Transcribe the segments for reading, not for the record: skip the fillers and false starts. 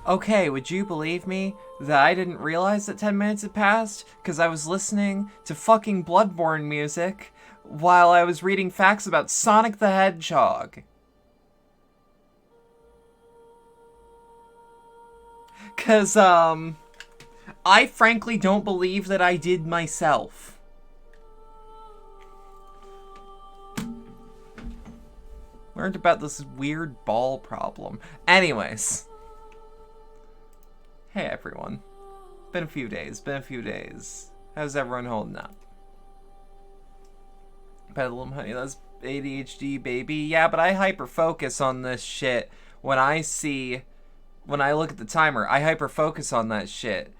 Okay, would you believe me that I didn't realize that 10 minutes had passed? Because I was listening to fucking Bloodborne music while I was reading facts about Sonic the Hedgehog. Because, I frankly don't believe that I did myself. Learned about this weird ball problem. Anyways. Hey everyone. Been a few days. How's everyone holding up? Bedlam, honey, that's ADHD, baby. Yeah, but I hyper focus on this shit when I look at the timer. I hyper focus on that shit.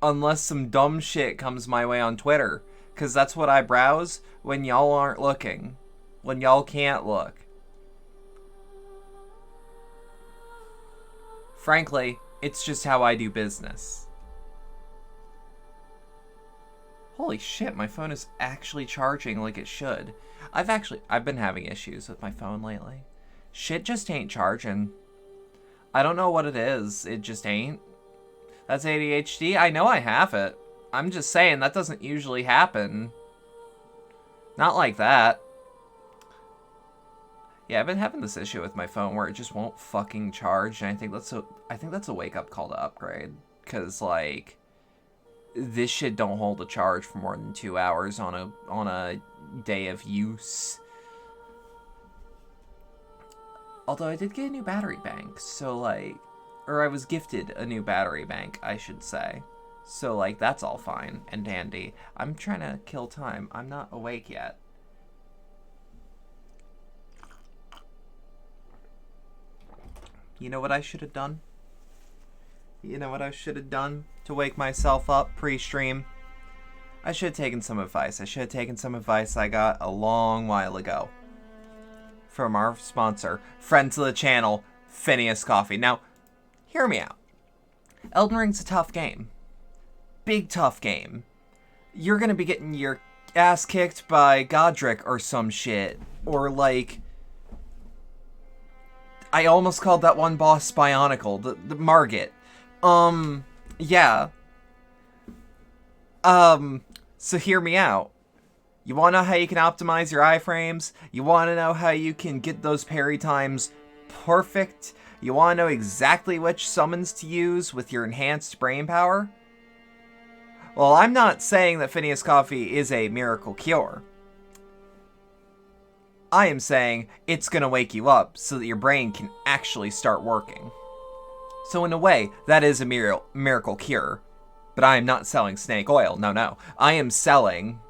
Unless some dumb shit comes my way on Twitter. Because that's what I browse when y'all aren't looking. When y'all can't look. Frankly, it's just how I do business. Holy shit, my phone is actually charging like it should. I've been having issues with my phone lately. Shit just ain't charging. I don't know what it is. It just ain't. That's ADHD? I know I have it. I'm just saying that doesn't usually happen. Not like that. Yeah, I've been having this issue with my phone where it just won't fucking charge, and I think that's a wake-up call to upgrade. Cause like this shit don't hold a charge for more than 2 hours on a day of use. Although I did get a new battery bank, so like, or I was gifted a new battery bank, I should say. So like that's all fine and dandy. I'm trying to kill time. I'm not awake yet. You know what I should have done? You know what I should have done to wake myself up pre-stream? I should have taken some advice. I got a long while ago from our sponsor, friend to the channel, Phineas Coffee. Now, hear me out. Elden Ring's a tough game. Big tough game. You're gonna be getting your ass kicked by Godric or some shit. Or like, I almost called that one boss Bionicle, the Margit. Yeah. So hear me out. You wanna know how you can optimize your iframes? You wanna know how you can get those parry times perfect? You wanna know exactly which summons to use with your enhanced brain power? Well, I'm not saying that Phineas Coffee is a miracle cure. I am saying it's gonna wake you up so that your brain can actually start working. So in a way, that is a miracle cure. But I am not selling snake oil. No. I am selling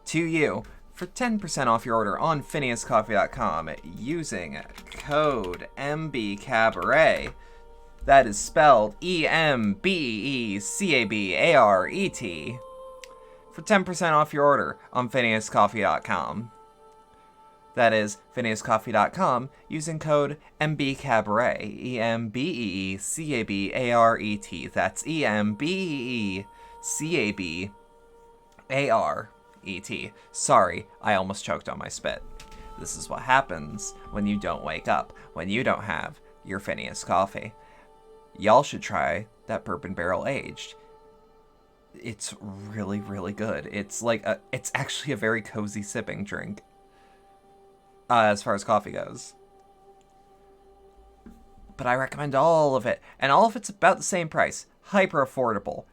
to you for 10% off your order on phineascoffee.com using code MBCabaret. That is spelled EMBECABARET for 10% off your order on phineascoffee.com. That is phineascoffee.com using code MBCabaret. EMBECABARET. That's EMBECABARET. Sorry, I almost choked on my spit. This is what happens when you don't wake up, when you don't have your Phineas Coffee. Y'all should try that bourbon barrel aged. It's really, really good. It's like it's actually a very cozy sipping drink. As far as coffee goes. But I recommend all of it. And all of it's about the same price. Hyper affordable.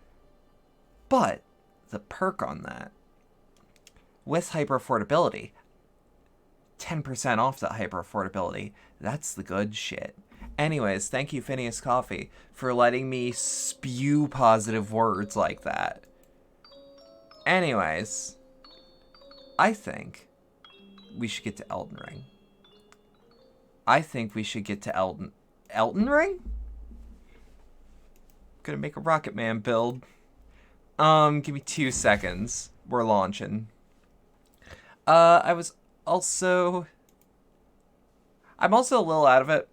But the perk on that, with hyper affordability, 10% off that hyper affordability, that's the good shit. Anyways, thank you, Phineas Coffee, for letting me spew positive words like that. Anyways, I think we should get to Elden Ring. Elden Ring? Gonna make a Rocket Man build. Give me 2 seconds. We're launching. I'm also a little out of it.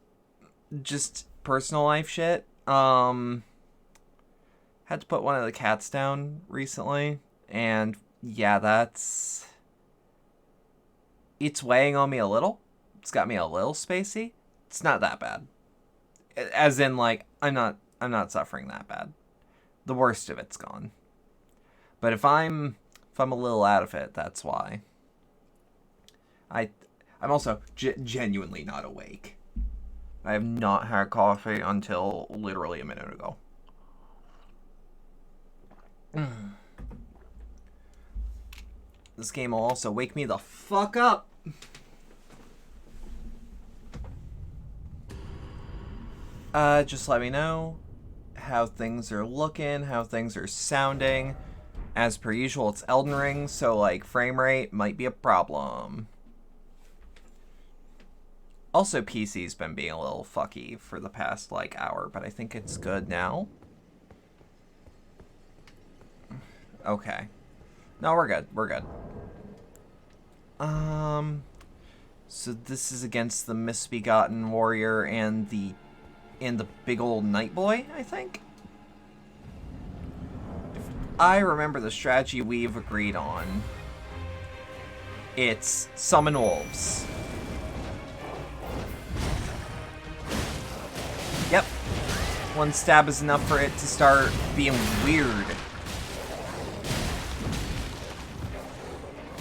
Just personal life shit. Had to put one of the cats down recently, and yeah, it's weighing on me a little. It's got me a little spacey. It's not that bad. As in, like, I'm not suffering that bad. The worst of it's gone. But if I'm a little out of it, that's why. I'm also genuinely not awake. I have not had coffee until literally a minute ago. This game will also wake me the fuck up. Just let me know how things are looking, how things are sounding. As per usual, it's Elden Ring, so, like, frame rate might be a problem. Also, PC's been being a little fucky for the past, like, hour, but I think it's good now. Okay. No, we're good. We're good. So this is against the Misbegotten Warrior and the big old Night Boy, I think? If I remember the strategy we've agreed on, it's summon wolves. Yep. One stab is enough for it to start being weird.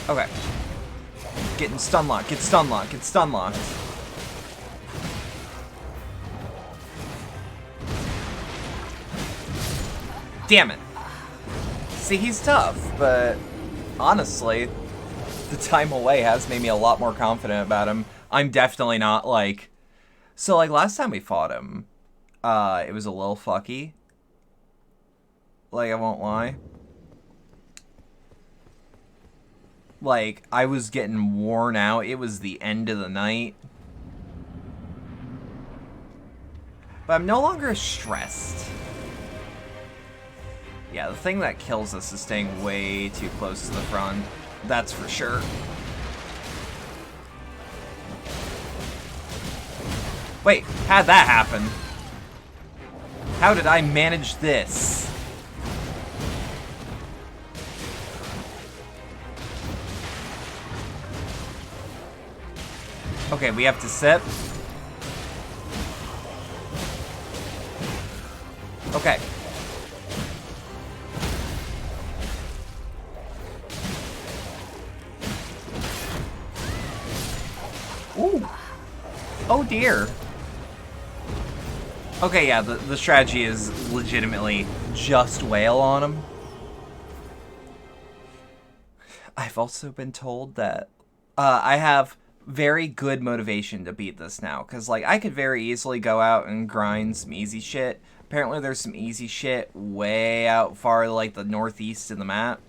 Okay. Getting stun locked, get stun locked, get stun locked. Damn it. See, he's tough, but honestly, the time away has made me a lot more confident about him. I'm definitely not, like... So, like, last time we fought him, it was a little fucky. Like, I won't lie. Like, I was getting worn out. It was the end of the night. But I'm no longer stressed. Yeah, the thing that kills us is staying way too close to the front. That's for sure. Wait, how'd that happen? How did I manage this? Okay, we have to sit. Okay. Ooh. Oh dear. Okay, yeah, the strategy is legitimately just wail on him. I've also been told that I have very good motivation to beat this now, because, like, I could very easily go out and grind some easy shit. Apparently there's some easy shit way out far, like, the northeast of the map,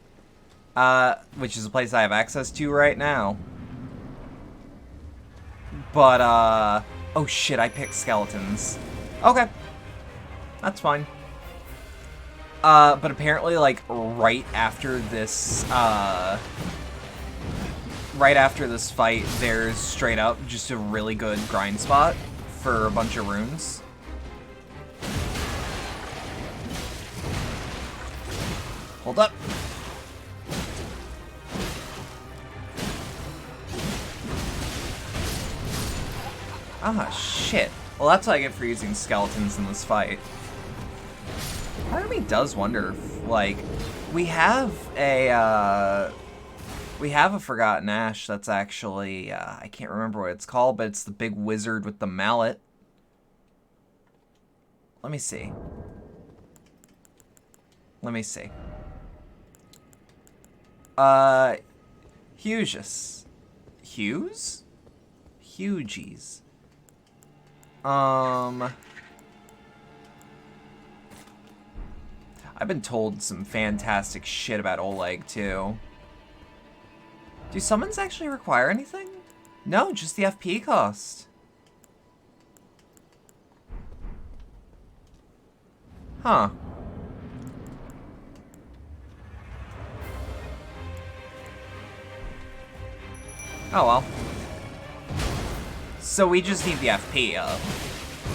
which is a place I have access to right now. But, oh shit, I picked skeletons. Okay. That's fine. But apparently, like, right after this fight, there's straight up just a really good grind spot for a bunch of runes. Hold up. Ah, shit. Well, that's what I get for using skeletons in this fight. Part of me does wonder if, like, we have a Forgotten Ash that's actually, I can't remember what it's called, but it's the big wizard with the mallet. Let me see. Let me see. Huges. Hughes? Hugies. I've been told some fantastic shit about Oleg, too. Do summons actually require anything? No, just the FP cost. Huh. Oh well. So we just need the FP up,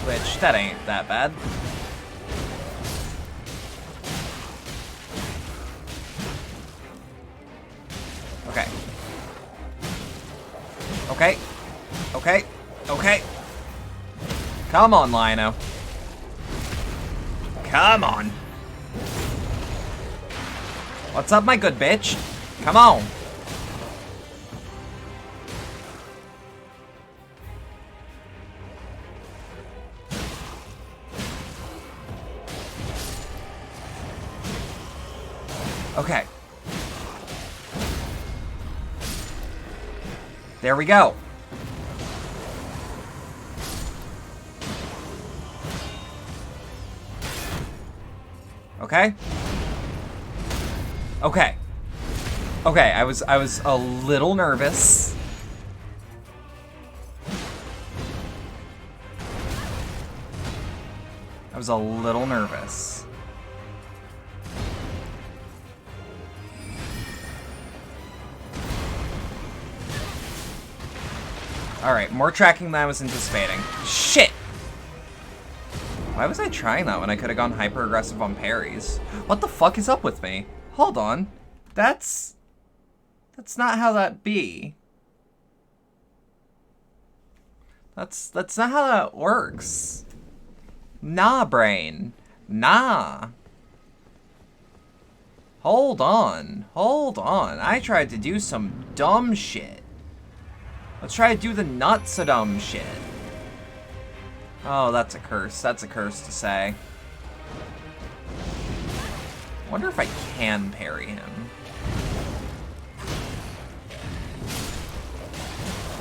which that ain't that bad. Okay. Okay. Okay. Okay. Come on, Lino. Come on. What's up, my good bitch? Come on. Okay. There we go. Okay. Okay. Okay, I was a little nervous. I was a little nervous. Alright, more tracking than I was anticipating. Shit! Why was I trying that when I could have gone hyper-aggressive on parries? What the fuck is up with me? Hold on. That's not how that be. That's not how that works. Nah, brain. Nah. Hold on. Hold on. I tried to do some dumb shit. Let's try to do the not-so-dumb shit. Oh, that's a curse. That's a curse to say. I wonder if I can parry him.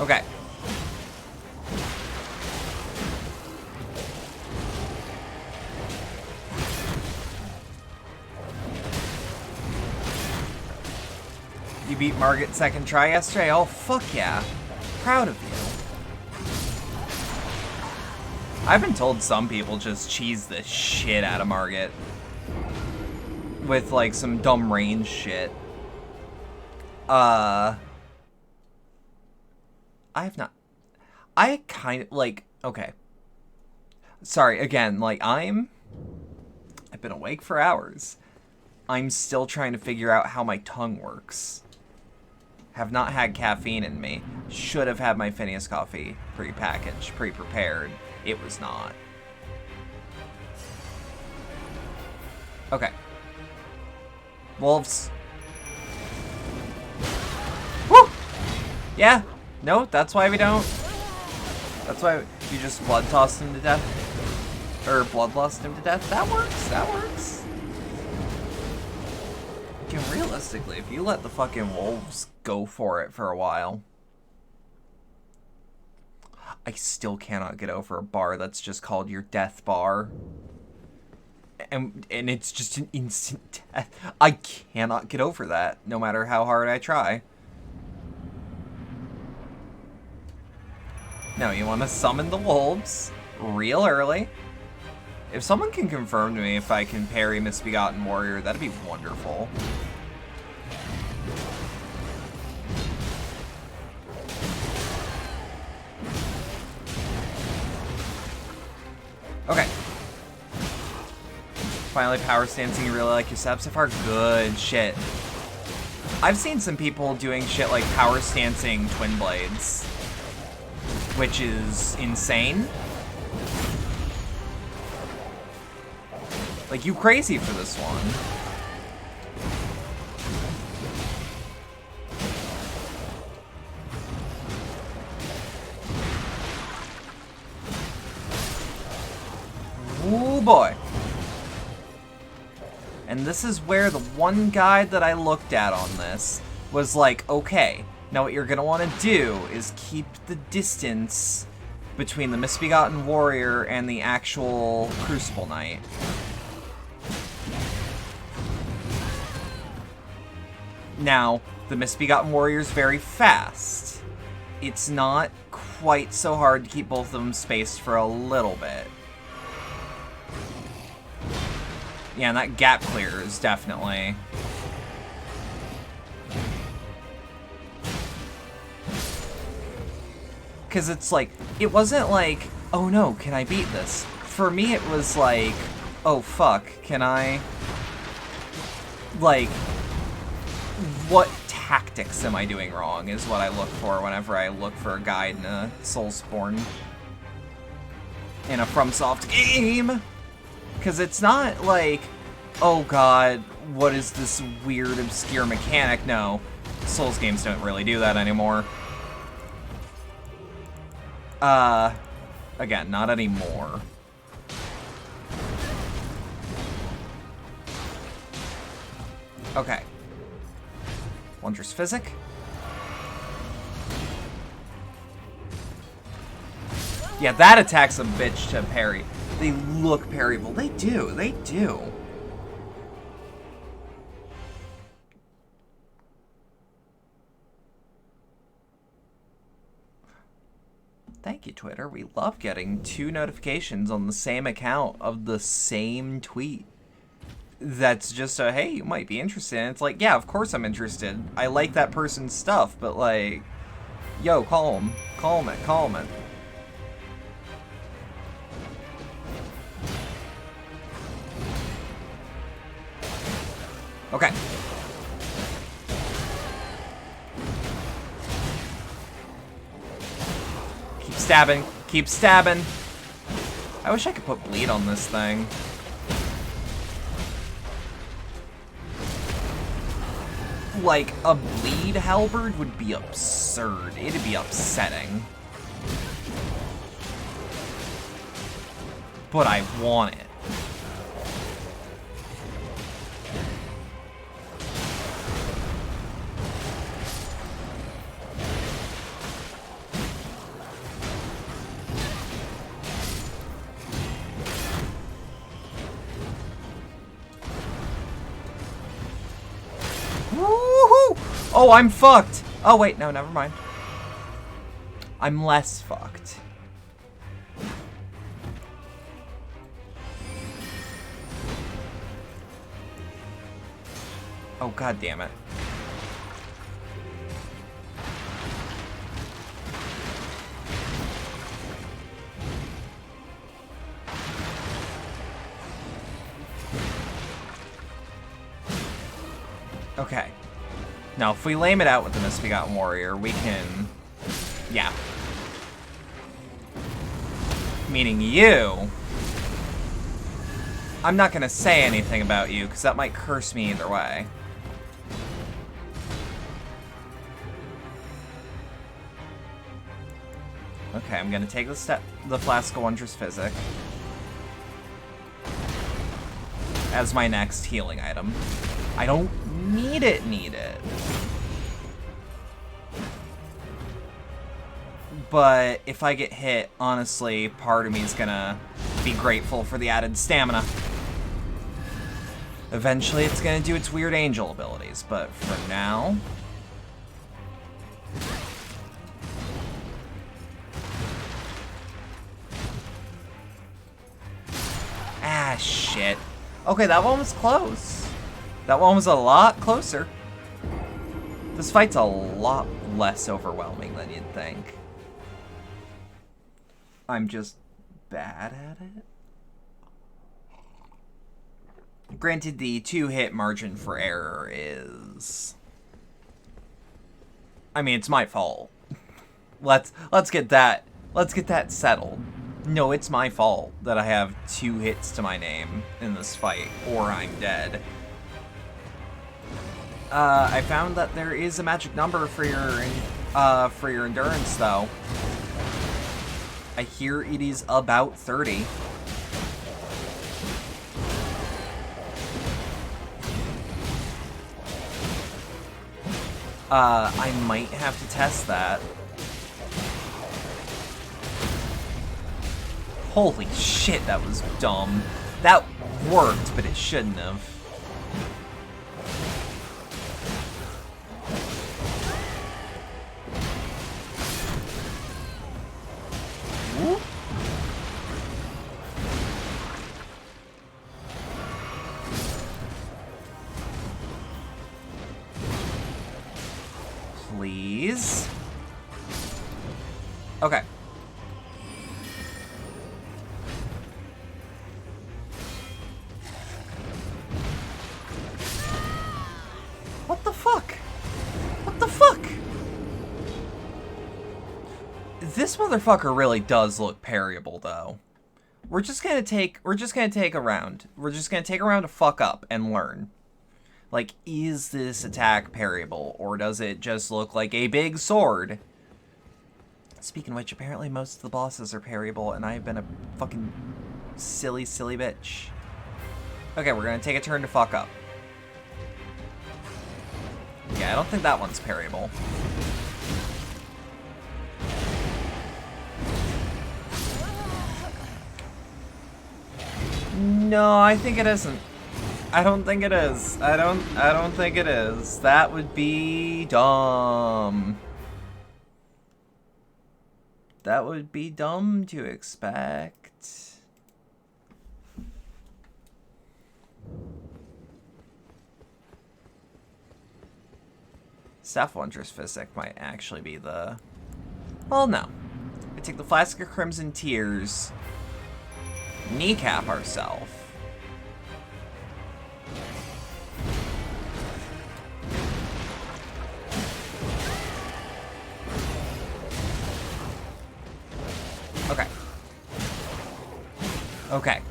Okay. You beat Margit second try yesterday? Oh, fuck yeah. Proud of you. I've been told some people just cheese the shit out of Margit. With, like, some dumb range shit. I have not... I kind of, like... Okay. Sorry, again, like, I've been awake for hours. I'm still trying to figure out how my tongue works. Have not had caffeine in me. Should have had my Phineas coffee pre-packaged, pre-prepared. It was not. Okay. Wolves. Woo! Yeah. No, that's why we don't. That's why you just blood tossed him to death. Or bloodlust him to death. That works. That works. Dude, realistically, if you let the fucking wolves go for it for a while, I still cannot get over a bar that's just called your death bar. And it's just an instant death. I cannot get over that, no matter how hard I try. No, you want to summon the wolves real early. If someone can confirm to me if I can parry Misbegotten Warrior, that'd be wonderful. Okay. Finally power stancing, you really like your steps so far? Good shit. I've seen some people doing shit like power stancing twin blades, which is insane. Like, you crazy for this one. Ooh, boy. And this is where the one guide that I looked at on this was like, okay, now what you're going to want to do is keep the distance between the Misbegotten Warrior and the actual Crucible Knight. Now, the Misbegotten Warrior is very fast. It's not quite so hard to keep both of them spaced for a little bit. Yeah, and that gap clear is definitely... Because it's like, it wasn't like, oh no, can I beat this? For me, it was like, oh fuck, can I... Like, what tactics am I doing wrong is what I look for whenever I look for a guide in a Soulsborne. In a FromSoft game! Because it's not like, oh god, what is this weird, obscure mechanic? No, Souls games don't really do that anymore. Again, not anymore. Okay. Wondrous Physic. Yeah, that attack's a bitch to parry. They look parryable. They do. They do. Thank you, Twitter. We love getting 2 notifications on the same account of the same tweet. That's just a, hey, you might be interested. And it's like, yeah, of course I'm interested. I like that person's stuff, but like, yo, calm. Calm it. Calm it. Okay. Keep stabbing. Keep stabbing. I wish I could put bleed on this thing. Like, a bleed halberd would be absurd. It'd be upsetting. But I want it. Oh, I'm fucked! Oh, wait, no, never mind. I'm less fucked. Oh, god damn it. Okay. Now, if we lame it out with the Misbegotten Warrior, we can... Yeah. Meaning you... I'm not gonna say anything about you, because that might curse me either way. Okay, I'm gonna take the Flask of Wondrous Physic as my next healing item. I don't need it. But if I get hit, honestly, part of me is gonna be grateful for the added stamina. Eventually, it's gonna do its weird angel abilities, but for now... Ah, shit. Okay, that one was close. That one was a lot closer. This fight's a lot less overwhelming than you'd think. I'm just bad at it. Granted, the 2-hit margin for error is... I mean, it's my fault. Let's get that settled. No, it's my fault that I have 2 hits to my name in this fight, or I'm dead. I found that there is a magic number for your endurance, though. I hear it is about 30. I might have to test that. Holy shit, that was dumb. That worked, but it shouldn't have. Whoop. Please. Okay. What the fuck? What the fuck? This motherfucker really does look parryable, though. we're just gonna take a round. We're just gonna take a round to fuck up and learn. Like, is this attack parryable, or does it just look like a big sword? Speaking of which, apparently most of the bosses are parryable, and I've been a fucking silly bitch. Okay, we're gonna take a turn to fuck up. Yeah, I don't think that one's parryable. No, I think it isn't. I don't think it is. I don't think it is. That would be dumb. That would be dumb to expect. Staff Wondrous Physic might actually be the... Well, no. We take the Flask of Crimson Tears, kneecap ourselves. Okay. Okay.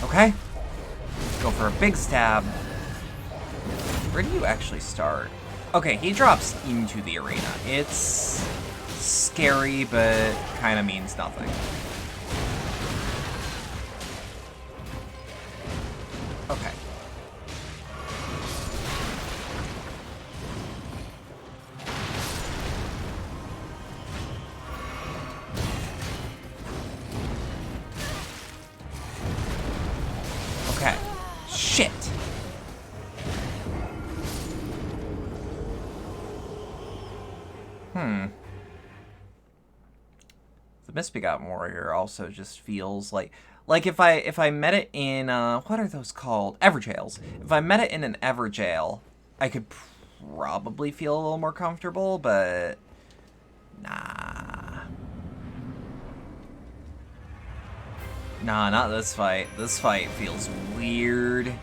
Okay. Let's go for a big stab. Where do you actually start? Okay, he drops into the arena. It's scary, but kind of means nothing. Okay. Okay. Shit. The Misbegotten Warrior also just feels like if I met it in what are those called? Everjails. If I met it in an Everjail, I could probably feel a little more comfortable, but nah. Nah, not this fight. This fight feels weird.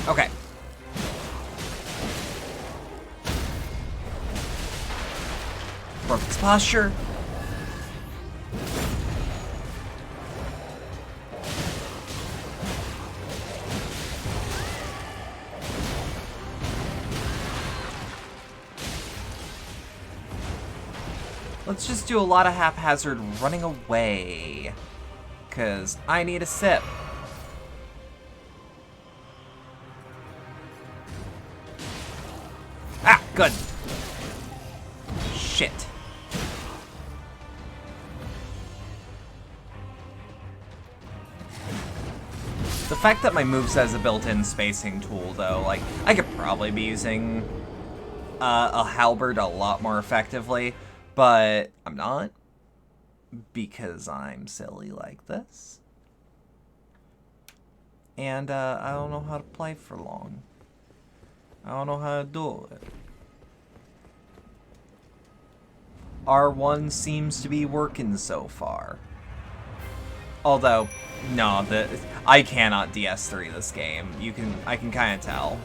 Okay. Broke his posture. Let's just do a lot of haphazard running away, 'cause I need a sip. Ah, good. Shit. The fact that my moveset has a built-in spacing tool, though, like, I could probably be using a halberd a lot more effectively, but I'm not, because I'm silly like this. And I don't know how to play for long. I don't know how to do it. R1 seems to be working so far. Although, no, I cannot DS3 this game. I can kind of tell.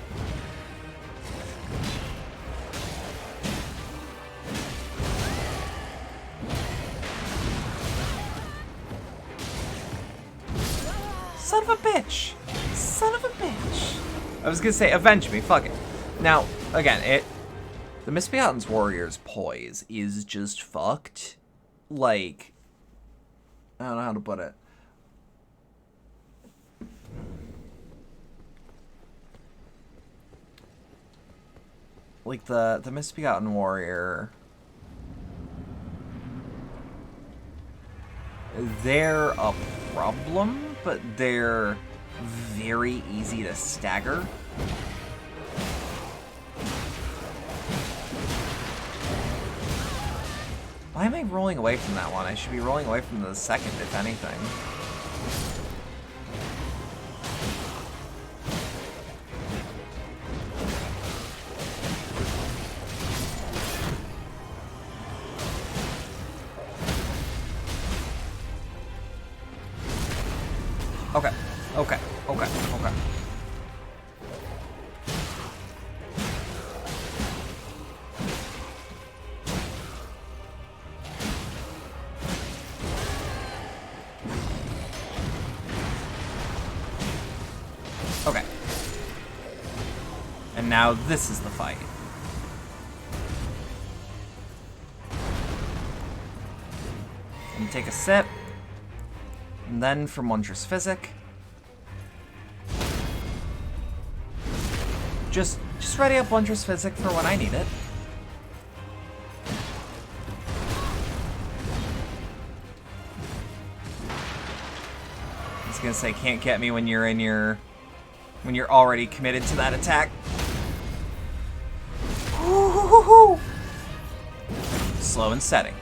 Son of a bitch! Son of a bitch! I was gonna say, avenge me, fuck it. Now, again, the Misbegotten Warrior's poise is just fucked. Like, I don't know how to put it. Like, the Misbegotten Warrior, they're a problem, but they're very easy to stagger. Why am I rolling away from that one? I should be rolling away from the second, if anything. Okay. Okay. Okay. Okay. Okay. And now this is the fight. And take a sip. And then from Wondrous Physic. Just ready up Wondrous Physic for when I need it. I was gonna say, can't get me when you're in your... when you're already committed to that attack. Ooh. Slow and setting.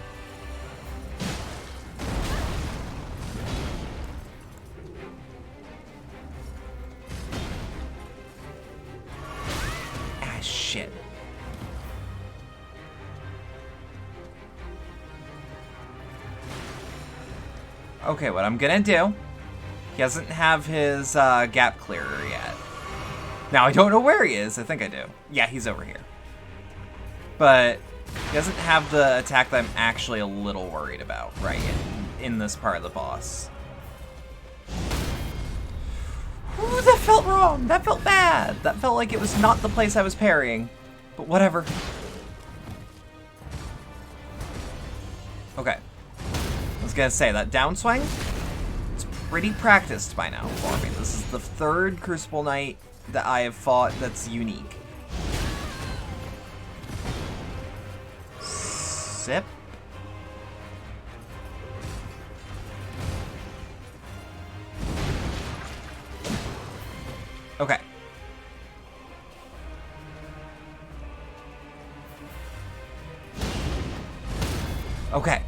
Ah, shit. Okay, what I'm gonna do... He doesn't have his gap clearer yet. Now, I don't know where he is. I think I do. Yeah, he's over here. But he doesn't have the attack that I'm actually a little worried about, right, in this part of the boss. Ooh, that felt wrong. That felt bad. That felt like it was not the place I was parrying. But whatever. Okay. I was gonna say, that downswing, it's pretty practiced by now for me. This is the third Crucible Knight that I have fought that's unique. Sip. Okay. Okay.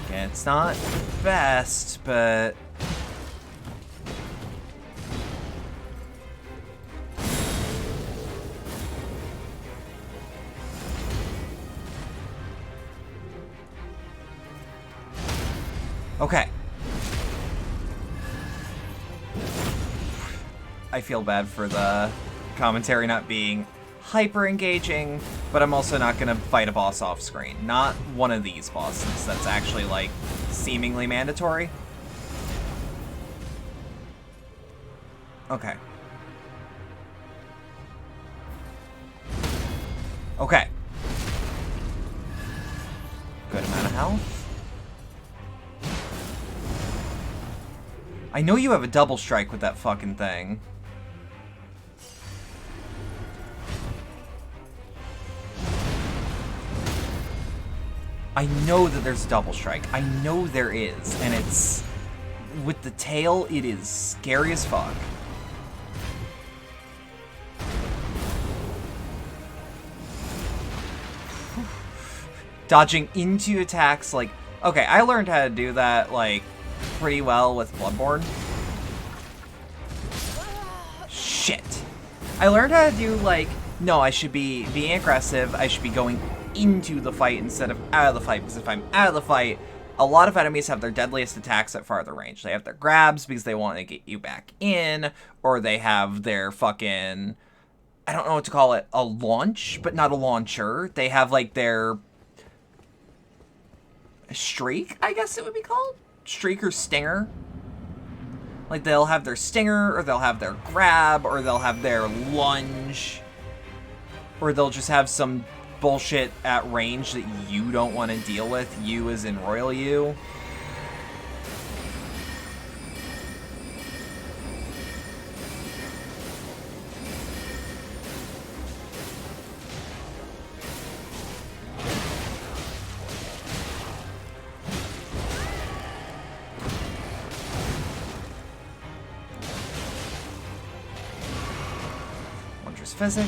Okay, it's not the best, but... Okay. I feel bad for the commentary not being hyper engaging, but I'm also not gonna fight a boss off screen. Not one of these bosses that's actually, like, seemingly mandatory. Okay. Okay. Good amount of health. I know you have a double strike with that fucking thing. I know that there's a double strike. I know there is, and it's... with the tail, it is scary as fuck. Dodging into attacks, like... Okay, I learned how to do that, like, pretty well with Bloodborne. Shit. I learned how to do, like... No, I should be being aggressive. I should be going into the fight instead of out of the fight, because if I'm out of the fight, a lot of enemies have their deadliest attacks at farther range. They have their grabs because they want to get you back in, or they have their fucking, I don't know what to call it, a launch, but not a launcher. They have like their streak, I guess it would be called? Streak or stinger. Like they'll have their stinger, or they'll have their grab, or they'll have their lunge, or they'll just have some bullshit at range that you don't want to deal with, you as in Royal You. Wondrous Physic.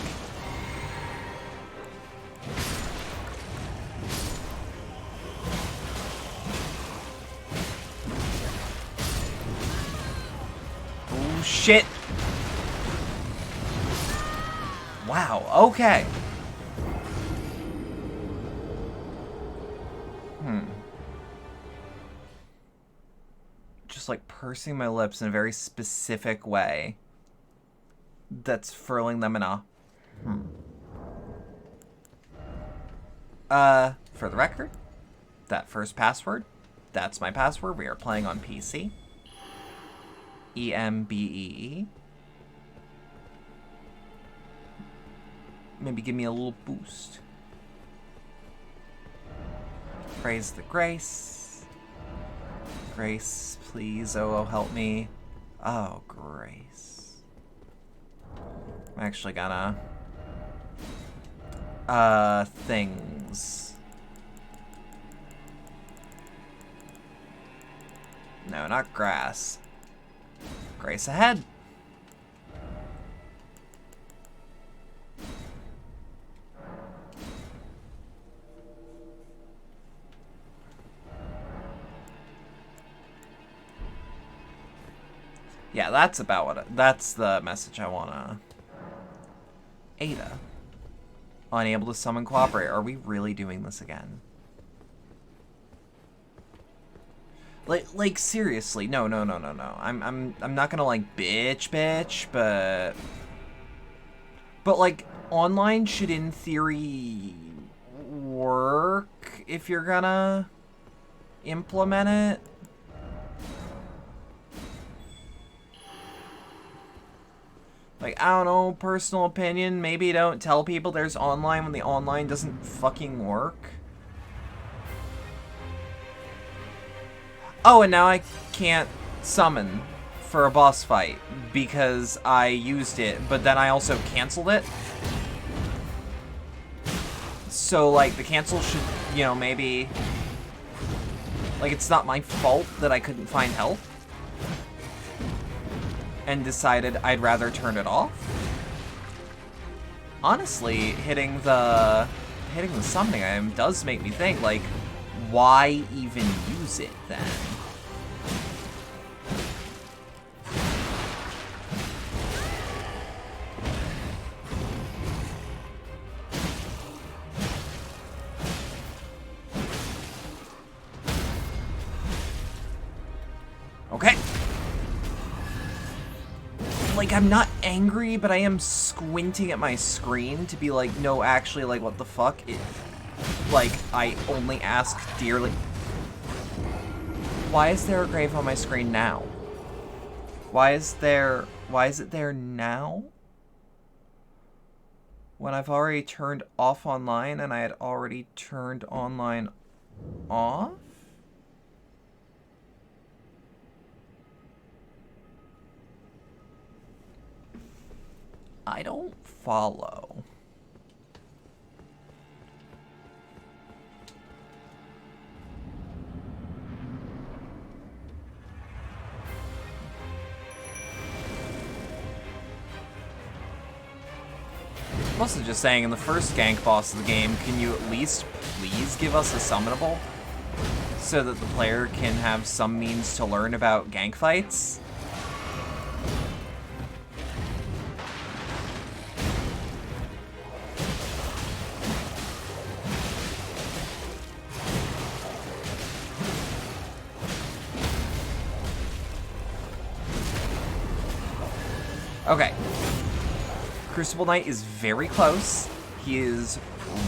Shit. Wow, okay. just like pursing my lips in a very specific way that's furling them in a for the record, that first password, that's my password. We are playing on PC. EMBEE. Maybe give me a little boost. Praise the grace. Grace, please. Oh, help me. Oh, grace. I'm actually gonna... things. No, not grass. Grace ahead. Yeah, that's about what... that's the message I wanna... Ada. Unable to summon cooperate. Are we really doing this again? Like seriously, no. I'm not gonna like bitch, but like online should in theory work if you're gonna implement it. Like, I don't know, personal opinion, maybe don't tell people there's online when the online doesn't fucking work. Oh, and now I can't summon for a boss fight because I used it, but then I also canceled it. So, like, the cancel should, you know, maybe... like, it's not my fault that I couldn't find help. And decided I'd rather turn it off. Honestly, hitting the summoning item does make me think, like, why even use it then? Okay. Like, I'm not angry, but I am squinting at my screen to be like, no, actually, like, what the fuck? Like, I only ask dearly. Why is there a grave on my screen now? Why is it there now? When I've already turned off online and I had already turned online off? I don't follow. I'm also just saying, in the first gank boss of the game, can you at least please give us a summonable? So that the player can have some means to learn about gank fights? Okay. Crucible Knight is very close. He is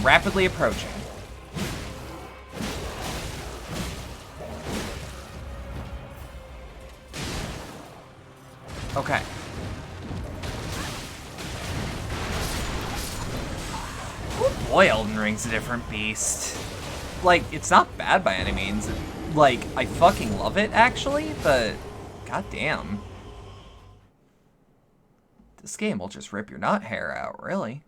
rapidly approaching. Okay. Oh boy, Elden Ring's a different beast. Like, it's not bad by any means. Like, I fucking love it, actually, but goddamn. This game will just rip your nut hair out, really.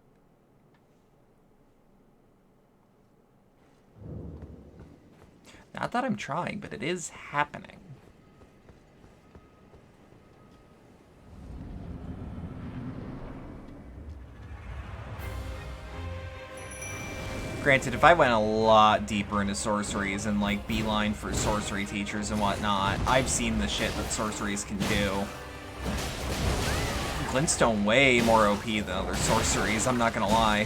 Not that I'm trying, but it is happening. Granted, if I went a lot deeper into sorceries and, like, beeline for sorcery teachers and whatnot, I've seen the shit that sorceries can do. Glintstone way more OP than other sorceries, I'm not gonna lie.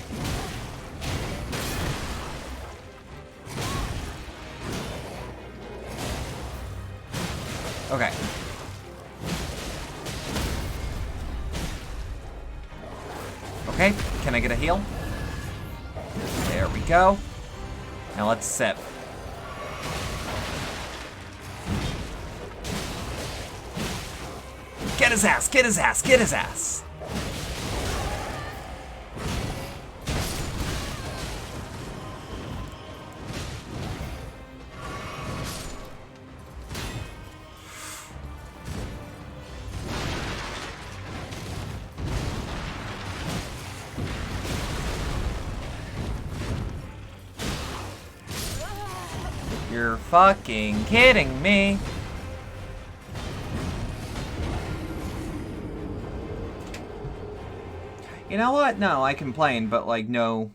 Okay. Okay, can I get a heal? There we go. Now let's sip. Get his ass, get his ass, get his ass! You're fucking kidding me. You know what? No, I complain, but like, no.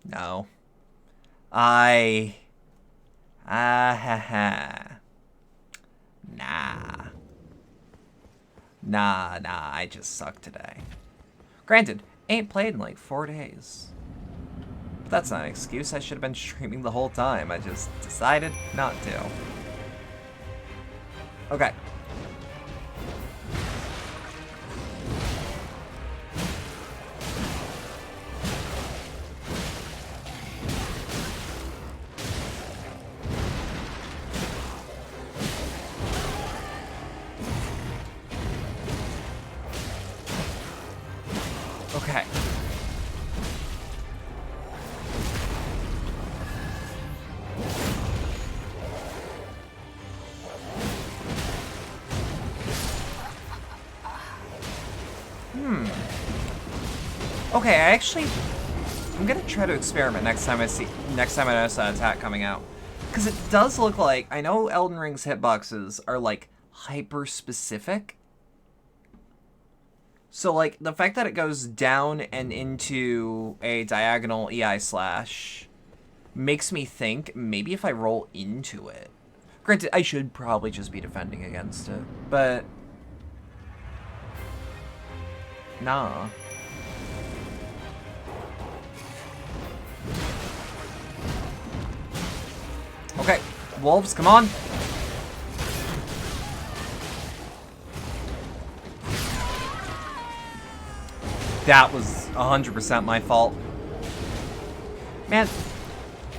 No. Ha ha. Nah. Nah, I just suck today. Granted, ain't played in like 4 days. But that's not an excuse. I should have been streaming the whole time. I just decided not to. Okay. Okay. Okay, I'm gonna try to experiment next time I notice that attack coming out. Because it does look like, I know Elden Ring's hitboxes are like hyper specific. So like the fact that it goes down and into a diagonal EI slash makes me think maybe if I roll into it. Granted, I should probably just be defending against it, but nah. Okay, wolves, come on. That was 100% my fault. Man,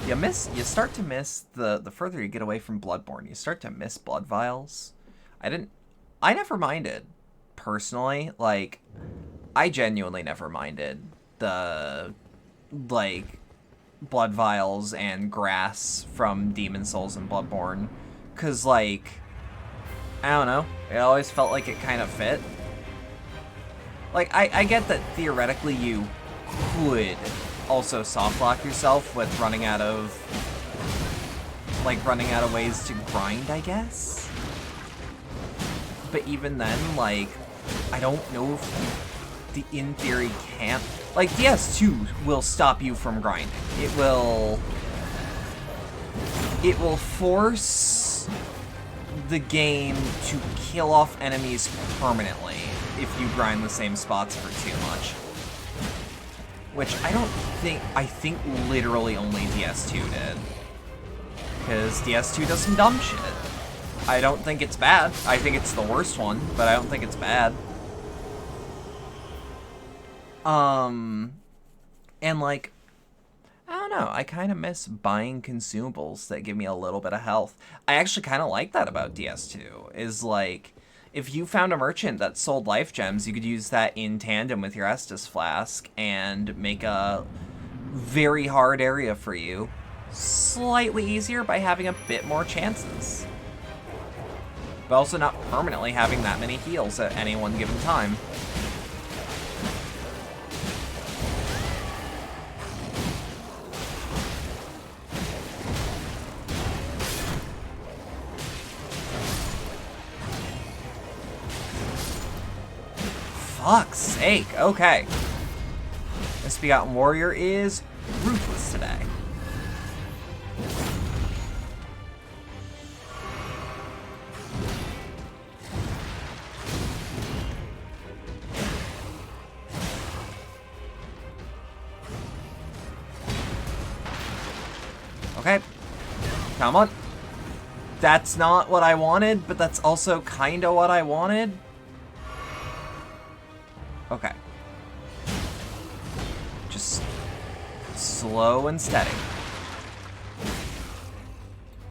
you start to miss the further you get away from Bloodborne, you start to miss blood vials. I never minded, personally. Like, I genuinely never minded the, like, blood vials and grass from Demon Souls and Bloodborne. Cause, like, I don't know, it always felt like it kind of fit. Like, I get that theoretically you could also softlock yourself with running out of ways to grind, I guess. But even then, like, I don't know if in theory can't. Like, DS2 will stop you from grinding. It will force the game to kill off enemies permanently if you grind the same spots for too much. Which I think literally only DS2 did. Because DS2 does some dumb shit. I don't think it's bad. I think it's the worst one, but I don't think it's bad. And like, I don't know, I kind of miss buying consumables that give me a little bit of health. I actually kind of like that about DS2, is like, if you found a merchant that sold life gems, you could use that in tandem with your Estus flask and make a very hard area for you slightly easier by having a bit more chances. But also not permanently having that many heals at any one given time. Fuck's sake, okay. Misbegotten Warrior is ruthless today. Okay. Come on. That's not what I wanted, but that's also kinda what I wanted. Okay. Just slow and steady.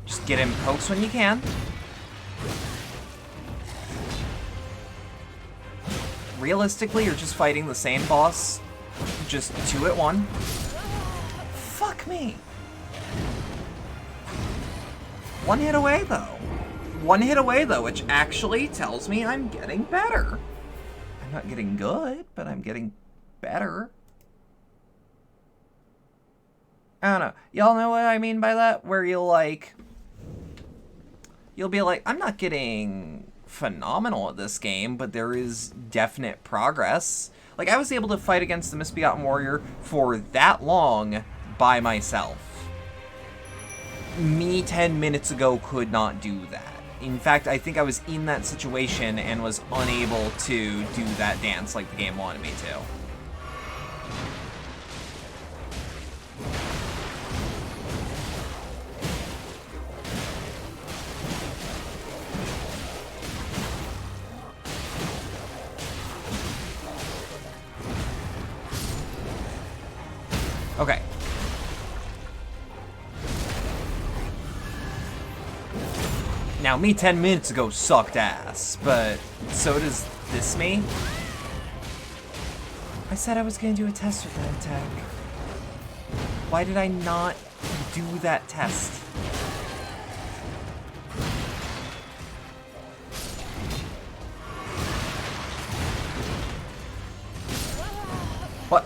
Just get in pokes when you can. Realistically, you're just fighting the same boss, just 2 at 1. Fuck me. 1 hit away, though. 1 hit away, though, which actually tells me I'm getting better. I'm not getting good, but I'm getting better. I don't know. Y'all know what I mean by that? Where you'll be like, I'm not getting phenomenal at this game, but there is definite progress. Like, I was able to fight against the Misbegotten Warrior for that long by myself. Me 10 minutes ago could not do that. In fact, I think I was in that situation and was unable to do that dance like the game wanted me to. Okay. Now, me 10 minutes ago sucked ass, but so does this me. I said I was gonna do a test with that attack. Why did I not do that test? What?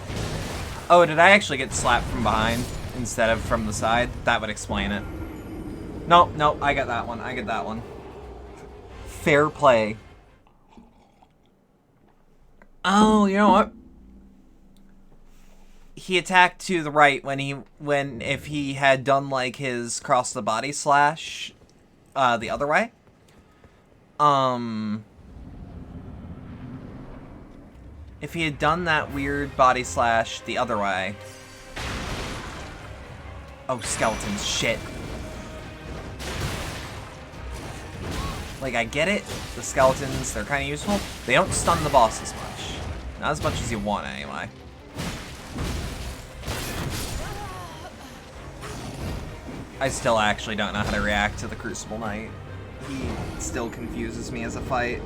Oh, did I actually get slapped from behind instead of from the side? That would explain it. Nope, nope, I get that one. I get that one. Fair play. Oh, you know what? He attacked to the right if he had done like his cross the body slash the other way. If he had done that weird body slash the other way. Oh, skeletons, shit. Like, I get it. The skeletons, they're kind of useful. They don't stun the boss as much. Not as much as you want, anyway. I still actually don't know how to react to the Crucible Knight. He still confuses me as a fight.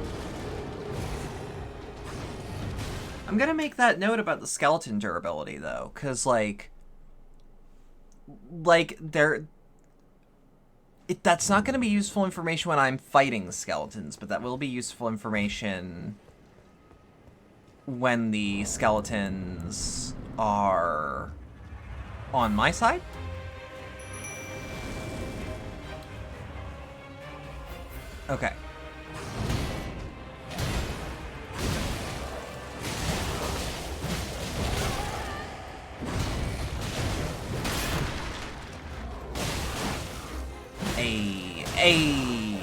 I'm gonna make that note about the skeleton durability, though, because, that's not going to be useful information when I'm fighting the skeletons, but that will be useful information when the skeletons are on my side. Okay. Hey!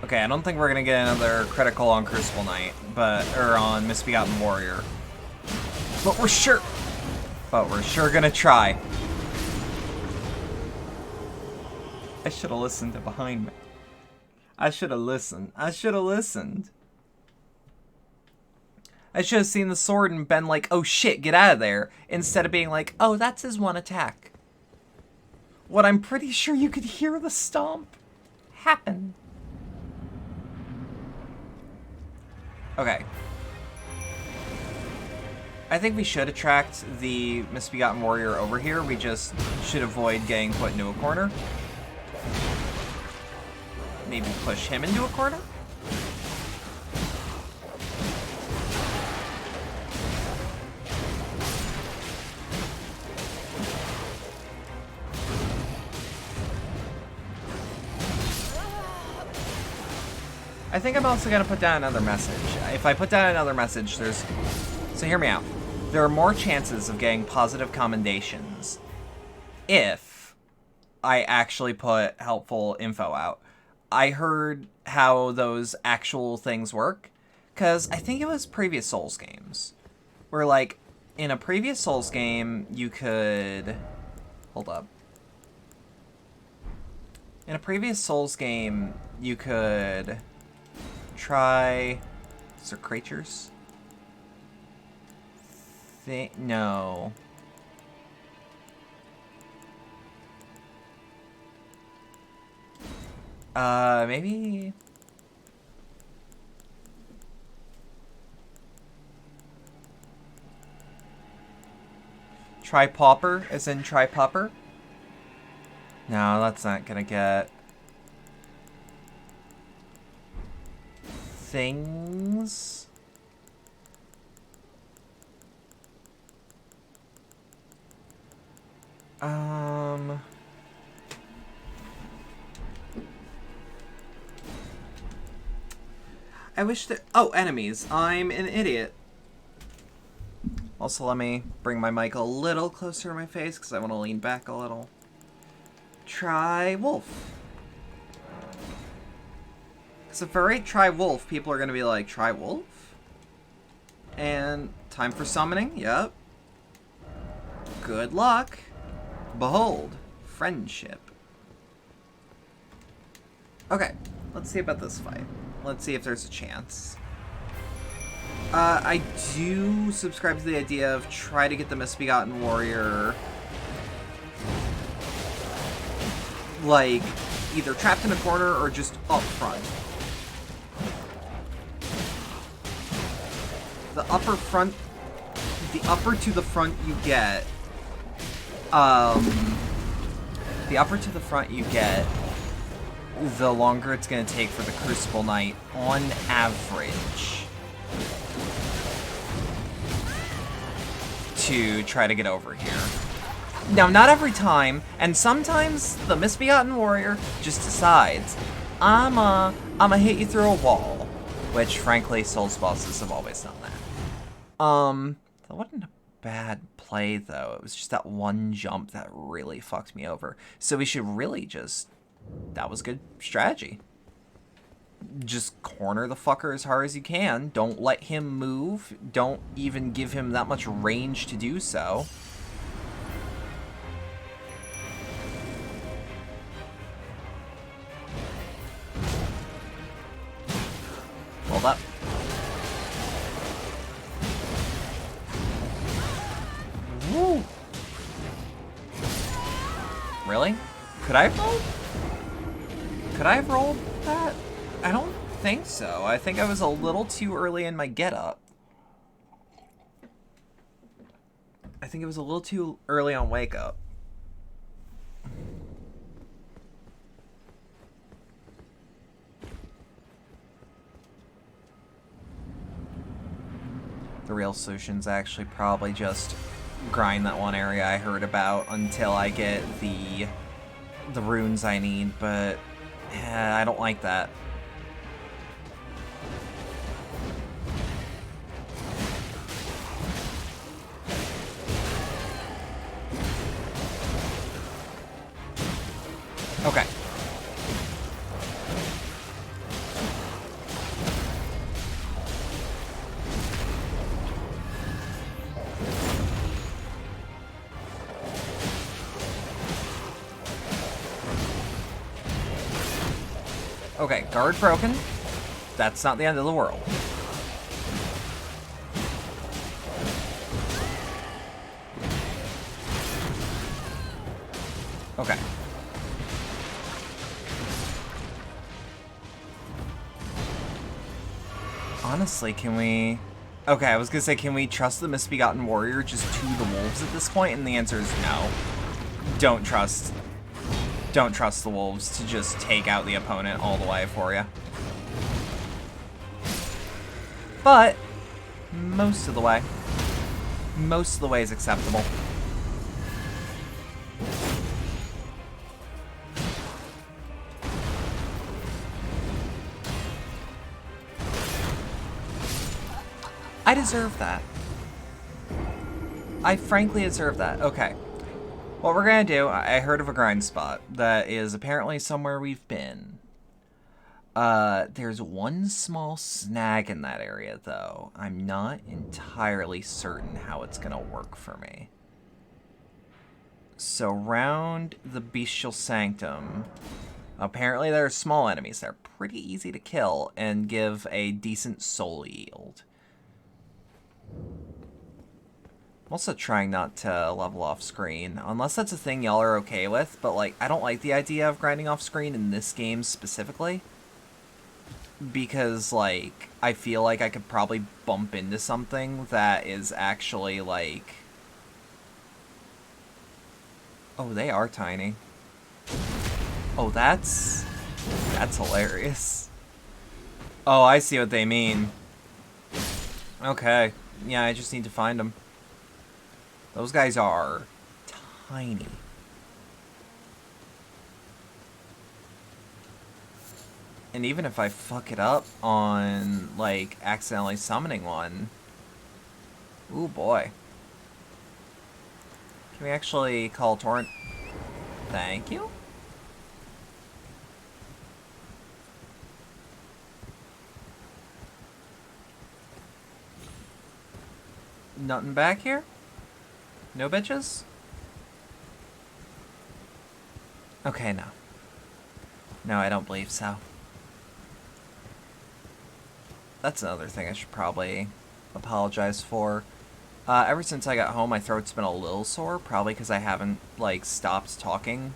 Okay, I don't think we're gonna get another critical on Crucible Knight, or on Misbegotten Warrior. But we're sure gonna try. I should have listened to behind me. I should have listened. I should have seen the sword and been like, oh shit, get out of there. Instead of being like, oh, that's his one attack. What I'm pretty sure you could hear the stomp happen. Okay. I think we should attract the Misbegotten Warrior over here. We just should avoid getting put into a corner. Maybe push him into a corner? I think I'm also going to put down another message. If I put down another message, So hear me out. There are more chances of getting positive commendations if I actually put helpful info out. I heard how those actual things work, because I think it was previous Souls games, where, like, in a previous Souls game, you could... Hold up. In a previous Souls game, you could try... Is there creatures? No. Maybe... Try Pauper, as in try Pupper? No, that's not gonna get... Things... I wish that... Oh, enemies. I'm an idiot. Also, let me bring my mic a little closer to my face, because I want to lean back a little. Try wolf. Because if I write try wolf, people are going to be like, try wolf? And time for summoning? Yep. Good luck. Behold, friendship. Okay, let's see about this fight. Let's see if there's a chance. I do subscribe to the idea of try to get the Misbegotten Warrior, like, either trapped in a corner or just up front. The upper to the front you get, the longer it's going to take for the Crucible Knight, on average, to try to get over here. Now, not every time, and sometimes the Misbegotten Warrior just decides, I'ma hit you through a wall, which, frankly, Souls bosses have always done that. That wasn't a bad play, though. It was just that one jump that really fucked me over. So we should really just... That was good strategy. Just corner the fucker as hard as you can. Don't let him move. Don't even give him that much range to do so. Hold up. Woo! Really? Could I have rolled? Could I have rolled that? I don't think so. I think I was a little too early in my get-up. I think it was a little too early on wake-up. The real solution's actually probably just grind that one area I heard about until I get the runes I need, but I don't like that. Okay. Okay, guard broken. That's not the end of the world. Okay. Honestly, can we... Okay, I was gonna say, can we trust the Misbegotten Warrior just to the wolves at this point? And the answer is no. Don't trust the wolves to just take out the opponent all the way for you. But most of the way. Most of the way is acceptable. I deserve that. I frankly deserve that. Okay. What we're gonna do, I heard of a grind spot that is apparently somewhere we've been. There's one small snag in that area, though. I'm not entirely certain how it's gonna work for me. So, round the Bestial Sanctum, apparently there are small enemies that are pretty easy to kill and give a decent soul yield. I'm also trying not to level off screen, unless that's a thing y'all are okay with, but like, I don't like the idea of grinding off screen in this game specifically. Because, like, I feel like I could probably bump into something that is actually, like... Oh, they are tiny. Oh, that's hilarious. Oh, I see what they mean. Okay. Yeah, I just need to find them. Those guys are tiny. And even if I fuck it up on, like, accidentally summoning one... Ooh, boy. Can we actually call Torrent? Thank you? Nothing back here? No bitches? Okay, no. No, I don't believe so. That's another thing I should probably apologize for. Ever since I got home, my throat's been a little sore, probably because I haven't, like, stopped talking.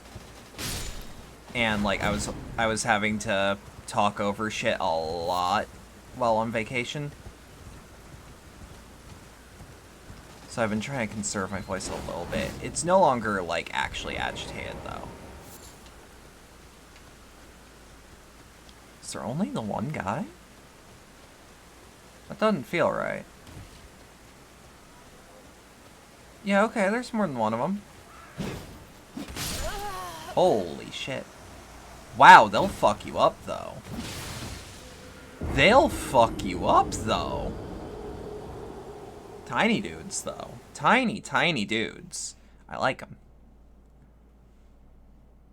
And, like, I was having to talk over shit a lot while on vacation. So I've been trying to conserve my voice a little bit. It's no longer, like, actually agitated, though. Is there only the one guy? That doesn't feel right. Yeah, okay, there's more than one of them. Holy shit. Wow, they'll fuck you up, though. They'll fuck you up, though. Tiny dudes, though. Tiny, tiny dudes. I like them.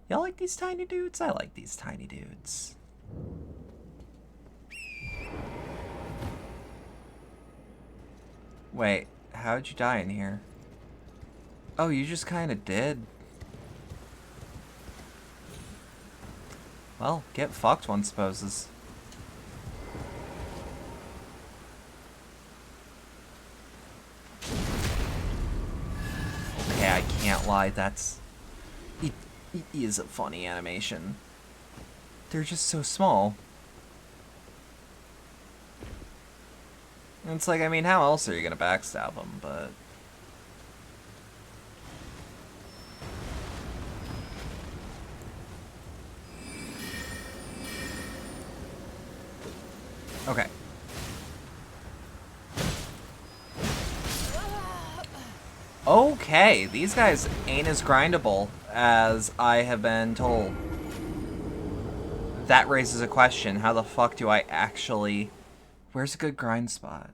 Y'all like these tiny dudes? I like these tiny dudes. Wait, how'd you die in here? Oh, you just kind of did. Well, get fucked, one supposes. Okay, I can't lie, it is a funny animation. They're just so small. And it's like, I mean, how else are you gonna backstab them, but... Okay. Okay, these guys ain't as grindable as I have been told. That raises a question. How the fuck do I actually... Where's a good grind spot?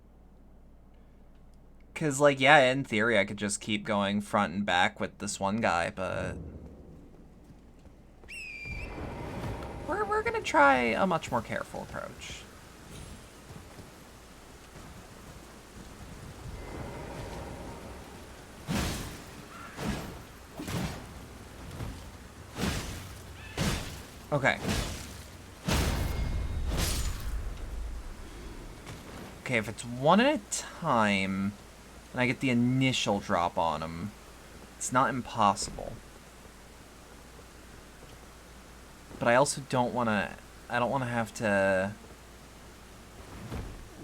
Because, like, yeah, in theory, I could just keep going front and back with this one guy, but... We're gonna try a much more careful approach. Okay. Okay, if it's one at a time, and I get the initial drop on them, it's not impossible. But I also don't want to... I don't want to have to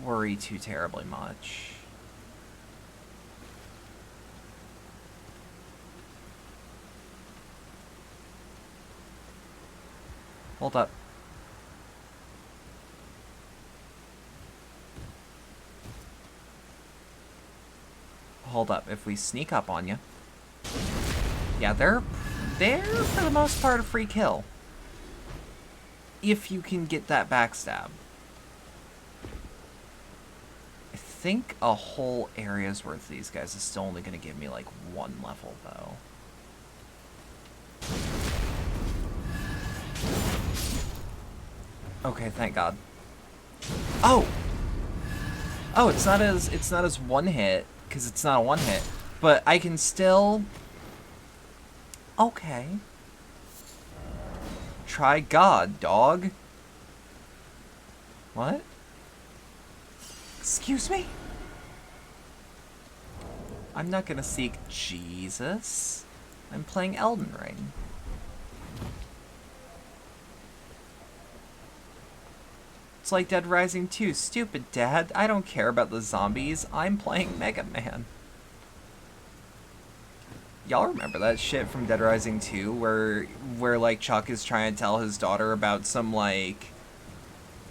worry too terribly much. Hold up. Hold up. If we sneak up on you... Yeah, they're for the most part a free kill. If you can get that backstab. I think a whole area's worth of these guys is still only going to give me like one level, though. Okay, thank God. Oh! Oh, it's not as one hit, because it's not a one hit. But I can still... Okay. Try God, dog. What? Excuse me? I'm not gonna seek Jesus. I'm playing Elden Ring. It's like Dead Rising 2. Stupid, Dad. I don't care about the zombies. I'm playing Mega Man. Y'all remember that shit from Dead Rising 2 where like Chuck is trying to tell his daughter about some like,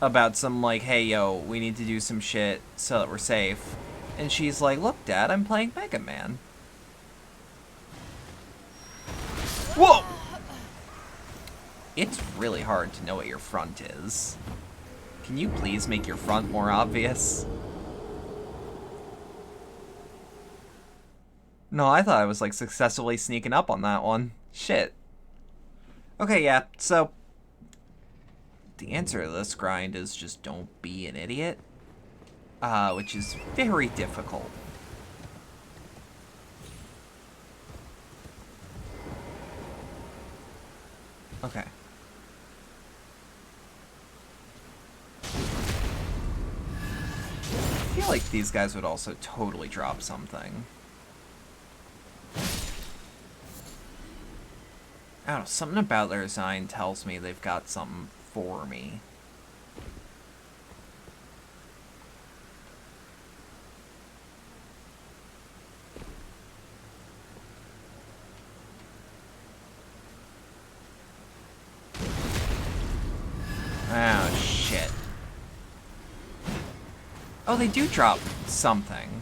hey yo, we need to do some shit so that we're safe. And she's like, look, Dad, I'm playing Mega Man. Whoa! It's really hard to know what your front is. Can you please make your front more obvious? No, I thought I was, like, successfully sneaking up on that one. Shit. Okay, yeah, so... the answer to this grind is just don't be an idiot. Which is very difficult. Okay. I feel like these guys would also totally drop something. I don't know, something about their design tells me they've got something for me. Oh, shit. Oh, they do drop something.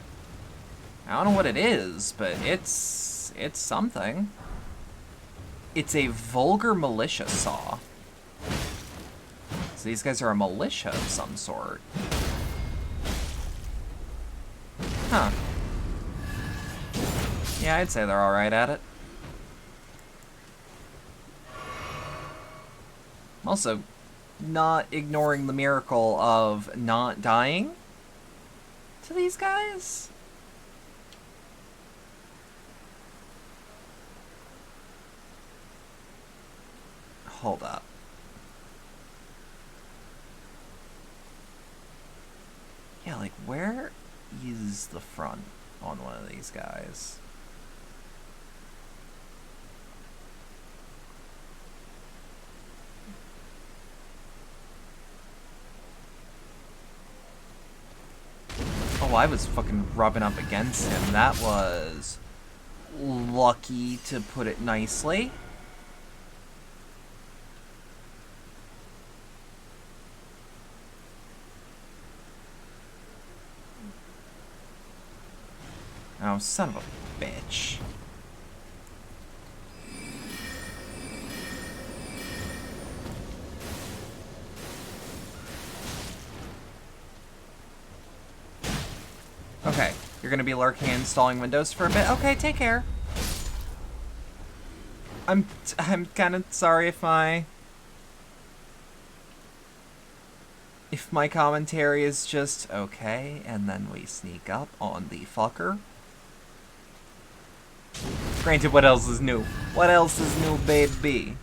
I don't know what it is, but it's something. It's a vulgar militia saw. So these guys are a militia of some sort. Huh. Yeah, I'd say they're alright at it. Also, not ignoring the miracle of not dying to these guys. Hold up. Yeah, like, where is the front on one of these guys? Oh, I was fucking rubbing up against him. That was lucky, to put it nicely. Oh, son of a bitch. Okay, you're gonna be lurking and installing Windows for a bit? Okay, take care. I'm kind of sorry if my commentary is just okay, and then we sneak up on the fucker. Granted, what else is new? What else is new, baby?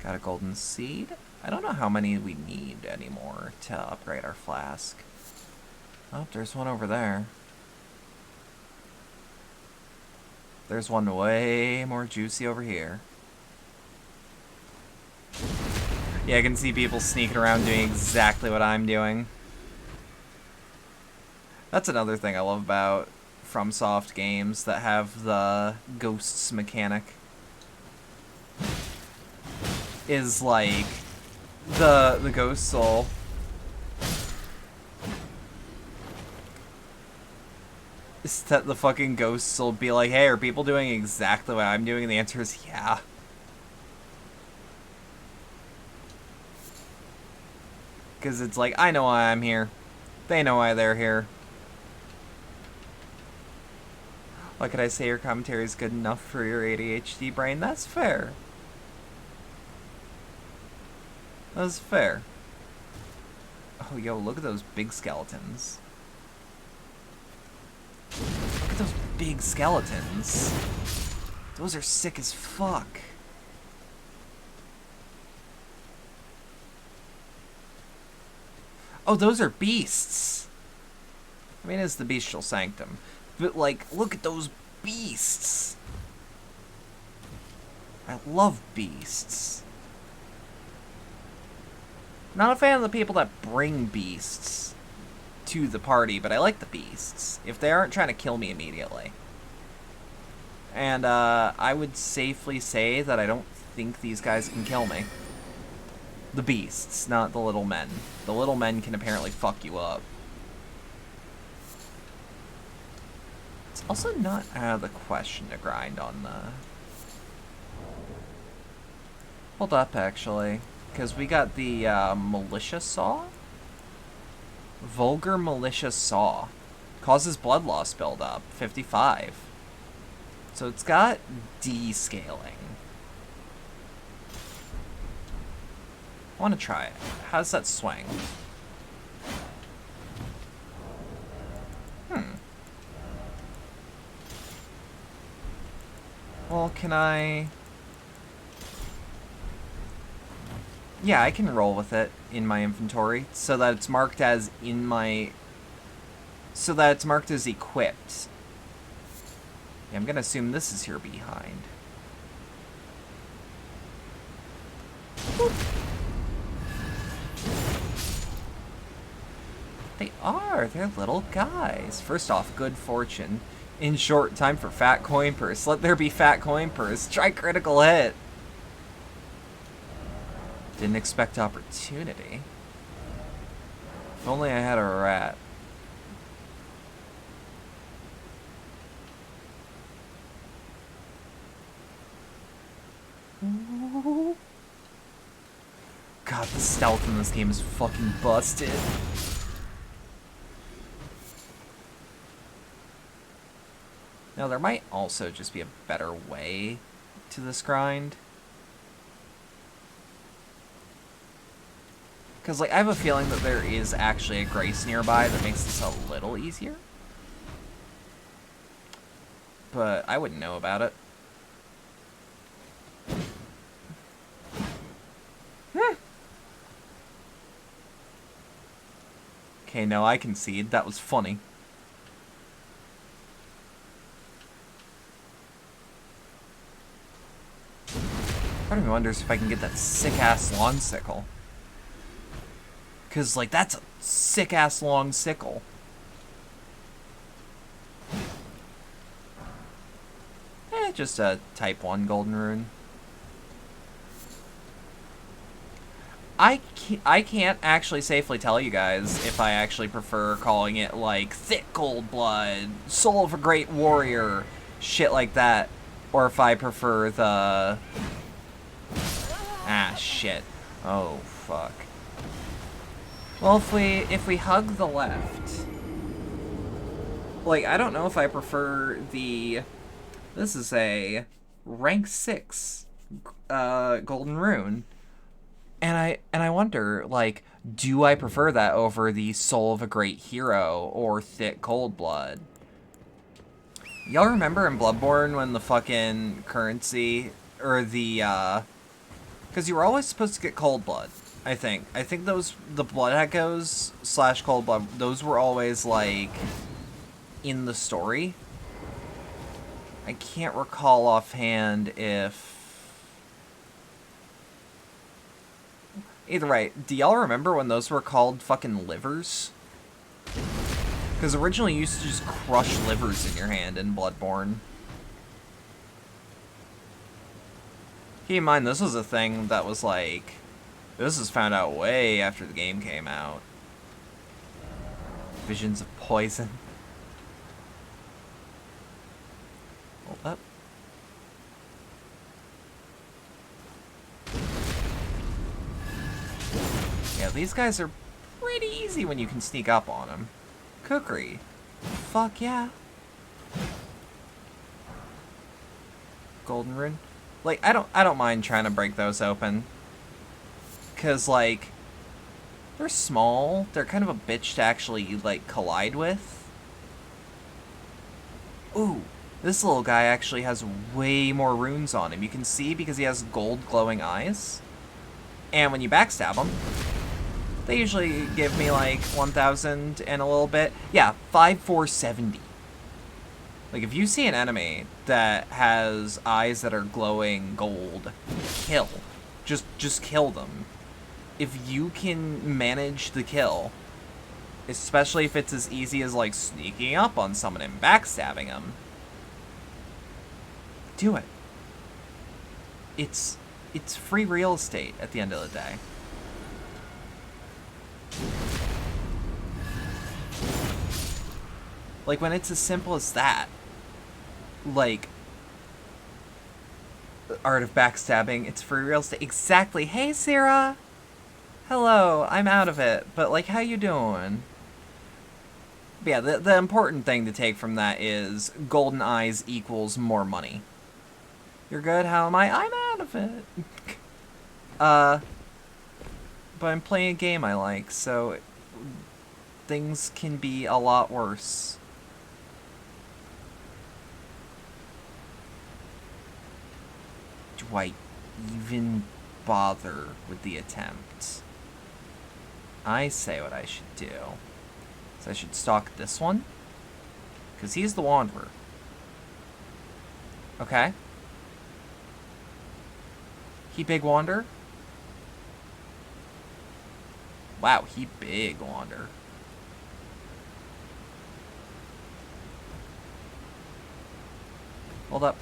Got a golden seed. I don't know how many we need anymore to upgrade our flask. Oh, there's one over there. There's one way more juicy over here. Yeah, I can see people sneaking around doing exactly what I'm doing. That's another thing I love about FromSoft games that have the ghosts mechanic. Is like the ghost soul. Is that the fucking ghosts will be like, hey, are people doing exactly what I'm doing? And the answer is yeah. Because it's like, I know why I'm here. They know why they're here. What could I say? Your commentary is good enough for your ADHD brain. That's fair. That's fair. Oh, yo, look at those big skeletons. Look at those big skeletons. Those are sick as fuck. Oh, those are beasts. I mean, it's the Bestial Sanctum. But, like, look at those beasts. I love beasts. Not a fan of the people that bring beasts to the party, but I like the beasts. If they aren't trying to kill me immediately. And, I would safely say that I don't think these guys can kill me. The beasts, not the little men. The little men can apparently fuck you up. It's also not out of the question to grind on the... Hold up, actually. Because we got the, Militia Saw? Vulgar Militia Saw. Causes blood loss buildup. 55. So it's got descaling. I want to try it. How does that swing? Well, can I... Yeah, I can roll with it in my inventory so that it's marked as in my... So that it's marked as equipped. Yeah, I'm gonna assume this is here behind. Boop. They are. They're little guys. First off, good fortune. In short, time for fat coin purse. Let there be fat coin purse. Try critical hit. Didn't expect opportunity. If only I had a rat. Ooh. God, the stealth in this game is fucking busted. Now, there might also just be a better way to this grind. Because, like, I have a feeling that there is actually a grace nearby that makes this a little easier. But I wouldn't know about it. Okay, no, I concede. That was funny. Part of me wonders if I can get that sick-ass long sickle. Because, like, that's a sick-ass long sickle. Just a type 1 golden rune. I can't actually safely tell you guys if I actually prefer calling it, like, Thick Cold Blood, Soul of a Great Warrior, shit like that, or if I prefer the... Ah, shit. Oh, fuck. Well, if we hug the left... Like, I don't know if I prefer the... This is a rank 6 golden rune. And I wonder, like, do I prefer that over the Soul of a Great Hero or Thick Cold Blood? Y'all remember in Bloodborne when the fucking currency, or the, because you were always supposed to get Cold Blood, I think. I think those, the Blood Echoes / Cold Blood, those were always, like, in the story. I can't recall offhand if... Either way, do y'all remember when those were called fucking livers? Because originally you used to just crush livers in your hand in Bloodborne. Keep in mind, this was a thing that was like... This was found out way after the game came out. Visions of poison. Hold up. Yeah, these guys are pretty easy when you can sneak up on them. Cookery. Fuck yeah. Golden rune. Like, I don't mind trying to break those open. Cause like, they're small. They're kind of a bitch to actually like collide with. Ooh, this little guy actually has way more runes on him. You can see because he has gold glowing eyes. And when you backstab him, they usually give me like 1,000 and a little bit. Yeah, 5,470. Like, if you see an enemy that has eyes that are glowing gold, kill. Just kill them. If you can manage the kill, especially if it's as easy as, like, sneaking up on someone and backstabbing them, do it. It's free real estate at the end of the day. Like, when it's as simple as that, like, art of backstabbing, it's free real estate. Exactly. Hey, Sarah. Hello. I'm out of it. But, like, how you doing? But yeah, the important thing to take from that is golden eyes equals more money. You're good? How am I? I'm out of it. But I'm playing a game I like, so things can be a lot worse. Do I even bother with the attempt? I say what I should do. So I should stalk this one, because he's the Wanderer. Okay. He big Wander? Wow, he big Wander. Hold up.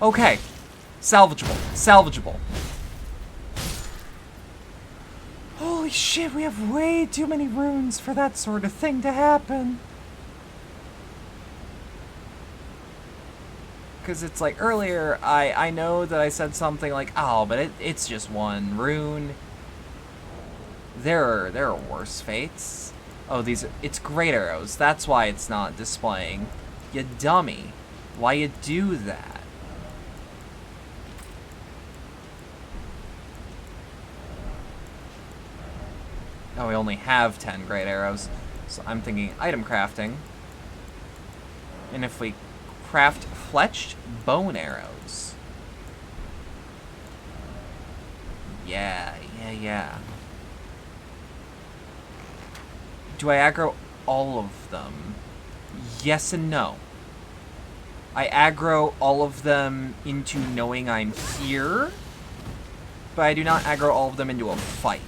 Okay. Salvageable. Salvageable. Holy shit, we have way too many runes for that sort of thing to happen. Because it's like earlier, I know that I said something like, oh, but it's just one rune. There are worse fates. Oh, it's great arrows. That's why it's not displaying. You dummy. Why you do that? Oh, we only have 10 great arrows. So I'm thinking item crafting. And if we craft fletched bone arrows. Yeah. Do I aggro all of them? Yes and no. I aggro all of them into knowing I'm here, but I do not aggro all of them into a fight.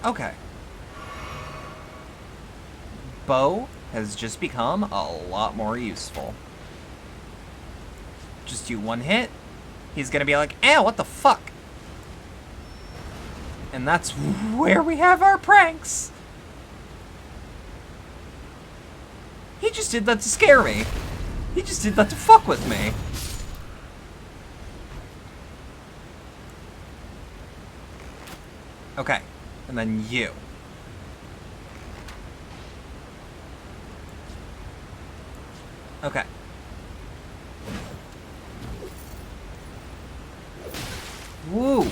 Okay. Bow has just become a lot more useful. Just do one hit, he's gonna be like, eh, what the fuck? And that's where we have our pranks. He just did that to scare me. He just did that to fuck with me. Okay, and then you. Okay. Woo!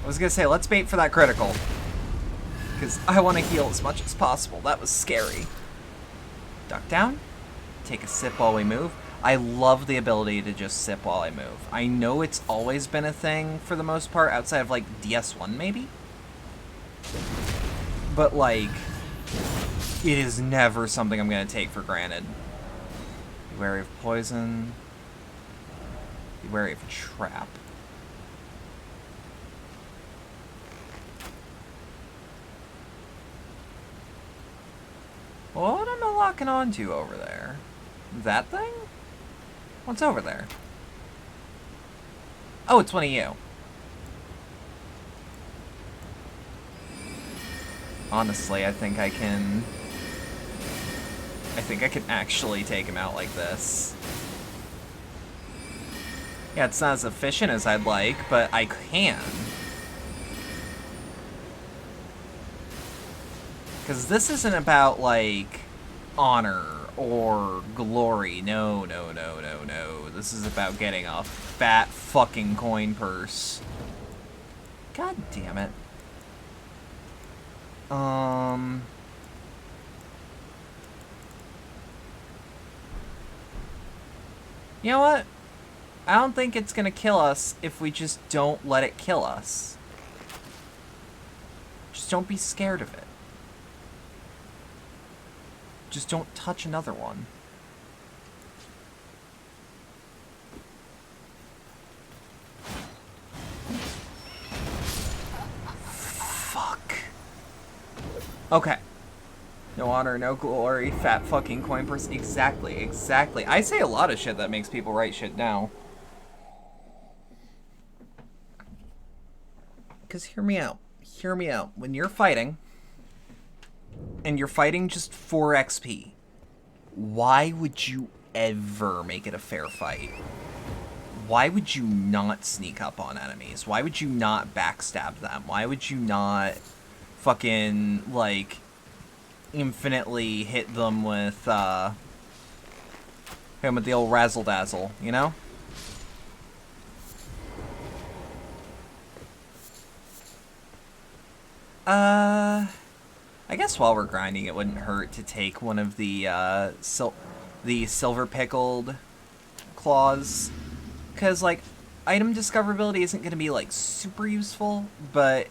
I was gonna say, let's bait for that critical. Because I want to heal as much as possible. That was scary. Duck down. Take a sip while we move. I love the ability to just sip while I move. I know it's always been a thing for the most part, outside of like DS1 maybe? But like, it is never something I'm going to take for granted. Be wary of poison. Be wary of trap. What am I locking onto over there? That thing? What's over there? Oh, it's one of you. Honestly, I think I can I think I can actually take him out like this. Yeah, it's not as efficient as I'd like, but I can. Because this isn't about, like, honor or glory. No, no, no, no, no. This is about getting a fat fucking coin purse. God damn it. You know what? I don't think it's gonna kill us if we just don't let it kill us. Just don't be scared of it. Just don't touch another one. Fuck. Okay. No honor, no glory, fat fucking coin purse. Exactly, exactly. I say a lot of shit that makes people write shit down. Because hear me out. Hear me out. When you're fighting, and you're fighting just for XP, why would you ever make it a fair fight? Why would you not sneak up on enemies? Why would you not backstab them? Why would you not fucking, like, infinitely hit them with the old razzle-dazzle, you know? I guess while we're grinding, it wouldn't hurt to take one of the silver pickled claws, because, like, item discoverability isn't going to be, like, super useful, but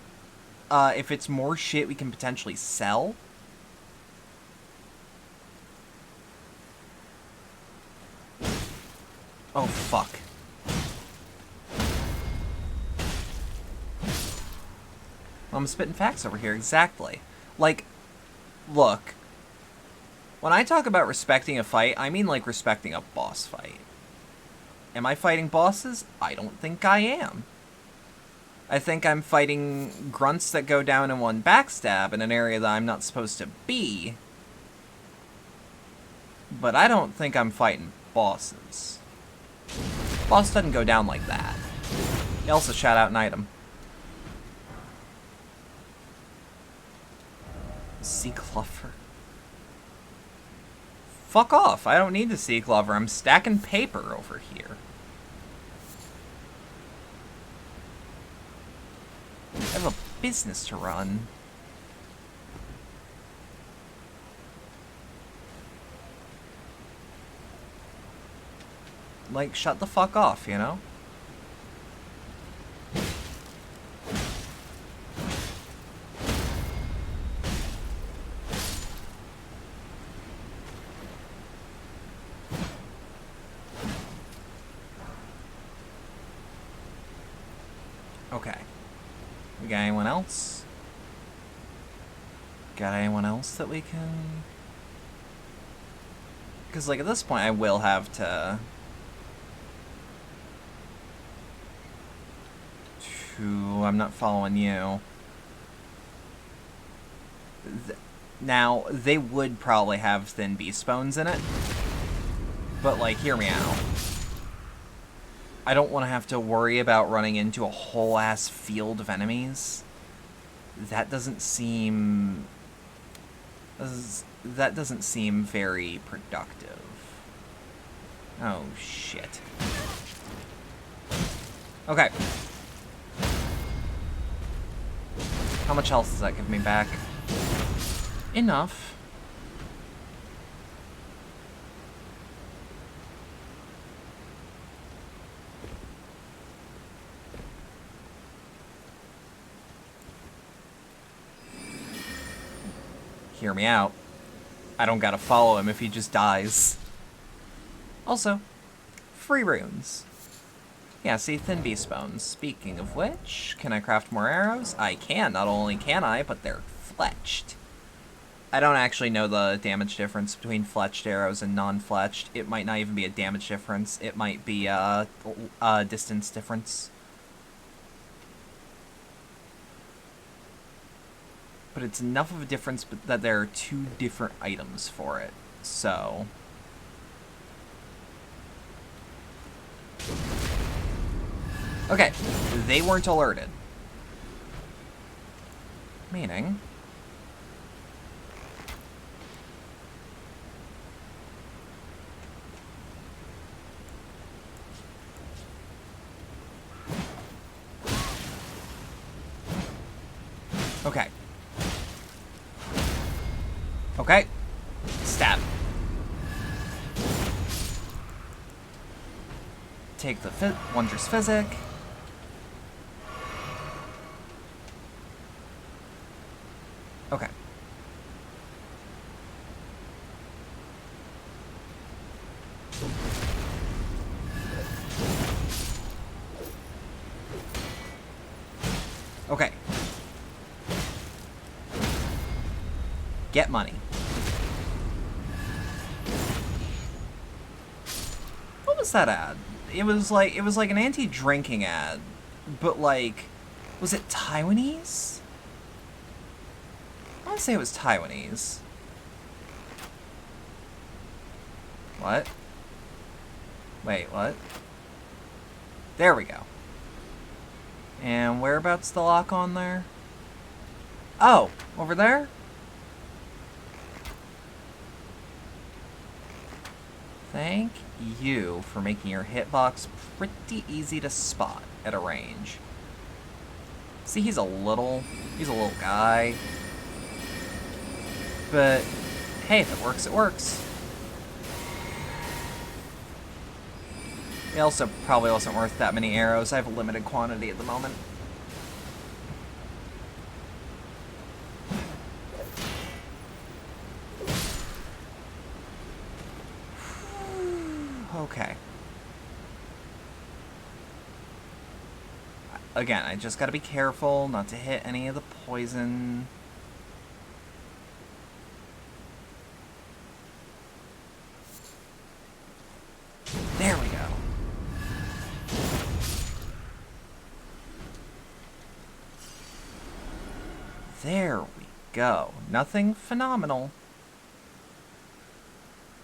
if it's more shit we can potentially sell. Oh, fuck. I'm spitting facts over here, exactly. Like, look, when I talk about respecting a fight, I mean, like, respecting a boss fight. Am I fighting bosses? I don't think I am. I think I'm fighting grunts that go down in one backstab in an area that I'm not supposed to be. But I don't think I'm fighting bosses. Boss doesn't go down like that. He also shot out an item. Sea Clover. Fuck off. I don't need the Sea Clover. I'm stacking paper over here. I have a business to run. Like, shut the fuck off, you know? Okay. We got anyone else? Got anyone else that we can... Because, like, at this point, I will have to... I'm not following you. Now, they would probably have thin beast bones in it. But, like, hear me out. I don't want to have to worry about running into a whole-ass field of enemies. That doesn't seem... That doesn't seem very productive. Oh, shit. Okay. How much health does that give me back? Enough. Hear me out. I don't gotta follow him if he just dies. Also, free runes. Yeah, see, thin beast bones. Speaking of which, can I craft more arrows? I can. Not only can I, but they're fletched. I don't actually know the damage difference between fletched arrows and non-fletched. It might not even be a damage difference. It might be a distance difference. But it's enough of a difference that there are two different items for it. so... Okay, they weren't alerted. Meaning... Okay. Okay. Stab. Take the Wondrous Physic. Okay. Okay. Get money. What was that ad? It was like an anti-drinking ad, but like, was it Taiwanese? I want to say it was Taiwanese. What? Wait, what? There we go. And whereabouts the lock on there? Oh, over there? Thank you for making your hitbox pretty easy to spot at a range. See, he's a little guy. But, hey, if it works, it works. It also probably wasn't worth that many arrows. I have a limited quantity at the moment. Okay. Again, I just gotta be careful not to hit any of the poison. There we go. There we go. Nothing phenomenal.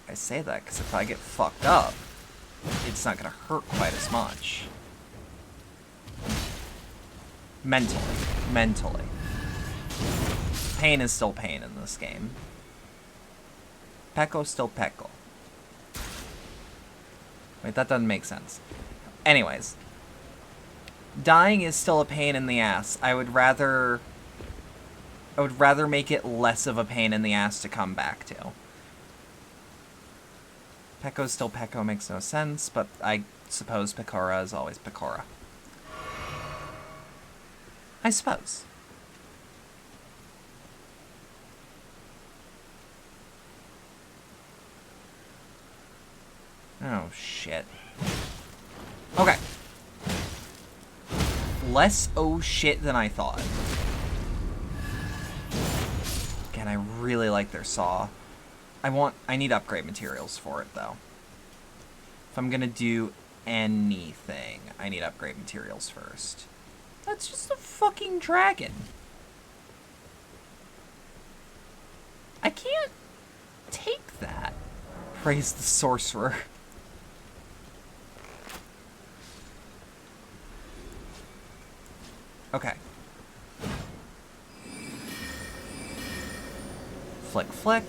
I say that because if I get fucked up, it's not going to hurt quite as much. Mentally. Pain is still pain in this game. Pecco's still Pecco. Wait, that doesn't make sense. Anyways. Dying is still a pain in the ass. I would rather make it less of a pain in the ass to come back to. Pecco's still Pecco makes no sense, but I suppose Pecora is always Pecora. I suppose. Oh, shit. Okay. Less oh shit than I thought. Again, I really like their saw. I need upgrade materials for it, though. If I'm gonna do anything, I need upgrade materials first. That's just a fucking dragon. I can't take that. Praise the sorcerer. Okay. Flick, flick.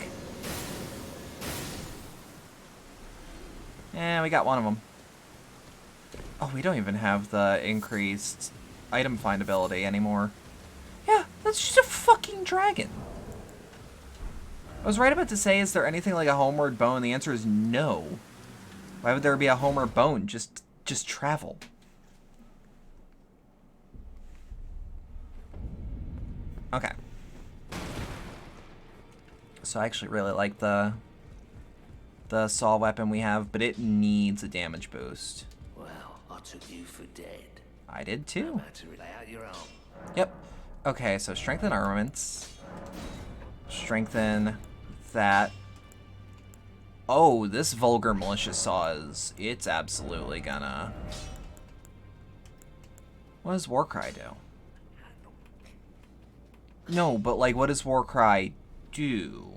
Yeah, we got one of them. Oh, we don't even have the increased item findability anymore. Yeah, that's just a fucking dragon. I was right about to say, is there anything like a homeward bone? The answer is no. Why would there be a homeward bone? Just travel. Okay. So I actually really like the saw weapon we have, but it needs a damage boost. Well, I took you for dead. I did too. To lay out your arm. Yep. Okay, so strengthen armaments. Strengthen that. Oh, this vulgar malicious saw it's absolutely gonna... What does Warcry do? No, but like, what does Warcry do?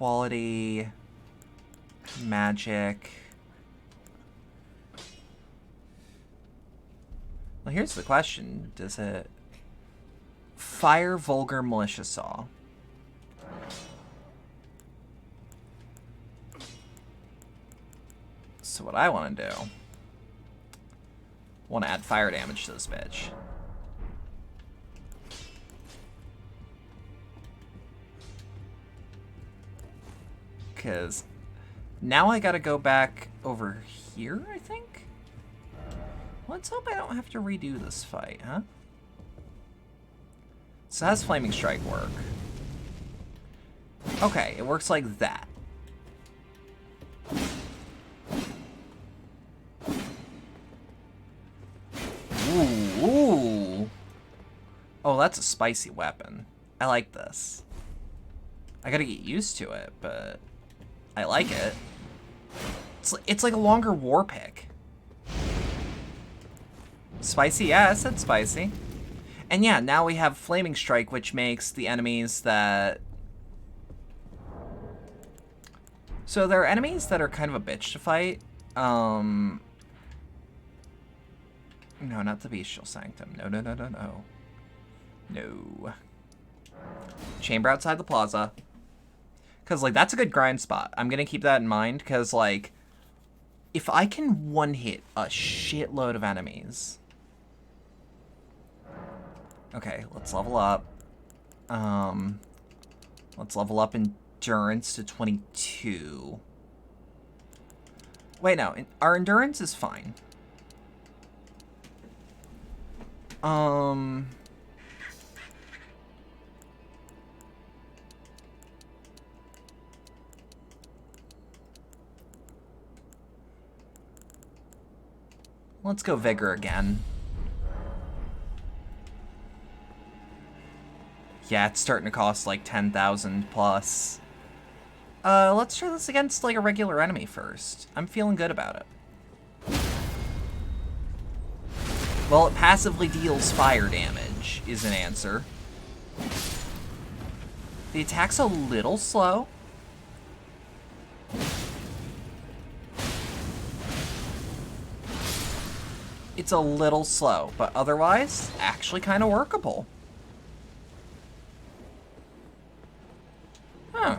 quality, magic. Well, here's the question. Does it fire vulgar militia saw? So what I want to do, want to add fire damage to this bitch. Because now I gotta go back over here, I think? Let's hope I don't have to redo this fight, huh? So how does Flaming Strike work? Okay, it works like that. Ooh. Oh, that's a spicy weapon. I like this. I gotta get used to it, but I like it. It's like a longer war pick. Spicy? Yeah, I said spicy. And yeah, now we have Flaming Strike, which makes the enemies that... So there are enemies that are kind of a bitch to fight. No, not the Bestial Sanctum. No, no, no, no, no. No. Chamber outside the plaza. Because, like, that's a good grind spot. I'm going to keep that in mind, because, like, if I can one-hit a shitload of enemies... Okay, let's level up. Let's level up Endurance to 22. Wait, no. Our Endurance is fine. Let's go Vigor again. Yeah, it's starting to cost like 10,000 plus. Let's try this against like a regular enemy first. I'm feeling good about it. Well, it passively deals fire damage, is an answer. The attack's a little slow. It's a little slow, but otherwise, actually kind of workable. Huh.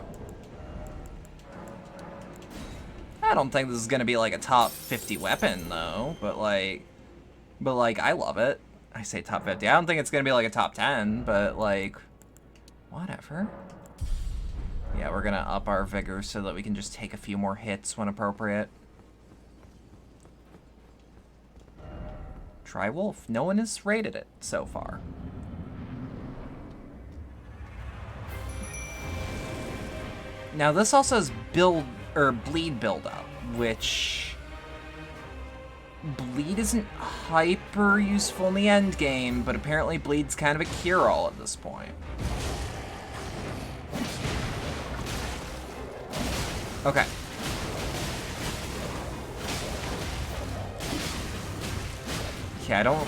I don't think this is gonna be like a top 50 weapon, though, but like, I love it. I say top 50. I don't think it's gonna be like a top 10, but like, whatever. Yeah, we're gonna up our vigor so that we can just take a few more hits when appropriate. Try Wolf. No one has rated it so far. Now this also has bleed buildup, which bleed isn't hyper useful in the end game, but apparently bleed's kind of a cure-all at this point. Okay. Yeah, I don't...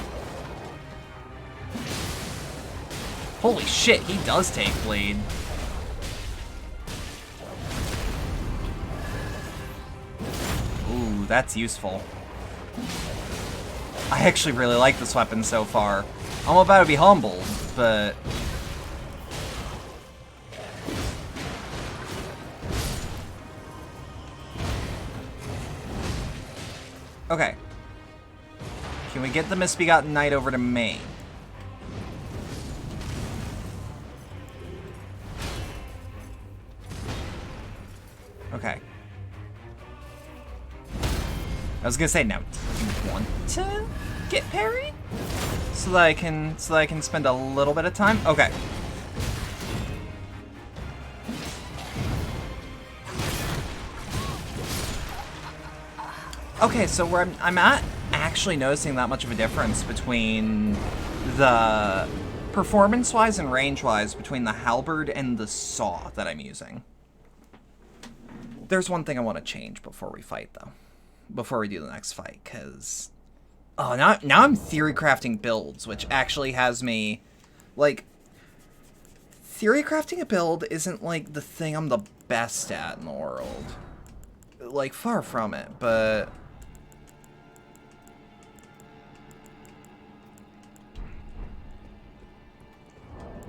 Holy shit, he does take bleed. Ooh, that's useful. I actually really like this weapon so far. I'm about to be humbled, but... Okay. Can we get the Misbegotten Knight over to me? Okay. I was gonna say, now, do you want to get parried? So that I can spend a little bit of time? Okay. Okay, so where I'm not actually noticing that much of a difference between the performance-wise and range-wise between the halberd and the saw that I'm using. There's one thing I want to change before we fight, though. Before we do the next fight, because... Oh, now I'm theory crafting builds, which actually has me, like... theory crafting a build isn't, like, the thing I'm the best at in the world. Like, far from it, but...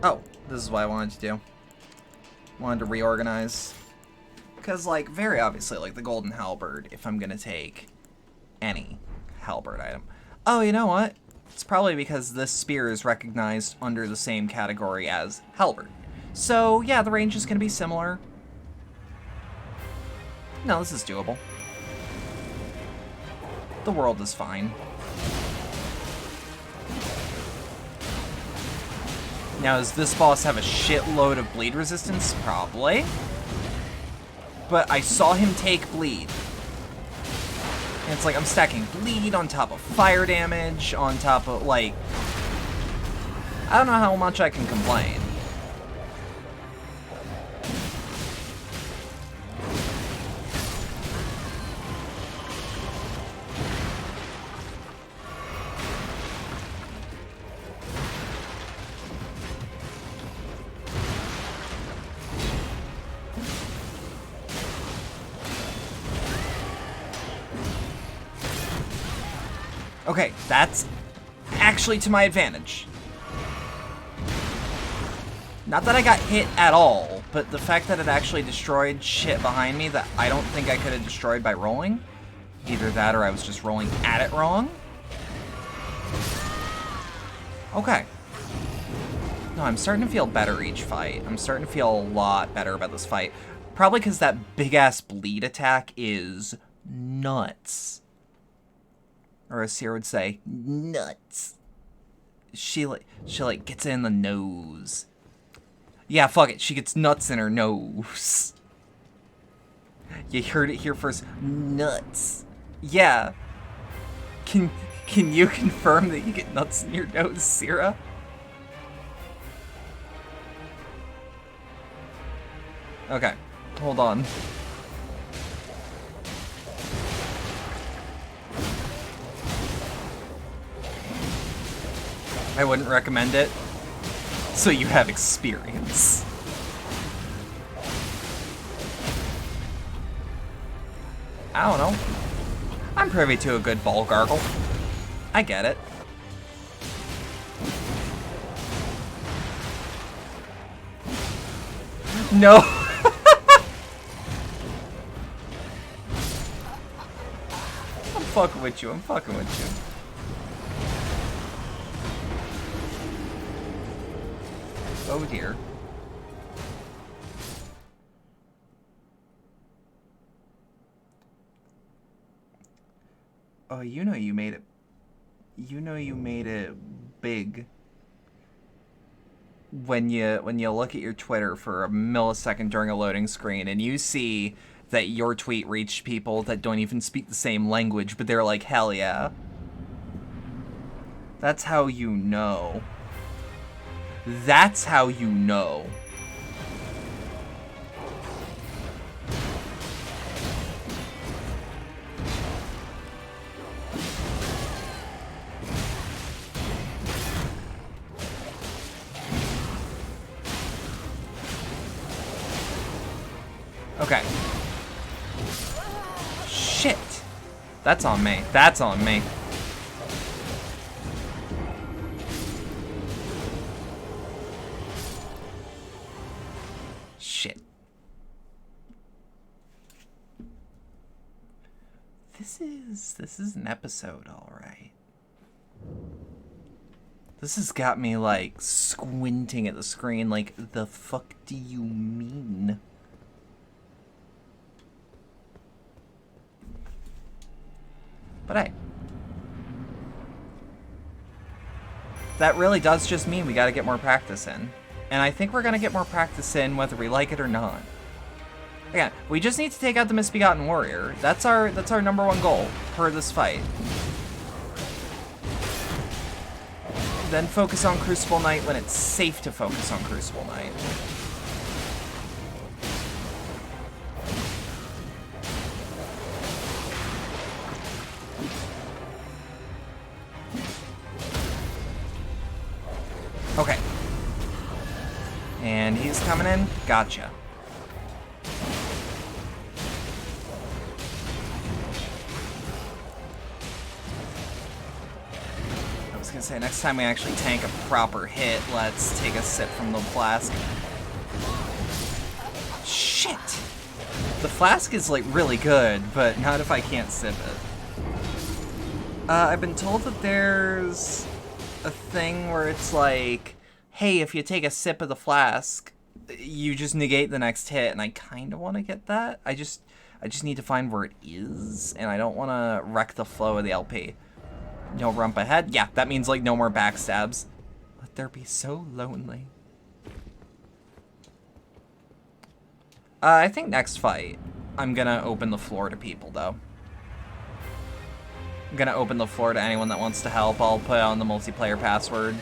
Oh, this is what I wanted to do. Wanted to reorganize. Because, like, very obviously, like, the golden halberd, if I'm gonna take any halberd item. Oh, you know what? It's probably because this spear is recognized under the same category as halberd. So, yeah, the range is gonna be similar. No, this is doable. The world is fine. Now, does this boss have a shitload of bleed resistance? Probably. But I saw him take bleed. And it's like I'm stacking bleed on top of fire damage, on top of, like... I don't know how much I can complain. Okay, that's actually to my advantage. Not that I got hit at all, but the fact that it actually destroyed shit behind me that I don't think I could have destroyed by rolling. Either that or I was just rolling at it wrong. Okay. No, I'm starting to feel better each fight. I'm starting to feel a lot better about this fight. Probably because that big-ass bleed attack is nuts. Or as Sierra would say, nuts. She gets it in the nose. Yeah, fuck it. She gets nuts in her nose. You heard it here first. Nuts. Yeah. Can you confirm that you get nuts in your nose, Sierra? Okay. Hold on. I wouldn't recommend it, so you have experience. I don't know. I'm privy to a good ball gargle. I get it. No! I'm fucking with you, I'm fucking with you. Oh dear. Oh, you know you made it. You know you made it big. When you look at your Twitter for a millisecond during a loading screen and you see that your tweet reached people that don't even speak the same language, but they're like, hell yeah. That's how you know. That's how you know. Okay. Shit. That's on me. That's on me. Shit. This is an episode, all right. This has got me, like, squinting at the screen like, the fuck do you mean? But hey. That really does just mean we gotta get more practice in. And I think we're gonna get more practice in whether we like it or not. Again, we just need to take out the Misbegotten Warrior. That's our #1 goal for this fight. Then focus on Crucible Knight when it's safe to focus on Crucible Knight. Okay. And he's coming in. Gotcha. I was gonna say, next time we actually tank a proper hit, let's take a sip from the flask. Shit! The flask is, like, really good, but not if I can't sip it. I've been told that there's a thing where it's like, hey, if you take a sip of the flask, you just negate the next hit, and I kind of want to get that. I just need to find where it is, and I don't want to wreck the flow of the LP. No rump ahead? Yeah, that means, like, no more backstabs. Let there be so lonely. I think next fight, I'm gonna open the floor to people, though. I'm gonna open the floor to anyone that wants to help. I'll put on the multiplayer password.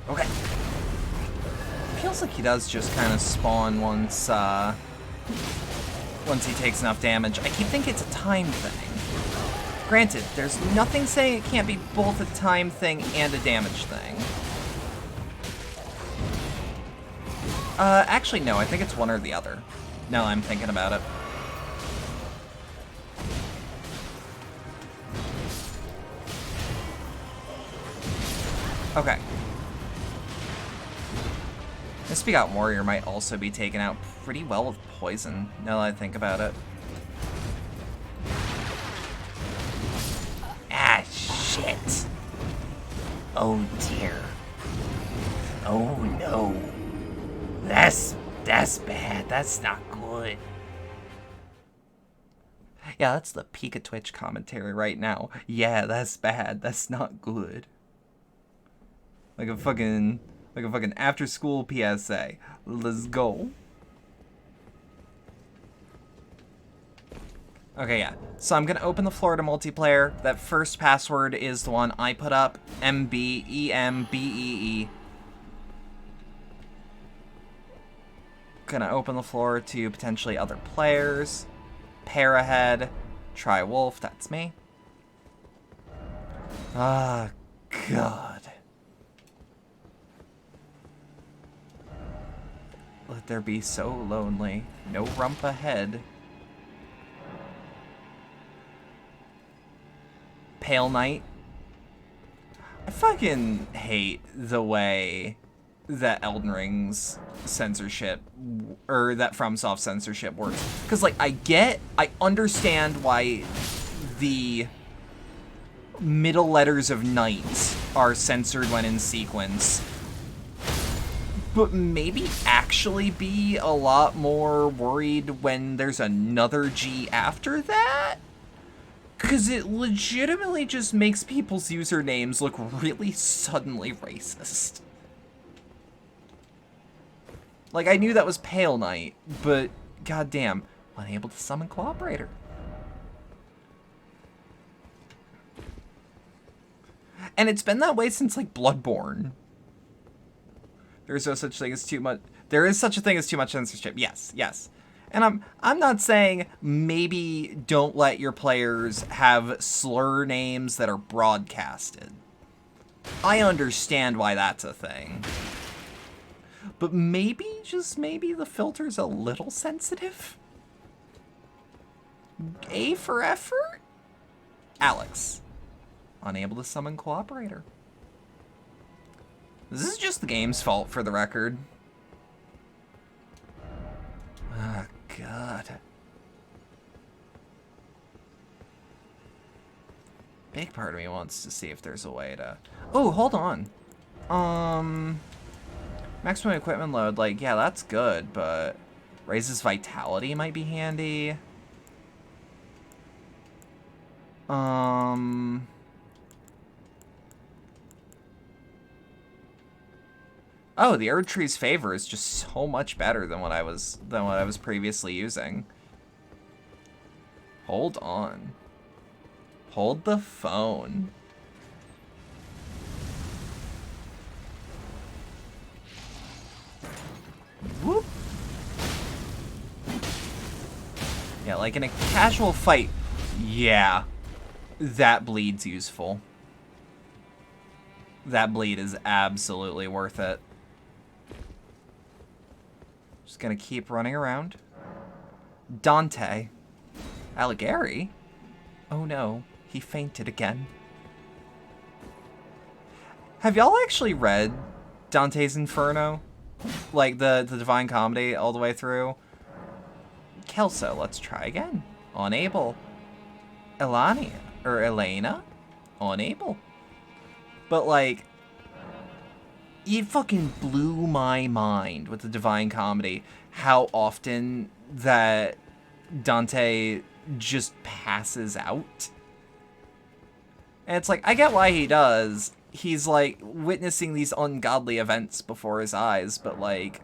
Okay. Feels like he does just kind of spawn once he takes enough damage. I keep thinking it's a time thing. Granted, there's nothing saying it can't be both a time thing and a damage thing. Actually, no, I think it's one or the other. Now I'm thinking about it. Okay. Misbegotten Warrior might also be taken out pretty well with poison, now that I think about it. Ah, shit. Oh dear. Oh no. That's bad. That's not good. Yeah, that's the peak of Twitch commentary right now. Yeah, that's bad. That's not good. Like a fucking after school PSA. Let's go. Okay, yeah. So I'm gonna open the floor to multiplayer. That first password is the one I put up. MBEMBEE. Gonna open the floor to potentially other players. Pair ahead. Try Wolf, that's me. Ah, God. Let there be so lonely. No rump ahead. Pale Knight. I fucking hate the way that Elden Ring's censorship, or that FromSoft censorship works. Because, like, I understand why the middle letters of Knight are censored when in sequence. But maybe actually be a lot more worried when there's another G after that? Because it legitimately just makes people's usernames look really suddenly racist. Like, I knew that was Pale Knight, but goddamn, unable to summon Cooperator. And it's been that way since, like, Bloodborne. There's no such thing as too much. There is such a thing as too much censorship. Yes, yes. And I'm not saying maybe don't let your players have slur names that are broadcasted. I understand why that's a thing. But maybe, just maybe, the filter's a little sensitive? A for effort? Alex. Unable to summon Cooperator. This is just the game's fault, for the record. Oh, God. Big part of me wants to see if there's a way to... Oh, hold on. Maximum equipment load, like, yeah, that's good, but... Raises vitality might be handy. Oh, the Erd Tree's Favor is just so much better than what I was previously using. Hold on. Hold the phone. Yeah, like in a casual fight, yeah, that bleed's useful. That bleed is absolutely worth it. Just gonna keep running around. Dante. Alighieri? Oh no, he fainted again. Have y'all actually read Dante's Inferno? Like the Divine Comedy all the way through? Kelso, let's try again. Unable. Elania, or Elena? Unable. But like, it fucking blew my mind with the Divine Comedy how often that Dante just passes out. And it's like, I get why he does. He's like witnessing these ungodly events before his eyes, but like,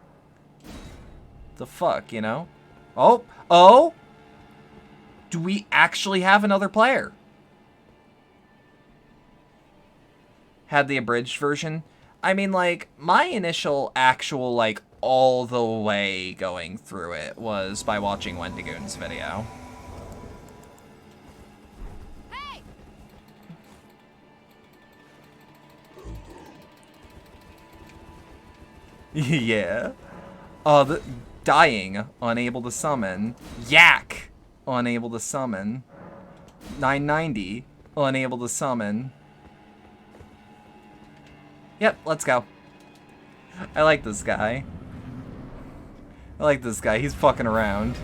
the fuck, you know? Oh! Do we actually have another player? Had the abridged version? I mean, like, my initial actual, like, all the way going through it was by watching Wendigoon's video. Hey! Yeah. The dying, unable to summon. Yak, unable to summon. 990, unable to summon. Yep, let's go. I like this guy. He's fucking around.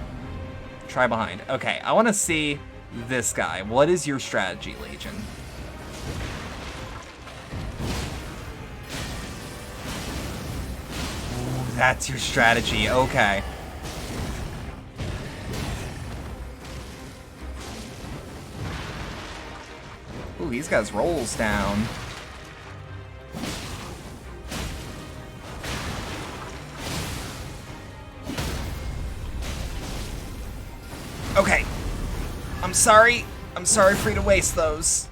Try behind. Okay, I want to see this guy. What is your strategy, Legion? Ooh, that's your strategy. Okay. Ooh, he's got his rolls down. Okay. I'm sorry for you to waste those.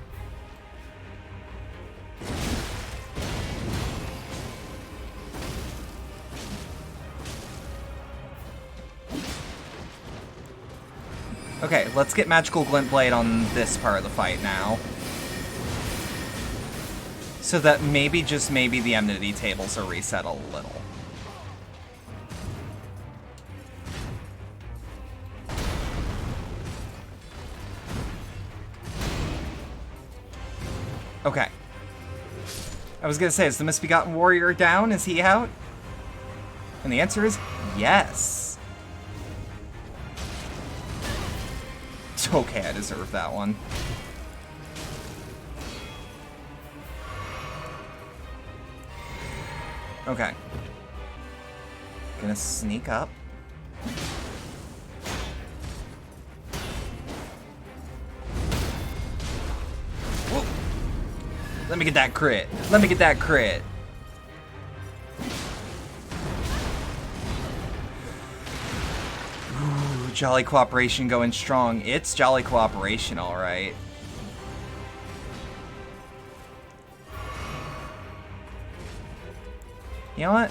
Okay, let's get Magical Glint Blade on this part of the fight now. So that maybe, just maybe, the enmity tables are reset a little. Okay. I was gonna say, is the Misbegotten Warrior down? Is he out? And the answer is yes. Okay, I deserve that one. Okay. Gonna sneak up. Whoa. Let me get that crit. Let me get that crit. Ooh, Jolly Cooperation going strong. It's Jolly Cooperation, alright. You know what?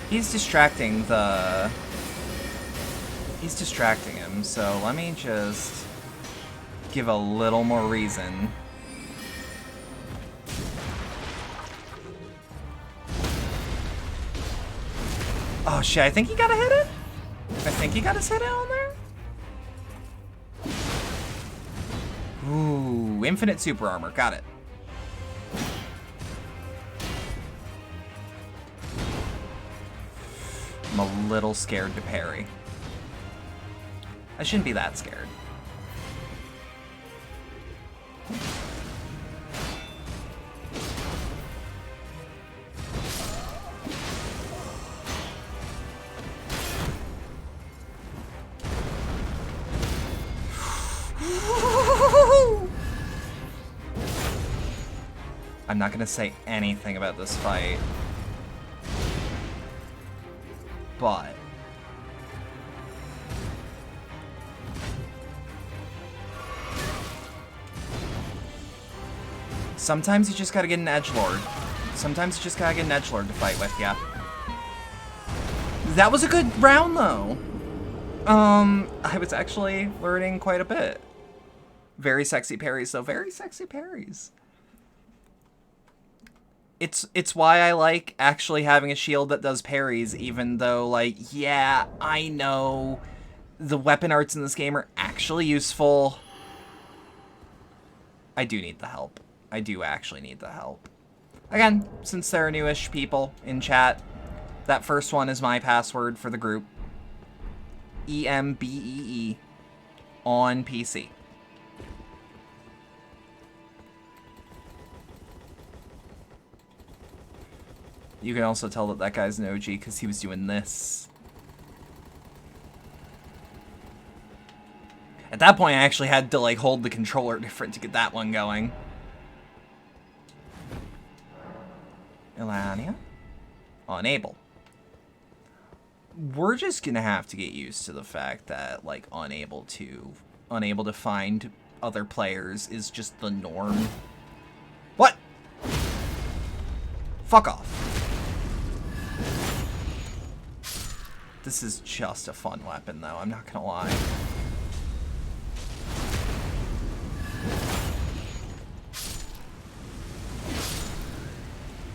He's distracting him, so let me just give a little more reason. Oh shit, I think he got a hit in? I think he got his hit in on there? Ooh, infinite super armor, got it. I'm a little scared to parry. I shouldn't be that scared. I'm not gonna say anything about this fight. But sometimes you just gotta get an edgelord. Sometimes you just gotta get an edgelord to fight with ya. That was a good round, though. I was actually learning quite a bit. Very sexy parries, though. Very sexy parries. It's why I like actually having a shield that does parries, even though, like, yeah, I know the weapon arts in this game are actually useful. I do need the help. I do actually need the help. Again, since there are newish people in chat, that first one is my password for the group. EMBEE on PC. You can also tell that that guy's an OG because he was doing this. At that point, I actually had to, like, hold the controller different to get that one going. Elania? Unable. We're just gonna have to get used to the fact that, like, unable to find other players is just the norm. What? Fuck off. This is just a fun weapon, though. I'm not gonna lie.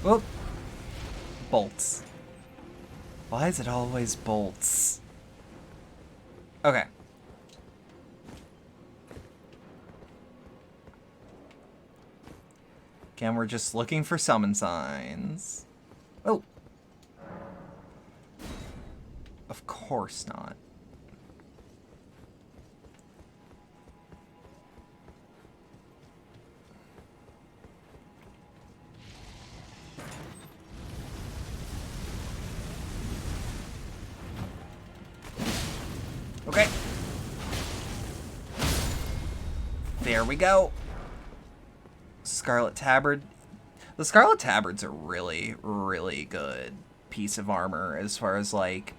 Whoop. Bolts. Why is it always bolts? Okay. Again, we're just looking for summon signs. Oh. Of course not. Okay. There we go. Scarlet Tabard. The Scarlet Tabard's a really, really good piece of armor as far as, like,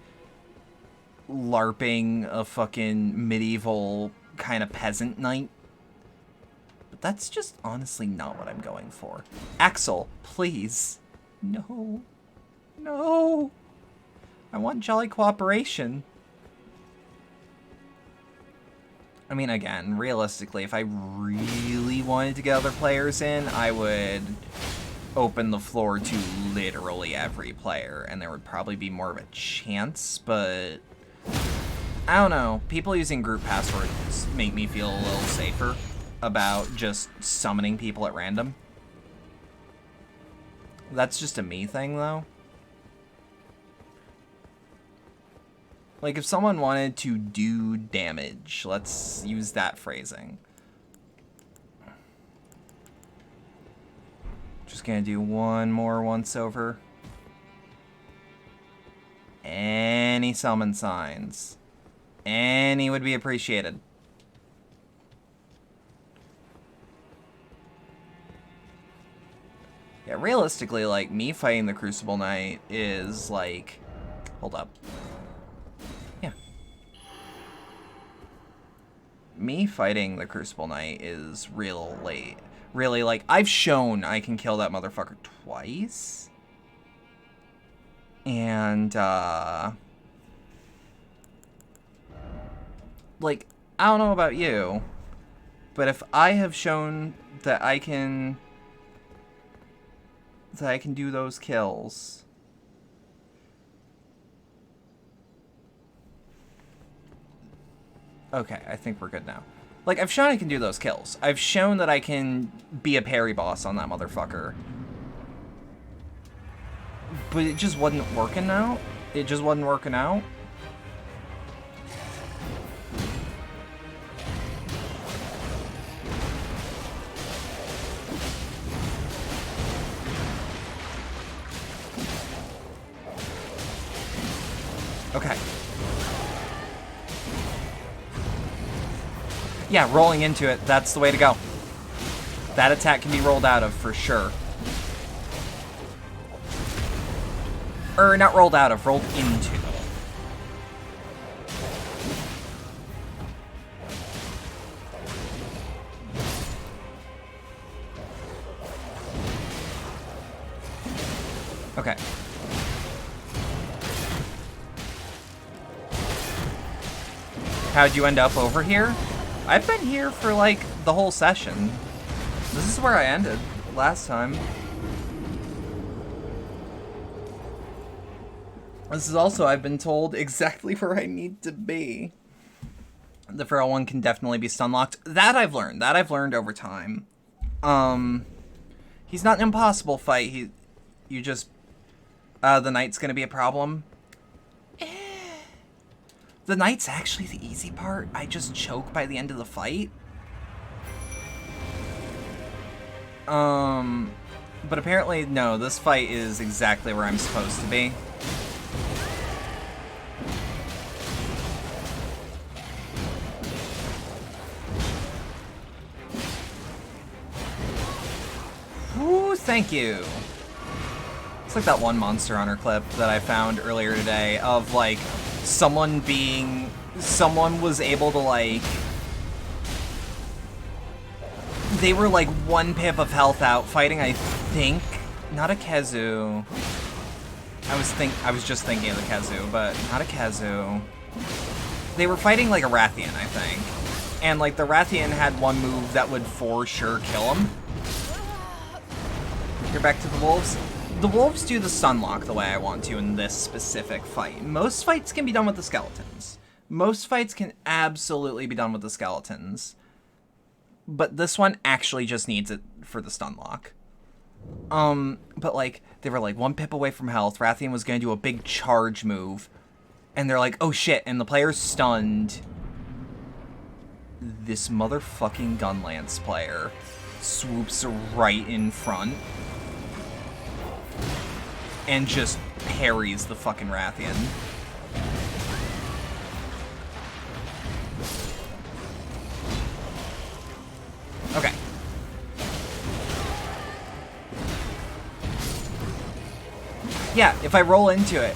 LARPing a fucking medieval kind of peasant knight. But that's just honestly not what I'm going for. Axel, please. No. No. I want jolly cooperation. I mean, again, realistically, if I really wanted to get other players in, I would open the floor to literally every player, and there would probably be more of a chance, but I don't know. People using group passwords make me feel a little safer about just summoning people at random. That's just a me thing, though. Like, if someone wanted to do damage, let's use that phrasing. Just gonna do one more once over. Any summon signs. Any would be appreciated. Yeah, realistically, like, me fighting the Crucible Knight is, like... Hold up. Yeah. Me fighting the Crucible Knight is real late. Really, like, I've shown I can kill that motherfucker twice. And, like, I don't know about you, but if I have shown that I can do those kills, okay, I think we're good now. Like, I've shown I can do those kills. I've shown that I can be a parry boss on that motherfucker. But it just wasn't working out. It just wasn't working out. Okay. Yeah, rolling into it, that's the way to go. That attack can be rolled out of, for sure. Or, not rolled out of, rolled into. Okay. How'd you end up over here? I've been here for, like, the whole session. This is where I ended last time. This is also, I've been told, exactly where I need to be. The Feral one can definitely be stun-locked. That I've learned. That I've learned over time. He's not an impossible fight. You just... the Knight's gonna be a problem. The Knight's actually the easy part. I just choke by the end of the fight. But apparently, no, this fight is exactly where I'm supposed to be. Ooh, thank you. It's like that one Monster Hunter clip that I found earlier today of, like, someone was able to, like, they were, like, 1 pip of health out fighting, I think, not a Khezu. I was just thinking of the Khezu, but not a Khezu. They were fighting, like, a Rathian, I think. And, like, the Rathian had one move that would for sure kill him. You're back to the Wolves. The Wolves do the Sunlock the way I want to in this specific fight. Most fights can be done with the Skeletons. Most fights can absolutely be done with the Skeletons. But this one actually just needs it for the Stunlock. But, like, they were, like, 1 pip away from health. Rathian was going to do a big charge move. And they're like, oh shit, and the player's stunned. This motherfucking Gunlance player swoops right in front. And just parries the fucking Rathian. Okay. Yeah, if I roll into it,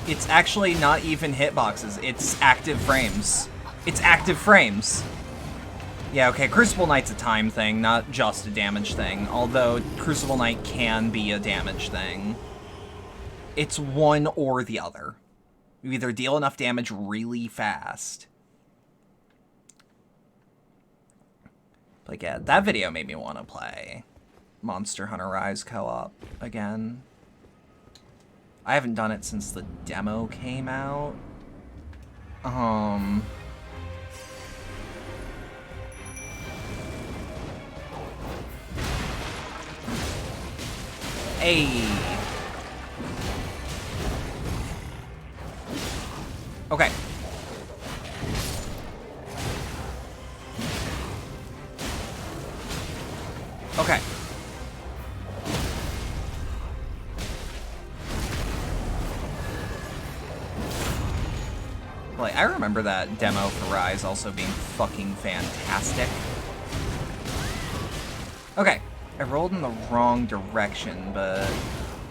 it's actually not even hitboxes. It's active frames. It's active frames. Yeah, okay, Crucible Knight's a time thing, not just a damage thing. Although, Crucible Knight can be a damage thing. It's one or the other. You either deal enough damage really fast. Like, yeah, that video made me want to play Monster Hunter Rise co-op again. I haven't done it since the demo came out. Hey. Okay. Okay. Like, I remember that demo for Rise also being fucking fantastic. Okay. I rolled in the wrong direction, but...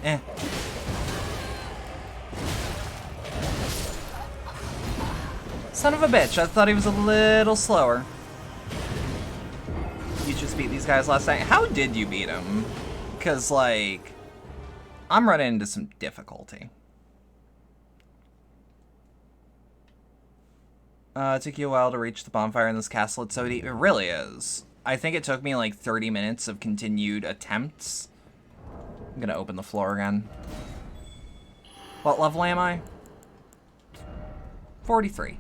eh. Son of a bitch, I thought he was a little slower. You just beat these guys last night. How did you beat them? Because, like, I'm running into some difficulty. It took you a while to reach the bonfire in this castle. It's so deep. It really is. I think it took me like 30 minutes of continued attempts. I'm gonna open the floor again. What level am I? 43.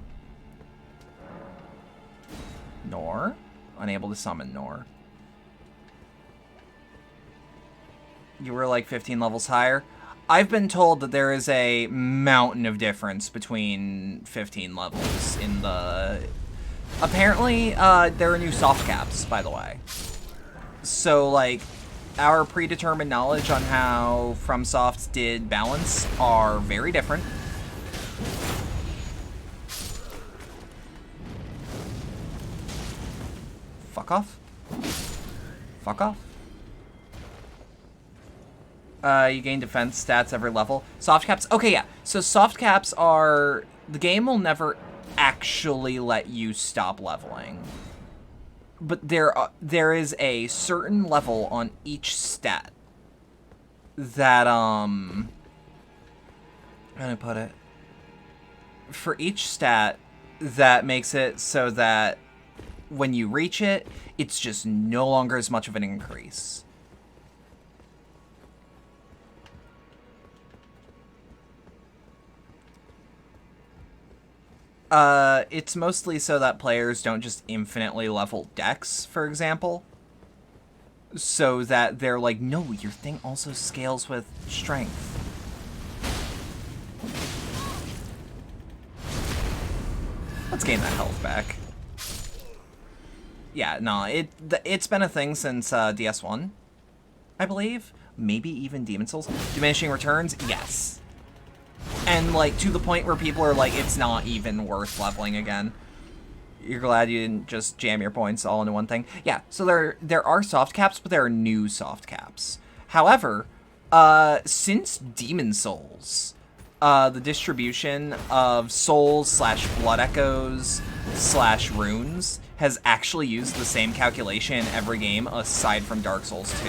Nor? Unable to summon Nor. You were like 15 levels higher. I've been told that there is a mountain of difference between 15 levels in the... Apparently, there are new soft caps, by the way. So, like, our predetermined knowledge on how FromSoft did balance are very different. Fuck off. Fuck off. You gain defense stats every level. Soft caps. Okay, yeah. So soft caps are... The game will never actually let you stop leveling. But there is a certain level on each stat that, how do I put it? For each stat, that makes it so that when you reach it, it's just no longer as much of an increase. It's mostly so that players don't just infinitely level dex, for example. So that they're like, no, your thing also scales with strength. Let's gain that health back. Yeah, no, it's been a thing since DS1, I believe. Maybe even Demon Souls. Diminishing returns, yes. And, like, to the point where people are like, it's not even worth leveling again. You're glad you didn't just jam your points all into one thing. Yeah, so there are soft caps, but there are new soft caps. However, since Demon Souls, the distribution of souls / blood echoes / runes has actually used the same calculation in every game aside from Dark Souls 2.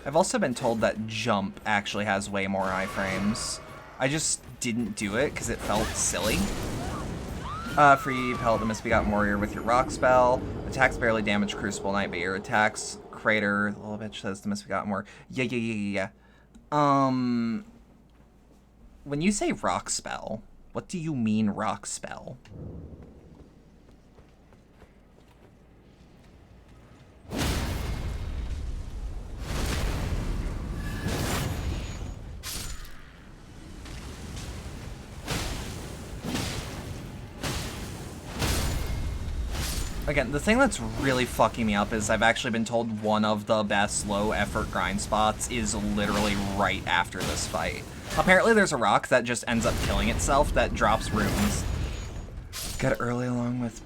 I've also been told that Jump actually has way more iframes. I just didn't do it because it felt silly. Free Pellet the Misbegotten Warrior with your rock spell. Attacks barely damage Crucible Knight, but your attacks crater. The little bitch says the Misbegotten Warrior. Yeah. When you say rock spell, what do you mean rock spell? Again, the thing that's really fucking me up is I've actually been told one of the best low-effort grind spots is literally right after this fight. Apparently there's a rock that just ends up killing itself that drops runes. Got it early along with...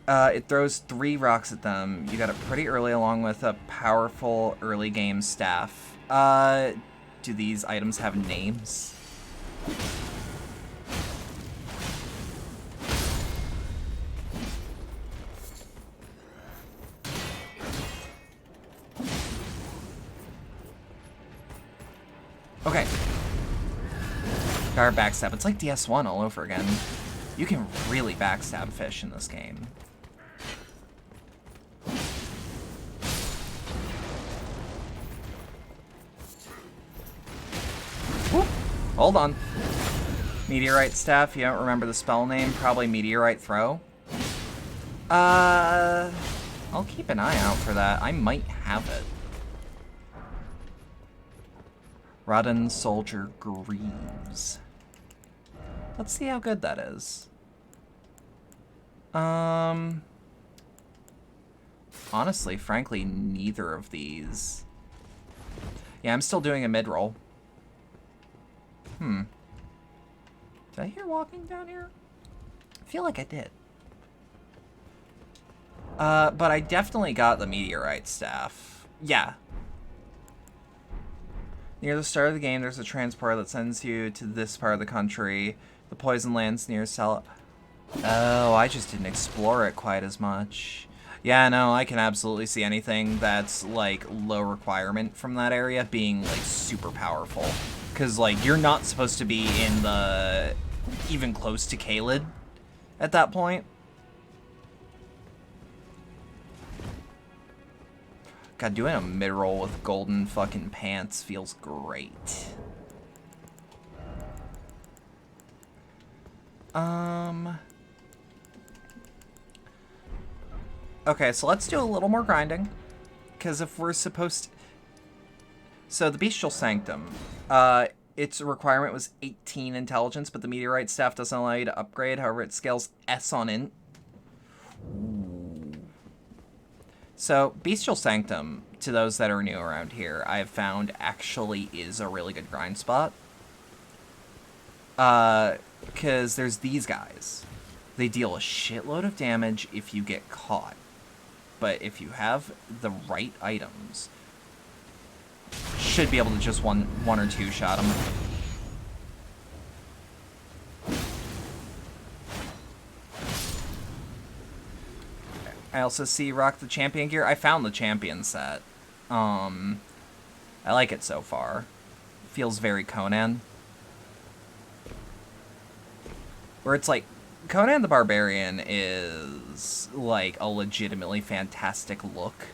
it throws 3 rocks at them. You got it pretty early along with a powerful early game staff. Do these items have names? Okay. Got our backstab. It's like DS1 all over again. You can really backstab fish in this game. Whoop. Hold on. Meteorite staff. You don't remember the spell name? Probably Meteorite Throw. I'll keep an eye out for that. I might have it. Rodden Soldier Greaves. Let's see how good that is. Honestly, frankly, neither of these. Yeah, I'm still doing a mid-roll. Did I hear walking down here? I feel like I did. But I definitely got the Meteorite Staff. Yeah. Near the start of the game, there's a transporter that sends you to this part of the country. The poison lands near Sel... Oh, I just didn't explore it quite as much. Yeah, no, I can absolutely see anything that's, like, low requirement from that area being, like, super powerful. Because, like, you're not supposed to be in the... even close to Caelid at that point. God, doing a mid-roll with golden fucking pants feels great. Okay, so let's do a little more grinding. Because if we're supposed to... So, the Bestial Sanctum. Its requirement was 18 intelligence, but the Meteorite Staff doesn't allow you to upgrade. However, it scales S on int. So, Bestial Sanctum, to those that are new around here, I have found actually is a really good grind spot. Because there's these guys. They deal a shitload of damage if you get caught. But if you have the right items, should be able to just one or two shot them. I also see rock the champion gear. I found the champion set. I like it so far. Feels very Conan. Where it's like, Conan the Barbarian is like a legitimately fantastic look.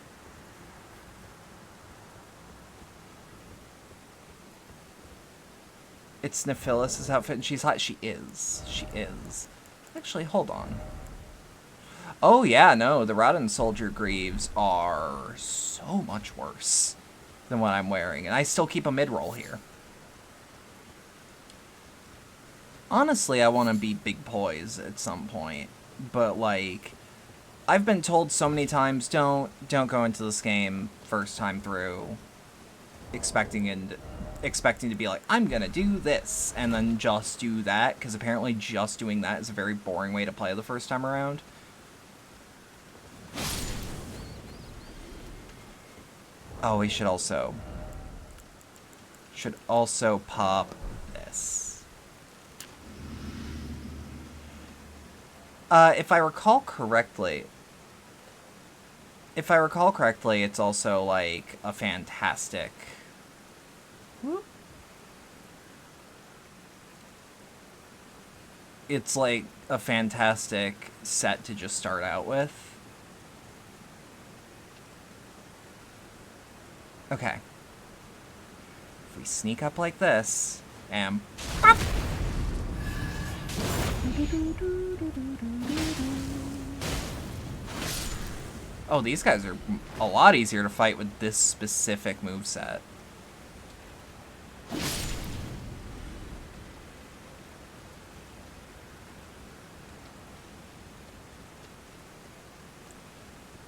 It's Nephilis' outfit and she's hot. She is. She is. Actually, hold on. Oh yeah, no, the Rodden Soldier Greaves are so much worse than what I'm wearing. And I still keep a mid-roll here. Honestly, I want to beat Big Poise at some point. But, like, I've been told so many times, don't go into this game first time through expecting to be like, I'm gonna do this, and then just do that, because apparently just doing that is a very boring way to play the first time around. Oh, we should also pop this. If I recall correctly, it's also, like, a fantastic... Whoop. It's, like, a fantastic set to just start out with. Okay. If we sneak up like this, and... Pop! Oh, these guys are a lot easier to fight with this specific moveset.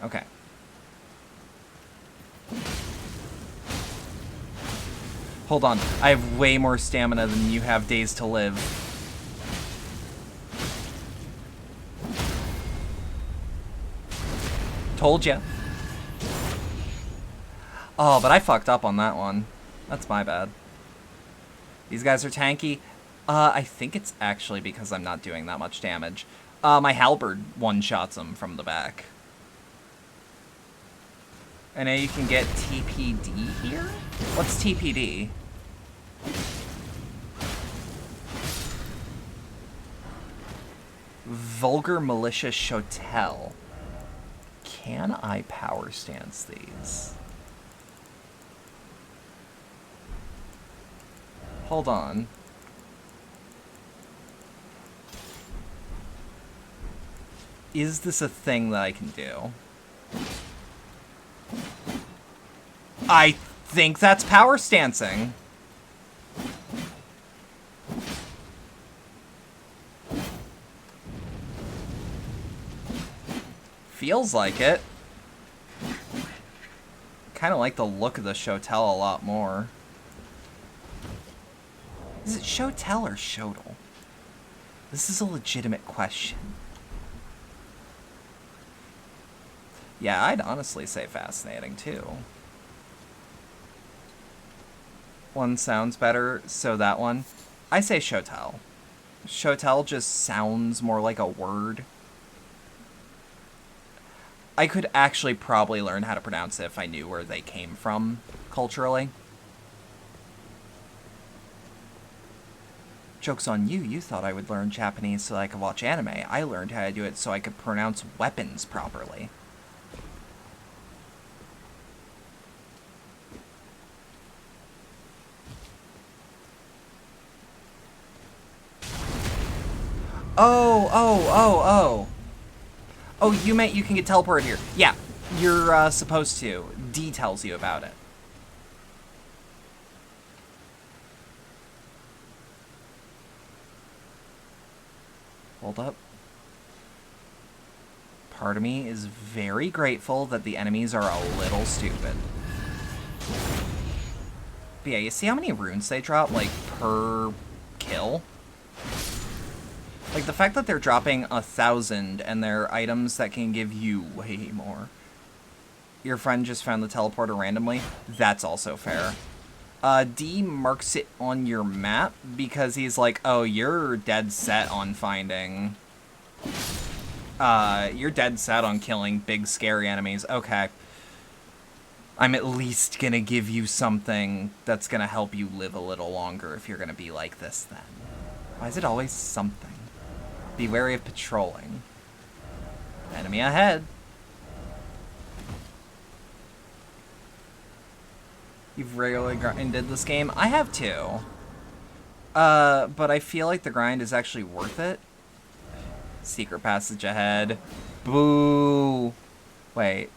Okay. Hold on. I have way more stamina than you have days to live. Told ya. Oh, but I fucked up on that one. That's my bad. These guys are tanky. I think it's actually because I'm not doing that much damage. My halberd one-shots them from the back. I know you can get TPD here? What's TPD? Vulgar Militia Shotel. Can I power stance these? Hold on. Is this a thing that I can do? I think that's power stancing. Feels like it. Kind of like the look of the Shotel a lot more. Is it Shotel or Shotel? This is a legitimate question. Yeah, I'd honestly say fascinating, too. One sounds better, so that one. I say Shotel. Shotel just sounds more like a word. I could actually probably learn how to pronounce it if I knew where they came from, culturally. Joke's on you, you thought I would learn Japanese so that I could watch anime. I learned how to do it so I could pronounce weapons properly. Oh. Oh, you meant you can get teleported here. Yeah, you're supposed to. D tells you about it. Hold up. Part of me is very grateful that the enemies are a little stupid. But yeah, you see how many runes they drop, like, per kill? Like, the fact that they're dropping 1,000 and they're items that can give you way more. Your friend just found the teleporter randomly. That's also fair. D marks it on your map because he's like, oh, you're dead set on finding You're dead set on killing big, scary enemies. Okay. I'm at least gonna give you something that's gonna help you live a little longer if you're gonna be like this, then. Why is it always something? Be wary of patrolling. Enemy ahead. You've regularly grinded this game? I have too. But I feel like the grind is actually worth it. Secret passage ahead. Boo. Wait.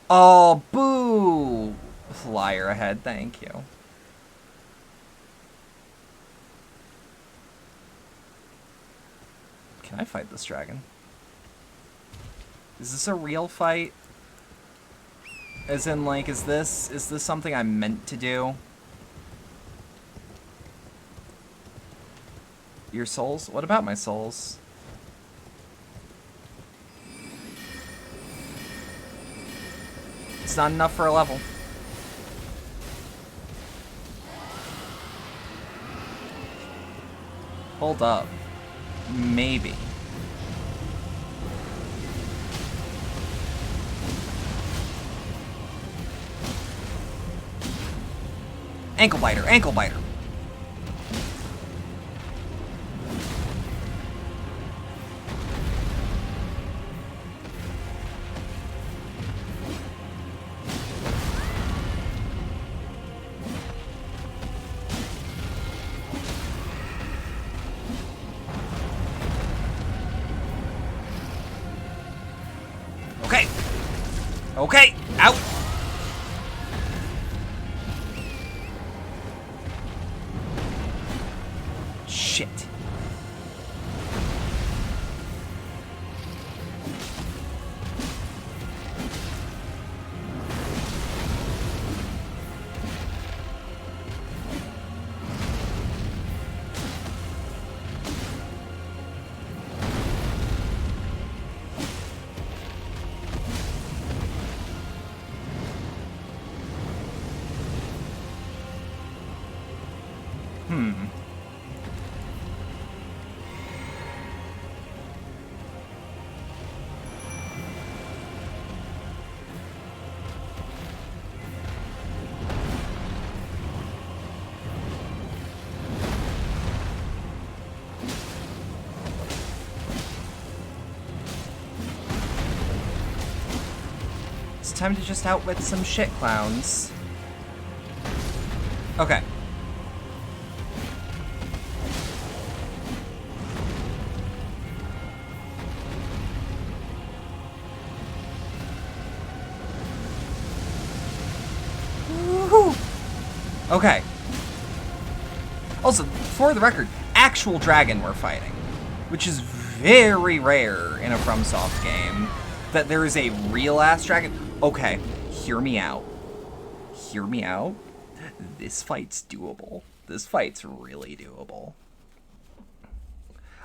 Oh, boo! Flyer ahead, thank you. Can I fight this dragon? Is this a real fight? As in, like, is this something I'm meant to do? Your souls? What about my souls? It's not enough for a level. Hold up. Maybe. Ankle biter, ankle biter. Okay. Okay, out. Shit. It's time to just outwit some shit clowns. Okay. Woohoo! Okay. Also, for the record, actual dragon we're fighting, which is very rare in a FromSoft game, that there is a real-ass dragon. Okay, hear me out. Hear me out. This fight's doable. This fight's really doable.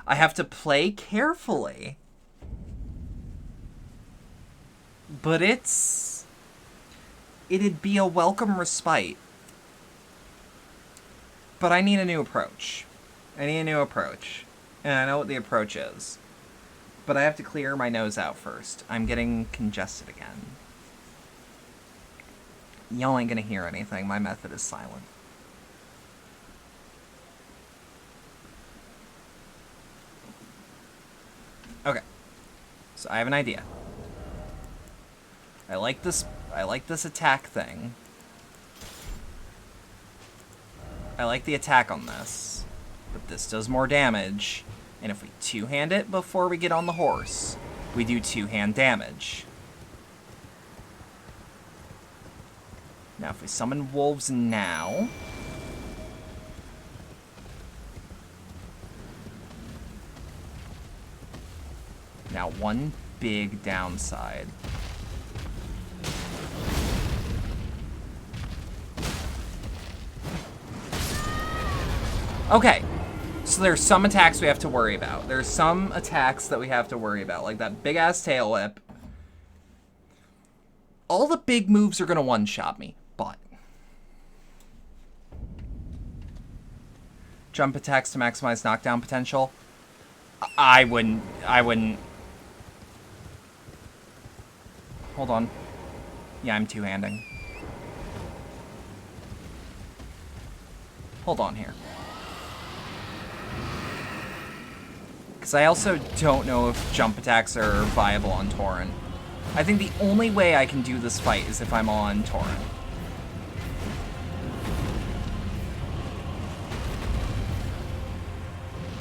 I have to play carefully. But it'd be a welcome respite. But I need a new approach. I need a new approach. And I know what the approach is. But I have to clear my nose out first. I'm getting congested again. Y'all ain't gonna hear anything. My method is silent. Okay. So I have an idea. I like this attack thing. I like the attack on this. But this does more damage. And if we two-hand it before we get on the horse, we do two-hand damage. Now, if we summon wolves now... Now, one big downside. Okay. So there's some attacks we have to worry about. There's some attacks that we have to worry about, like that big-ass tail whip. All the big moves are going to one-shot me, but... Jump attacks to maximize knockdown potential? I wouldn't Hold on. Yeah, I'm two-handing. Hold on here. Because I also don't know if jump attacks are viable on Torrent. I think the only way I can do this fight is if I'm on Torrent.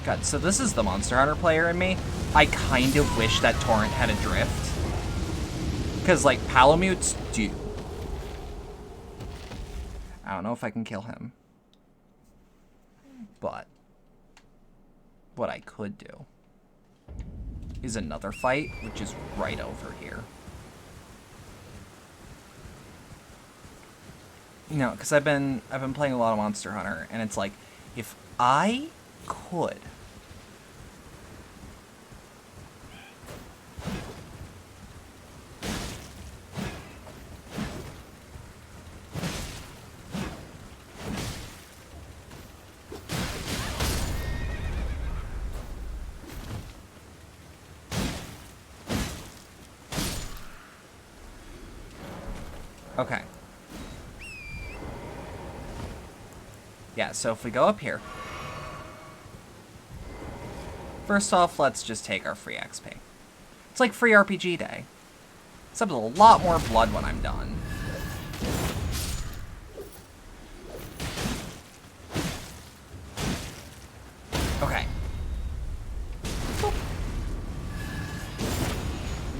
God, so this is the Monster Hunter player in me. I kind of wish that Torrent had a drift. Because, like, Palamutes do. I don't know if I can kill him. But what I could do is another fight, which is right over here. You know, because I've been playing a lot of Monster Hunter, and it's like, if I could okay. Yeah, so if we go up here. First off, let's just take our free XP. It's like free RPG day. Except with a lot more blood when I'm done. Okay.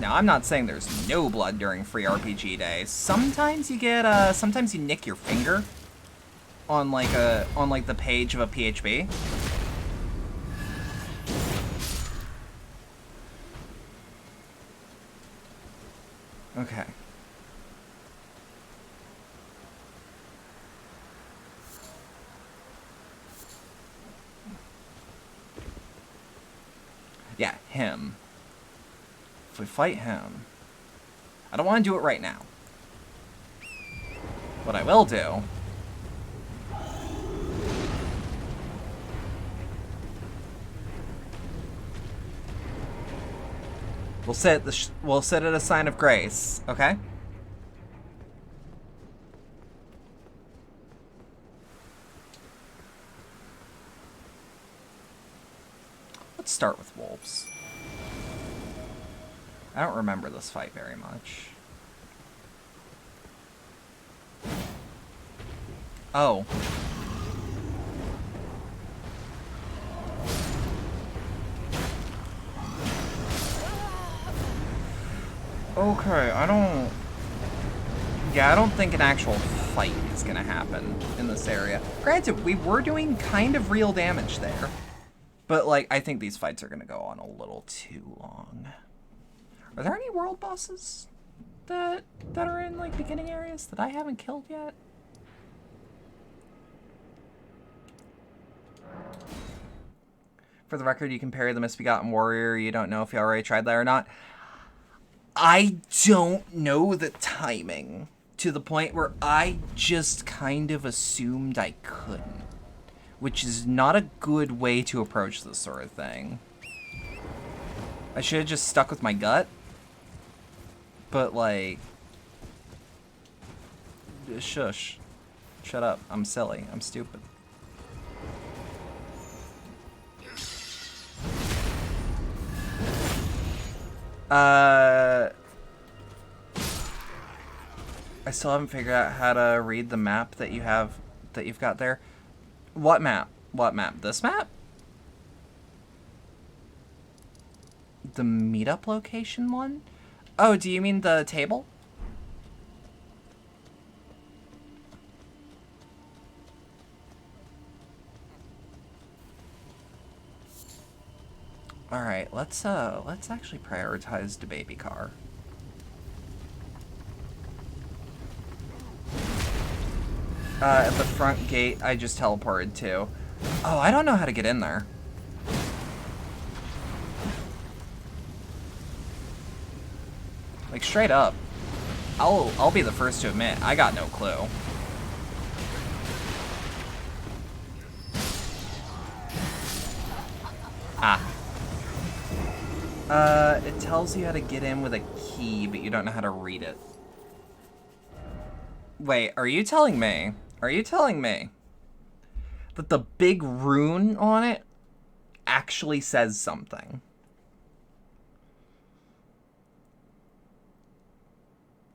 Now, I'm not saying there's no blood during free RPG day. Sometimes you get, sometimes you nick your finger on like the page of a PHB. Okay. Yeah, him. If we fight him, I don't want to do it right now. What I will do we'll sit at a sign of grace, okay? Let's start with wolves. I don't remember this fight very much. Oh. Okay, I don't think an actual fight is gonna happen in this area. Granted, we were doing kind of real damage there. But, like, I think these fights are gonna go on a little too long. Are there any world bosses that are in, like, beginning areas that I haven't killed yet? For the record, you can parry the Misbegotten Warrior. You don't know if you already tried that or not. I don't know the timing to the point where I just kind of assumed I couldn't. Which is not a good way to approach this sort of thing. I should have just stuck with my gut. But, like... Shush. Shut up. I'm silly. I'm stupid. I still haven't figured out how to read the map that you've got there. What map? What map? This map? The meetup location one? Oh, do you mean the table? Alright, let's actually prioritize the baby car. At the front gate, I just teleported to. Oh, I don't know how to get in there. Like, straight up. I'll be the first to admit, I got no clue. Ah. It tells you how to get in with a key, but you don't know how to read it. Wait, are you telling me? Are you telling me that the big rune on it actually says something?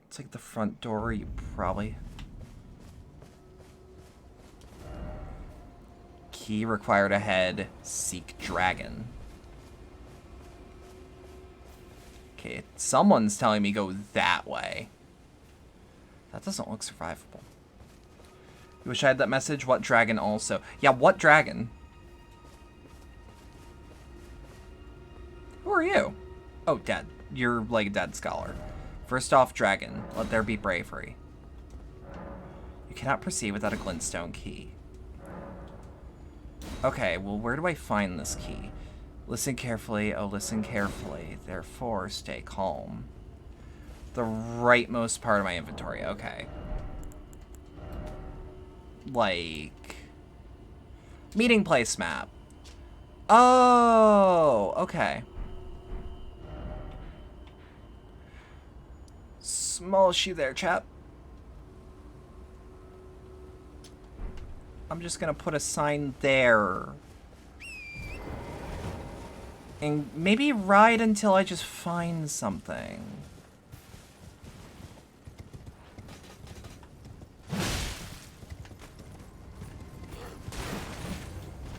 It's like the front door, you probably... Key required ahead, seek dragon. Okay, someone's telling me go that way. That doesn't look survivable. You wish I had that message? What dragon also? Yeah, what dragon? Who are you? Oh, dead. You're like a dead scholar. First off, dragon. Let there be bravery. You cannot proceed without a glintstone key. Okay, well, where do I find this key? Listen carefully. Oh, listen carefully. Therefore, stay calm. The rightmost part of my inventory. Okay. Like... Meeting place map. Oh, okay. Small issue there, chap. I'm just gonna put a sign there. And maybe ride until I just find something.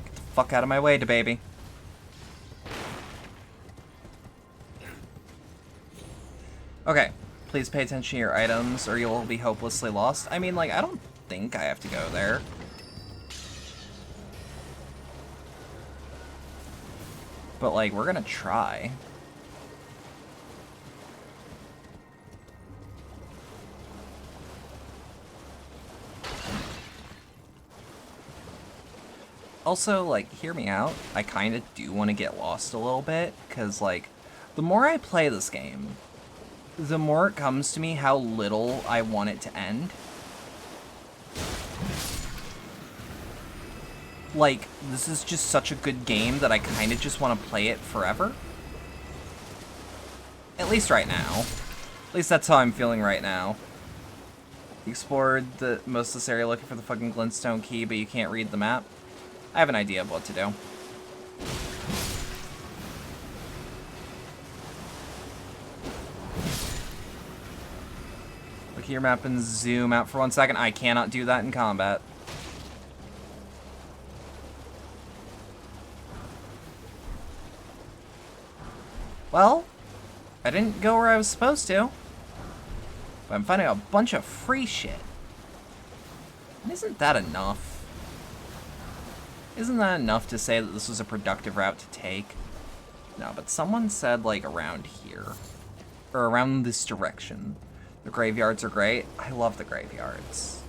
Get the fuck out of my way, baby. Okay, please pay attention to your items or you'll be hopelessly lost. I mean, like, I don't think I have to go there. But, like, we're gonna try. Also, like, hear me out. I kind of do want to get lost a little bit, because, like, the more I play this game, the more it comes to me how little I want it to end. Like, this is just such a good game that I kind of just want to play it forever. At least right now. At least that's how I'm feeling right now. You explored most of this area looking for the fucking glintstone key, but you can't read the map. I have an idea of what to do. Look at your map and zoom out for 1 second. I cannot do that in combat. Well, I didn't go where I was supposed to. But I'm finding a bunch of free shit. And isn't that enough? Isn't that enough to say that this was a productive route to take? No, but someone said, like, around here. Or around this direction. The graveyards are great. I love the graveyards.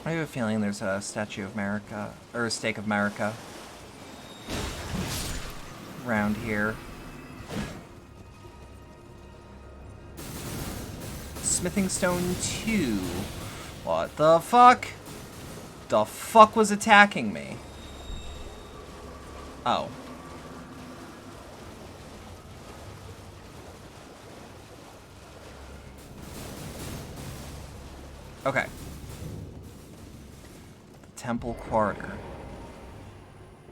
I have a feeling there's a Statue of America, or a Stake of America. Around here. Smithing Stone 2. What the fuck? The fuck was attacking me? Oh. Okay. The Temple Quarter.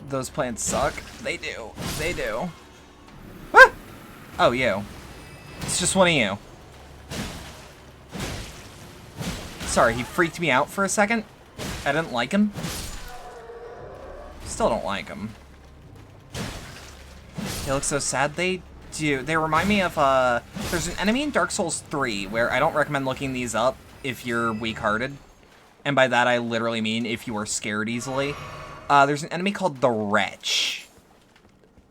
Those plants suck. They do. They do. Ah! Oh, you. It's just one of you. Sorry, he freaked me out for a second. I didn't like him. Still don't like him. They look so sad. They do. They remind me of, there's an enemy in Dark Souls 3 where I don't recommend looking these up if you're weak-hearted. And by that, I literally mean if you are scared easily. There's an enemy called the Wretch.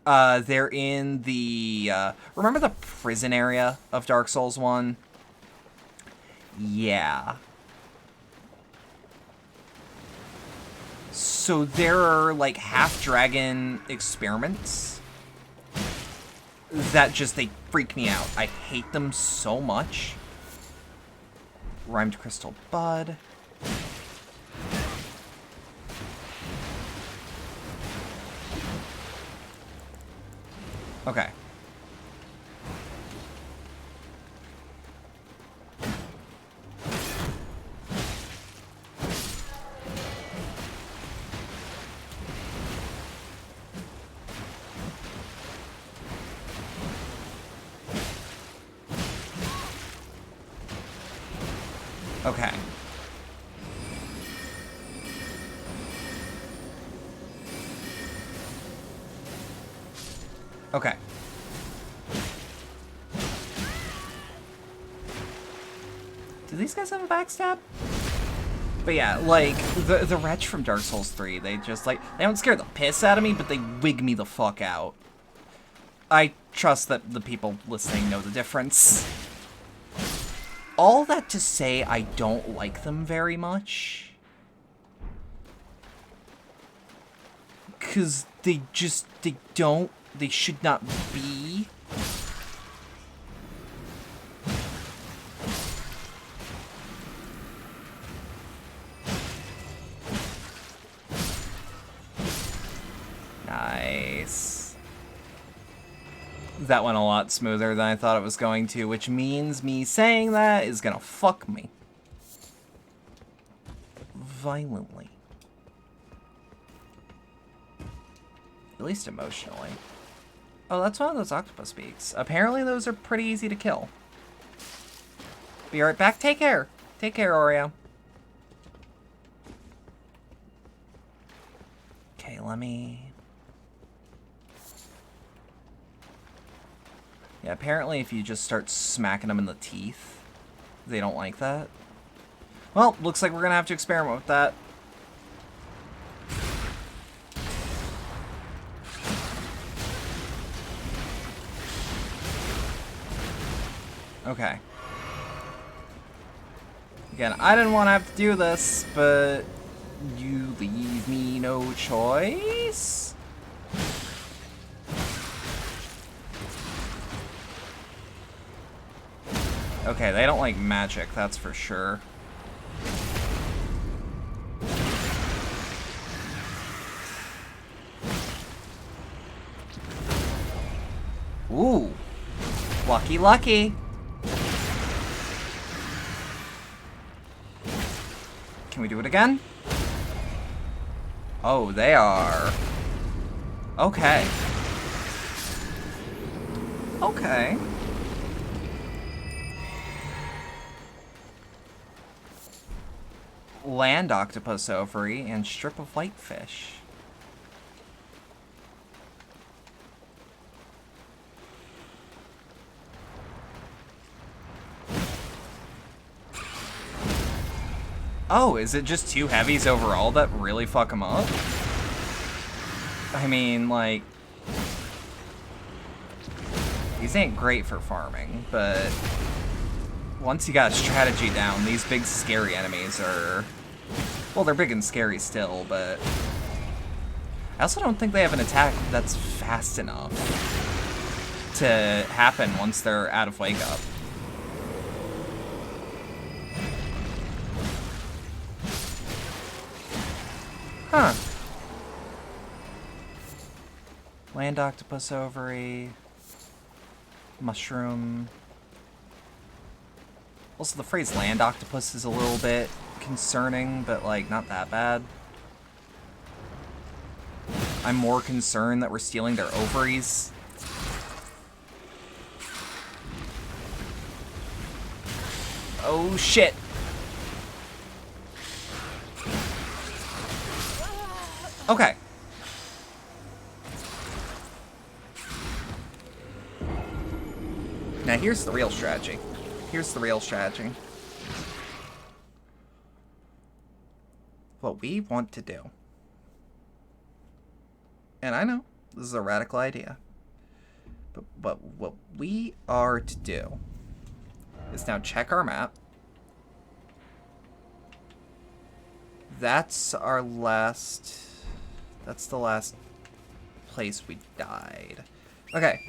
They're in the, remember the prison area of Dark Souls 1? Yeah. So there are, like, half-dragon experiments that just, they freak me out. I hate them so much. Rhymed Crystal Bud. Okay. Okay. Okay. Do these guys have a backstab? But yeah, like, the wretch from Dark Souls 3, they just, like, they don't scare the piss out of me, but they wig me the fuck out. I trust that the people listening know the difference. All that to say, I don't like them very much. Because they should not be. Nice. That went a lot smoother than I thought it was going to, which means me saying that is gonna fuck me. Violently. At least emotionally. Oh, that's one of those octopus beaks. Apparently those are pretty easy to kill. Be right back. Take care. Take care, Oreo. Okay, let me... Yeah, apparently if you just start smacking them in the teeth, they don't like that. Well, looks like we're gonna have to experiment with that. Okay. Again, I didn't want to have to do this, but you leave me no choice. Okay, they don't like magic, that's for sure. Ooh. Lucky, lucky. Can we do it again? Oh, they are. Okay. Okay. Land octopus ovary and strip of whitefish. Oh, is it just two heavies overall that really fuck them up? I mean, like... These ain't great for farming, but... Once you got strategy down, these big scary enemies are... Well, they're big and scary still, but... I also don't think they have an attack that's fast enough to happen once they're out of wake up. Huh. Land octopus ovary. Mushroom. Also, the phrase land octopus is a little bit concerning, but, like, not that bad. I'm more concerned that we're stealing their ovaries. Oh, shit. Okay. Now, here's the real strategy. Here's the real strategy. What we want to do. And I know, this is a radical idea. But what we are to do is now check our map. That's our last... That's the last place we died. Okay.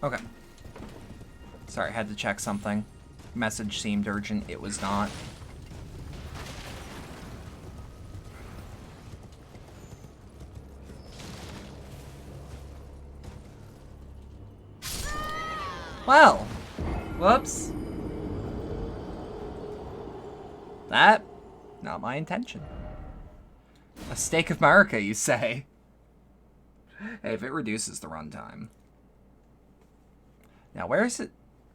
Okay. Sorry, I had to check something. Message seemed urgent. It was not. Well, whoops. That, not my intention. A stake of Marika, you say? Hey, if it reduces the runtime. Now, where does it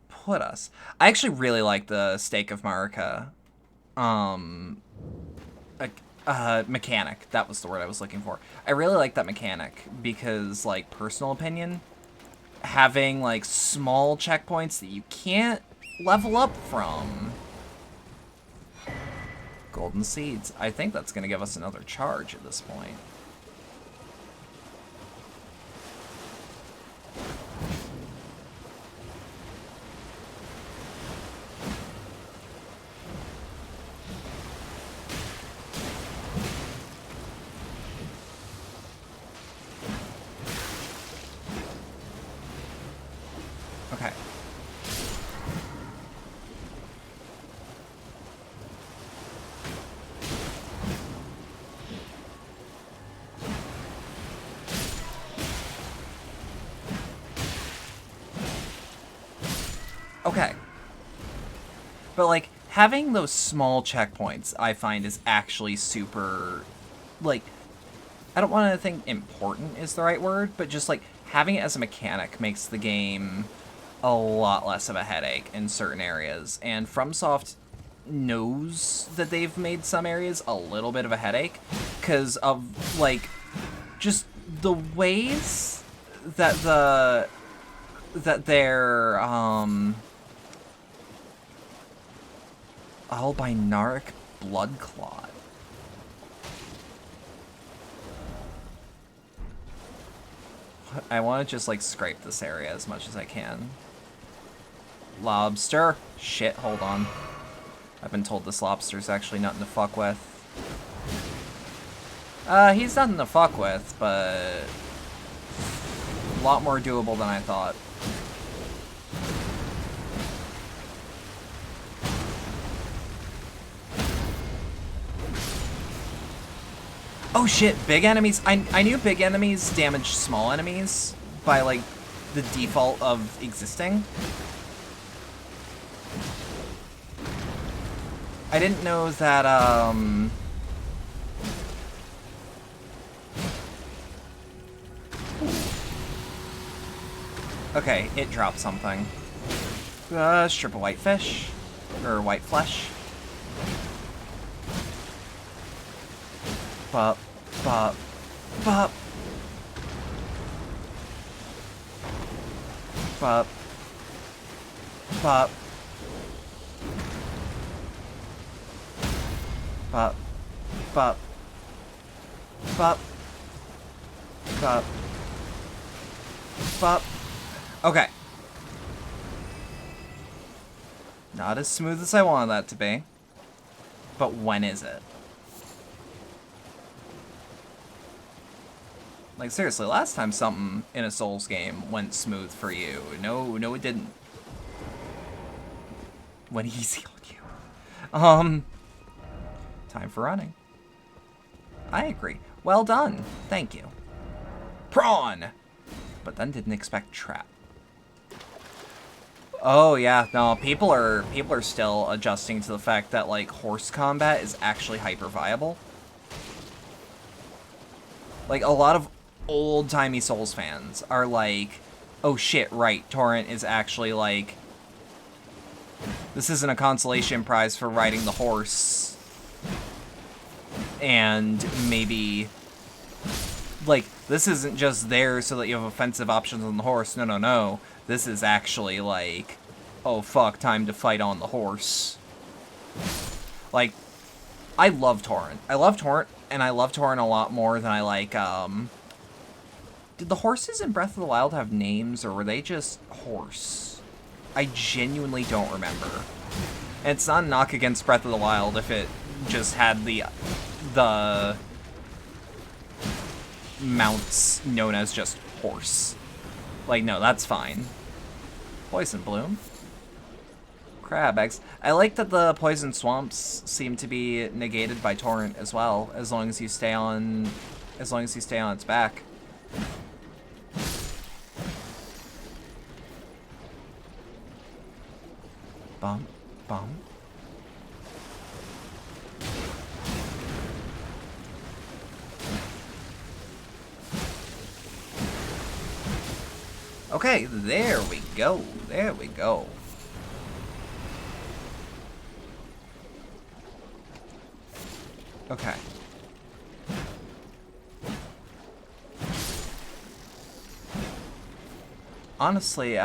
put us? I actually really like the stake of Marika. Mechanic. That was the word I was looking for. I really like that mechanic because, like, personal opinion, having, like, small checkpoints that you can't level up from. Golden seeds. I think that's going to give us another charge at this point. Okay. Okay. But, like, having those small checkpoints, I find, is actually super, like, I don't want to think important is the right word, but just, like, having it as a mechanic makes the game a lot less of a headache in certain areas. And FromSoft knows that they've made some areas a little bit of a headache because of, like, just the ways that their, albinaric blood clot. I want to just, like, scrape this area as much as I can. Lobster. Shit, hold on. I've been told this lobster's actually nothing to fuck with. He's nothing to fuck with, but a lot more doable than I thought. Oh shit, big enemies. I knew big enemies damage small enemies by, like, the default of existing. I didn't know that, Okay, it dropped something. Strip of whitefish. Or white flesh. Bop, bop, bop. Bop. Bop. Bop. Bop. Bop. Bop. Bop. Okay. Not as smooth as I wanted that to be. But when is it? Like, seriously, last time something in a Souls game went smooth for you. No, it didn't. Went easy on you. Time for running. I agree. Well done. Thank you. Prawn! But then didn't expect trap. Oh, yeah. No, people are still adjusting to the fact that, like, horse combat is actually hyper viable. Like, a lot of old-timey Souls fans are like, oh shit, right, Torrent is actually, like, this isn't a consolation prize for riding the horse. And maybe, like, this isn't just there so that you have offensive options on the horse. No. This is actually, like, oh fuck, time to fight on the horse. Like, I love Torrent. I love Torrent, and I love Torrent a lot more than I like, Did the horses in Breath of the Wild have names, or were they just horse? I genuinely don't remember. And it's not a knock against Breath of the Wild if it just had the mounts known as just horse. Like, no, that's fine. Poison Bloom. Crab eggs. I like that the poison swamps seem to be negated by torrent as well, as long as you stay on its back. Bump, bump. Okay, there we go. There we go. Okay. Honestly,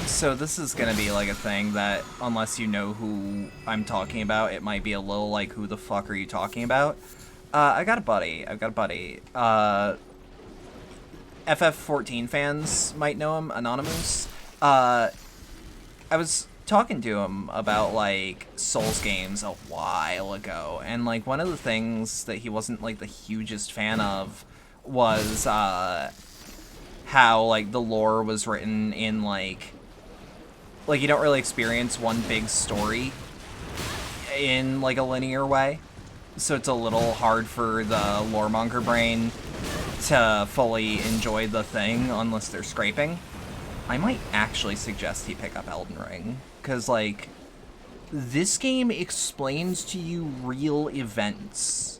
so this is gonna be like a thing that, unless you know who I'm talking about, it might be a little like, who the fuck are you talking about? I've got a buddy. FF14 fans might know him, Anonymous. I was talking to him about, like, Souls games a while ago, and, like, one of the things that he wasn't, like, the hugest fan of was, how, like, the lore was written in, like, you don't really experience one big story in, like, a linear way. So it's a little hard for the loremonger brain to fully enjoy the thing unless they're scraping. I might actually suggest he pick up Elden Ring, because, like, this game explains to you real events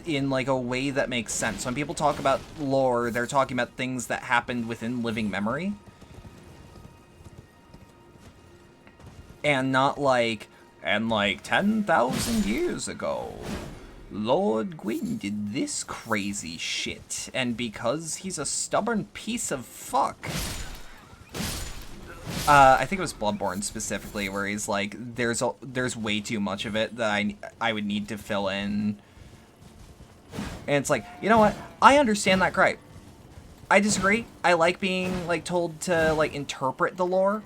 in, like, a way that makes sense. When people talk about lore, they're talking about things that happened within living memory. And not like, and like 10,000 years ago, Lord Gwyn did this crazy shit, and because he's a stubborn piece of fuck. I think it was Bloodborne specifically, where he's like, there's way too much of it that I would need to fill in. And it's like, you know what? I understand that gripe. I disagree. I like being, like, told to, like, interpret the lore.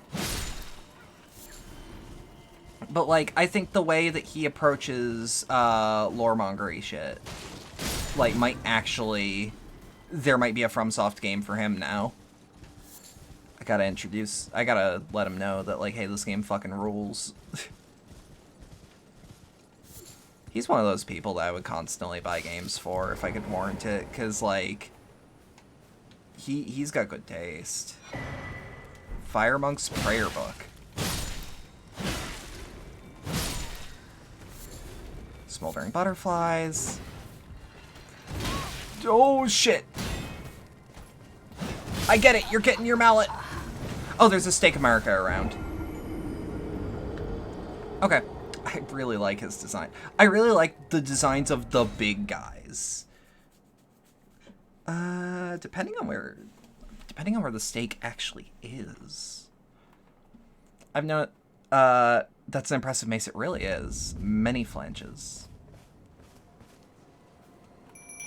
But, like, I think the way that he approaches loremongery shit, like, might actually... There might be a FromSoft game for him now. I gotta let him know that, like, hey, this game fucking rules. He's one of those people that I would constantly buy games for if I could warrant it, because, like, he's got good taste. Fire Monk's Prayer Book. Smoldering butterflies. Oh, shit. I get it. You're getting your mallet. Oh, there's a Steak America around. Okay. I really like his design. I really like the designs of the big guys. Depending on where the steak actually is. I've known that's an impressive mace. It really is. Many flanges.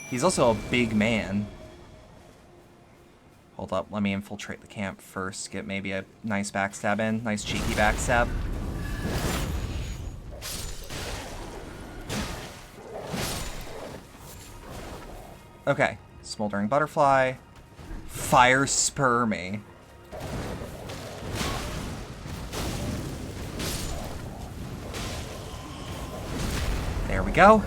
He's also a big man. Hold up, let me infiltrate the camp first. Get maybe a nice backstab in. Nice cheeky backstab. Okay. Smoldering butterfly. Fire spur me. There we go.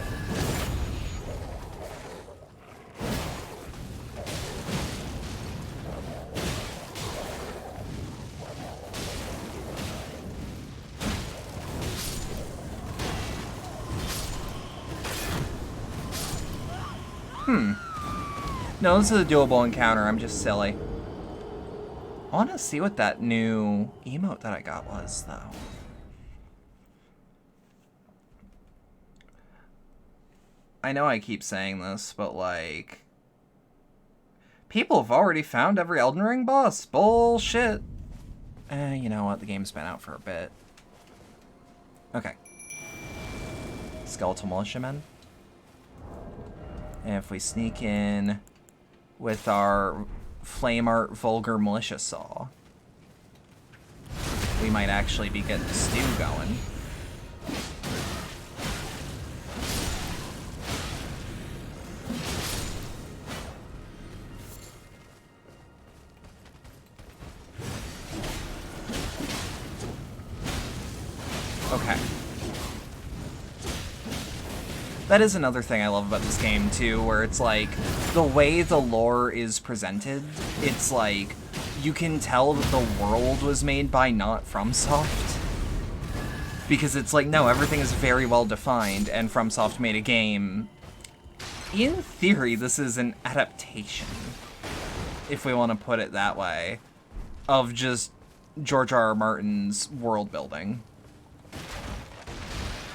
No, this is a doable encounter. I'm just silly. I want to see what that new emote that I got was, though. I know I keep saying this, but, like... people have already found every Elden Ring boss. Bullshit. You know what? The game's been out for a bit. Okay. Skeletal Militiamen. And if we sneak in with our Flame Art Vulgar Militia Saw, we might actually be getting the stew going. That is another thing I love about this game, too, where it's like, the way the lore is presented, it's like, you can tell that the world was made by not FromSoft. Because it's like, no, everything is very well defined, and FromSoft made a game. In theory, this is an adaptation, if we want to put it that way, of just George R.R. Martin's world building.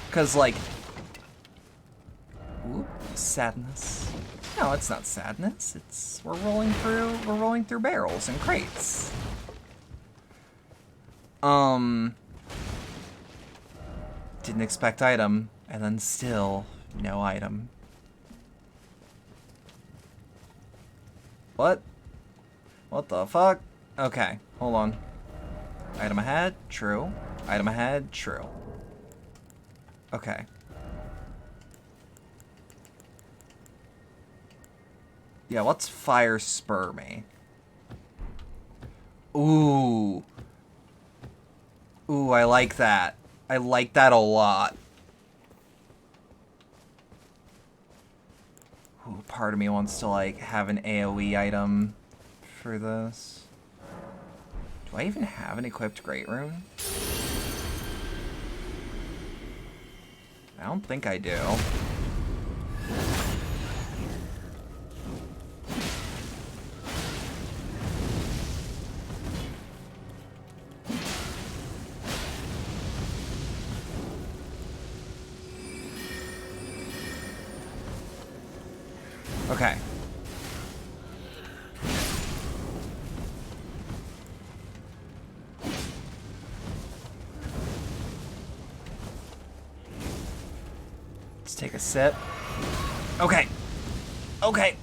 Because, like, ooh, sadness. No, it's not sadness. It's we're rolling through barrels and crates. Didn't expect item, and then still no item. What? What the fuck? Okay, hold on. Item ahead, true. Item ahead, true. Okay. Yeah, what's fire spur me? Ooh. Ooh, I like that. I like that a lot. Ooh, part of me wants to, like, have an AoE item for this. Do I even have an equipped Great Rune? I don't think I do. Okay. Let's take a sip. Okay. Okay.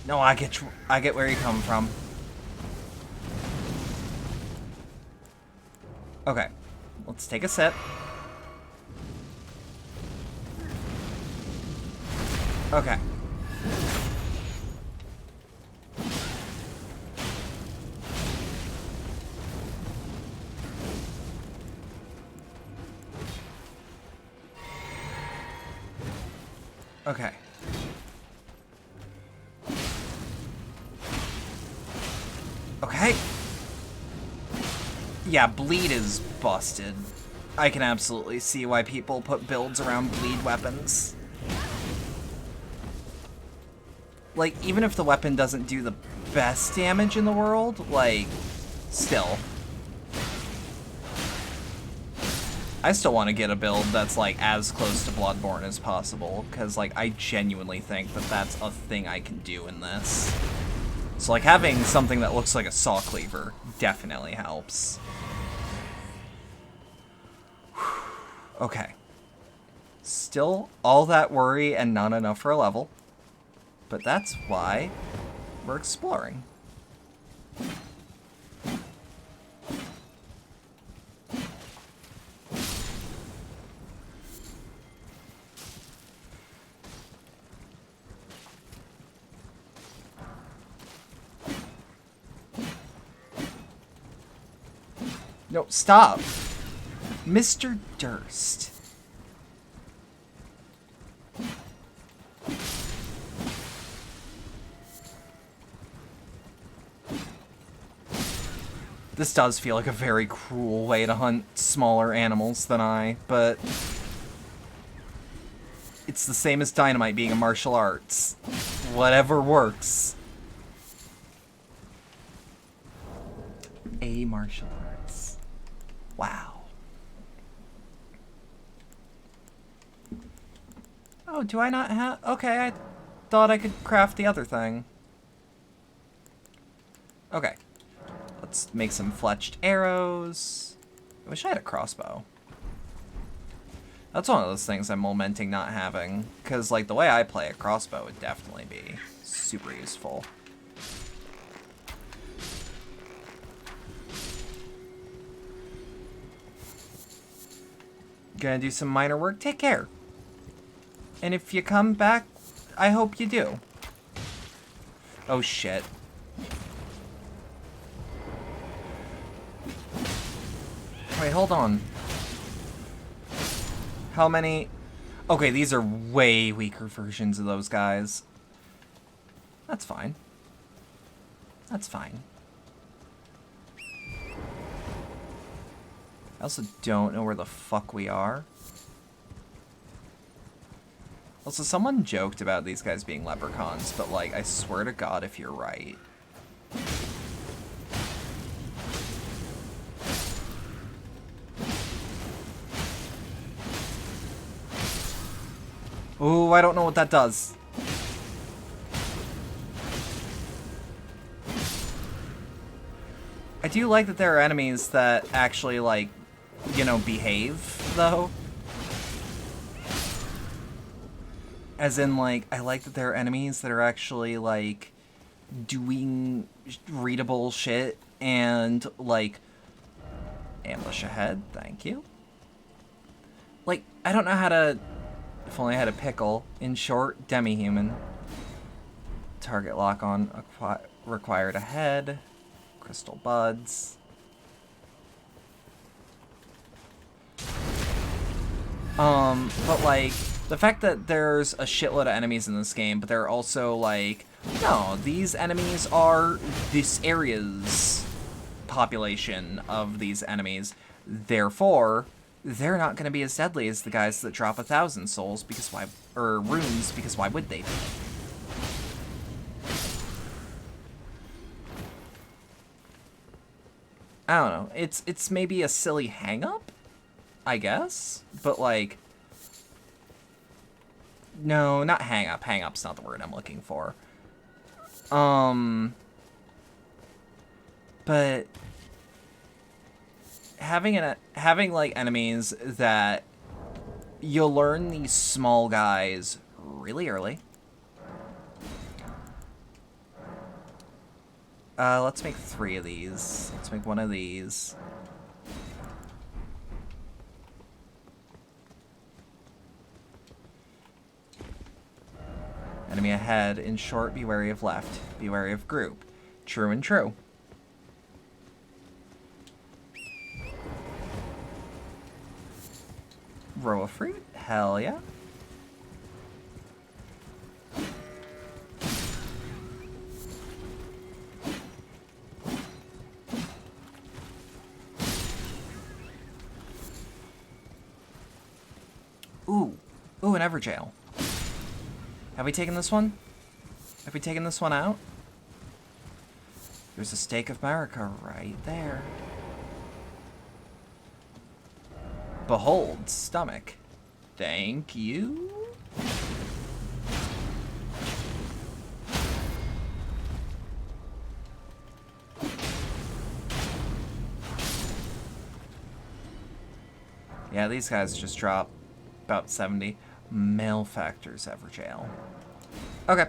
No, I get where you come from. Okay. Let's take a sip. Okay. Okay. Okay. Yeah, bleed is busted. I can absolutely see why people put builds around bleed weapons. Like, even if the weapon doesn't do the best damage in the world, like, still. I still want to get a build that's, like, as close to Bloodborne as possible, because, like, I genuinely think that that's a thing I can do in this. So, like, having something that looks like a saw cleaver definitely helps. Okay. Still all that worry and not enough for a level. But that's why we're exploring. No, stop. Mr. Durst. This does feel like a very cruel way to hunt smaller animals than I, but it's the same as Dynamite being a martial arts. Whatever works. A martial arts. Wow. Oh, do I not have... Okay, I thought I could craft the other thing. Okay. Let's make some fletched arrows. I wish I had a crossbow. That's one of those things I'm lamenting not having. Because, like, the way I play a crossbow would definitely be super useful. Gonna do some minor work? Take care. And if you come back, I hope you do. Oh, shit. Wait, hold on. How many Okay, these are way weaker versions of those guys. That's fine. That's fine. I also don't know where the fuck we are. Also, someone joked about these guys being leprechauns, but, like, I swear to God if you're right. Ooh, I don't know what that does. I do like that there are enemies that actually, like, you know, behave, though. As in, like, I like that there are enemies that are actually, like, doing readable shit and, like, ambush ahead, thank you. Like, I don't know how to... If only I had a pickle. In short, demi-human. Target lock on required ahead. Crystal buds. But like, the fact that there's a shitload of enemies in this game, but they're also like, no, these enemies are this area's population of these enemies. Therefore, they're not going to be as deadly as the guys that drop 1,000 souls, because why, or runes, because why would they be? I don't know. It's maybe a silly hang-up, I guess, but like, no, not hang-up. Hang-up's not the word I'm looking for. But having like enemies that you'll learn these small guys really early. Let's make 3 of these. Let's make 1 of these. Enemy ahead. In short, be wary of left. Be wary of group. True and true. Row of fruit? Hell yeah. Ooh. Ooh, an Everjail. Have we taken this one? Have we taken this one out? There's a stake of Marika right there. Behold, stomach. Thank you. Yeah, these guys just drop about 70. Malefactors Everjail. Okay,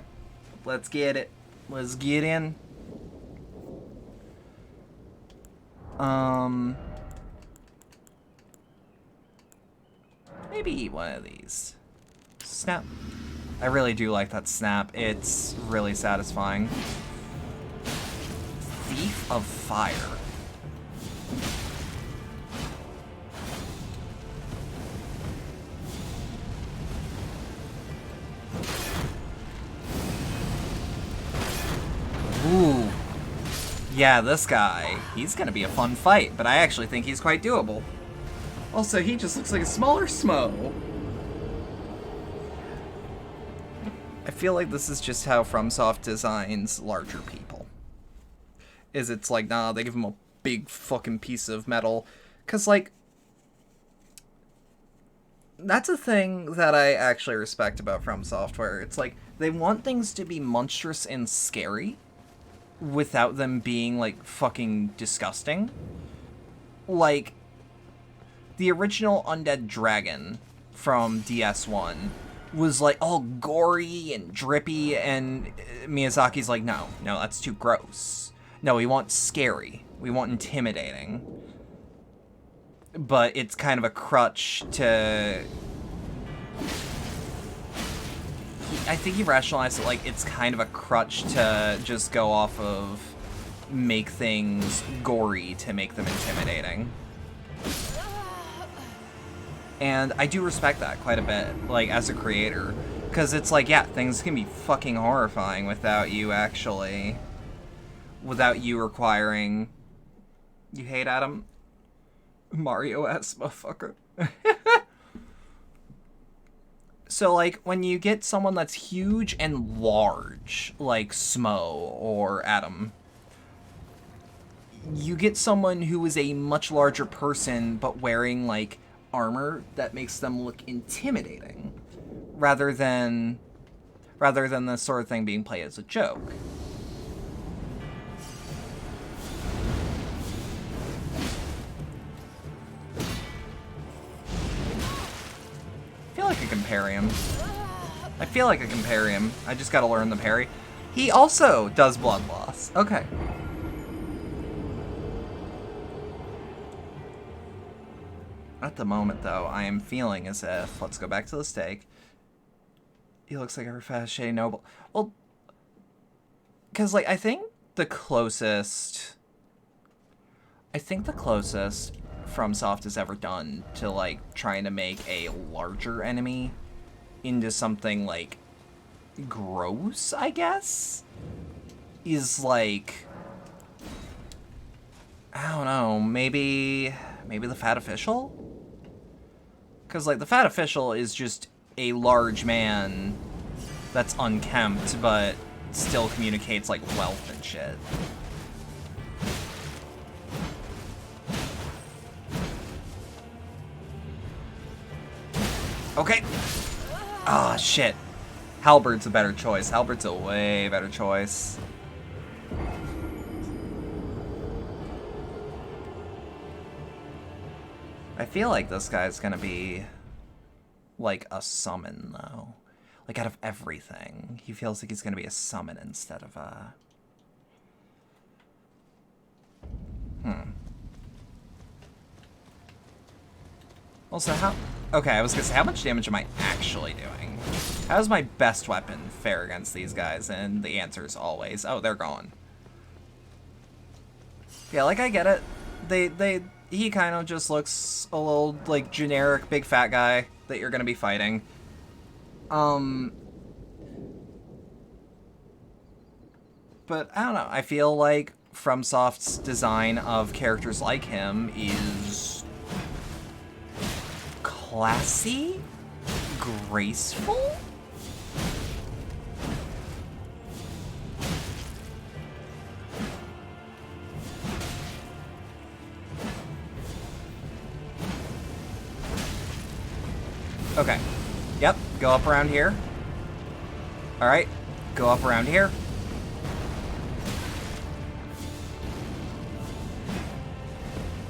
let's get it. Let's get in. Maybe eat one of these. Snap. I really do like that snap. It's really satisfying. Thief of Fire. Ooh. Yeah, this guy. He's gonna be a fun fight, but I actually think he's quite doable. Also, he just looks like a smaller Smo. I feel like this is just how FromSoft designs larger people. It's like, nah, they give him a big fucking piece of metal. Because, like, that's a thing that I actually respect about FromSoft, where it's like, they want things to be monstrous and scary without them being, like, fucking disgusting. Like, the original Undead Dragon from DS1 was, like, all gory and drippy, and Miyazaki's like, no, that's too gross. No, we want scary. We want intimidating. But it's kind of a crutch to... I think he rationalized it like it's kind of a crutch to just go off of make things gory to make them intimidating. And I do respect that quite a bit, like, as a creator. Because it's like, yeah, things can be fucking horrifying without you actually... Without you requiring... You hate Adam? Mario-ass motherfucker. So, like, when you get someone that's huge and large, like Smo or Adam, you get someone who is a much larger person, but wearing, like, armor that makes them look intimidating, rather than the sort of thing being played as a joke. I feel like I can parry him. I just gotta learn the parry. He also does blood loss. Okay. At the moment, though, I am feeling as if... Let's go back to the stake. He looks like a fast, shady noble. Well, because, like, I think the closest FromSoft has ever done to, like, trying to make a larger enemy into something, like, gross, I guess, is, like... I don't know, maybe the Fat Official? Because, like, the Fat Official is just a large man that's unkempt, but still communicates, like, wealth and shit. Okay. Ah, shit. Halberd's a better choice. Halberd's a way better choice. I feel like this guy's gonna be, like, a summon, though. Like, out of everything, he feels like he's gonna be a summon instead of a... Also, how... Okay, I was gonna say, how much damage am I actually doing? How does my best weapon fare against these guys? And the answer is always, oh, they're gone. Yeah, like, I get it. He kind of just looks a little, like, generic big fat guy that you're gonna be fighting. But, I don't know, I feel like FromSoft's design of characters like him is... classy? Graceful? Okay. Yep, go up around here. Alright, go up around here.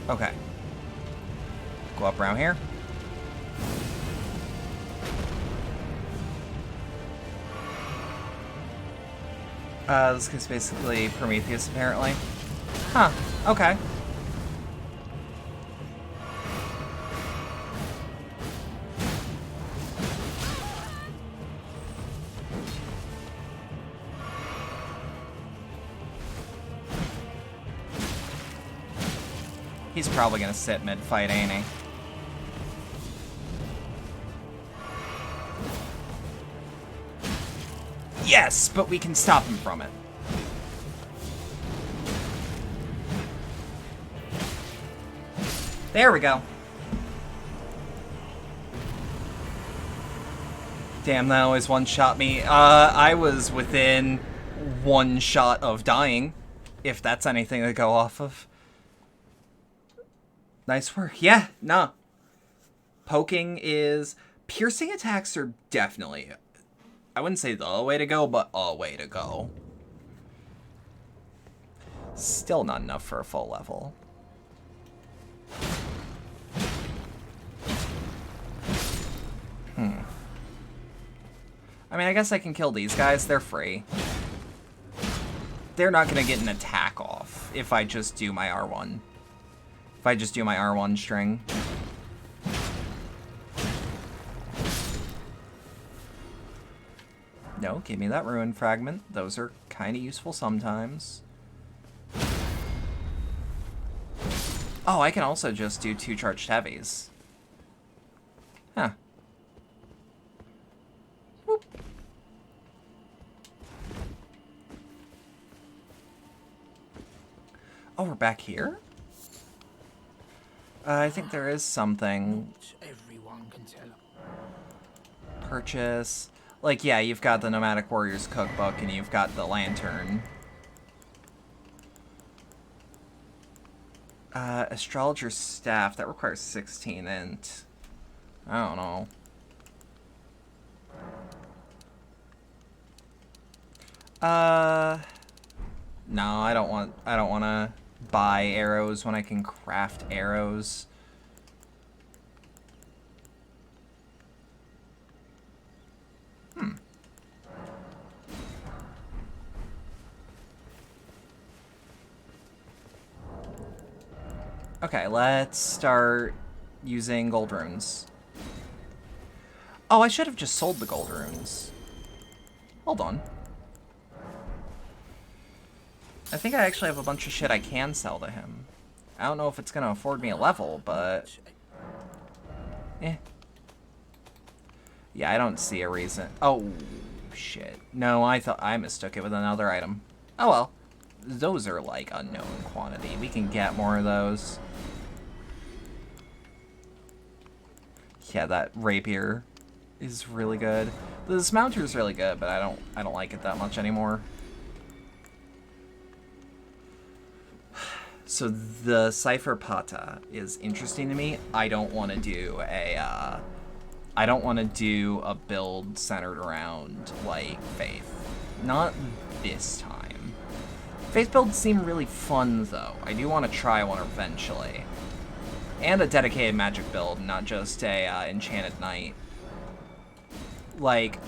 Okay. Go up around here. This guy's basically Prometheus, apparently. Huh, okay. He's probably gonna sit mid-fight, ain't he? Yes, but we can stop him from it. There we go. Damn, that always one-shot me. I was within one shot of dying, if that's anything to go off of. Nice work. Yeah, nah. Poking is... Piercing attacks are definitely... I wouldn't say the way to go, but a way to go. Still not enough for a full level. I mean, I guess I can kill these guys. They're free. They're not going to get an attack off if I just do my R1. If I just do my R1 string. No, give me that ruin fragment. Those are kind of useful sometimes. Oh, I can also just do 2 charged heavies. Huh. Whoop. Oh, we're back here? I think there is something. Not everyone can tell. Purchase. Like, yeah, you've got the Nomadic Warriors cookbook and you've got the lantern. Astrologer's staff. That requires 16 int. I don't know. No, I don't want to buy arrows when I can craft arrows. Okay, let's start using gold runes. Oh, I should have just sold the gold runes. Hold on. I think I actually have a bunch of shit I can sell to him. I don't know if it's gonna afford me a level, but... eh. Yeah, I don't see a reason. Oh, shit. No, I thought I mistook it with another item. Oh well. Those are, like, unknown quantity. We can get more of those. Yeah, that rapier is really good. The dismounter is really good, but I don't like it that much anymore. So the Cypher Pata is interesting to me. I don't want to do a build centered around, like, Faith. Not this time. Faith builds seem really fun, though. I do want to try one eventually. And a dedicated magic build, not just a enchanted knight. Like,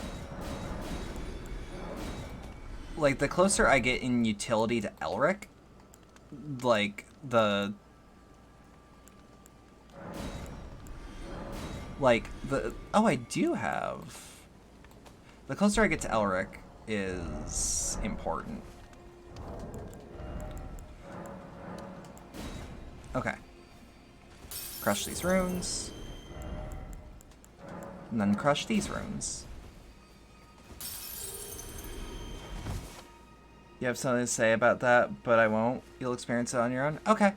the closer I get in utility to Elric, like, oh, I do have... The closer I get to Elric is important. Okay. Crush these runes. And then crush these runes. You have something to say about that, but I won't. You'll experience it on your own? Okay.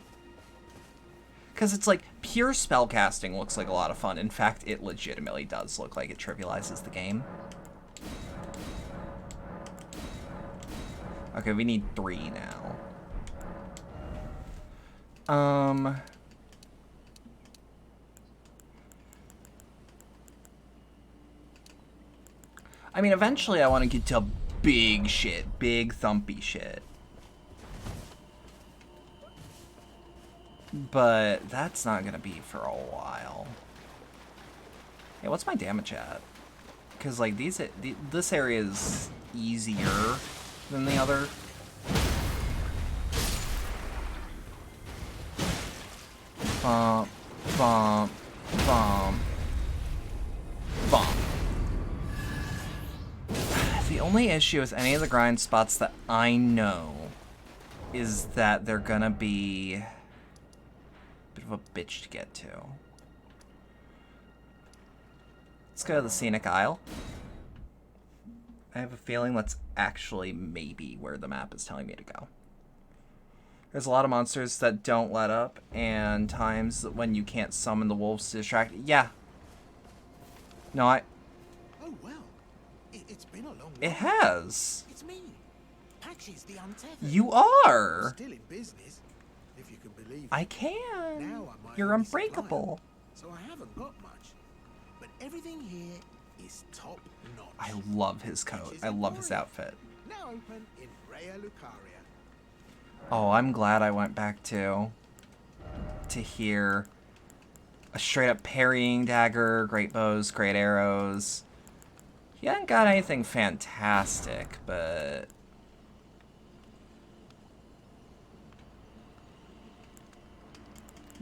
Because it's like, pure spellcasting looks like a lot of fun. In fact, it legitimately does look like it trivializes the game. Okay, we need 3 now. I mean, eventually I want to get to big shit. Big thumpy shit. But that's not going to be for a while. Hey, what's my damage at? Because, like, this area is easier than the other. Bump, bump, bump, bump. The only issue with any of the grind spots that I know is that they're gonna be a bit of a bitch to get to. Let's go to the Scenic Isle. I have a feeling that's actually maybe where the map is telling me to go. There's a lot of monsters that don't let up, and times when you can't summon the wolves to distract. Yeah. No, Oh well, it's been a long while. It has. It's me, Patches the Untethered. You are. Still in business, if you can believe it. I can. Now I'm my You're only unbreakable. supplier, so I haven't got much. But everything here is top notch. I love his coat. I love his outfit. Now open in Rhea Lucaria. Oh, I'm glad I went back to hear a straight up parrying dagger, great bows, great arrows. He hasn't got anything fantastic, but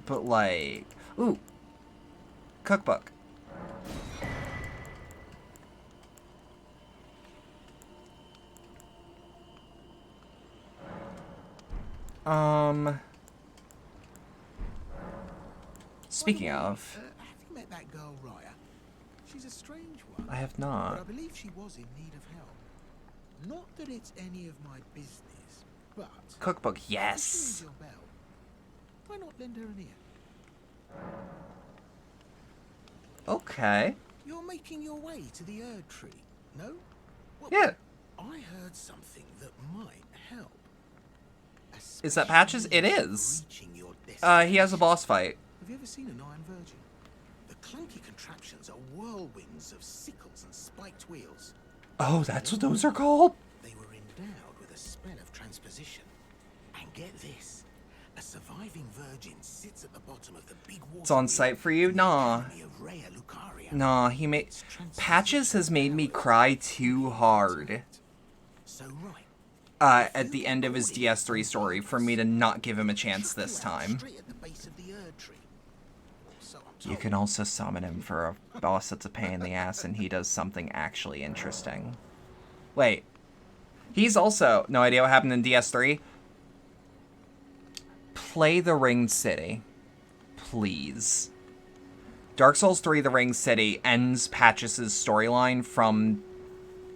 like, ooh, cookbook. Speaking of, Have you met that girl, Raya? strange one. I have But I not. believe she was in need of help. Not that it's any of my business, but Cookbook, if she yes. rings your bell, why not lend her an ear? Okay. You're making your way to the Erd Tree, no? Well, Yeah. I heard something that might help. Is that Patches? It Especially is. reaching your He has a boss fight. Have you ever seen an Iron Virgin? The clunky contraptions are whirlwinds of sickles and spiked wheels. Oh, that's what those are called? They were endowed with a spell of transposition. And get this, a surviving virgin sits at the bottom of the big water. It's on site for you? Nah. Nah, he made... Patches has made me cry too hard. So right. At the end of his DS3 story for me to not give him a chance this time. You can also summon him for a boss that's a pain in the ass and he does something actually interesting. Wait. He's also... No idea what happened in DS3? Play the Ringed City. Please. Dark Souls 3 The Ringed City ends Patches' storyline from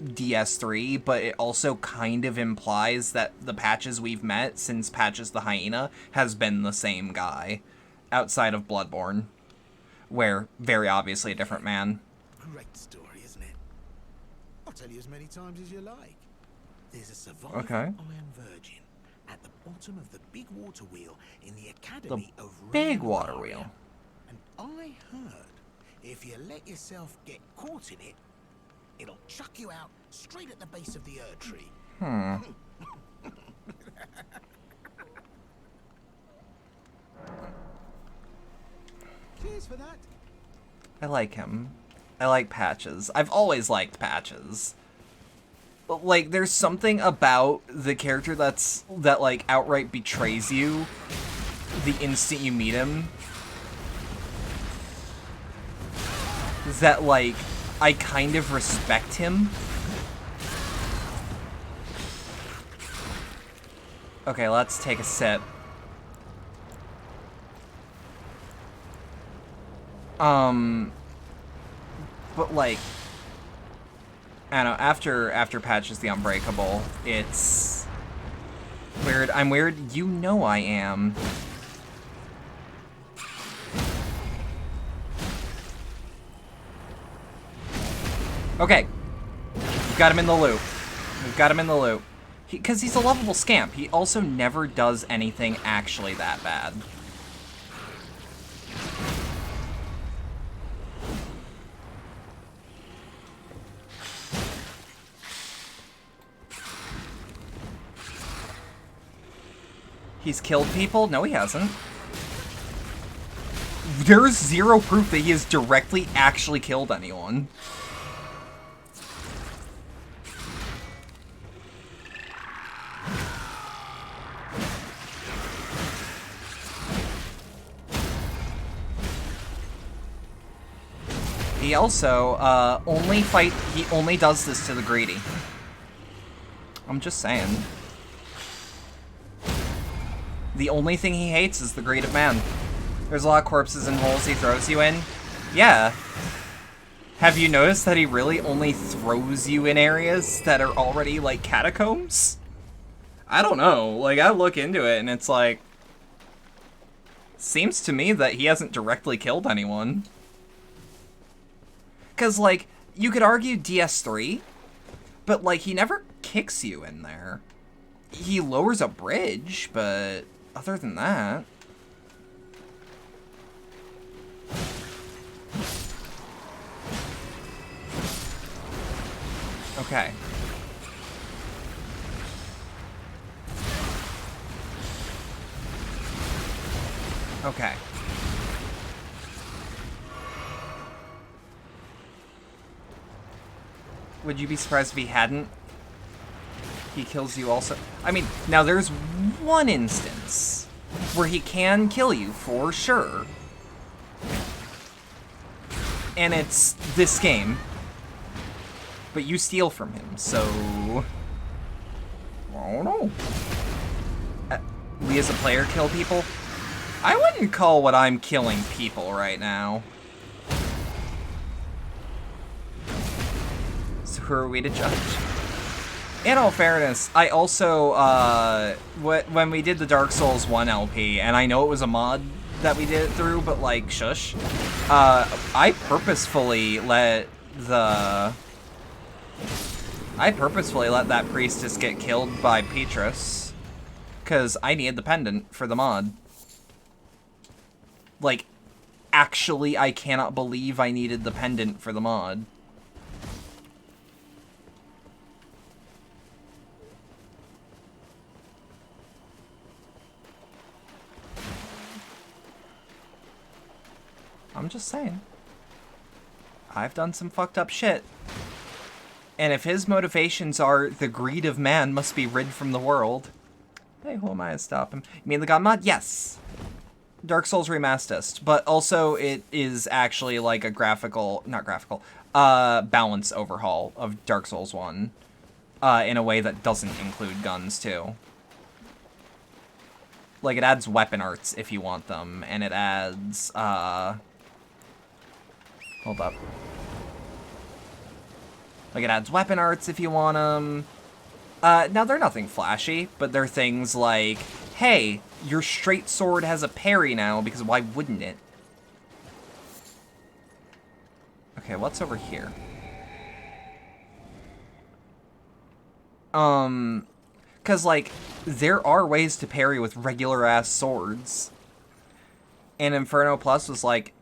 DS3, but it also kind of implies that the Patches we've met since Patches the Hyena has been the same guy, outside of Bloodborne, where very obviously a different man. Great story, isn't it? I'll tell you as many times as you like. There's a surviving Iron Virgin at the bottom of the big water wheel in the Academy of Big water wheel. And I heard if you let yourself get caught in it, it'll chuck you out straight at the base of the Erd Tree. Cheers for that. I like him. I like Patches. I've always liked Patches. But, like, there's something about the character that, like, outright betrays you the instant you meet him. That, like, I kind of respect him. Okay, let's take a sip. But like, I don't know, after Patches the Unbreakable, it's weird. I'm weird. You know I am. Okay. We've got him in the loop. We've got him in the loop. Because he's a lovable scamp. He also never does anything actually that bad. He's killed people? No, he hasn't. There's zero proof that he has directly actually killed anyone. He also, he only does this to the greedy. I'm just saying. The only thing he hates is the greed of man. There's a lot of corpses and holes he throws you in. Yeah. Have you noticed that he really only throws you in areas that are already, like, catacombs? I don't know. Like, I look into it and it's like... Seems to me that he hasn't directly killed anyone. Because, like, you could argue DS3, but, like, he never kicks you in there. He lowers a bridge, but other than that... Okay. Okay. Would you be surprised if he hadn't? He kills you also. I mean, now there's one instance where he can kill you for sure. And it's this game. But you steal from him, so... I don't know. We as a player kill people? I wouldn't call what I'm killing people right now. who are we to judge? In all fairness, I also, when we did the Dark Souls 1 LP, and I know it was a mod that we did it through, but like, shush, I purposefully let that priestess get killed by Petrus, because I needed the pendant for the mod. Like, actually, I cannot believe I needed the pendant for the mod. I'm just saying. I've done some fucked up shit. And if his motivations are the greed of man must be rid from the world. Hey, who am I to stop him? You mean the God mod? Yes. Dark Souls Remastered. But also it is actually like a balance overhaul of Dark Souls 1. In a way that doesn't include guns too. Like it adds weapon arts if you want them. And it adds, hold up. Like, it adds weapon arts if you want them. Now, they're nothing flashy, but they're things like, hey, your straight sword has a parry now, because why wouldn't it? Okay, what's over here? Because, like, there are ways to parry with regular-ass swords. And Inferno Plus was like,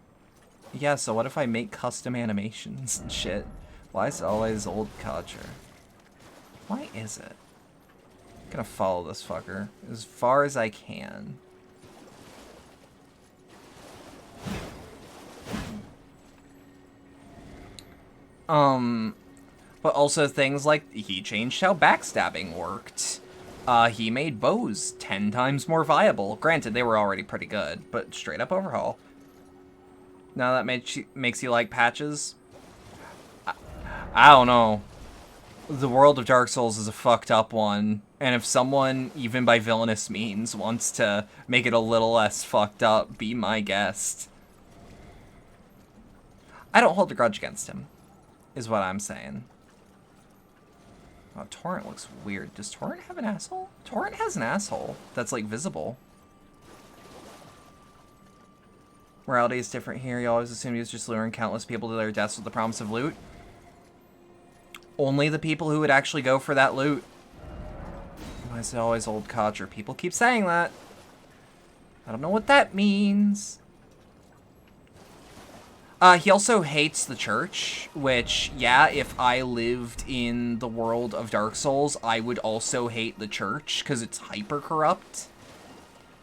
yeah, so what if I make custom animations and shit? Why is it always old codger? Why is it? I'm gonna follow this fucker as far as I can. But also things like he changed how backstabbing worked. He made bows 10 times more viable. Granted, they were already pretty good, but straight up overhaul. Now that makes you like patches? I don't know. The world of Dark Souls is a fucked up one, and if someone, even by villainous means, wants to make it a little less fucked up, be my guest. I don't hold a grudge against him, is what I'm saying. Oh, Torrent looks weird. Does Torrent have an asshole? Torrent has an asshole that's, like, visible. Morality is different here. You always assume he was just luring countless people to their deaths with the promise of loot. Only the people who would actually go for that loot. Why is it always old codger? People keep saying that. I don't know what that means. He also hates the church, which, yeah, if I lived in the world of Dark Souls, I would also hate the church, because it's hyper corrupt.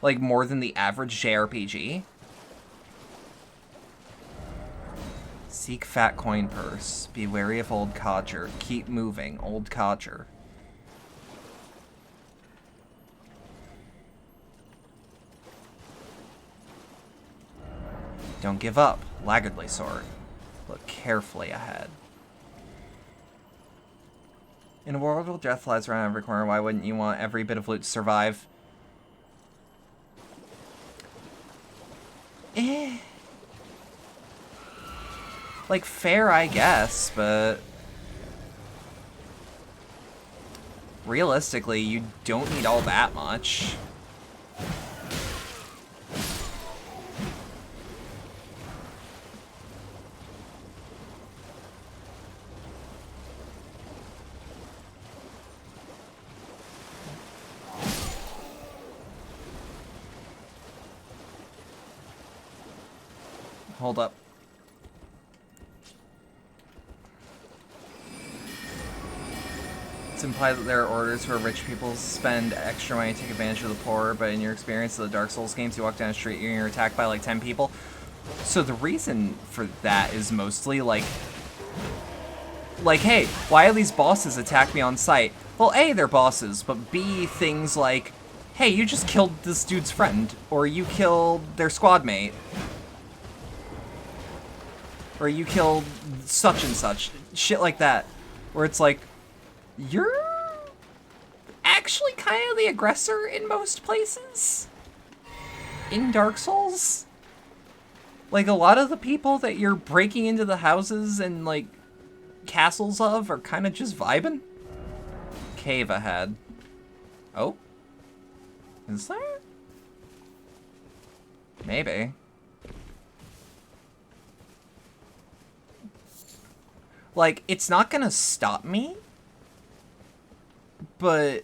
Like, more than the average JRPG. Seek fat coin purse. Be wary of old codger. Keep moving, old codger. Don't give up. Laggardly sword. Look carefully ahead. In a world where death lies around every corner, why wouldn't you want every bit of loot to survive? Like, fair, I guess, but realistically, you don't need all that much. Hold up. It's implied that there are orders where rich people spend extra money to take advantage of the poor, but in your experience of the Dark Souls games, you walk down the street and you're attacked by like 10 people. So the reason for that is mostly like, hey, why do these bosses attack me on sight? Well, A, they're bosses, but B, things like, hey, you just killed this dude's friend, or you killed their squad mate, or you killed such and such, shit like that, where it's like, you're actually kind of the aggressor in most places in Dark Souls. Like, a lot of the people that you're breaking into the houses and, like, castles of are kind of just vibing. Cave ahead. Oh? Is there? Maybe. Like, it's not gonna stop me, but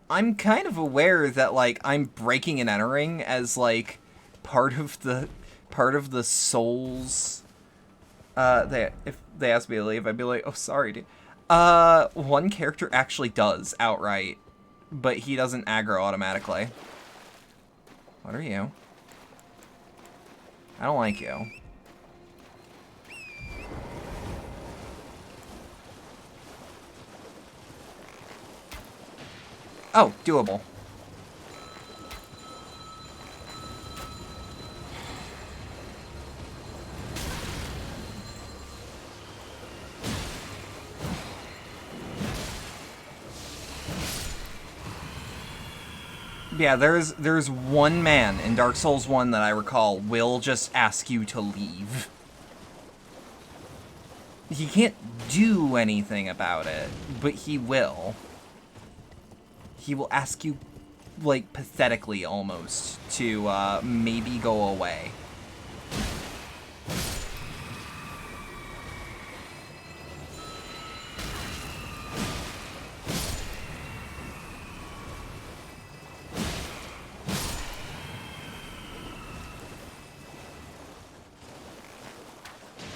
I'm kind of aware that, like, I'm breaking and entering as, like, part of the souls. If they ask me to leave, I'd be like, oh, sorry, dude. One character actually does outright, but he doesn't aggro automatically. What are you? I don't like you. Oh, doable. Yeah, there's one man in Dark Souls 1 that I recall will just ask you to leave. He can't do anything about it, but he will. He will ask you, like, pathetically almost, to maybe go away.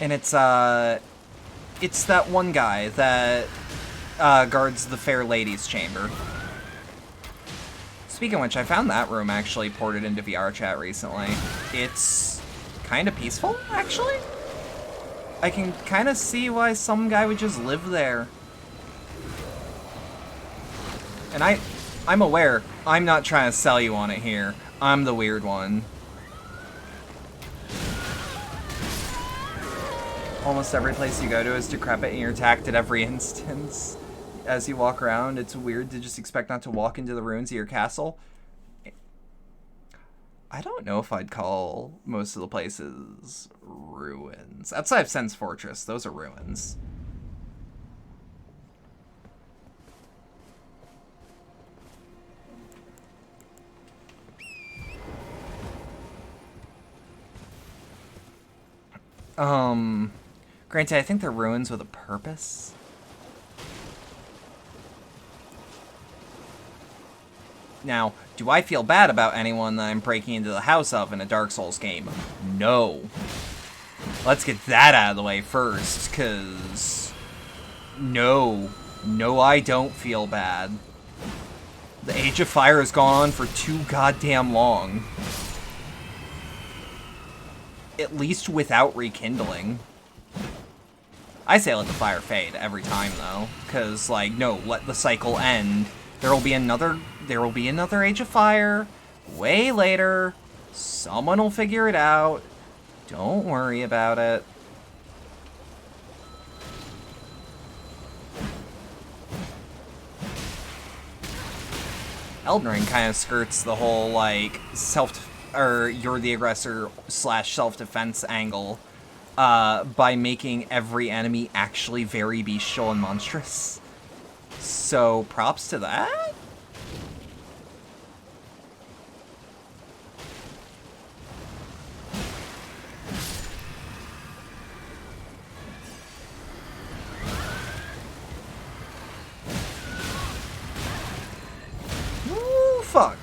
And it's that one guy that guards the Fair Lady's chamber. Speaking of which, I found that room actually ported into VR chat recently. It's kind of peaceful, actually. I can kind of see why some guy would just live there. And I'm aware, I'm not trying to sell you on it here. I'm the weird one. Almost every place you go to is decrepit and you're attacked at every instance. As you walk around, it's weird to just expect not to walk into the ruins of your castle. I don't know if I'd call most of the places ruins. Outside of Sen's Fortress, those are ruins. Granted, I think they're ruins with a purpose. Now, do I feel bad about anyone that I'm breaking into the house of in a Dark Souls game? No. Let's get that out of the way first, because... No, I don't feel bad. The Age of Fire has gone on for too goddamn long. At least without rekindling. I say let the fire fade every time, though. Because, like, no, let the cycle end. There will be another Age of Fire. Way later. Someone will figure it out. Don't worry about it. Elden Ring kind of skirts the whole, like, you're the aggressor / self-defense angle. By making every enemy actually very bestial and monstrous. So, props to that? Ooh, fuck.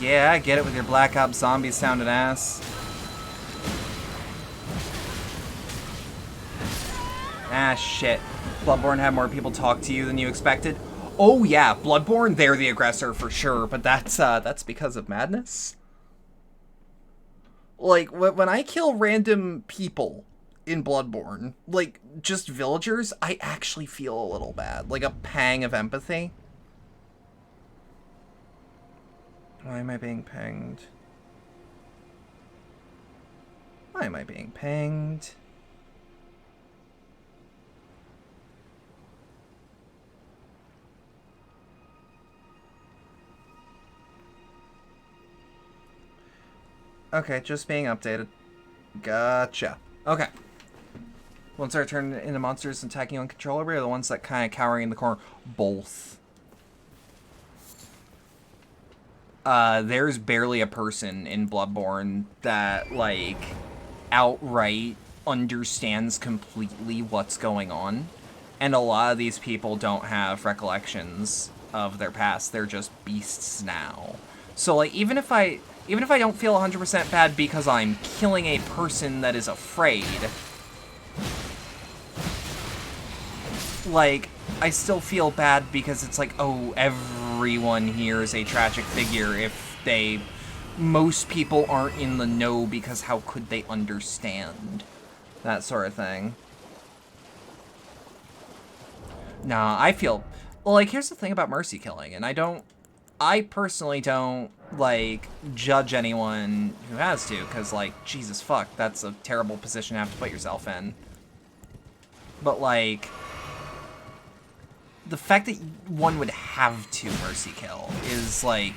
Yeah, I get it with your Black Ops zombie sounding ass. Ah, shit. Bloodborne had more people talk to you than you expected. Oh yeah, Bloodborne, they're the aggressor for sure, but that's because of madness. Like, when I kill random people in Bloodborne, like, just villagers, I actually feel a little bad. Like, a pang of empathy. Why am I being pinged? Why am I being pinged? Okay, just being updated. Gotcha. Okay. Once our turn into monsters attacking you uncontrollably, or the ones that kind of cowering in the corner? Both. There's barely a person in Bloodborne that, like, outright understands completely what's going on. And a lot of these people don't have recollections of their past. They're just beasts now. So, like, even if I don't feel 100% bad because I'm killing a person that is afraid, like, I still feel bad because it's like, oh, everyone here is a tragic figure if most people aren't in the know because how could they understand? That sort of thing. Nah, I feel, well, like, here's the thing about mercy killing, and I personally don't, like, judge anyone who has to, because, like, Jesus fuck, that's a terrible position to have to put yourself in. But, like, the fact that one would have to mercy kill is, like,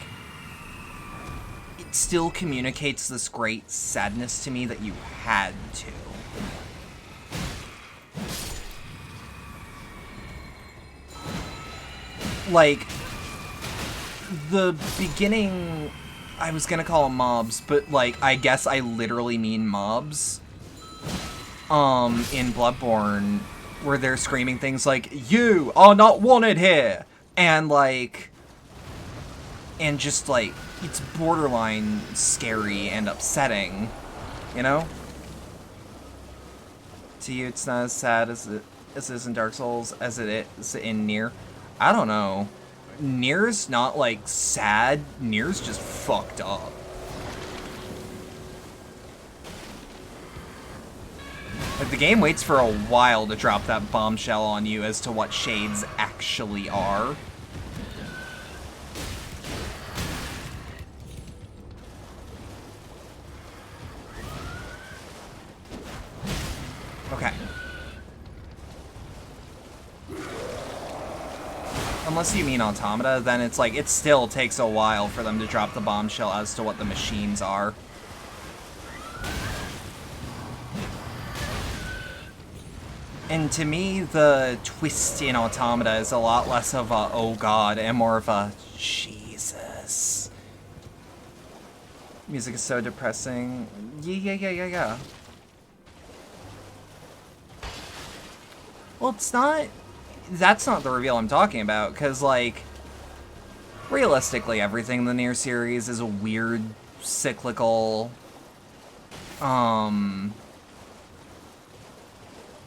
it still communicates this great sadness to me that you had to. Like, the beginning, I was gonna call them mobs, but, like, I guess I literally mean mobs, in Bloodborne, where they're screaming things like, "You are not wanted here!" And, like, and just, like, it's borderline scary and upsetting, you know? To you, it's not as sad as it is in Dark Souls as it is in Nier. I don't know. Nier's not, like, sad. Nier's just fucked up. Like, the game waits for a while to drop that bombshell on you as to what shades actually are. Okay. Unless you mean Automata, then it's like, it still takes a while for them to drop the bombshell as to what the machines are. And to me, the twist in Automata is a lot less of a, oh god, and more of a, Jesus. Music is so depressing. Yeah. Well, it's not... That's not the reveal I'm talking about, because, like, realistically, everything in the Nier series is a weird, cyclical,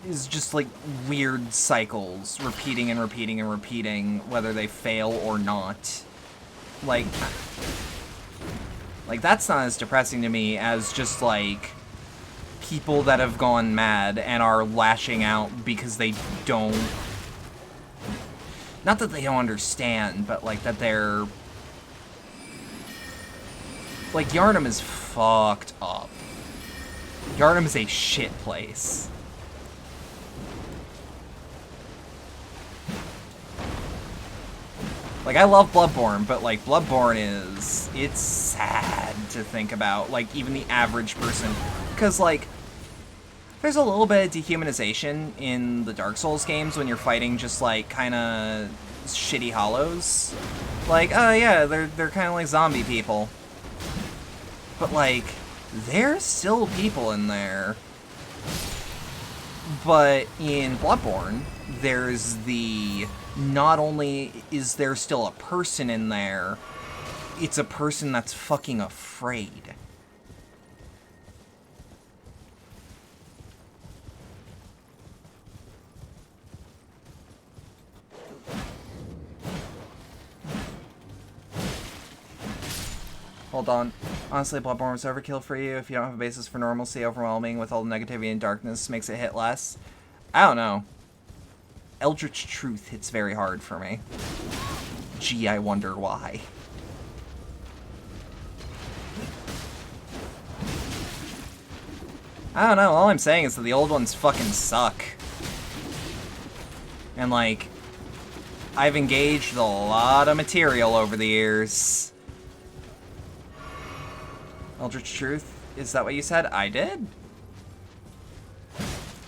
is just, like, weird cycles, repeating and repeating and repeating, whether they fail or not. Like, that's not as depressing to me as just, like, people that have gone mad and are lashing out because they don't... Not that they don't understand, but, like, that they're... Like, Yharnam is fucked up. Yharnam is a shit place. Like, I love Bloodborne, but, like, Bloodborne is... It's sad to think about, like, even the average person. Because, like, there's a little bit of dehumanization in the Dark Souls games when you're fighting just, like, kind of shitty hollows. Like, oh yeah, they're kind of like zombie people. But, like, there's still people in there. But in Bloodborne, there's the... Not only is there still a person in there, it's a person that's fucking afraid. Hold on. Honestly, Bloodborne was overkill for you. If you don't have a basis for normalcy, overwhelming with all the negativity and darkness makes it hit less. I don't know. Eldritch Truth hits very hard for me. Gee, I wonder why. I don't know, all I'm saying is that the old ones fucking suck. And, like, I've engaged a lot of material over the years. Eldritch Truth? Is that what you said? I did.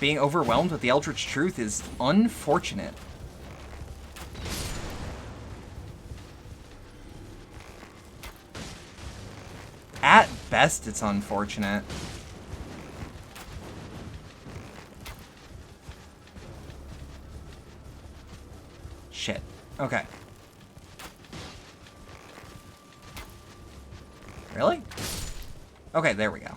Being overwhelmed with the Eldritch Truth is unfortunate. At best, it's unfortunate. Shit. Okay. Really? Okay, there we go.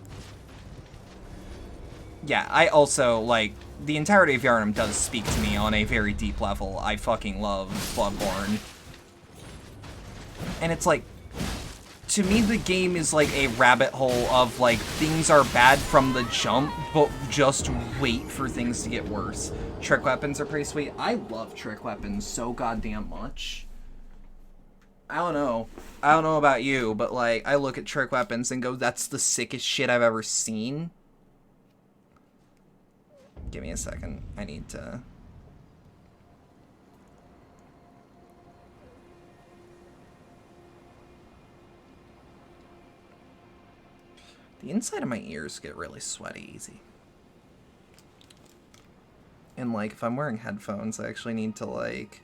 Yeah, I also, like, the entirety of Yharnam does speak to me on a very deep level. I fucking love Bloodborne. And it's like, to me, the game is like a rabbit hole of, like, things are bad from the jump, but just wait for things to get worse. Trick weapons are pretty sweet. I love trick weapons so goddamn much. I don't know. I don't know about you, but, like, I look at trick weapons and go, that's the sickest shit I've ever seen. Give me a second. I need to... The inside of my ears get really sweaty easy. And, like, if I'm wearing headphones, I actually need to, like,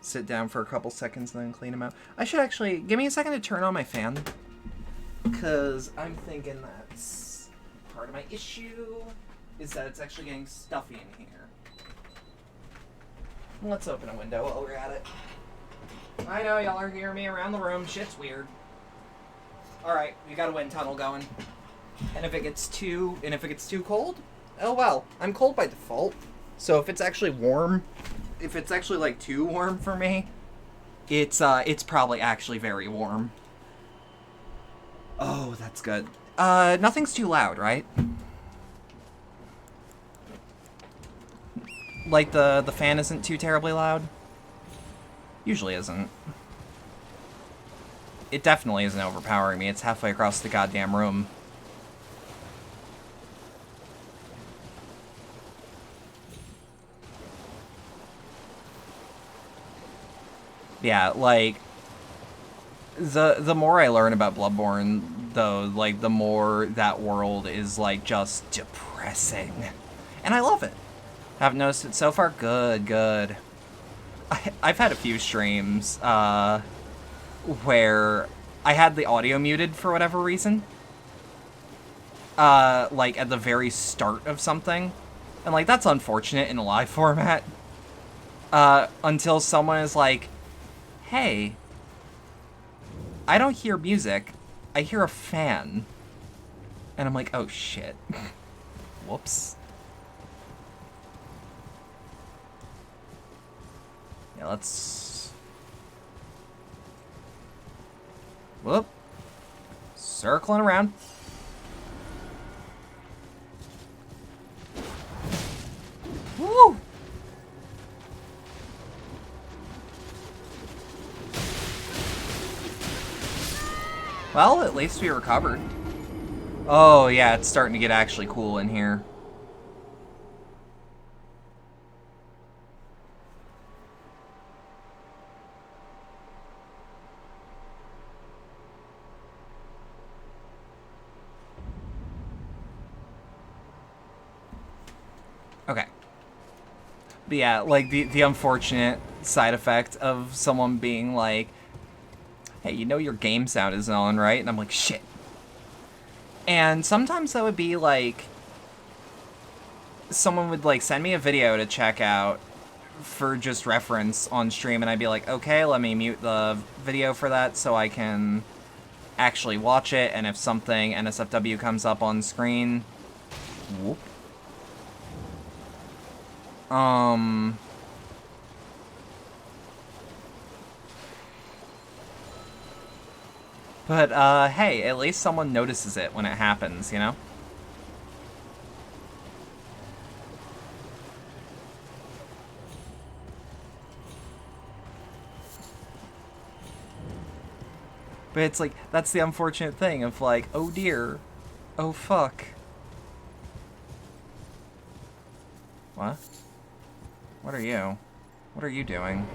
sit down for a couple seconds and then clean them out. I should actually... Give me a second to turn on my fan. Because I'm thinking that's part of my issue, is that it's actually getting stuffy in here. Let's open a window while we're at it. I know, y'all are hearing me around the room. Shit's weird. Alright, we got a wind tunnel going. And if it gets too cold, oh well. I'm cold by default. So if it's actually warm, if it's actually like too warm for me, it's probably actually very warm. Oh, that's good. Nothing's too loud, right? Like the fan isn't too terribly loud? Usually isn't. It definitely isn't overpowering me. It's halfway across the goddamn room. Yeah, like, the more I learn about Bloodborne, though, like, the more that world is, like, just depressing. And I love it. Haven't noticed it so far? Good, good. I've had a few streams, where I had the audio muted for whatever reason. Like, at the very start of something. And, like, that's unfortunate in a live format. Until someone is like, hey, I don't hear music, I hear a fan. And I'm like, oh shit. Whoops. Yeah, let's... Whoop. Circling around. Woo! Well, at least we recovered. Oh, yeah, it's starting to get actually cool in here. Okay. But yeah, like, the unfortunate side effect of someone being like, hey, you know your game sound is on, right? And I'm like, shit. And sometimes that would be like, someone would like send me a video to check out for just reference on stream, and I'd be like, okay, let me mute the video for that so I can actually watch it, and if something NSFW comes up on screen, whoop. But, hey, at least someone notices it when it happens, you know? But it's like, that's the unfortunate thing of like, oh dear, oh fuck. What? What are you? What are you doing?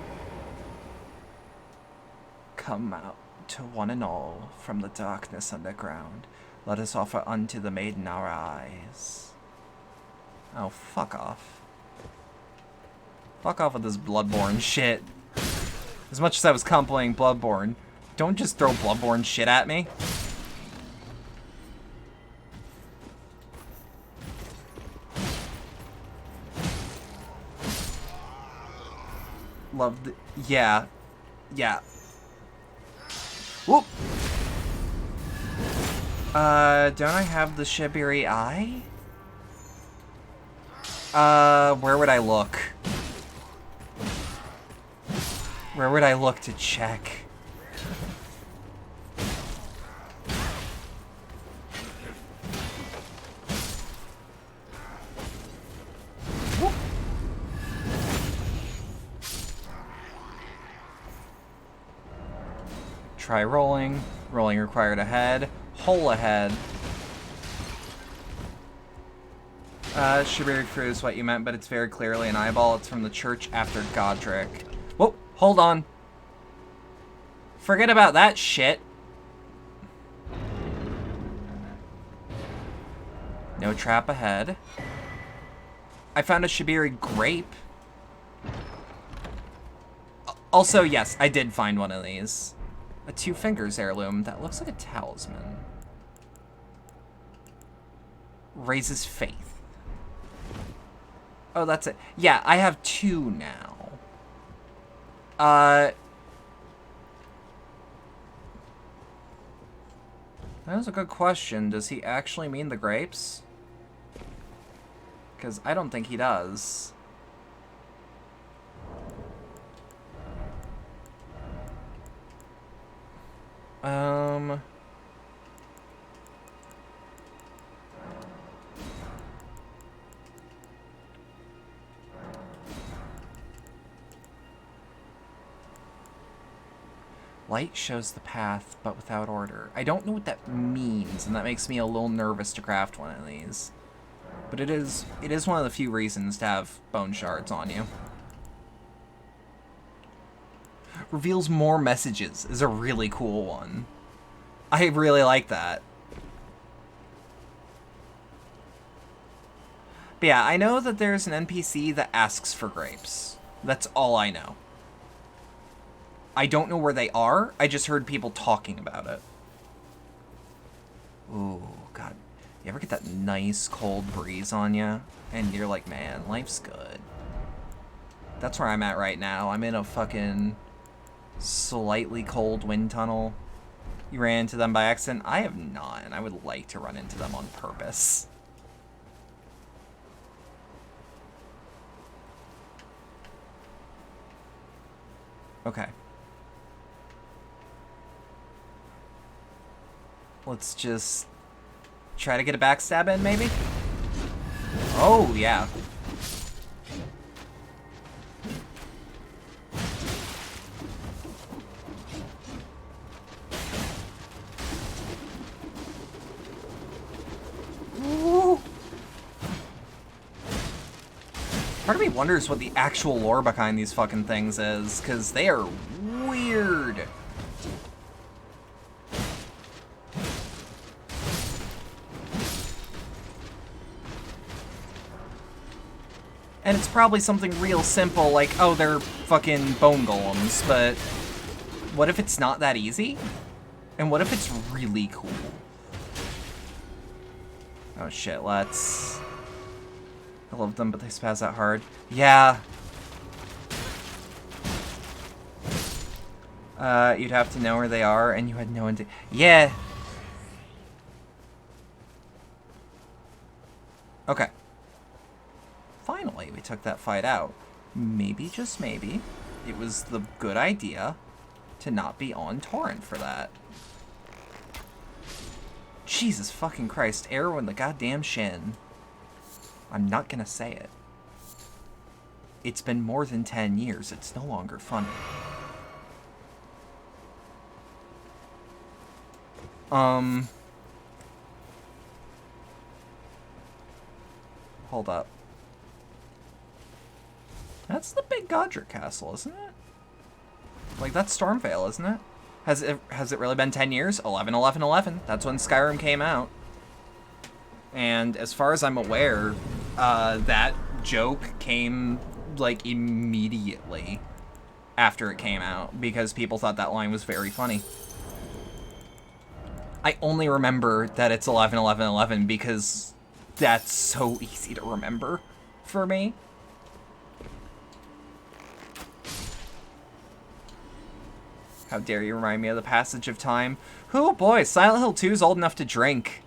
Come out to one and all from the darkness underground. Let us offer unto the maiden our eyes. Oh, fuck off. Fuck off with this Bloodborne shit. As much as I was playing Bloodborne, don't just throw Bloodborne shit at me. Love the... Yeah. Yeah. Whoop! Don't I have the Shibiri Eye? Where would I look? Where would I look to check? Whoop. Try rolling. Rolling required ahead. Hole ahead. Shibiri Fruit is what you meant, but it's very clearly an eyeball. It's from the church after Godric. Whoa, hold on. Forget about that shit. No trap ahead. I found a Shibiri grape. Also, yes, I did find one of these. A 2 fingers heirloom that looks like a talisman. Raises faith. Oh, that's it. Yeah, I have 2 now. That was a good question. Does he actually mean the grapes? Because I don't think he does. Light shows the path, but without order. I don't know what that means, and that makes me a little nervous to craft one of these. But it is one of the few reasons to have bone shards on you. Reveals more messages is a really cool one. I really like that. But yeah, I know that there's an NPC that asks for grapes. That's all I know. I don't know where they are. I just heard people talking about it. Ooh, God. You ever get that nice cold breeze on you? And you're like, man, life's good. That's where I'm at right now. I'm in a fucking slightly cold wind tunnel. You ran into them by accident? I have not, and I would like to run into them on purpose. Okay. Let's just try to get a backstab in, maybe? Oh, yeah. Ooh. Part of me wonders what the actual lore behind these fucking things is, because they are weird. And it's probably something real simple, like, oh, they're fucking bone golems, but what if it's not that easy? And what if it's really cool? Oh shit, let's... I love them, but they spaz out hard. Yeah. You'd have to know where they are, and you had no idea. Yeah. Okay. Finally, we took that fight out. Maybe, just maybe, it was the good idea to not be on torrent for that. Jesus fucking Christ, arrow in the goddamn shin. I'm not gonna say it. It's been more than 10 years, it's no longer funny. Hold up. That's the big Godric castle, isn't it? Like, that's Stormvale, isn't it? Has it really been 10 years? 11, 11, 11. That's when Skyrim came out. And as far as I'm aware, that joke came, like, immediately after it came out, because people thought that line was very funny. I only remember that it's 11-11-11 because that's so easy to remember for me. How dare you remind me of the passage of time. Oh boy, Silent Hill 2 is old enough to drink.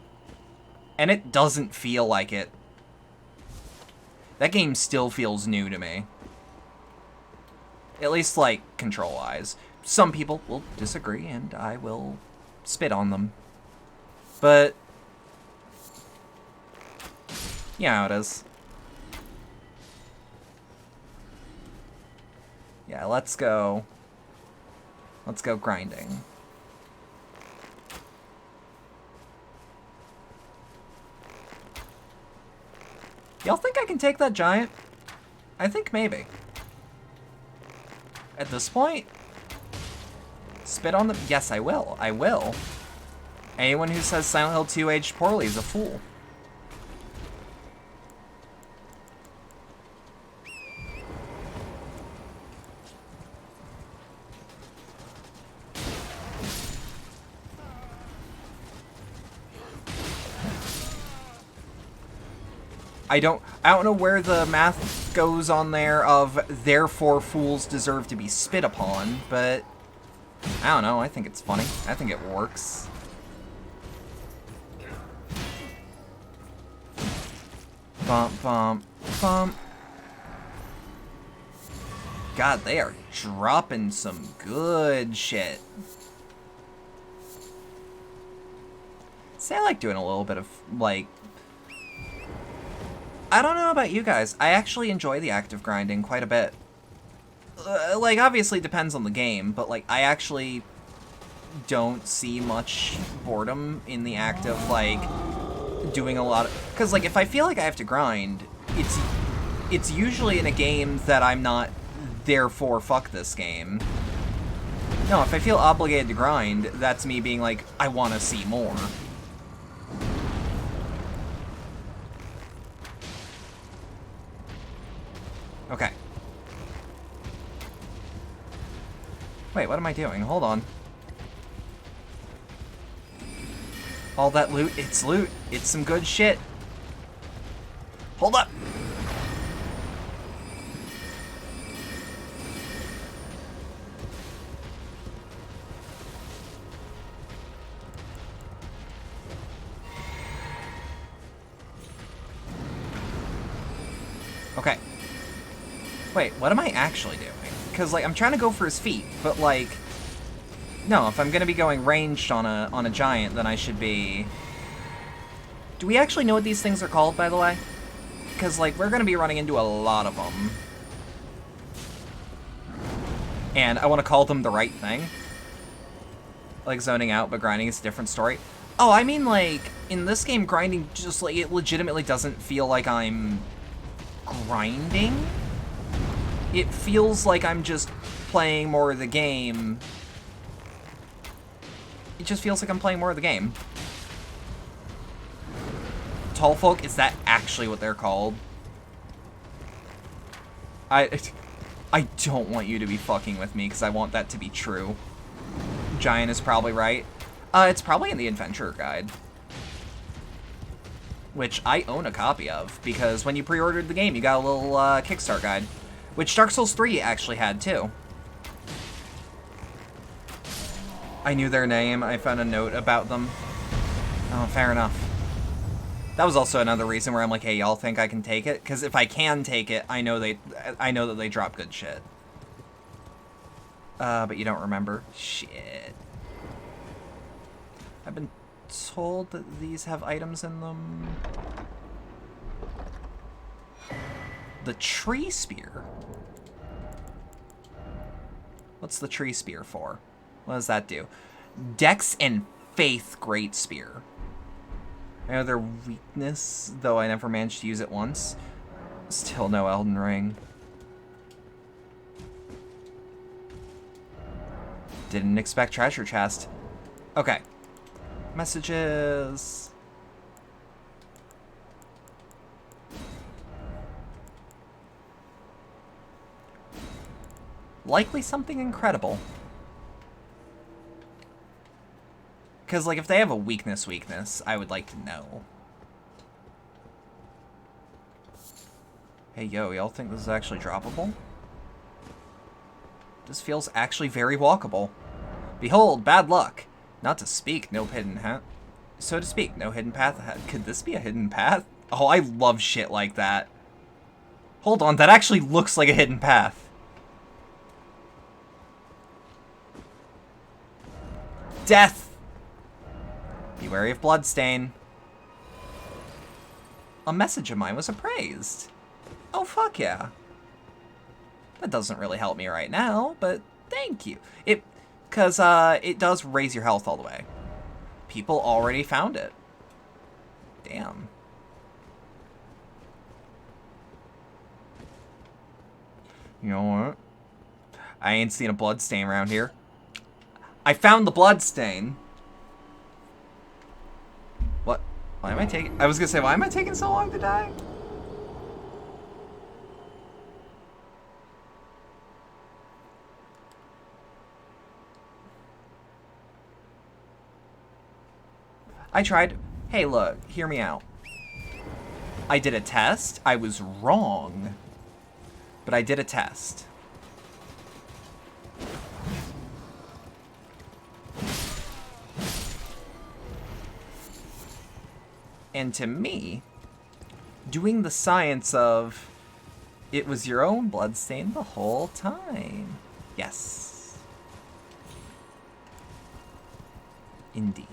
And it doesn't feel like it. That game still feels new to me. At least, like, control-wise. Some people will disagree, and I will spit on them. But yeah, how it is. Yeah, let's go. Let's go grinding. Y'all think I can take that giant? I think maybe. At this point, spit on them. Yes, I will. I will. Anyone who says Silent Hill 2 aged poorly is a fool. I don't know where the math goes on there of therefore fools deserve to be spit upon, but I don't know, I think it's funny. I think it works. Bump, bump, bump. God, they are dropping some good shit. See, I like doing a little bit of, like, I don't know about you guys. I actually enjoy the act of grinding quite a bit. Like, obviously it depends on the game, but, like, I actually don't see much boredom in the act of, like, doing a lot of... Because, like, if I feel like I have to grind, it's usually in a game that I'm not, therefore, fuck this game. No, if I feel obligated to grind, that's me being like, I want to see more. Okay. Wait, what am I doing? Hold on. All that loot, it's loot. It's some good shit. Hold up! Okay. Wait, what am I actually doing? Because, like, I'm trying to go for his feet, but, like... No, if I'm gonna be going ranged on a giant, then I should be... Do we actually know what these things are called, by the way? Because, like, we're gonna be running into a lot of them. And I want to call them the right thing. Like, zoning out, but grinding is a different story. Oh, I mean, like, in this game, grinding just, like, it legitimately doesn't feel like I'm... grinding? It feels like I'm just playing more of the game. It just feels like I'm playing more of the game. Tall folk, is that actually what they're called? I don't want you to be fucking with me, because I want that to be true. Giant is probably right. It's probably in the Adventurer Guide. Which I own a copy of, because when you pre-ordered the game, you got a little Kickstart guide. Which Dark Souls 3 actually had, too. I knew their name. I found a note about them. Oh, fair enough. That was also another reason where I'm like, hey, y'all think I can take it? Because if I can take it, I know that they drop good shit. But you don't remember? Shit. I've been told that these have items in them. The tree spear? What's the tree spear for? What does that do? Dex and Faith Great Spear. I know their weakness, though I never managed to use it once. Still no Elden Ring. Didn't expect treasure chest. Okay. Messages. Likely something incredible. Because, like, if they have a weakness, I would like to know. Hey, yo, y'all think this is actually droppable? This feels actually very walkable. Behold, bad luck. Not to speak, no hidden hat. So to speak, no hidden path ahead. Could this be a hidden path? Oh, I love shit like that. Hold on, that actually looks like a hidden path. Death! Be wary of bloodstain. A message of mine was appraised. Oh, fuck yeah. That doesn't really help me right now, but thank you. Because it does raise your health all the way. People already found it. Damn. You know what? I ain't seen a bloodstain around here. I found the bloodstain. What? Why am I taking... I was gonna say, why am I taking so long to die? I tried... Hey, look, hear me out. I did a test. I was wrong. But I did a test. And to me, doing the science of it was your own bloodstain the whole time. Yes. Indeed.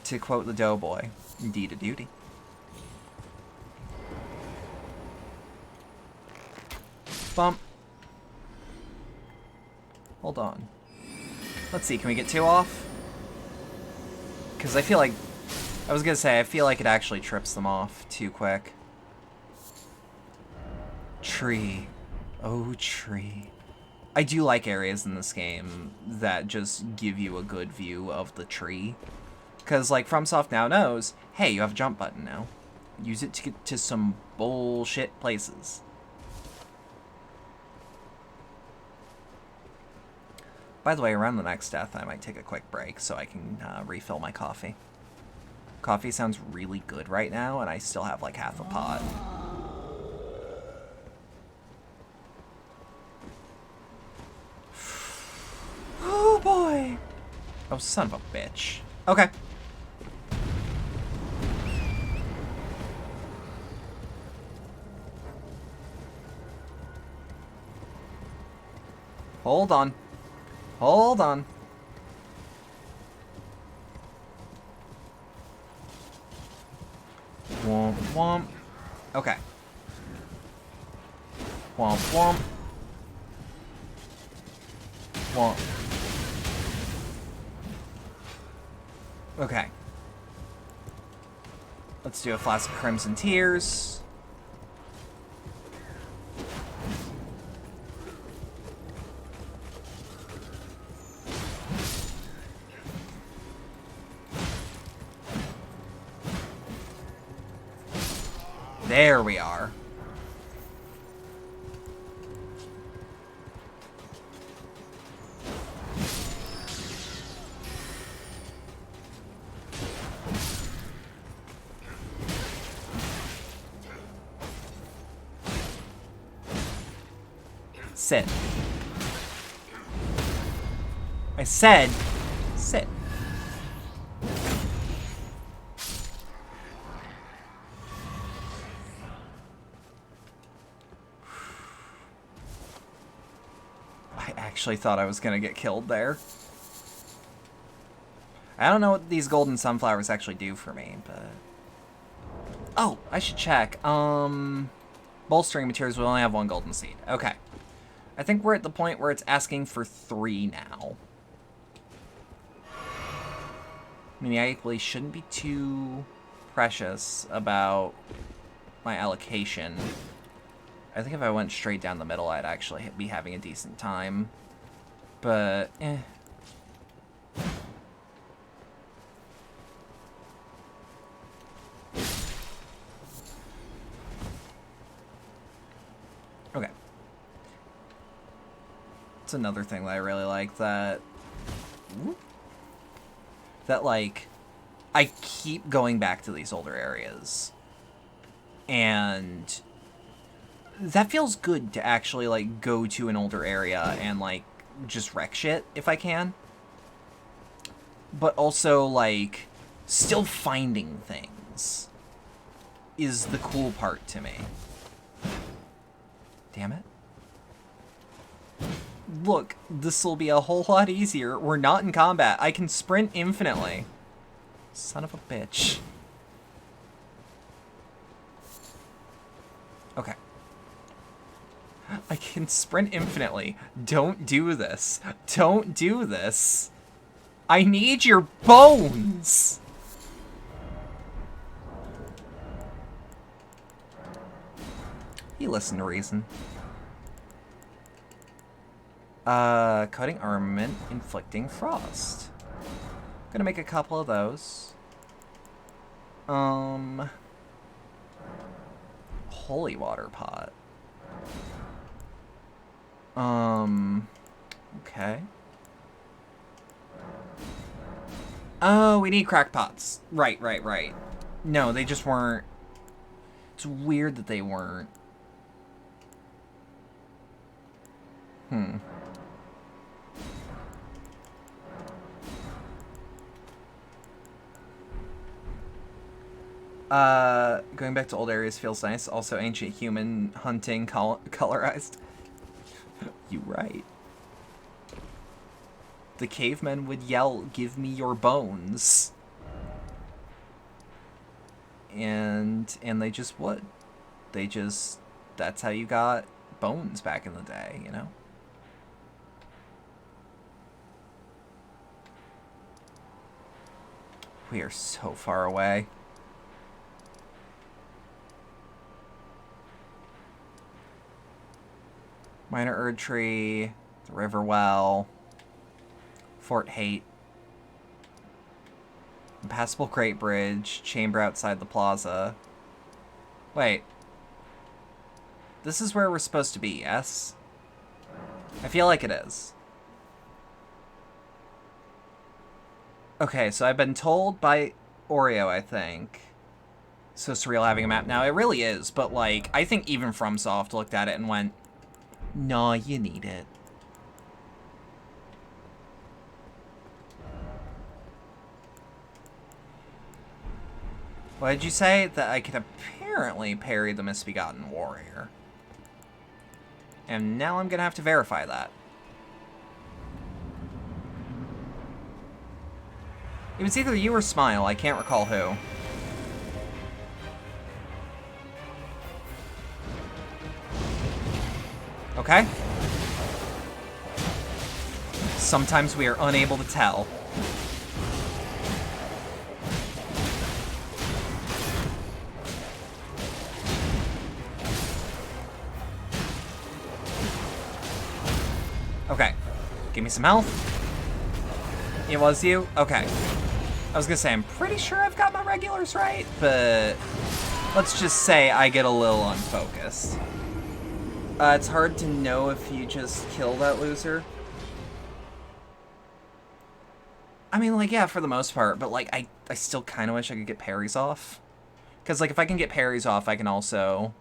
To quote the Doughboy, indeed a duty. Bump. Hold on. Let's see, can we get 2 off? Because I feel like... I was gonna say, I feel like it actually trips them off too quick. Tree. Oh, tree. I do like areas in this game that just give you a good view of the tree. Because, like, FromSoft now knows, hey, you have a jump button now. Use it to get to some bullshit places. By the way, around the next death, I might take a quick break so I can refill my coffee. Coffee sounds really good right now, and I still have like half a pot. Oh boy! Oh, son of a bitch. Okay. Hold on. Hold on. Womp womp. Okay. Womp womp. Womp. Okay. Let's do a flask of Crimson Tears. There we are. Sit. I said, sit. I actually thought I was gonna get killed there. I don't know what these golden sunflowers actually do for me, but... Oh, I should check. Bolstering materials will only have 1 golden seed. Okay. I think we're at the point where it's asking for 3 now. I mean, I actually shouldn't be too precious about my allocation. I think if I went straight down the middle, I'd actually be having a decent time. But, eh. Okay. It's another thing that I really like, that like, I keep going back to these older areas. And that feels good to actually, like, go to an older area and, like, just wreck shit if I can. But also, like, still finding things is the cool part to me. Damn it. Look, this'll be a whole lot easier. We're not in combat. I can sprint infinitely. Son of a bitch. Okay. I can sprint infinitely. Don't do this. Don't do this. I need your bones! You listen to reason. Cutting armament, inflicting frost. Gonna make a couple of those. Holy water pot. Okay. Oh, we need crackpots. Right. No, they just weren't. It's weird that they weren't. Going back to old areas feels nice. Also, ancient human hunting colorized. You right. The cavemen would yell, "Give me your bones." And they just would. They just, that's how you got bones back in the day, you know? We are so far away. Minor Erd Tree, the River Well, Fort Haight, Impassable Great Bridge, chamber outside the plaza. Wait. This is where we're supposed to be, yes? I feel like it is. Okay, so I've been told by Oreo, I think, so surreal having a map now. It really is, but, like, I think even FromSoft looked at it and went, "Nah, you need it." What did you say? That I could apparently parry the Misbegotten Warrior. And now I'm gonna have to verify that. It was either you or Smile, I can't recall who. Okay. Sometimes we are unable to tell. Okay. Give me some health. It was you? Okay. I was gonna say, I'm pretty sure I've got my regulars right, but let's just say I get a little unfocused. It's hard to know if you just kill that loser. I mean, like, yeah, for the most part, but, like, I still kind of wish I could get parries off. Because, like, if I can get parries off, I can also...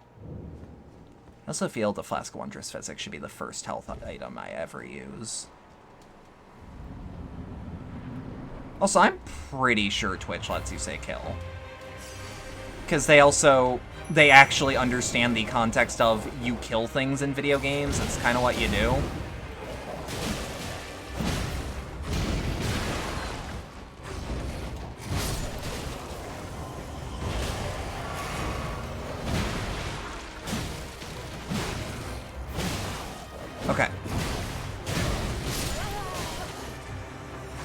I also feel the Flask of Wondrous Physics should be the first health item I ever use. Also, I'm pretty sure Twitch lets you say kill. Because they actually understand the context of you kill things in video games. It's kind of what you do. Okay.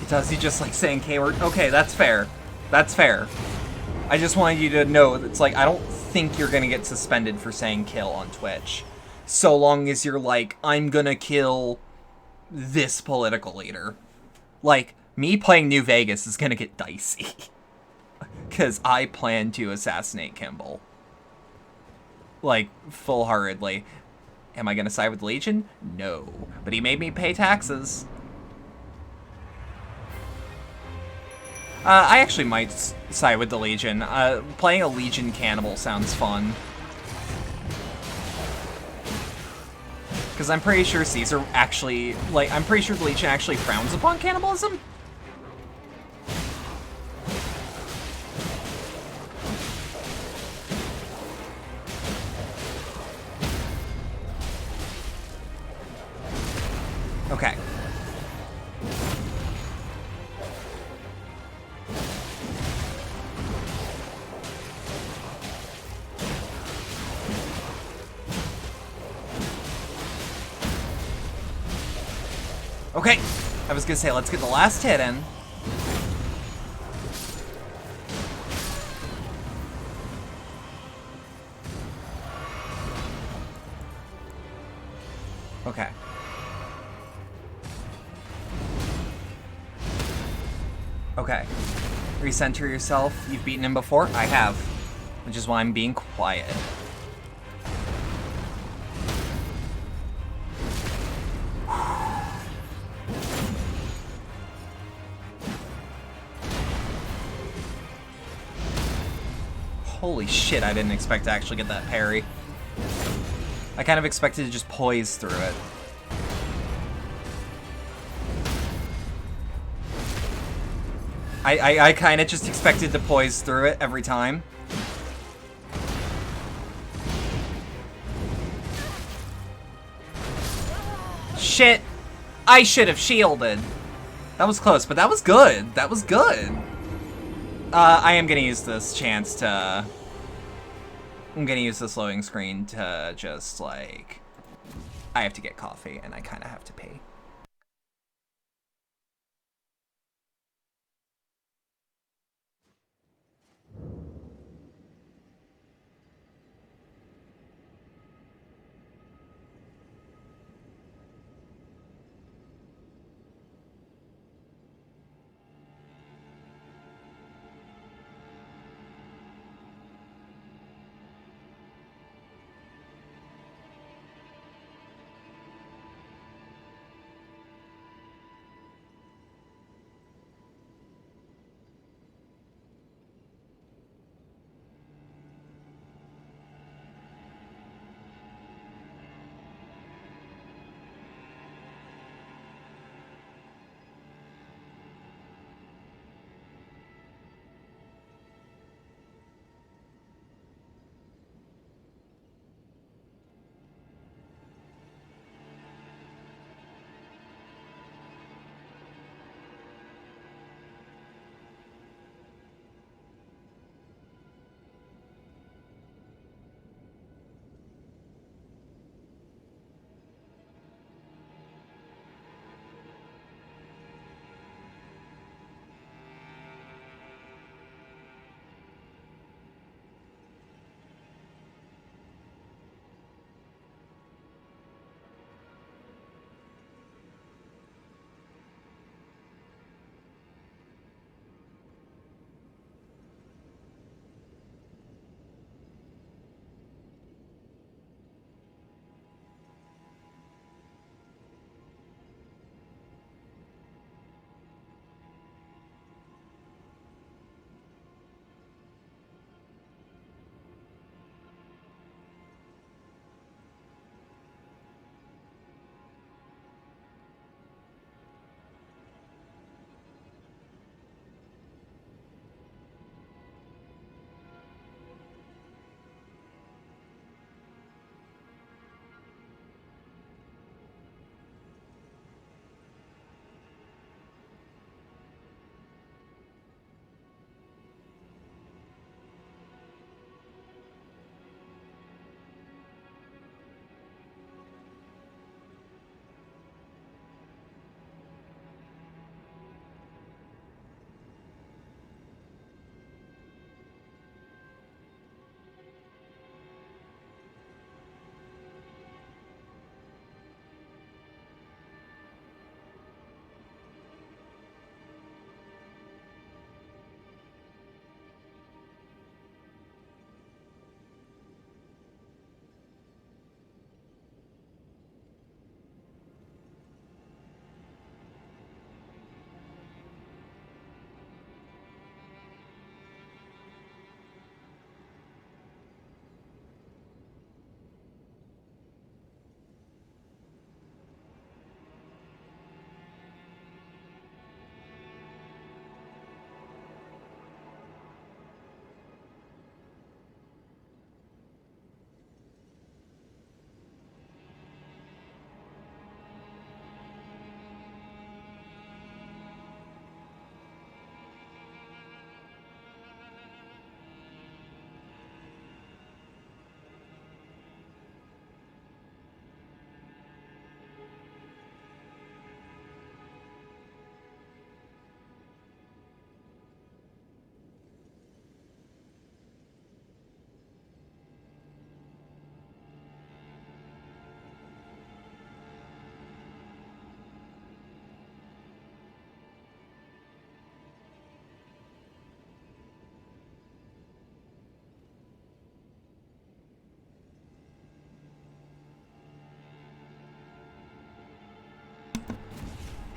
Does he just like saying K-word? Okay, that's fair. That's fair. I just wanted you to know, it's like, I don't think you're gonna get suspended for saying kill on Twitch. So long as you're like, I'm gonna kill this political leader. Like, me playing New Vegas is gonna get dicey. Because I plan to assassinate Kimball. Like, full-heartedly. Am I gonna side with the Legion? No. But he made me pay taxes. I actually might side with the Legion. Playing a Legion cannibal sounds fun. Because I'm pretty sure Caesar actually, like, I'm pretty sure the Legion actually frowns upon cannibalism. Okay. Okay, I was gonna say, let's get the last hit in. Okay. Okay. Recenter yourself. You've beaten him before? I have. Which is why I'm being quiet. Holy shit, I didn't expect to actually get that parry. I kind of expected to just poise through it. I kind of just expected to poise through it every time. Shit! I should have shielded. That was close, but that was good. That was good. I am gonna use this chance to... I'm gonna use this loading screen to just, like... I have to get coffee, and I kind of have to pee.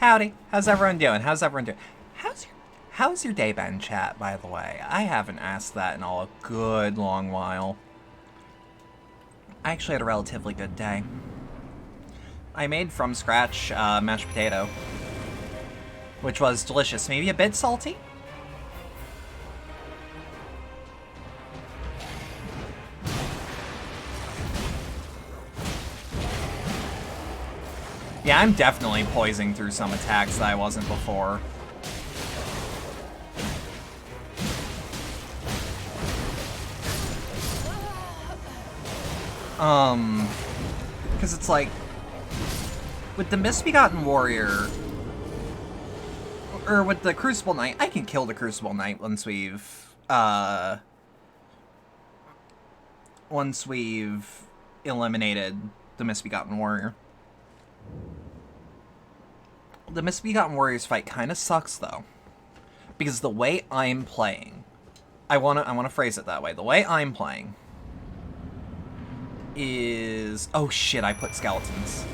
Howdy. How's everyone doing? How's your day been, chat, by the way? I haven't asked that in a good long while. I actually had a relatively good day. I made from scratch mashed potato, which was delicious. Maybe a bit salty? Yeah, I'm definitely poising through some attacks that I wasn't before. Because it's like, with the Misbegotten Warrior, or with the Crucible Knight, I can kill the Crucible Knight once we've eliminated the Misbegotten Warrior. The Misbegotten Warrior's fight kind of sucks, though, because the way I'm playing, I wanna phrase it that way. The way I'm playing is, oh shit, I put skeletons.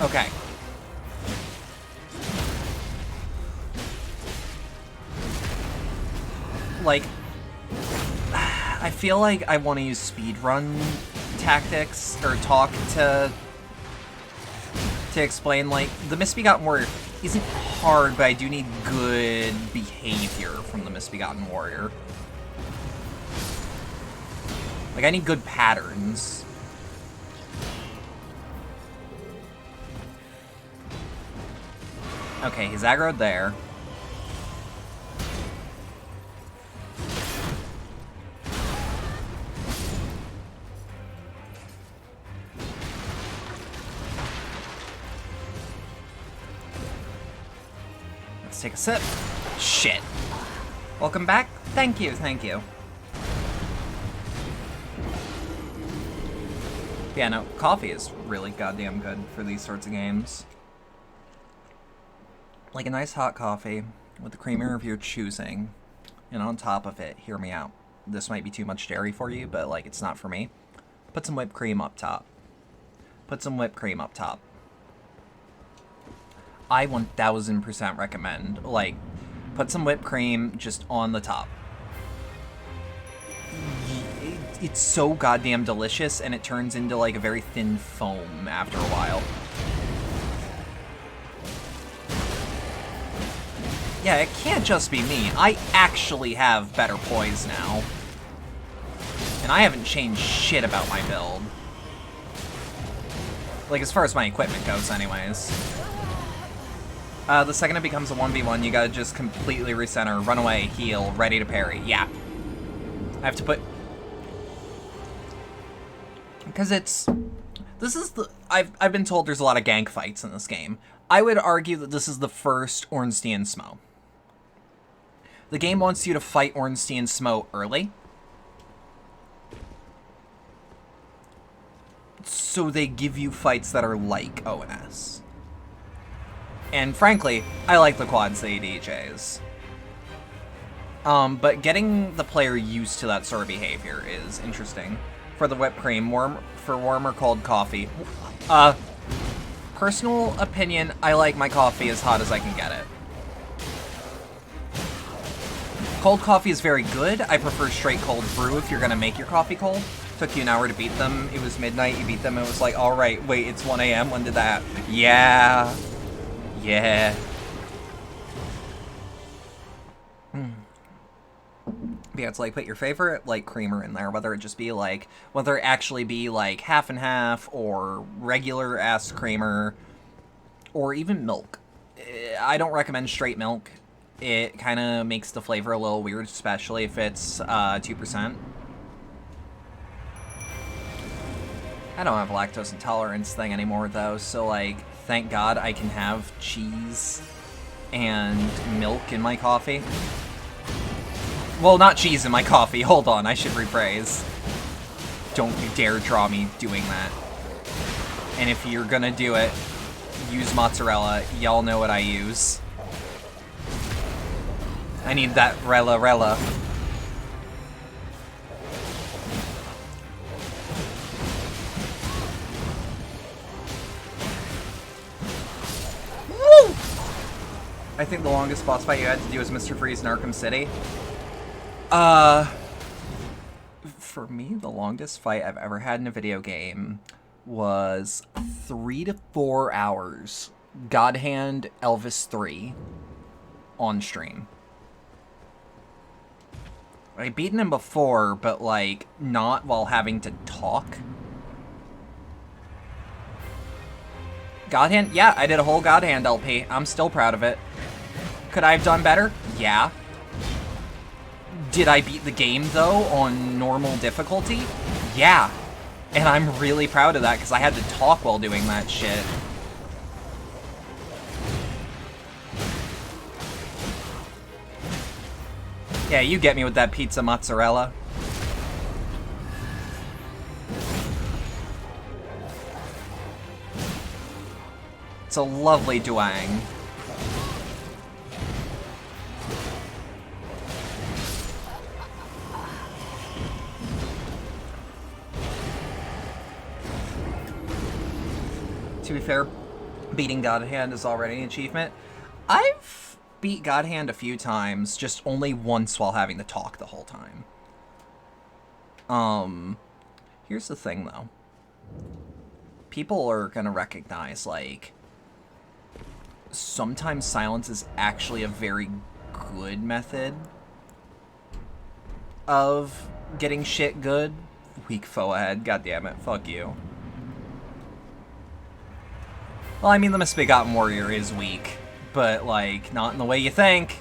Okay. Like, I feel like I want to use speedrun tactics or talk to explain, like, the Misbegotten Warrior isn't hard, but I do need good behavior from the Misbegotten Warrior. Like, I need good patterns. Okay, he's aggroed there. Let's take a sip. Shit. Welcome back. Thank you, thank you. Yeah, no, coffee is really goddamn good for these sorts of games. Like a nice hot coffee with the creamer of your choosing, and on top of it, hear me out. This might be too much dairy for you, but like it's not for me. Put some whipped cream up top. Put some whipped cream up top. I 1000% recommend, like, put some whipped cream just on the top. It's so goddamn delicious, and it turns into like a very thin foam after a while. Yeah, it can't just be me. I actually have better poise now. And I haven't changed shit about my build. Like, as far as my equipment goes, anyways. The second it becomes a 1v1, you gotta just completely recenter, run away, heal, ready to parry. Yeah. I have to put... Because it's... This is the... I've been told there's a lot of gank fights in this game. I would argue that this is the first Ornstein Smo. The game wants you to fight Ornstein Smo early. So they give you fights that are like ONS. And frankly, I like the quad city DJs. But getting the player used to that sort of behavior is interesting. For the whipped cream, warm or cold coffee. Personal opinion, I like my coffee as hot as I can get it. Cold coffee is very good. I prefer straight cold brew if you're gonna make your coffee cold. Took you an hour to beat them. It was midnight, you beat them, it was like, alright, wait, it's 1 a.m., when did that? Yeah. Yeah. Yeah, it's like, put your favorite, like, creamer in there, whether it just be, like, whether it actually be, like, half and half, or regular-ass creamer, or even milk. I don't recommend straight milk. It kind of makes the flavor a little weird, especially if it's 2%. I don't have a lactose intolerance thing anymore, though, so, like, thank God I can have cheese and milk in my coffee. Well, not cheese in my coffee. Hold on, I should rephrase. Don't you dare draw me doing that. And if you're gonna do it, use mozzarella. Y'all know what I use. I need that rella. Woo! I think the longest boss fight you had to do was Mr. Freeze in Arkham City. For me, the longest fight I've ever had in a video game was 3 to 4 hours. God Hand Elvis 3 on stream. I've beaten him before, but like not while having to talk. God Hand, yeah, I did a whole God Hand LP. I'm still proud of it. Could I have done better? Yeah. Did I beat the game though on normal difficulty? Yeah. And I'm really proud of that because I had to talk while doing that shit. Yeah, you get me with that pizza mozzarella. It's a lovely duang. To be fair, beating God Hand is already an achievement. I've beat God Hand a few times, just only once while having to talk the whole time. Here's the thing though. People are gonna recognize, like, sometimes silence is actually a very good method of getting shit good. Weak foe ahead, goddammit, fuck you. Well, I mean, the Misbegotten Warrior is weak, but, like, not in the way you think.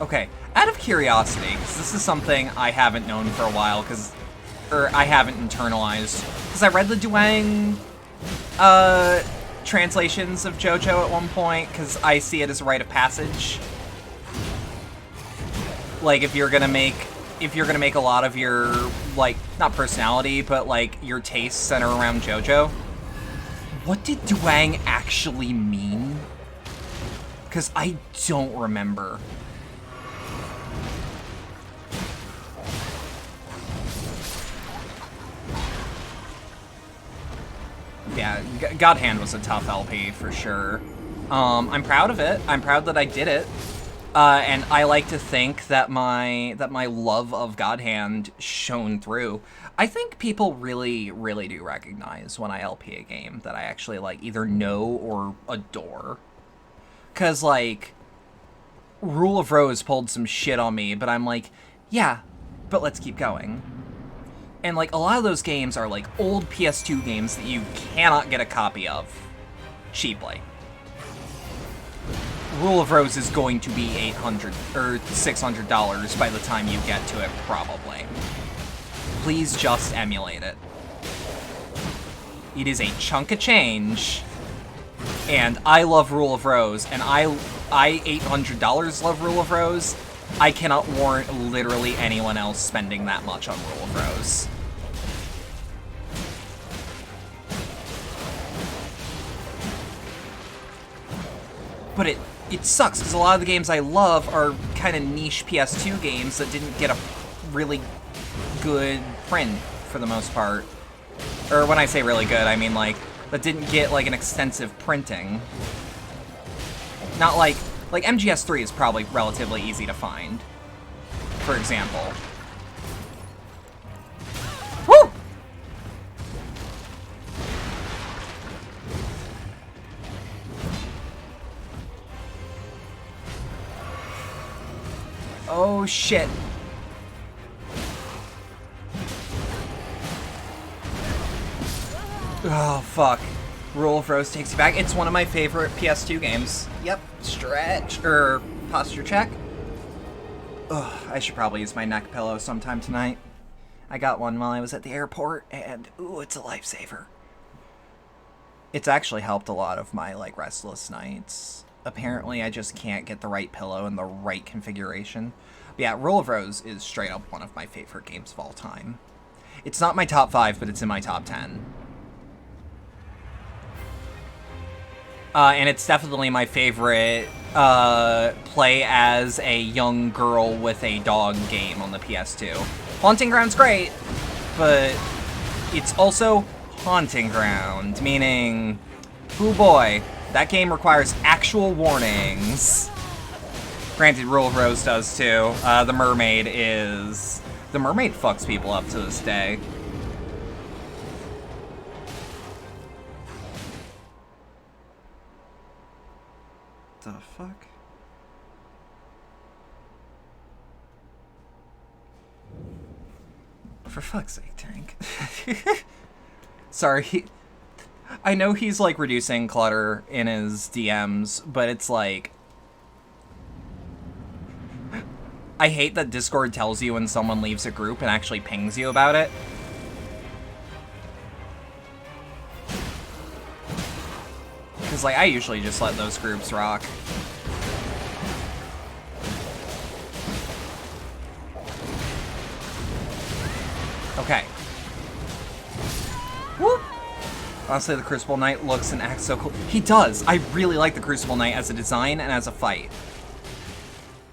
Okay, out of curiosity, because this is something I haven't known for a while, or I haven't internalized, because I read the Duang, translations of JoJo at one point, because I see it as a rite of passage. Like, if you're gonna make a lot of your, like, not personality, but, like, your tastes center around JoJo, what did Duang actually mean? Because I don't remember. Yeah, God Hand was a tough LP for sure. I'm proud of it. I'm proud that I did it. And I like to think that my love of God Hand shone through. I think people really, really do recognize when I LP a game that I actually, like, either know or adore. 'Cause, like, Rule of Rose pulled some shit on me, but I'm like, yeah, but let's keep going. And, like, a lot of those games are, like, old PS2 games that you cannot get a copy of cheaply. Rule of Rose is going to be $800 or $600 by the time you get to it, probably. Please just emulate it. It is a chunk of change, and I love Rule of Rose, and I $800 love Rule of Rose. I cannot warrant literally anyone else spending that much on Rule of Rose. But it sucks, because a lot of the games I love are kind of niche PS2 games that didn't get a really good print, for the most part. Or when I say really good, I mean, like, that didn't get, like, an extensive printing. Not like MGS3 is probably relatively easy to find, for example. Woo! Oh, shit. Oh, fuck. Rule of Rose takes you back. It's one of my favorite PS2 games. Yep. Stretch. Posture check. Ugh, I should probably use my neck pillow sometime tonight. I got one while I was at the airport, and ooh, it's a lifesaver. It's actually helped a lot of my, like, restless nights. Apparently, I just can't get the right pillow in the right configuration. But yeah, Rule of Rose is straight up one of my favorite games of all time. It's not my top 5, but it's in my top 10. And it's definitely my favorite play as a young girl with a dog game on the PS2. Haunting Ground's great, but it's also Haunting Ground, meaning, oh boy, that game requires actual warnings. Granted, Rule of Rose does too. The mermaid fucks people up to this day. The fuck? For fuck's sake, Tank. Sorry, I know he's, like, reducing clutter in his DMs, but it's like... I hate that Discord tells you when someone leaves a group and actually pings you about it. Because, like, I usually just let those groups rock. Okay. Whoop! Honestly, the Crucible Knight looks and acts so cool. He does! I really like the Crucible Knight as a design and as a fight.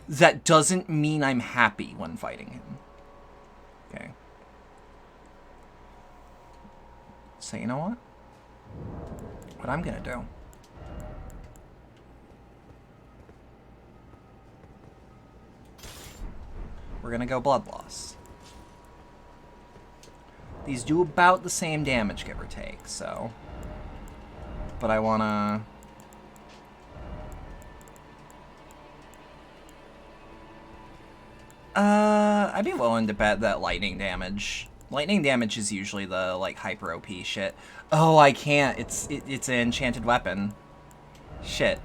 That doesn't mean I'm happy when fighting him. Okay. So, you know what? What I'm gonna do... We're gonna go Blood Loss. These do about the same damage, give or take, so... But I wanna... I'd be willing to bet that lightning damage... Lightning damage is usually the, like, hyper OP shit. Oh, I can't. It's an enchanted weapon. Shit.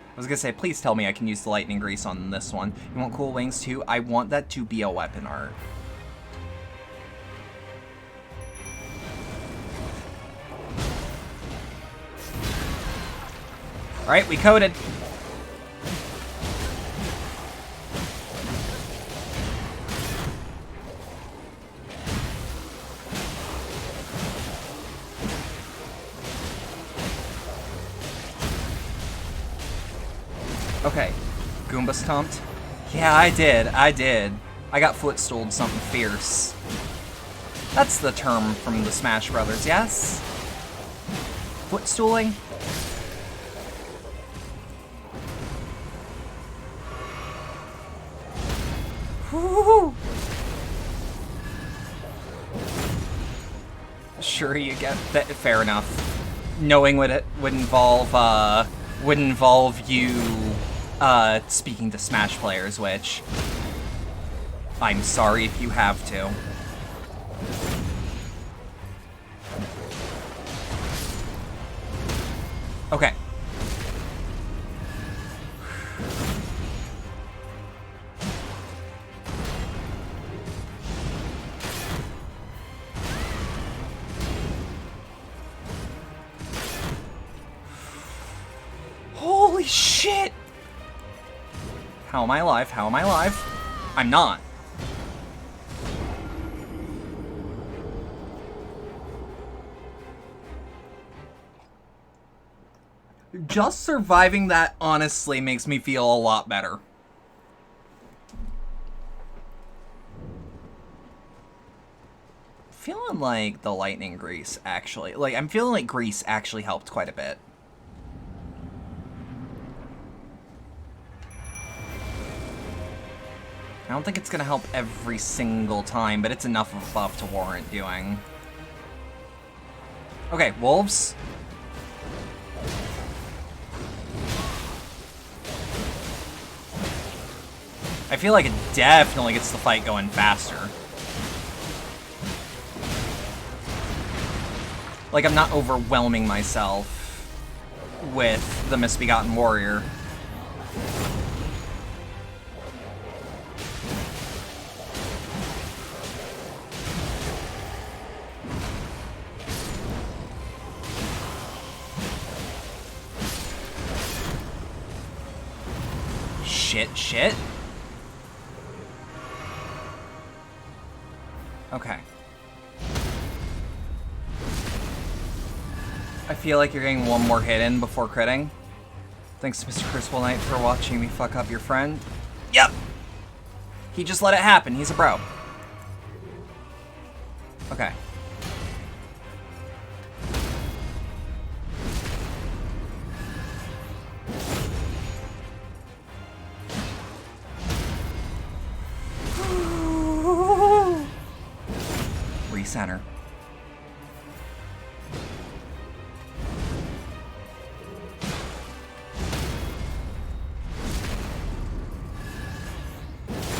I was gonna say, please tell me I can use the lightning grease on this one. You want cool wings too? I want that to be a weapon art. Alright, we coded. Okay, Goomba stomped. Yeah, I did. I got footstooled something fierce. That's the term from the Smash Brothers, yes? Footstooling? Woo-hoo-hoo. Sure, you get that. Fair enough. Knowing what it would involve you speaking to Smash players, which I'm sorry if you have to. Okay. Holy shit! How am I alive? How am I alive? I'm not. Just surviving that honestly makes me feel a lot better. Feeling like the lightning grease actually, I'm feeling like grease actually helped quite a bit. I don't think it's gonna help every single time, but it's enough of a buff to warrant doing. Okay, wolves. I feel like it definitely gets the fight going faster. Like, I'm not overwhelming myself with the Misbegotten Warrior. shit. Okay. I feel like you're getting one more hit in before critting. Thanks to Mr. Crucible Knight for watching me fuck up your friend. Yep! He just let it happen. He's a bro. Okay. Recenter.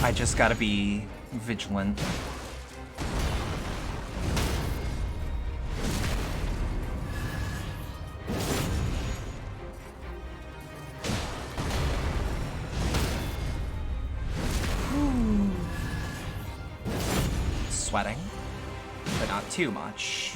I just gotta be vigilant. Sweating, but not too much.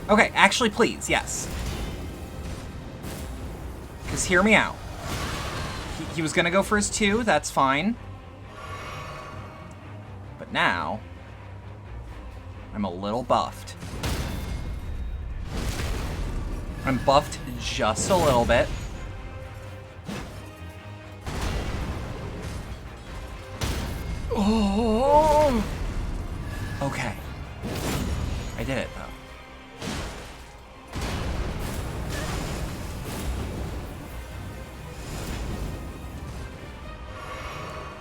Okay, actually, please, yes. Because hear me out. He was gonna go for his 2, that's fine. But now, I'm a little buffed. I'm buffed just a little bit. Oh! Okay. I did it, though.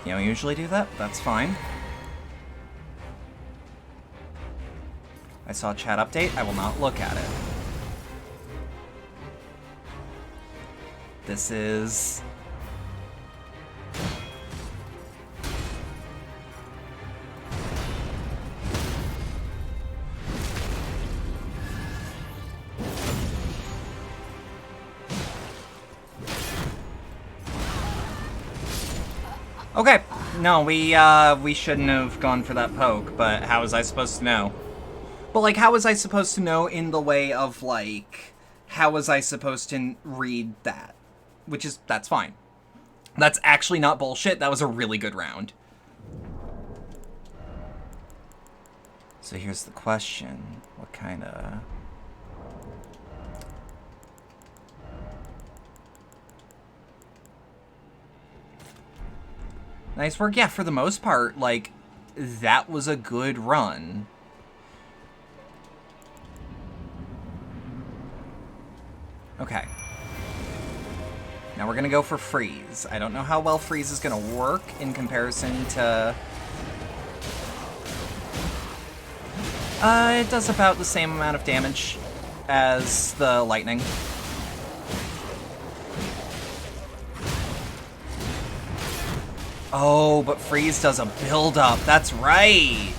You don't usually do that? That's fine. I saw a chat update. I will not look at it. This is... Okay, no, we shouldn't have gone for that poke, but how was I supposed to know? But, like, how was I supposed to know in the way of, like, how was I supposed to read that? Which is, that's fine. That's actually not bullshit, that was a really good round. So here's the question, what kind of... Nice work. Yeah, for the most part, like, that was a good run. Okay. Now we're gonna go for freeze. I don't know how well freeze is gonna work in comparison to... it does about the same amount of damage as the lightning. Oh, but freeze does a build-up. That's right.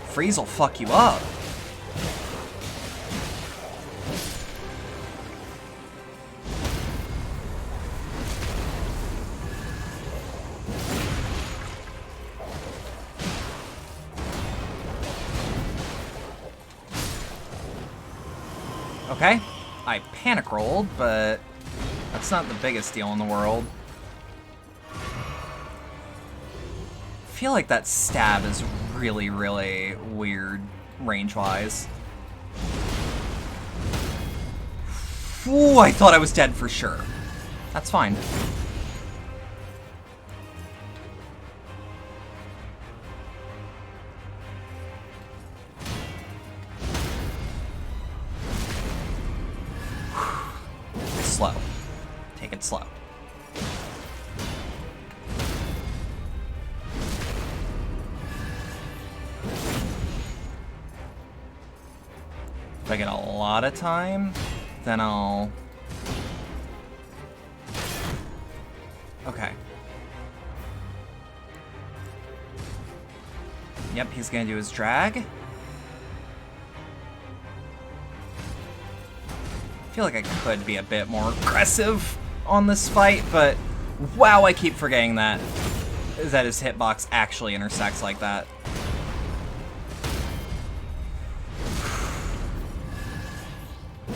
Freeze will fuck you up. Okay. I panic rolled, but that's not the biggest deal in the world. I feel like that stab is really, really weird range-wise. Ooh, I thought I was dead for sure. That's fine. Slow. Take it slow. If I get a lot of time, then I'll... Okay. Yep, he's gonna do his drag. I feel like I could be a bit more aggressive. on this fight, but wow, I keep forgetting that his hitbox actually intersects like that.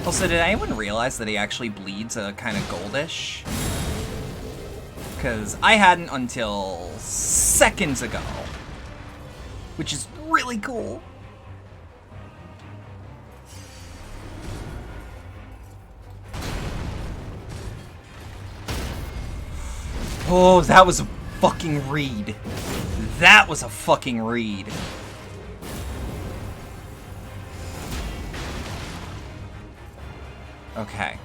Also, did anyone realize that he actually bleeds a kind of goldish? Because I hadn't until seconds ago, which is really cool. Oh, that was a fucking read. That was a fucking read. Okay.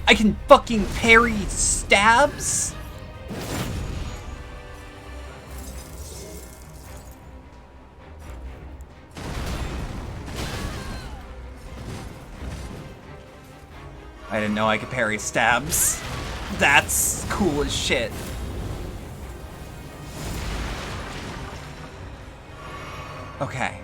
I can fucking parry stabs? I didn't know I could parry stabs. That's cool as shit. Okay.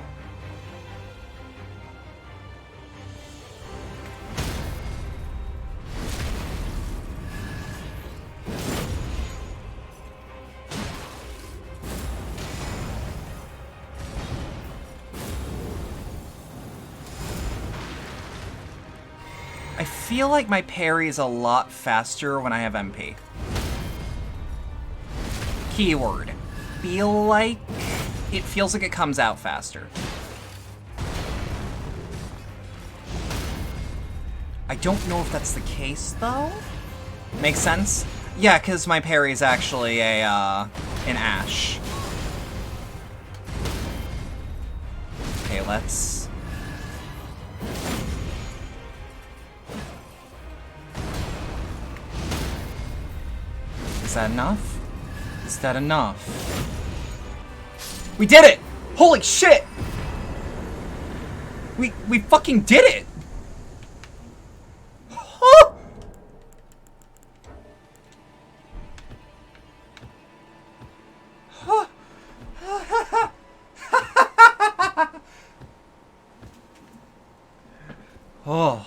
I feel like my parry is a lot faster when I have MP. Keyword. Feel like it feels like it comes out faster. I don't know if that's the case though. Makes sense? Yeah, because my parry is actually a an Ash. Okay, let's. Is that enough? Is that enough? We did it! Holy shit! We fucking did it! Oh! Oh.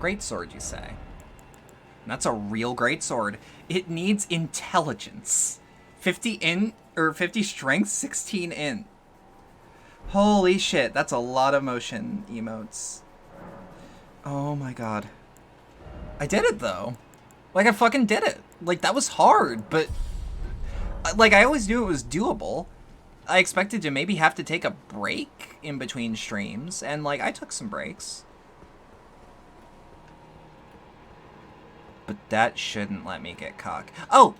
Great sword, you say? That's a real greatsword. It needs intelligence. 50 int, or 50 strength, 16 int. Holy shit, that's a lot of motion emotes. Oh my god. I did it though. Like, I fucking did it. Like, that was hard, but like, I always knew it was doable. I expected to maybe have to take a break in between streams, and like, I took some breaks. But that shouldn't let me get cock. Oh!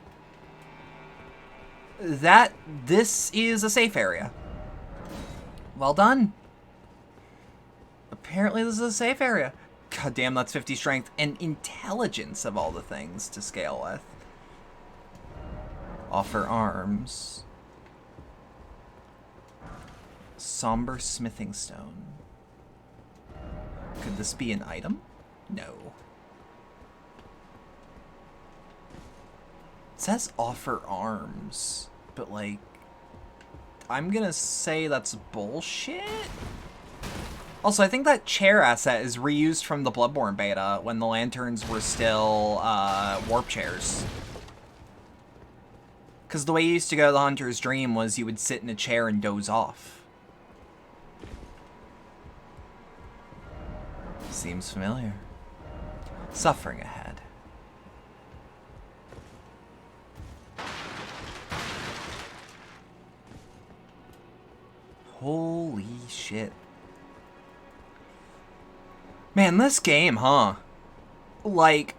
This is a safe area. Well done. Apparently this is a safe area. God damn, that's 50 strength and intelligence of all the things to scale with. Offer arms. Somber smithing stone. Could this be an item? No. It says offer arms, but like, I'm gonna say that's bullshit. Also, I think that chair asset is reused from the Bloodborne beta when the lanterns were still warp chairs. Because the way you used to go to the Hunter's Dream was you would sit in a chair and doze off. Seems familiar. Suffering ahead. Holy shit. Man, this game, huh? Like,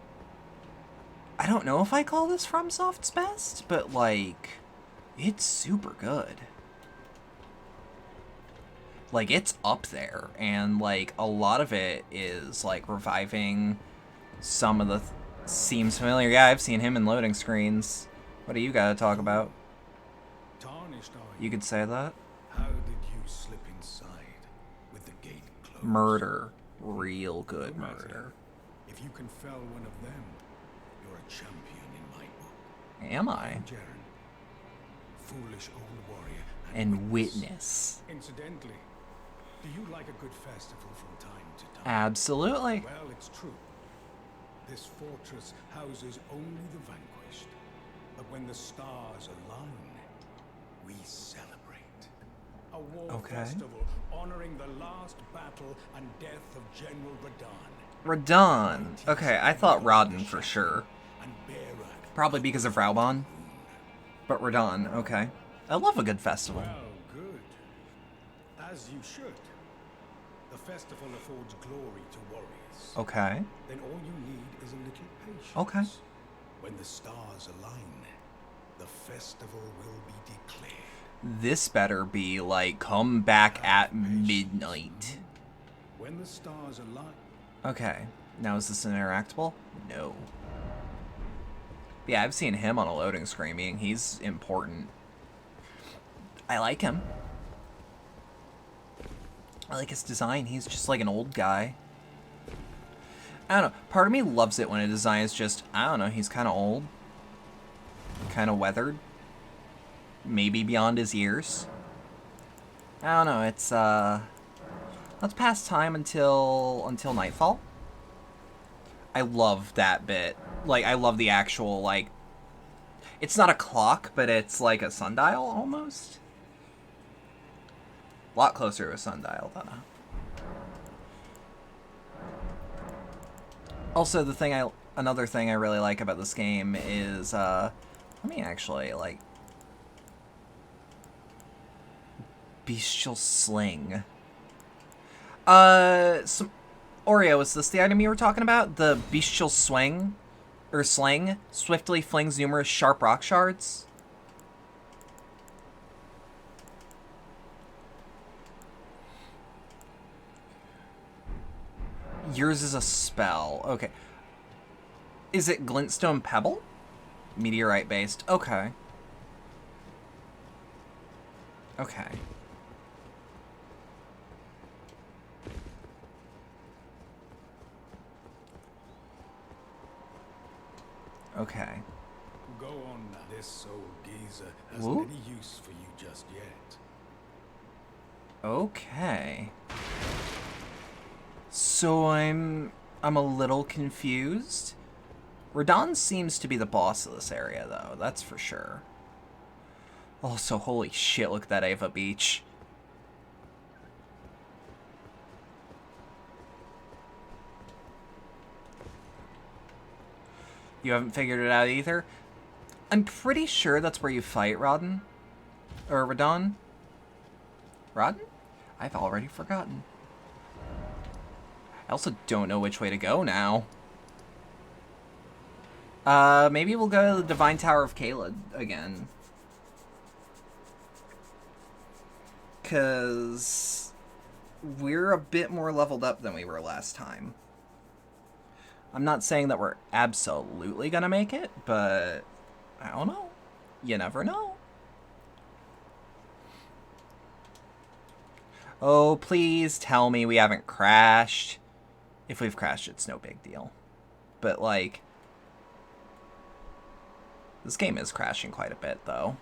I don't know if I call this FromSoft's best, but like, it's super good. Like, it's up there, and like, a lot of it is like reviving some of the seems familiar. Yeah, I've seen him in loading screens. What do you gotta talk about? You could say that? How did you slip inside with the gate closed? Murder. Real good No murder. matter. If you can fell one of them, you're a champion in my book. Am I? Jaren, foolish old warrior and witness. Incidentally, do you like a good festival from time to time? Absolutely. Well, it's true. This fortress houses only the vanquished. But when the stars align, we celebrate. A war festival honoring the last battle and death of General Radahn. Radahn. Okay, I thought Rodden for sure. Probably because of Raubon. But Radahn, okay. I love a good festival. Well, good. As you should. The festival affords glory to warriors. Okay. Then all you need is a little patience. Okay. When the stars align, the festival will be declared. This better be like come back at midnight. When the stars align. Okay. Now is this an interactable? No. Yeah, I've seen him on a loading screen, meaning he's important. I like him. I like his design. He's just like an old guy. I don't know. Part of me loves it when a design is just, I don't know, he's kind of old. Kind of weathered. Maybe beyond his years. I don't know. It's, let's pass time until nightfall. I love that bit. Like, I love the actual, like, it's not a clock, but it's like a sundial almost. A lot closer to a sundial than a... Also, another thing I really like about this game is, let me actually, like, Bestial Sling. Oreo, is this the item you were talking about? The Bestial Swing? Or Sling? Swiftly flings numerous sharp rock shards? Yours is a spell. Okay. Is it Glintstone Pebble? Meteorite based. Okay. Okay. Okay. Go on now. This old geezer hasn't Whoop. any use for you just yet. Okay. So I'm a little confused. Radahn seems to be the boss of this area, though. That's for sure. Also, holy shit, look at that Ava Beach. You haven't figured it out either? I'm pretty sure that's where you fight Radahn. Or Radahn? Radahn? I've already forgotten. I also don't know which way to go now. Maybe we'll go to the Divine Tower of Caelid again. Because we're a bit more leveled up than we were last time. I'm not saying that we're absolutely gonna make it, but I don't know. You never know. Oh, please tell me we haven't crashed. If we've crashed, it's no big deal. But, like, this game is crashing quite a bit, though.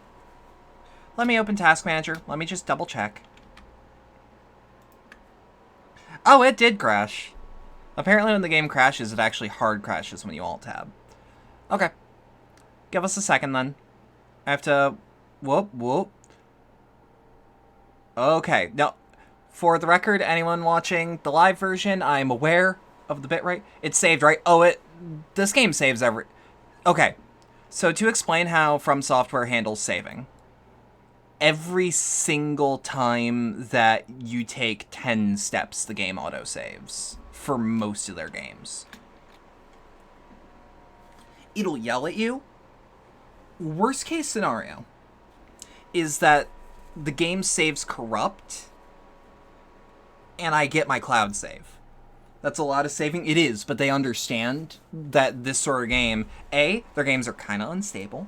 Let me open Task Manager. Let me just double check. Oh, it did crash. Apparently when the game crashes, it actually hard crashes when you alt-tab. Okay. Give us a second, then. I have to... Whoop, whoop. Okay. No. For the record, anyone watching the live version, I'm aware of the bitrate. It's saved, right? Oh, this game saves every... Okay. So to explain how From Software handles saving. Every single time that you take 10 steps, the game auto-saves. For most of their games. It'll yell at you. Worst case scenario is that the game saves corrupt and I get my cloud save. That's a lot of saving. It is, but they understand that this sort of game, A, their games are kind of unstable.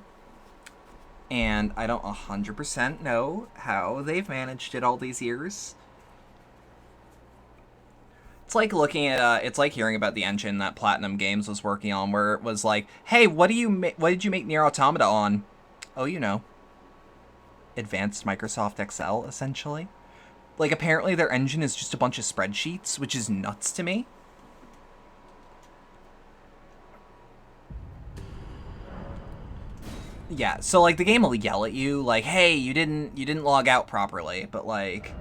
And I don't 100% know how they've managed it all these years. It's like looking at, it's like hearing about the engine that Platinum Games was working on, where it was like, hey, what did you make Nier Automata on? Oh, you know. advanced Microsoft Excel, essentially. Like, apparently their engine is just a bunch of spreadsheets, which is nuts to me. Yeah, so, like, the game will yell at you, like, hey, you didn't log out properly, but, like,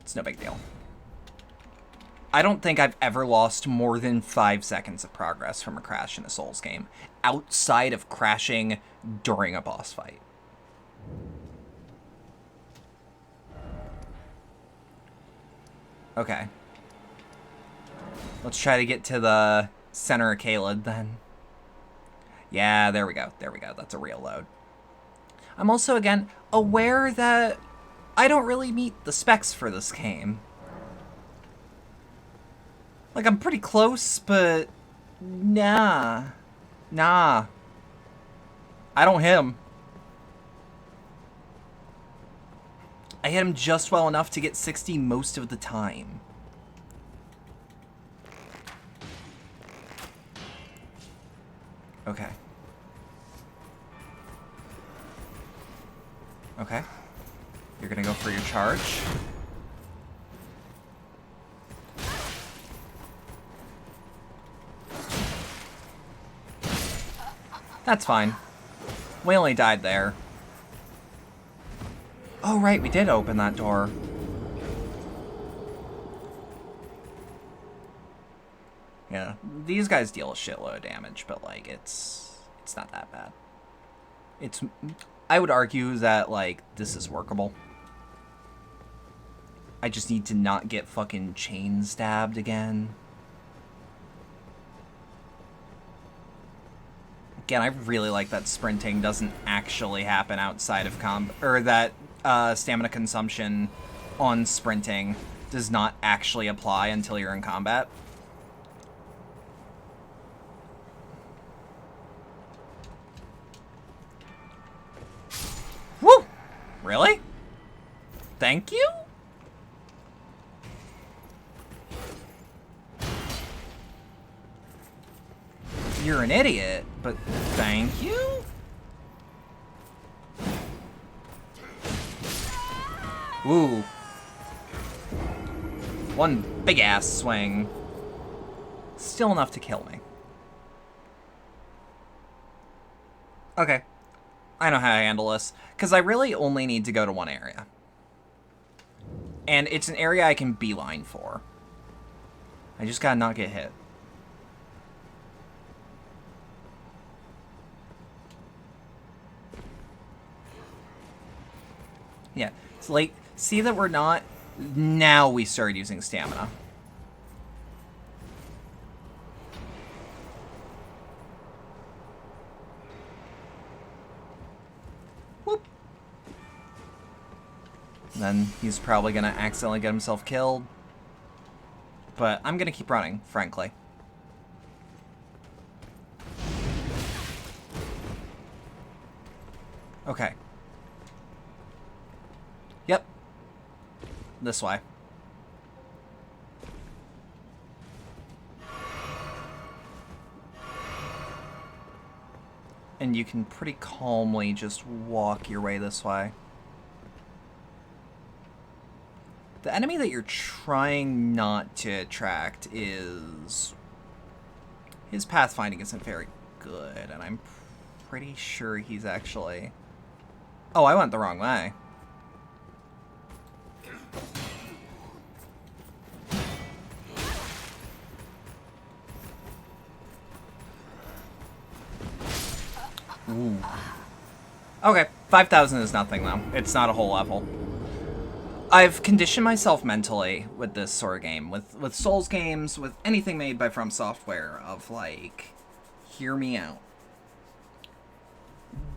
it's no big deal. I don't think I've ever lost more than 5 seconds of progress from a crash in a Souls game, outside of crashing during a boss fight. Okay. Let's try to get to the center of Caelid, then. Yeah, there we go. There we go. That's a real load. I'm also, again, aware that I don't really meet the specs for this game. Like, I'm pretty close, but nah. Nah. I don't hit him. I hit him just well enough to get 60 most of the time. Okay. Okay. You're gonna go for your charge. That's fine. We only died there. Oh, right, we did open that door. Yeah, these guys deal a shitload of damage, but, like, it's not that bad. I would argue that, like, this is workable. I just need to not get fucking chain stabbed again. Again, I really like that sprinting doesn't actually happen outside of combat, or that stamina consumption on sprinting does not actually apply until you're in combat. Woo! Really? Thank you? You're an idiot, but thank you? Ooh. One big-ass swing. Still enough to kill me. Okay. I know how to handle this, because I really only need to go to one area. And it's an area I can beeline for. I just gotta not get hit. Yeah, it's like, see that we're not... Now we start using stamina. Whoop. Then he's probably gonna accidentally get himself killed. But I'm gonna keep running, frankly. Okay. Yep. This way. And you can pretty calmly just walk your way this way. The enemy that you're trying not to attract is... His pathfinding isn't very good, and I'm pretty sure he's actually... Oh, I went the wrong way. Ooh. Okay, 5,000 is nothing, though. It's not a whole level. I've conditioned myself mentally with this sort of game, with Souls games, with anything made by From Software, of, like, hear me out.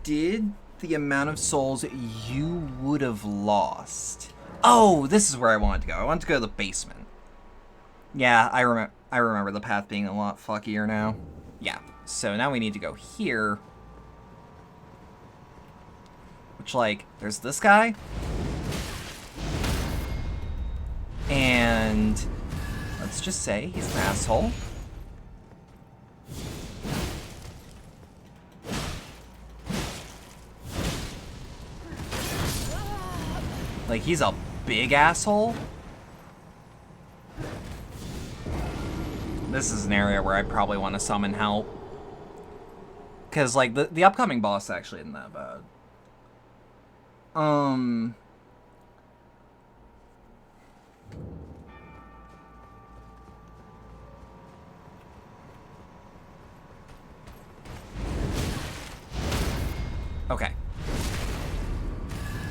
Did the amount of souls you would have lost... Oh, this is where I wanted to go. I wanted to go to the basement. Yeah, I remember the path being a lot fuckier now. Yeah, so now we need to go here. Which, like, there's this guy. And let's just say he's an asshole. Like, he's a big asshole. This is an area where I probably want to summon help. Because, like, the upcoming boss actually isn't that bad. Okay.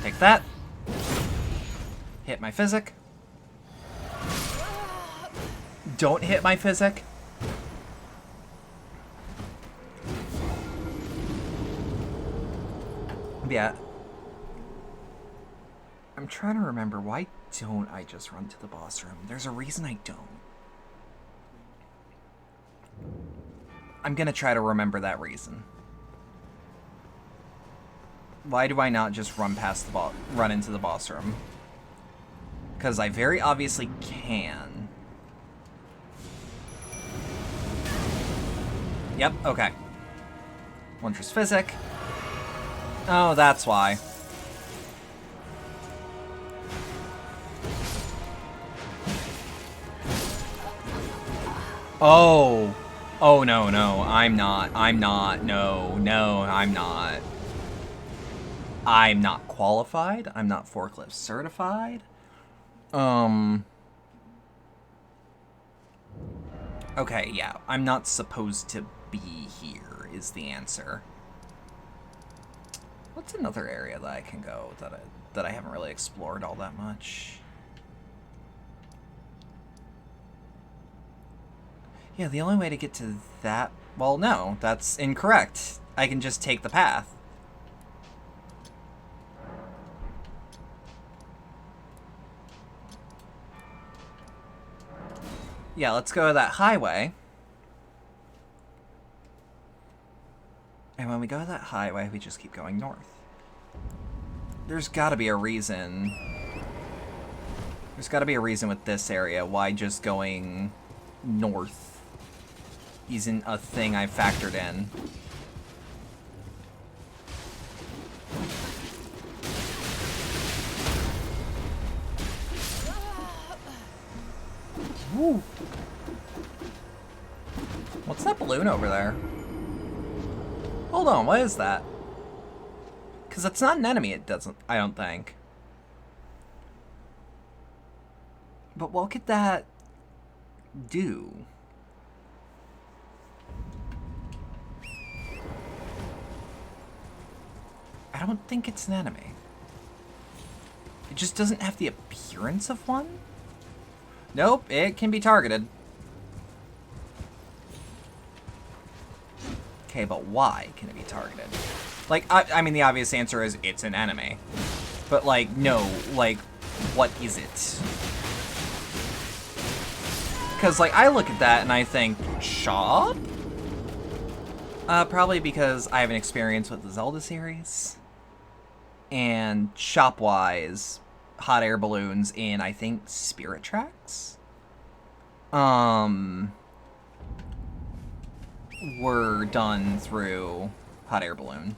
Take that. Hit my physic. Don't hit my physic. Yeah. I'm trying to remember, why don't I just run to the boss room? There's a reason I don't. I'm gonna try to remember that reason. Why do I not just run past the run into the boss room? Because I very obviously can. Yep, okay. Wondrous Physic. Oh, that's why. Oh. Oh, no, no. I'm not. No, no, I'm not. I'm not qualified. I'm not forklift certified. Okay, yeah. I'm not supposed to be here, is the answer. What's another area that I can go that I haven't really explored all that much? Yeah, the only way to get to that... Well, no, that's incorrect. I can just take the path. Yeah, let's go to that highway. And when we go to that highway, we just keep going north. There's gotta be a reason. There's gotta be a reason with this area why just going north isn't a thing I factored in. Woo. What's that balloon over there? Hold on, what is that? Because it's not an enemy, it doesn't, I don't think. But what could that do? I don't think it's an enemy. It just doesn't have the appearance of one? Nope, it can be targeted. Okay, but why can it be targeted? Like, I mean, the obvious answer is it's an enemy. But, like, no, like, what is it? Because, like, I look at that and I think, shop? Probably because I have an experience with the Zelda series. And shop-wise, hot air balloons in, I think, Spirit Tracks? Were done through hot air balloon.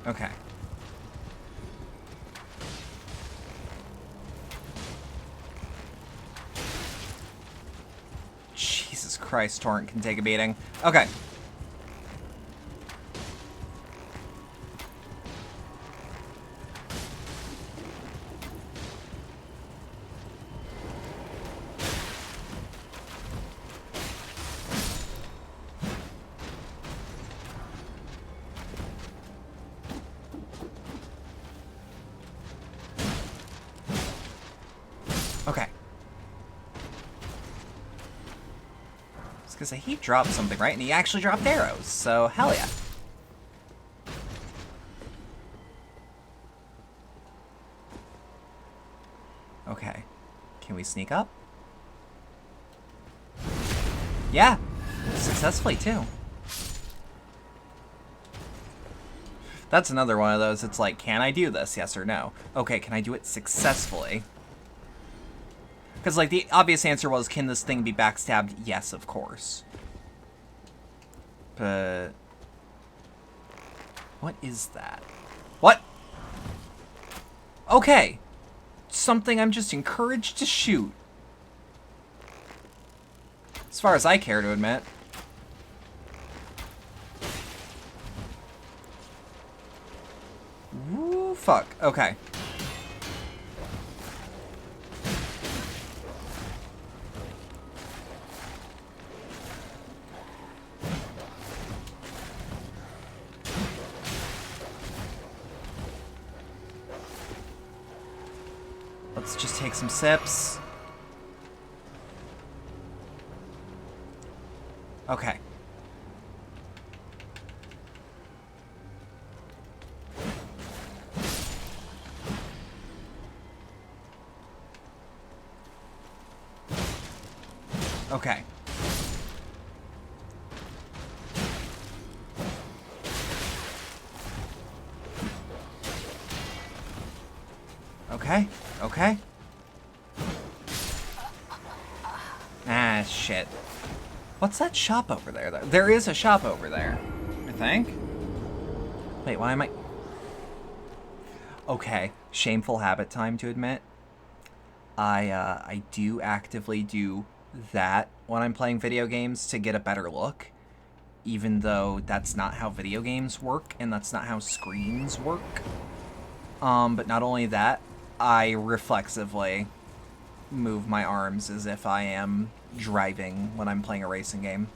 Okay. Jesus Christ, Torrent can take a beating. Okay. Okay. Because he dropped something, right? And he actually dropped arrows, so hell yeah. Okay. Can we sneak up? Yeah, successfully too. That's another one of those, it's like, can I do this? Yes or no. Okay, can I do it successfully? Because, like, the obvious answer was, can this thing be backstabbed? Yes, of course. But... what is that? What? Okay. Something I'm just encouraged to shoot. As far as I care to admit. Ooh, fuck. Okay. Let's just take some sips. Okay. Okay. Okay. Okay. Ah, shit. What's that shop over there, though? There is a shop over there, I think. Wait, why am I... Okay, shameful habit time to admit. I do actively do that when I'm playing video games to get a better look, even though that's not how video games work, and that's not how screens work. But not only that, I reflexively move my arms as if I am driving when I'm playing a racing game.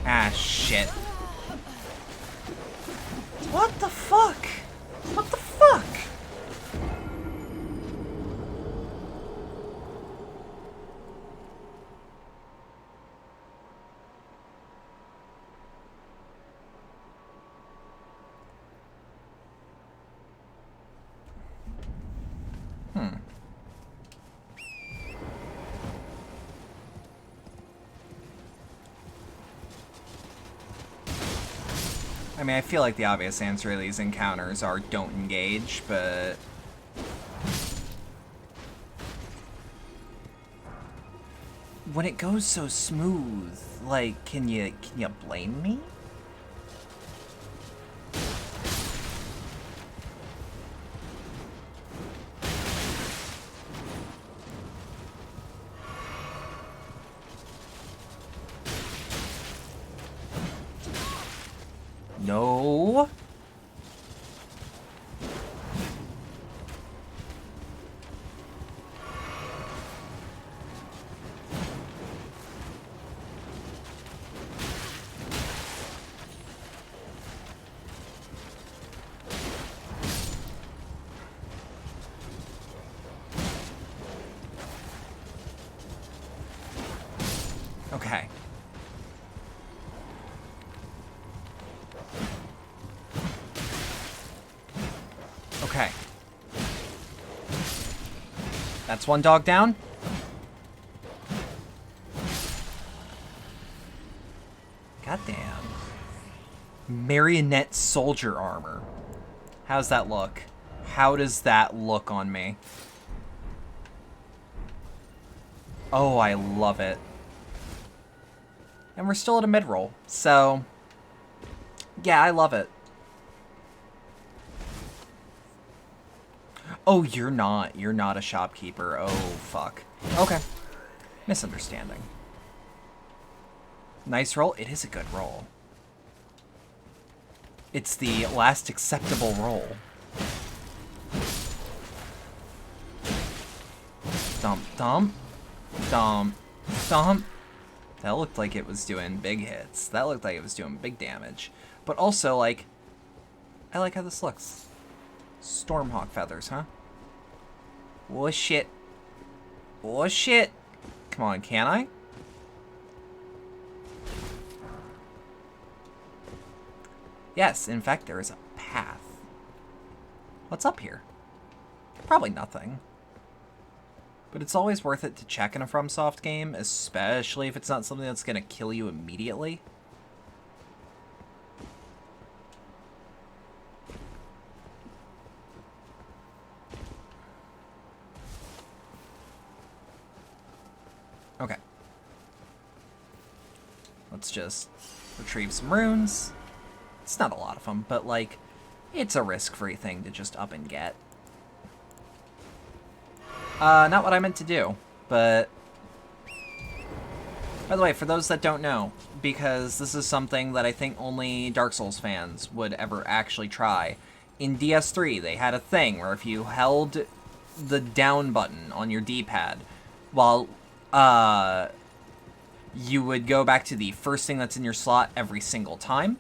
Ah, shit. What the fuck? What the fuck? I mean, I feel like the obvious answer to these encounters are don't engage, but... when it goes so smooth, like, can you blame me? No. Okay. Okay. That's one dog down. Goddamn. Marionette soldier armor. How's that look? How does that look on me? Oh, I love it. And we're still at a mid-roll, so... yeah, I love it. Oh, you're not. You're not a shopkeeper. Oh, fuck. Okay. Misunderstanding. Nice roll. It is a good roll. It's the last acceptable roll. Thump, thump. Thump, thump. That looked like it was doing big hits. That looked like it was doing big damage. But also, like, I like how this looks. Stormhawk feathers, huh? Oh, shit. Oh, shit. Come on, can I? Yes, in fact, there is a path. What's up here? Probably nothing. But it's always worth it to check in a FromSoft game, especially if it's not something that's going to kill you immediately. Okay. Let's just retrieve some runes. It's not a lot of them, but, like, it's a risk-free thing to just up and get. Not what I meant to do, but... By the way, for those that don't know, because this is something that I think only Dark Souls fans would ever actually try, in DS3 they had a thing where if you held the down button on your D-pad while, you would go back to the first thing that's in your slot every single time.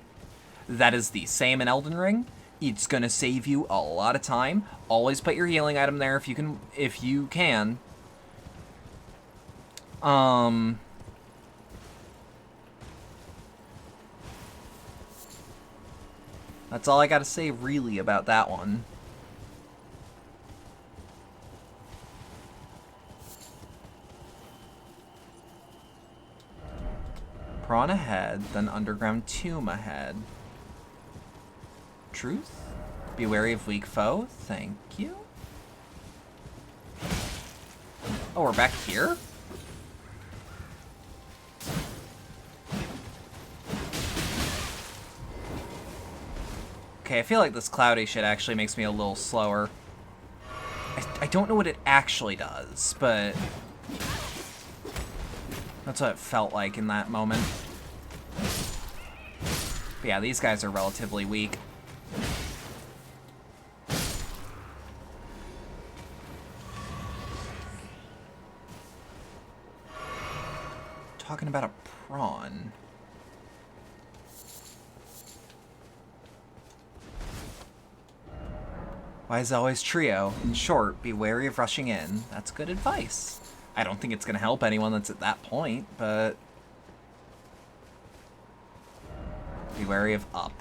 That is the same in Elden Ring. It's gonna save you a lot of time. Always put your healing item there if you can. That's all I gotta say really about that one. Prawn ahead, then underground tomb ahead. Truth? Be wary of weak foe. Thank you. Oh, we're back here? Okay, I feel like this cloudy shit actually makes me a little slower. I don't know what it actually does, but... that's what it felt like in that moment. But yeah, these guys are relatively weak. Talking about a prawn. Why is it always trio? In short, be wary of rushing in. That's good advice. I don't think it's going to help anyone that's at that point, but... be wary of up.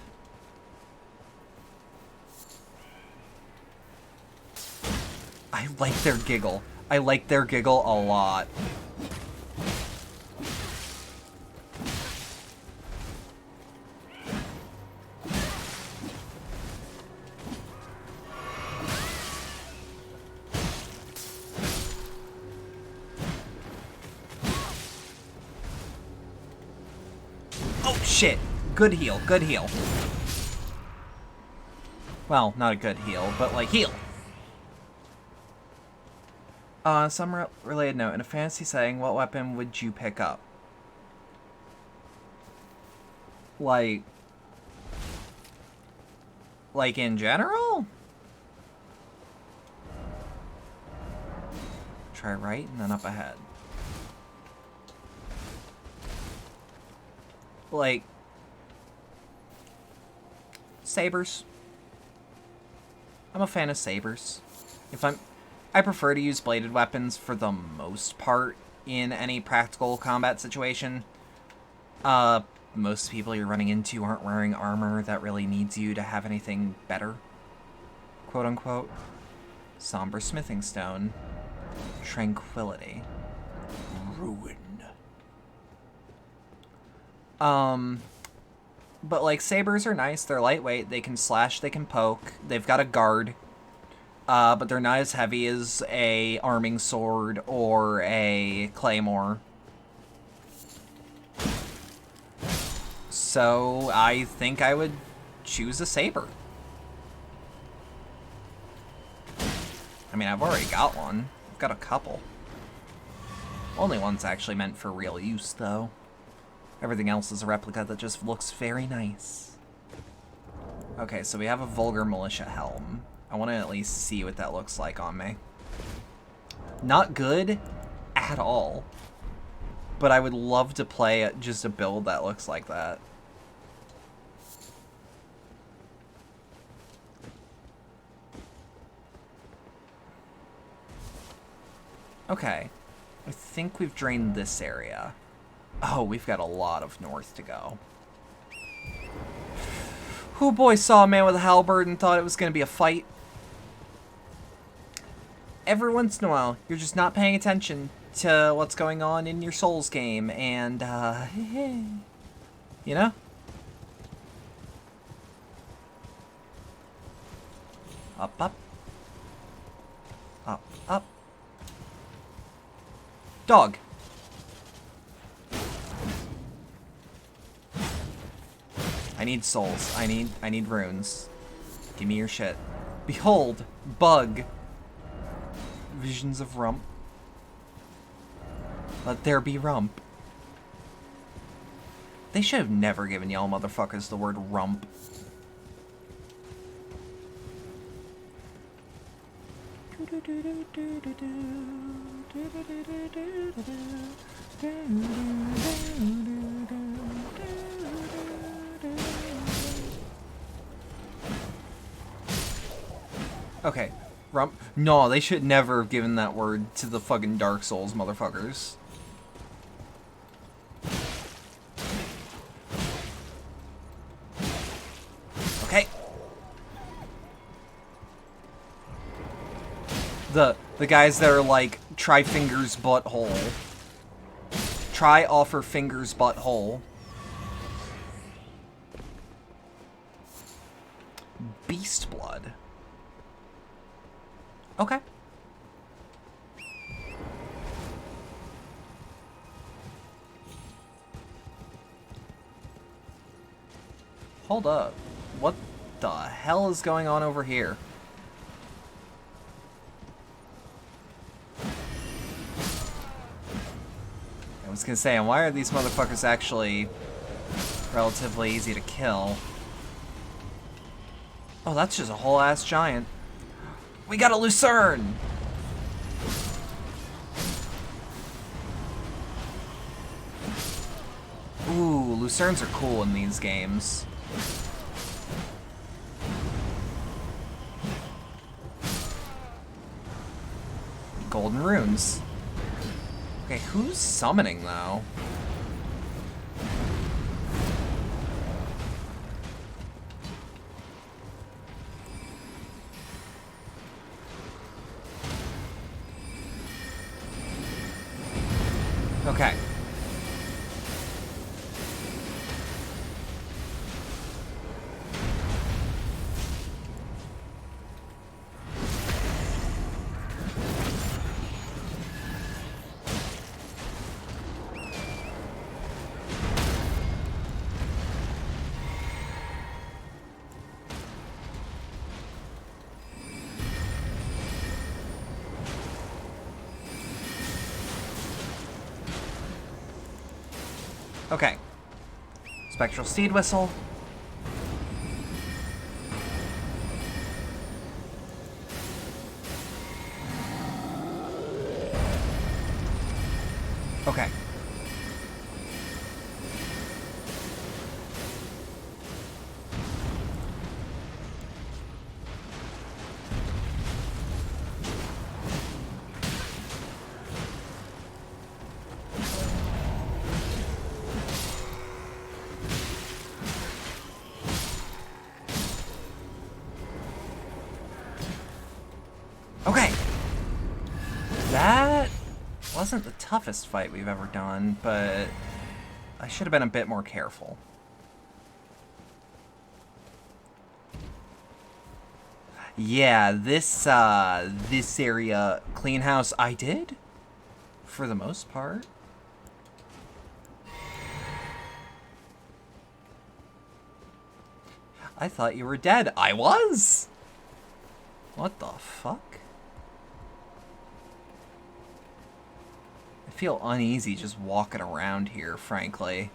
I like their giggle. I like their giggle a lot. Shit. Good heal, good heal. Well, not a good heal, but like heal. Some related note. In a fantasy setting, what weapon would you pick up? Like in general? Try right and then up ahead. Like, sabers. I'm a fan of sabers. I prefer to use bladed weapons for the most part in any practical combat situation. Most people you're running into aren't wearing armor that really needs you to have anything better. Quote unquote. Somber smithing stone. Tranquility. Ruin. But like sabers are nice, they're lightweight, they can slash, they can poke, they've got a guard, but they're not as heavy as a arming sword or a claymore. So I think I would choose a saber. I mean, I've already got one. I've got a couple. Only one's actually meant for real use, though. Everything else is a replica that just looks very nice. Okay, so we have a Vulgar Militia helm. I want to at least see what that looks like on me. Not good at all. But I would love to play just a build that looks like that. Okay. I think we've drained this area. Oh, we've got a lot of north to go. Who boy saw a man with a halberd and thought it was going to be a fight? Every once in a while, you're just not paying attention to what's going on in your Souls game, and, you know? Up, up. Up, up. Dog. I need souls. I need runes. Give me your shit. Behold, bug. Visions of rump. Let there be rump. They should have never given y'all motherfuckers the word rump. Okay, rump. No, they should never have given that word to the fucking Dark Souls motherfuckers. Okay. The guys that are like, try fingers butthole. Try offer fingers butthole. Beast blood. Okay. Hold up. What the hell is going on over here? I was gonna say, why are these motherfuckers actually relatively easy to kill? Oh, that's just a whole ass giant. We got a Lucerne! Ooh, Lucernes are cool in these games. Golden runes. Okay, who's summoning, though? Okay. Okay. Spectral Steed Whistle. Okay. Okay. That wasn't the toughest fight we've ever done, but I should have been a bit more careful. Yeah, this area, clean house, I did, for the most part. I thought you were dead. I was? What the fuck? I feel uneasy just walking around here, frankly.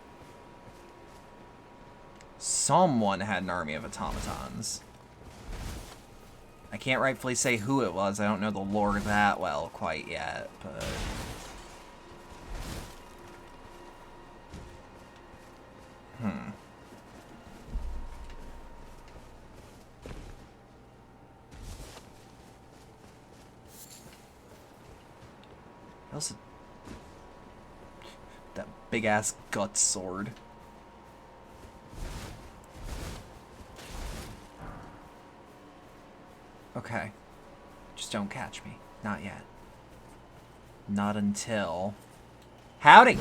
Someone had an army of automatons. I can't rightfully say who it was. I don't know the lore that well quite yet, but... was that big ass gut sword. Okay. Just don't catch me. Not yet. Not until... Howdy!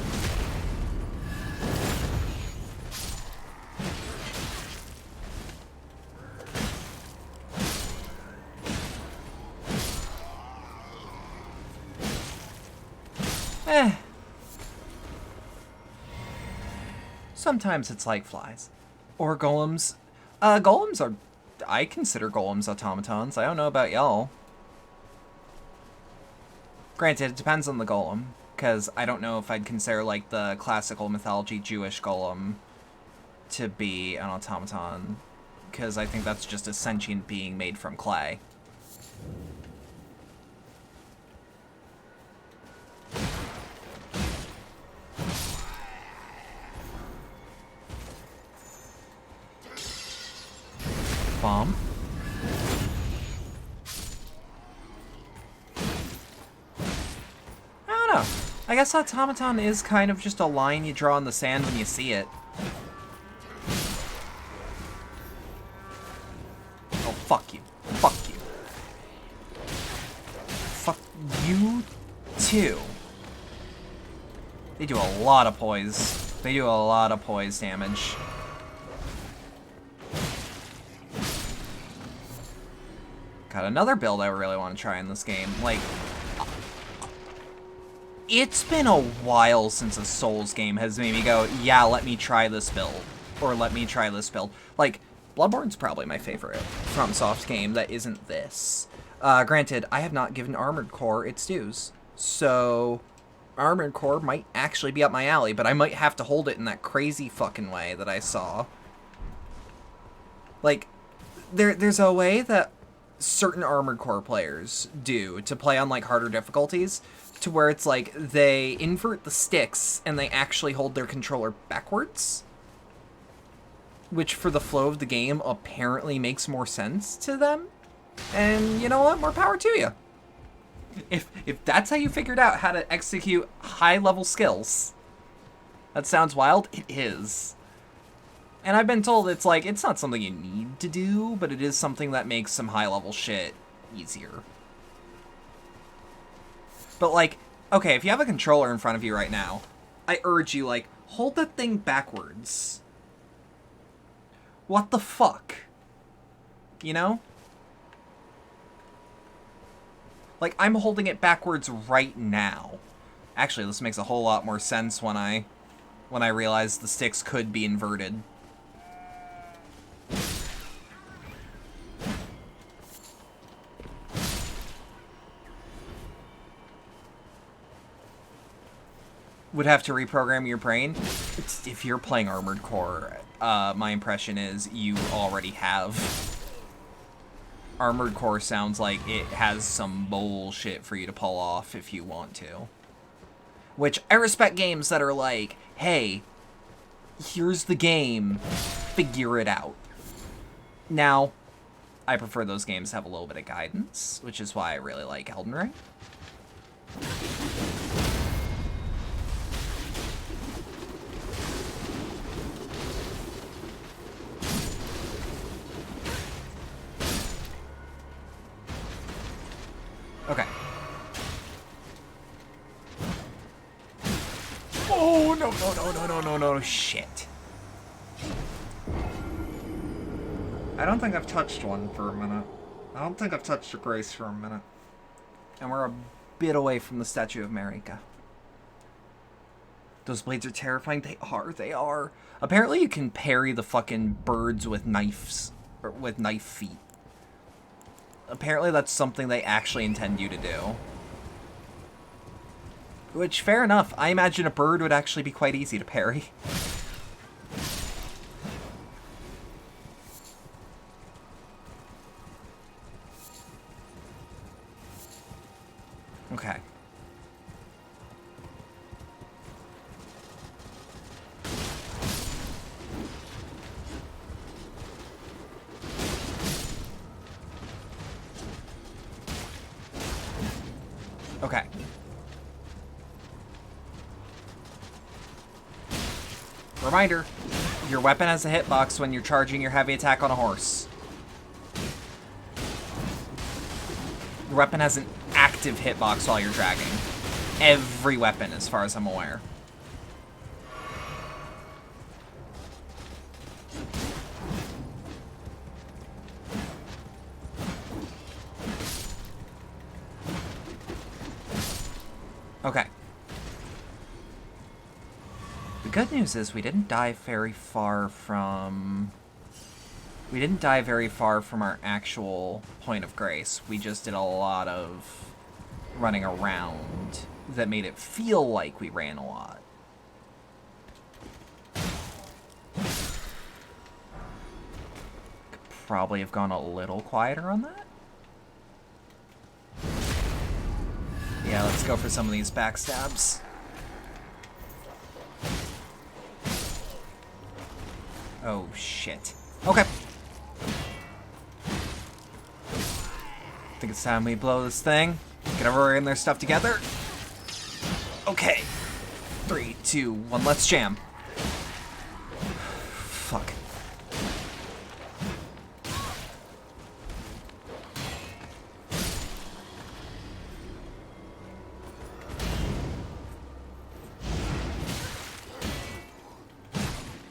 Sometimes it's like flies. Or golems. Golems are... I consider golems automatons. I don't know about y'all. Granted, it depends on the golem. Because I don't know if I'd consider, like, the classical mythology Jewish golem to be an automaton. Because I think that's just a sentient being made from clay. Bomb. I don't know. I guess automaton is kind of just a line you draw in the sand when you see it. Oh, fuck you. Fuck you. Fuck you, too. They do a lot of poise. They do a lot of poise damage. Got another build I really want to try in this game. Like, it's been a while since a Souls game has made me go, yeah, let me try this build. Or let me try this build. Like, Bloodborne's probably my favorite FromSoft game that isn't this. Granted, I have not given Armored Core its dues. So, Armored Core might actually be up my alley, but I might have to hold it in that crazy fucking way that I saw. Like, there's a way that certain Armored Core players do to play on, like, harder difficulties, to where it's like they invert the sticks and they actually hold their controller backwards, which for the flow of the game apparently makes more sense to them. And you know what? More power to you. If that's how you figured out how to execute high-level skills, that sounds wild. It is. And I've been told it's like, it's not something you need to do, but it is something that makes some high-level shit easier. But, like, okay, if you have a controller in front of you right now, I urge you, like, hold that thing backwards. What the fuck? You know? Like, I'm holding it backwards right now. Actually, this makes a whole lot more sense when I realize the sticks could be inverted. Would have to reprogram your brain. If you're playing Armored Core, my impression is you already have. Armored Core sounds like it has some bullshit for you to pull off if you want to. Which, I respect games that are like, hey, here's the game, figure it out. Now, I prefer those games to have a little bit of guidance, which is why I really like Elden Ring. Okay. Oh, no, shit. I don't think I've touched one for a minute. I don't think I've touched a Grace for a minute. And we're a bit away from the Statue of Marika. Those blades are terrifying. They are. Apparently you can parry the fucking birds with knives, or with knife feet. Apparently that's something they actually intend you to do. Which, fair enough. I imagine a bird would actually be quite easy to parry. Okay. Okay. Reminder, your weapon has a hitbox when you're charging your heavy attack on a horse. Your weapon has an active hitbox while you're dragging. Every weapon, as far as I'm aware. Okay. The good news is we didn't die very far from... We didn't die very far from our actual point of grace. We just did a lot of running around that made it feel like we ran a lot. Could probably have gone a little quieter on that. Yeah, let's go for some of these backstabs. Oh, shit. Okay. I think it's time we blow this thing. Get everyone in their stuff together. Okay. 3, 2, 1, let's jam. Fuck.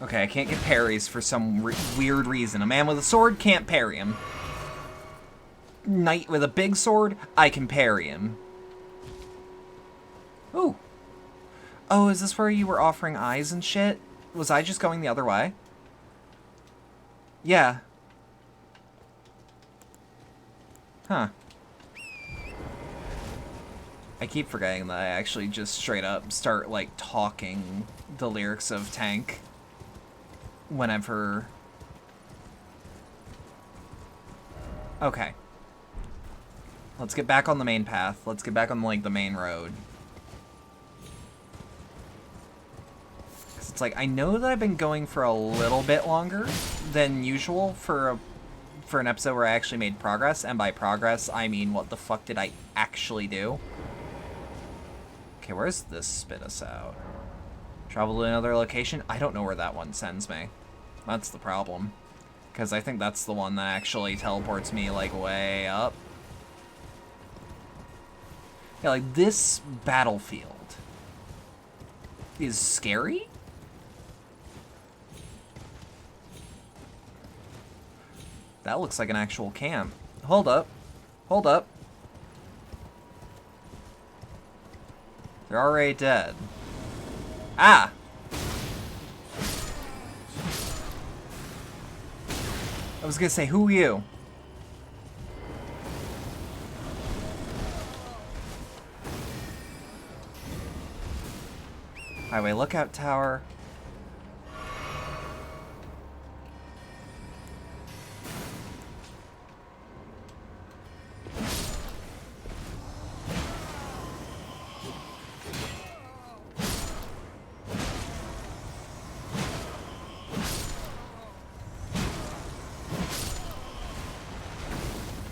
Okay, I can't get parries for some weird reason. A man with a sword can't parry him. Knight with a big sword, I can parry him. Ooh. Oh, is this where you were offering eyes and shit? Was I just going the other way? Yeah. Huh. I keep forgetting that I actually just straight up start, like, talking the lyrics of Tank whenever... Okay. Let's get back on the main path. Let's get back on, like, the main road. Because it's like, I know that I've been going for a little bit longer than usual for an episode where I actually made progress. And by progress, I mean, what the fuck did I actually do? Okay, where's this spit us out? Travel to another location? I don't know where that one sends me. That's the problem. Because I think that's the one that actually teleports me, like, way up. Yeah, like, this battlefield is scary? That looks like an actual camp. Hold up. Hold up. They're already dead. Ah! I was gonna say, who are you? Highway lookout tower.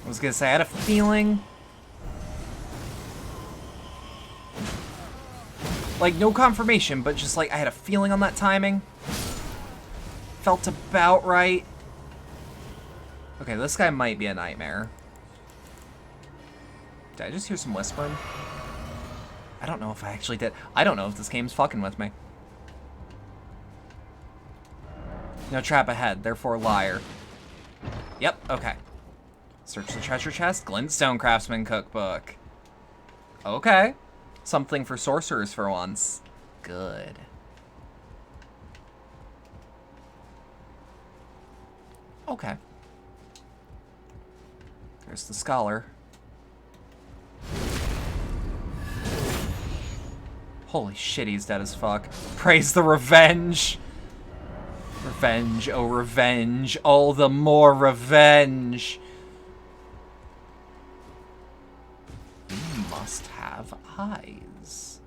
I was gonna say, I had a feeling. Like, no confirmation, but just like, I had a feeling on that timing. Felt about right. Okay, this guy might be a nightmare. Did I just hear some whispering? I don't know if I actually did. I don't know if this game's fucking with me. No trap ahead, therefore liar. Yep, okay. Search the treasure chest, Glintstone Craftsman Cookbook. Okay. Something for sorcerers for once. Good. Okay. There's the scholar. Holy shit, he's dead as fuck. Praise the revenge! Revenge, oh revenge, all the more revenge! You must have eyes.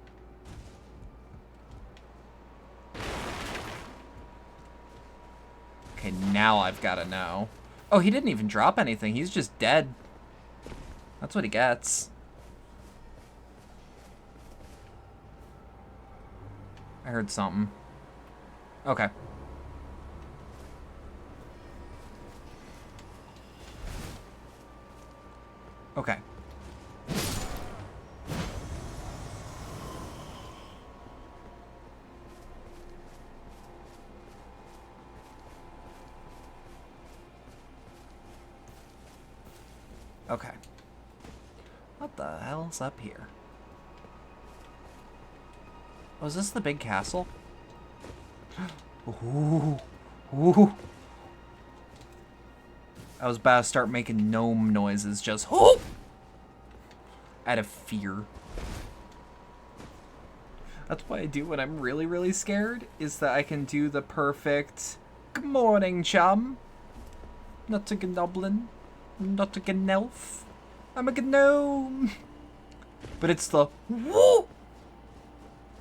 Okay, now I've got to know. Oh, he didn't even drop anything. He's just dead. That's what he gets. I heard something. Okay. Okay. Okay. What the hell's up here? Oh, is this the big castle? Ooh. Ooh. I was about to start making gnome noises just out of fear. That's what I do when I'm really, really scared, is that I can do the perfect "Good morning, chum. Not a goblin, not a elf. I'm a gnome." But it's the woo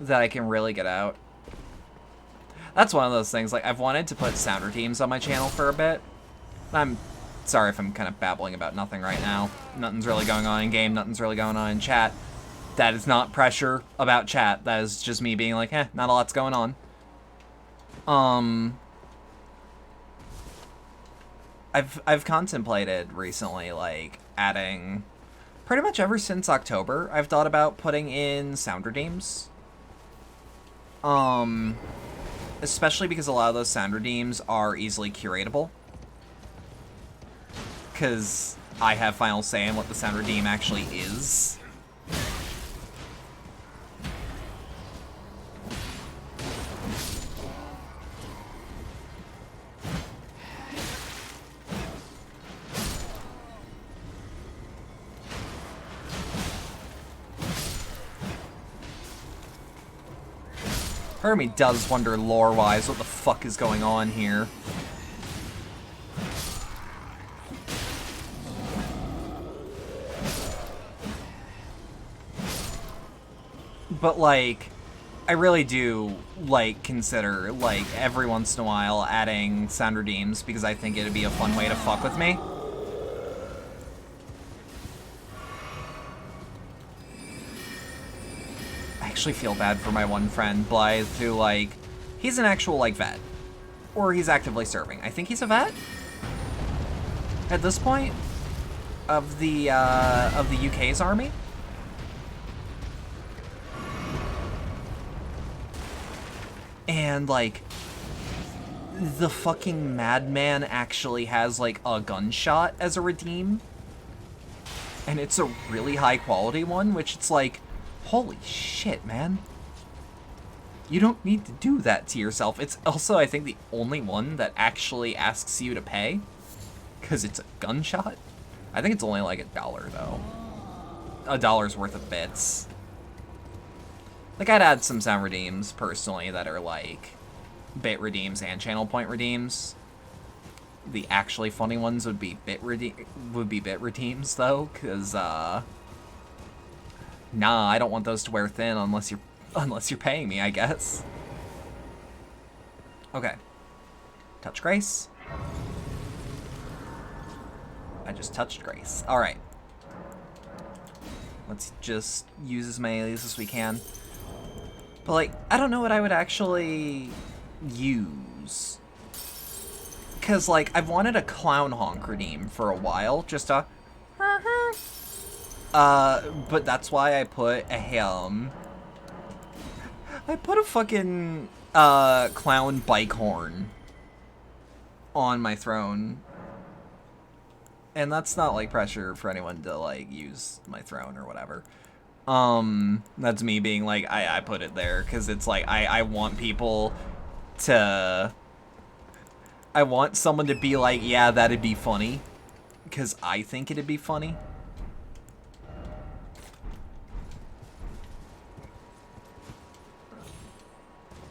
that I can really get out. That's one of those things, like, I've wanted to put sounder teams on my channel for a bit. I'm sorry if I'm kind of babbling about nothing right now. Nothing's really going on in game, nothing's really going on in chat. That is not pressure about chat. That is just me being like, not a lot's going on. I've contemplated recently, like, adding, pretty much ever since October, I've thought about putting in sounder teams. Especially because a lot of those sound redeems are easily curatable. Because I have final say in what the sound redeem actually is. Part of me does wonder, lore-wise, what the fuck is going on here. But, like, I really do, like, consider, like, every once in a while adding sound redeems, because I think it'd be a fun way to fuck with me. I actually feel bad for my one friend, Blythe, who, like, he's an actual, like, vet. Or he's actively serving. I think he's a vet? At this point? Of the UK's army? And, like, the fucking madman actually has, like, a gunshot as a redeem. And it's a really high quality one, which it's like, holy shit, man. You don't need to do that to yourself. It's also, I think, the only one that actually asks you to pay. Because it's a gunshot. I think it's only like $1, though. $1's worth of bits. Like, I'd add some sound redeems, personally, that are, like, bit redeems and channel point redeems. The actually funny ones would be bit redeems, though, because, nah, I don't want those to wear thin unless you're paying me, I guess. Okay. Touch Grace. I just touched Grace. Alright. Let's just use as many of these as we can. But, like, I don't know what I would actually use. Because, like, I've wanted a clown honk redeem for a while. Just a... but that's why I put a, I put a fucking, clown bike horn on my throne. And that's not, like, pressure for anyone to, like, use my throne or whatever. That's me being like, I put it there, because it's like, I want people to... I want someone to be like, yeah, that'd be funny. Because I think it'd be funny.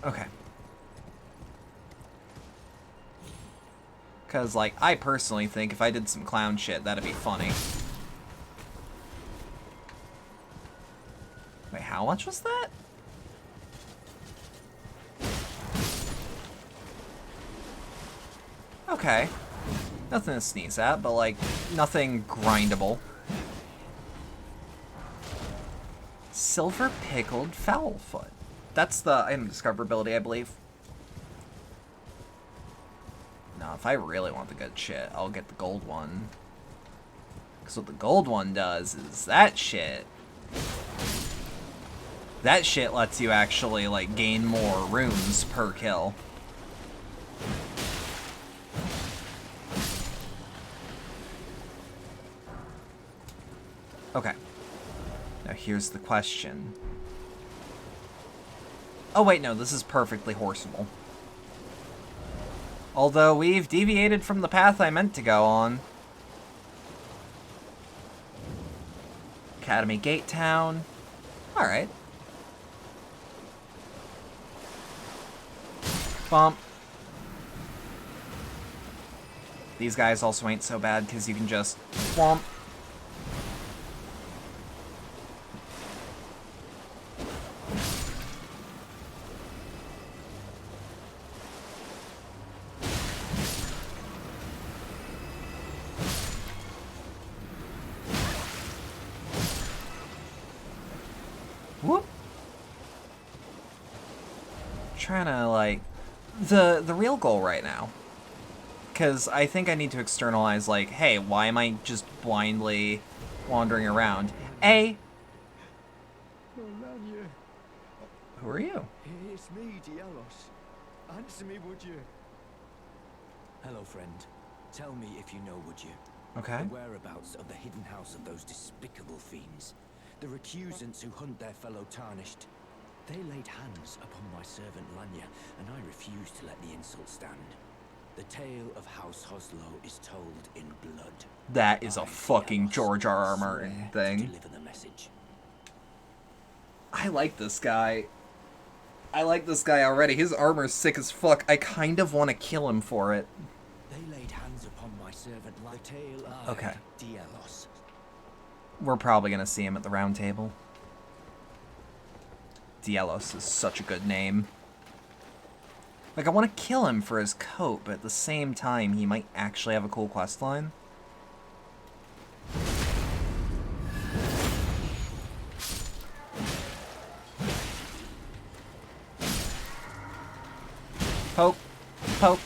Okay. Because, like, I personally think if I did some clown shit, that'd be funny. Wait, how much was that? Okay. Nothing to sneeze at, but, like, nothing grindable. Silver Pickled Foulfoot. That's the item discoverability, I believe. if I really want the good shit, I'll get the gold one. Because what the gold one does is that shit lets you actually, like, gain more runes per kill. Okay. Now here's the question. Oh wait, no, this is perfectly horseable. Although we've deviated from the path I meant to go on. Academy Gate Town. Alright. Bump. These guys also ain't so bad because you can just whomp. Whoop. Trying to, like, the real goal right now, because I think I need to externalize, like, hey, why am I just blindly wandering around? Who are you? It's me, Dielos. Answer me, would you? Hello, friend. Tell me if you know, would you? Okay. The whereabouts of the hidden house of those despicable fiends. The recusants who hunt their fellow tarnished. They laid hands upon my servant Lanya, and I refused to let the insult stand. The tale of House Hoslow is told in blood. That is a fucking George R.R. Martin thing. Deliver the message. I like this guy. I like this guy already. His armor's sick as fuck. I kind of want to kill him for it. They laid hands upon my servant Lanya. The tale of Okay. Dielos. We're probably gonna see him at the round table. Dielos is such a good name. Like, I want to kill him for his coat, but at the same time, he might actually have a cool questline. Poke. Poke.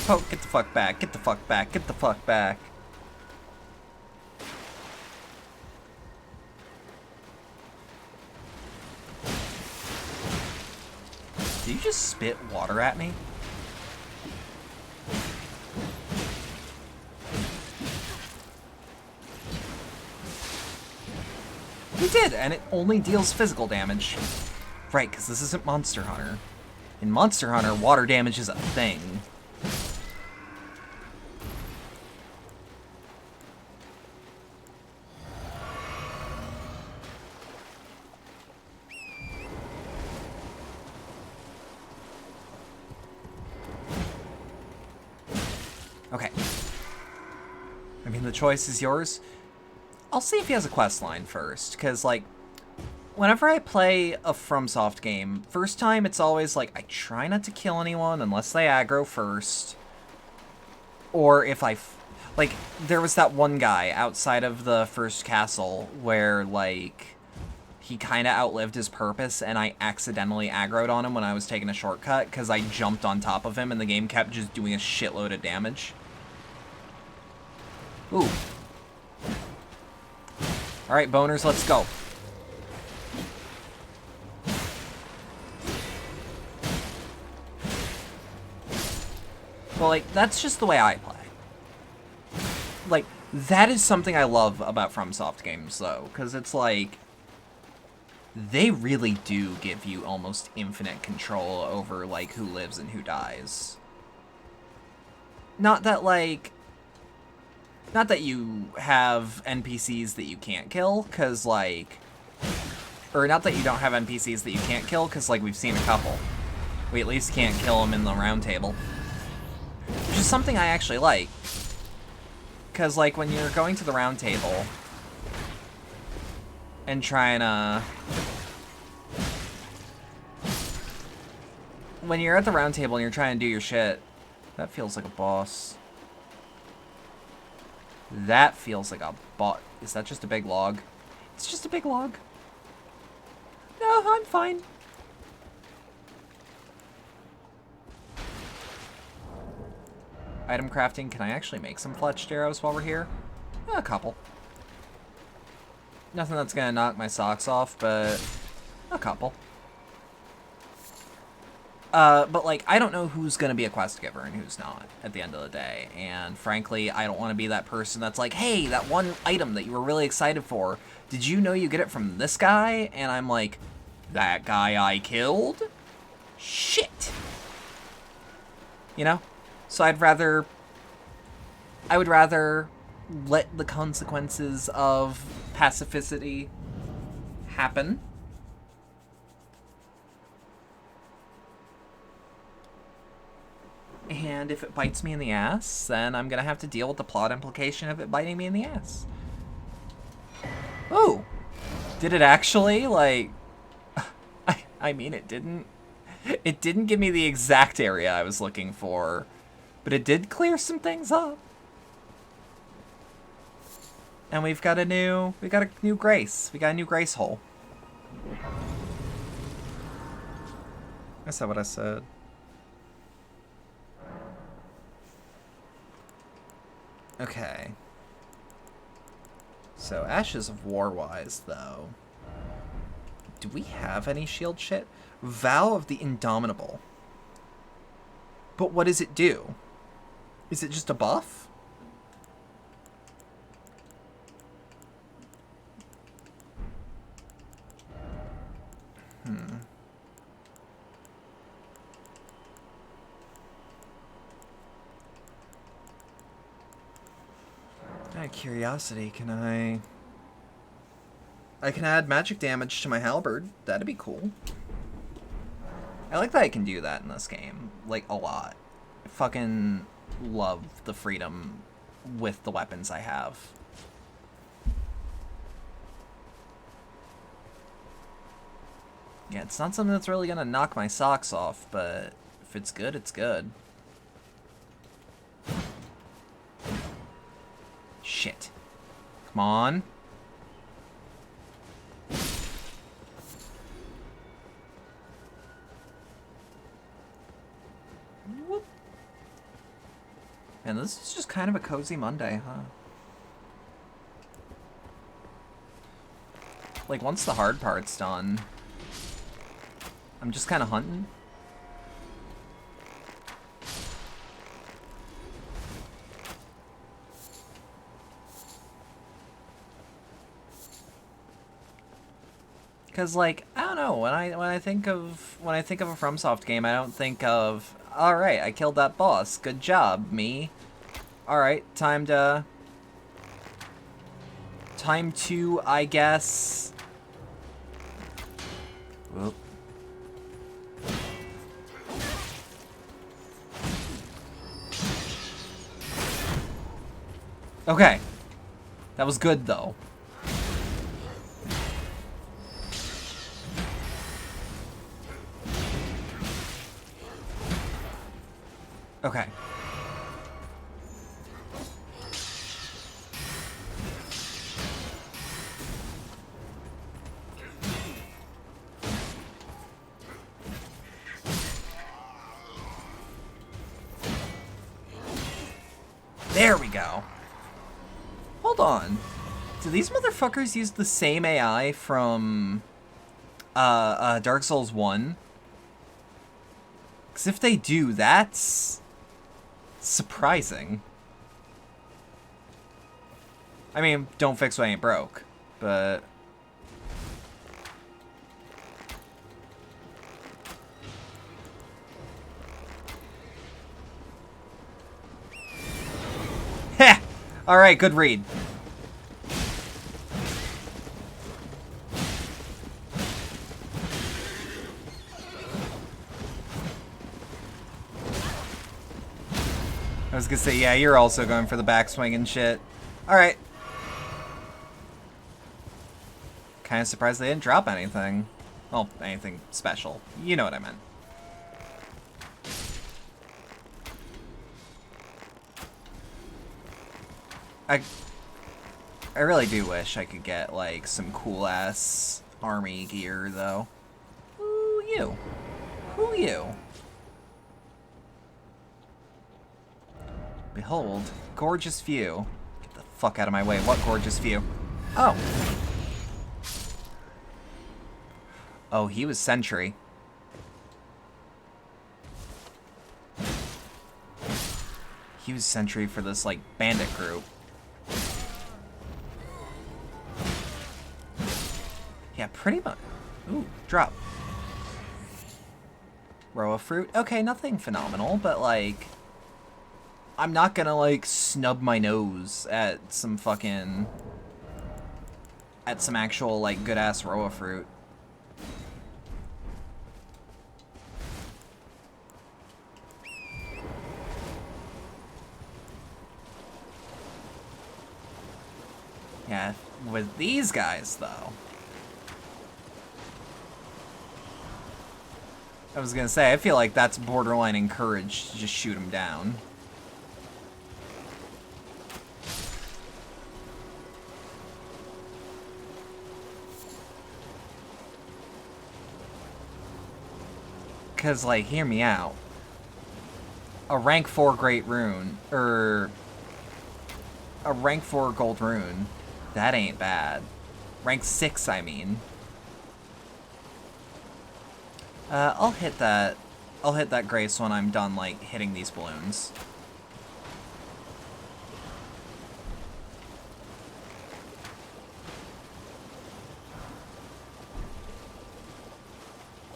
Poke. Get the fuck back. Get the fuck back. Get the fuck back. Did you just spit water at me? You did, and it only deals physical damage. Right, because this isn't Monster Hunter. In Monster Hunter, water damage is a thing. Okay. I mean, the choice is yours. I'll see if he has a quest line first, because, like, whenever I play a FromSoft game, first time it's always like, I try not to kill anyone unless they aggro first. Or if like, there was that one guy outside of the first castle where, like, he kind of outlived his purpose, and I accidentally aggroed on him when I was taking a shortcut, because I jumped on top of him, and the game kept just doing a shitload of damage. Ooh. Alright, boners, let's go. Well, like, that's just the way I play. Like, that is something I love about FromSoft games, though, because it's like, they really do give you almost infinite control over, like, who lives and who dies. Not that, like, not that you have NPCs that you can't kill, because, like, or not that you don't have NPCs that you can't kill, because, like, we've seen a couple. We at least can't kill them in the round table. Which is something I actually like. Because, like, when you're going to the round table and trying to... When you're at the round table and you're trying to do your shit, that feels like a boss. That feels like a boss. Is that just a big log? It's just a big log. No, I'm fine. Item crafting. Can I actually make some fletched arrows while we're here? A couple. Nothing that's gonna knock my socks off, but a couple. But like, I don't know who's gonna be a quest giver and who's not at the end of the day. And frankly, I don't want to be that person that's like, hey, that one item that you were really excited for, did you know you get it from this guy? And I'm like, that guy I killed? Shit. You know? So I would rather let the consequences of pacificity happen. And if it bites me in the ass, then I'm gonna have to deal with the plot implication of it biting me in the ass. Oh! Did it actually? Like... I mean, it didn't... It didn't give me the exact area I was looking for, but it did clear some things up. And we got a new grace. We got a new grace hole. That's not what I said. Okay. So, Ashes of War-wise, though. Do we have any shield shit? Vow of the Indomitable. But what does it do? Is it just a buff? Out of curiosity, can I can add magic damage to my halberd. That'd be cool. I like that I can do that in this game. Like, a lot. I fucking love the freedom with the weapons I have. Yeah, it's not something that's really gonna knock my socks off, but if it's good, it's good. Shit. Come on. Whoop. Man, this is just kind of a cozy Monday, huh? Like, once the hard part's done, I'm just kind of hunting. Cause like, I don't know, when I think of a FromSoft game, I don't think of, all right, I killed that boss, good job, me. All right, time to, I guess. Whoop. Okay, that was good though. Okay. There we go. Hold on. Do these motherfuckers use the same AI from Dark Souls 1? Because if they do, that's surprising. I mean, don't fix what ain't broke, but... Heh! Alright, good read. I was gonna say, yeah, you're also going for the backswing and shit. Alright. Kinda surprised they didn't drop anything. Well, anything special. You know what I meant. I really do wish I could get, like, some cool-ass army gear, though. Who you? Who you? Behold, gorgeous view. Get the fuck out of my way. What gorgeous view? Oh. Oh, he was sentry. He was sentry for this, like, bandit group. Yeah, pretty much. Ooh, drop. Row of fruit. Okay, nothing phenomenal, but, like, I'm not gonna, like, snub my nose at some fucking... at some actual, like, good-ass row of fruit. Yeah, with these guys, though. I was gonna say, I feel like that's borderline encouraged to just shoot him down. Because, like, hear me out. A rank 4 great rune, or a rank 4 gold rune, that ain't bad. Rank 6, I mean. I'll hit that grace when I'm done, like, hitting these balloons.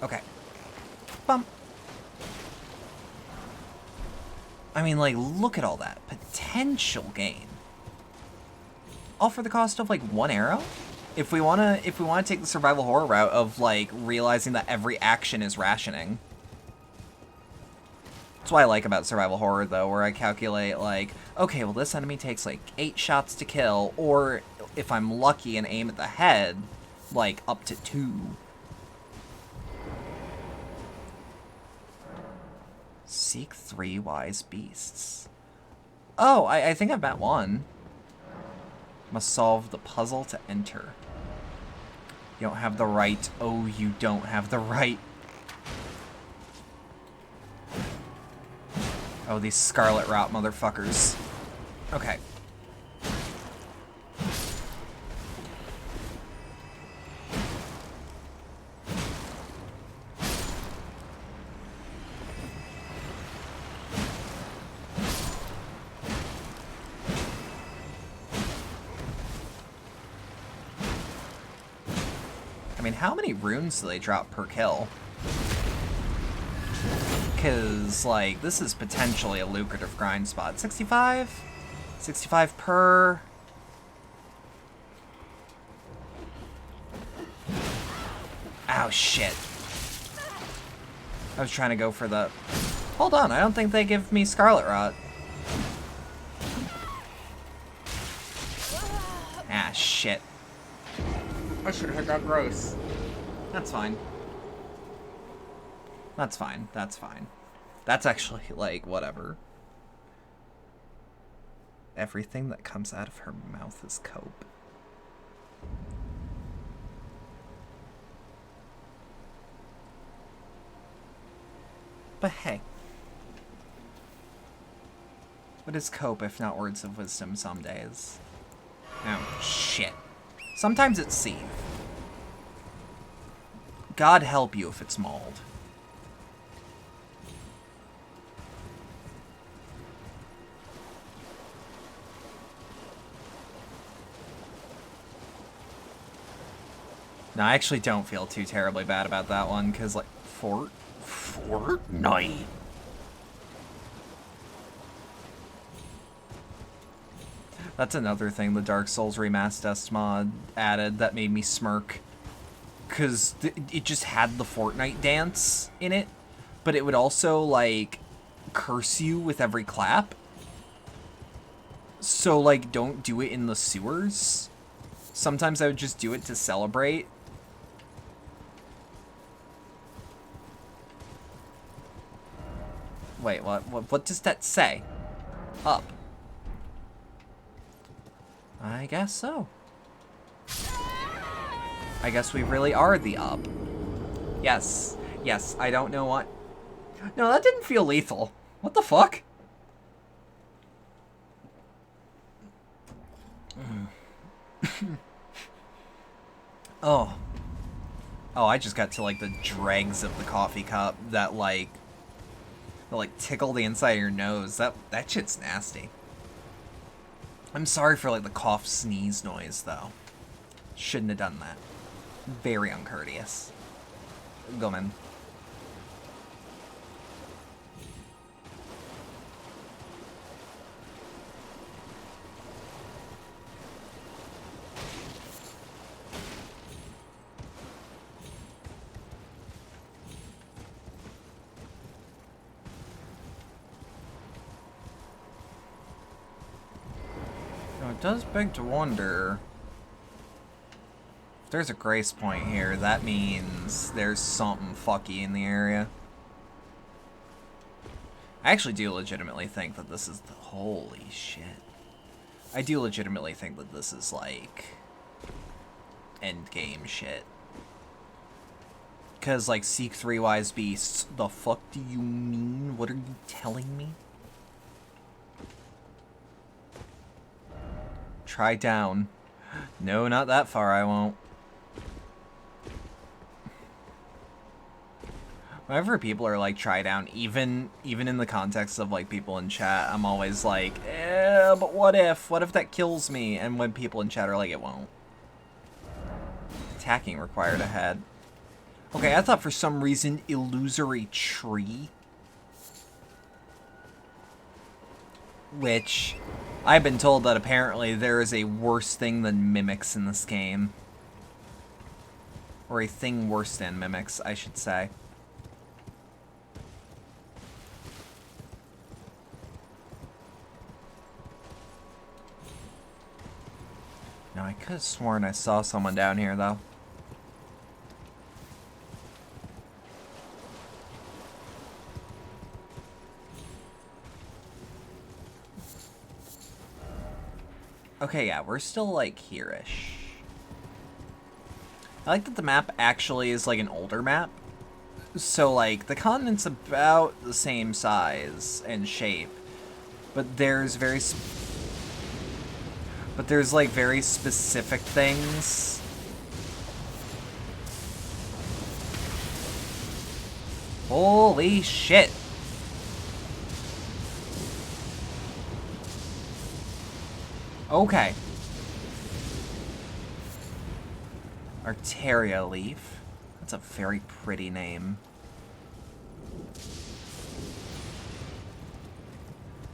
Okay. Bump. I mean, like, look at all that potential gain. All for the cost of, like, 1 arrow? If we wanna take the survival horror route of, like, realizing that every action is rationing. That's what I like about survival horror, though, where I calculate, like, okay, well, this enemy takes, like, 8 shots to kill, or if I'm lucky and aim at the head, like, up to 2. Seek 3 wise beasts. Oh, I think I've met one. Must solve the puzzle to enter. You don't have the right. Oh, you don't have the right. Oh, these Scarlet Rot motherfuckers. Okay. I mean, how many runes do they drop per kill? Because, like, this is potentially a lucrative grind spot. 65? 65 per... Ow, shit. I was trying to go for the... Hold on, I don't think they give me Scarlet Rot. Ah, shit. I should have got gross. That's fine. That's fine. That's fine. That's actually, like, whatever. Everything that comes out of her mouth is cope. But hey. What is cope if not words of wisdom some days? Oh, shit. Sometimes it's seethe. God help you if it's mauled. No, I actually don't feel too terribly bad about that one, because, like, Fortnite. That's another thing the Dark Souls Remastered mod added that made me smirk. Because it just had the Fortnite dance in it, but it would also, like, curse you with every clap. So, like, don't do it in the sewers. Sometimes I would just do it to celebrate. Wait, what does that say? Up. I guess so. I guess we really are the up. Yes. Yes, I don't know what... No, that didn't feel lethal. What the fuck? Oh. Oh, I just got to, like, the dregs of the coffee cup that, like, tickle the inside of your nose. That shit's nasty. I'm sorry for, like, the cough sneeze noise, though. Shouldn't have done that. Very uncourteous. Go, man. It does beg to wonder, if there's a grace point here, that means there's something fucky in the area. I actually do legitimately think that this is the... Holy shit. I do legitimately think that this is, like, endgame shit. Because, like, seek 3 wise beasts. The fuck do you mean? What are you telling me? Try down. No, not that far, I won't. Whenever people are like, try down, even in the context of like people in chat, I'm always like, but what if? What if that kills me? And when people in chat are like, it won't. Attacking required ahead. Okay, I thought for some reason illusory tree. Which... I've been told that apparently there is a worse thing than mimics in this game. Or a thing worse than mimics, I should say. Now, I could have sworn I saw someone down here, though. Okay, yeah, we're still, like, here-ish. I like that the map actually is, like, an older map. So, like, the continent's about the same size and shape. But there's like, very specific things. Holy shit! Okay. Arteria leaf. That's a very pretty name.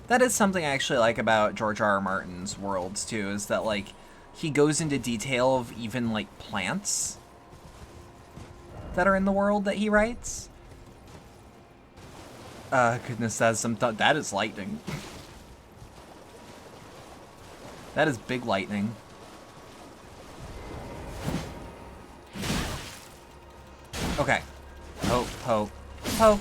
That is something I actually like about George R.R. Martin's worlds, too, is that, like, he goes into detail of even, like, plants that are in the world that he writes. Goodness, that's some... That is lightning. That is big lightning. Okay. Poke, poke, poke.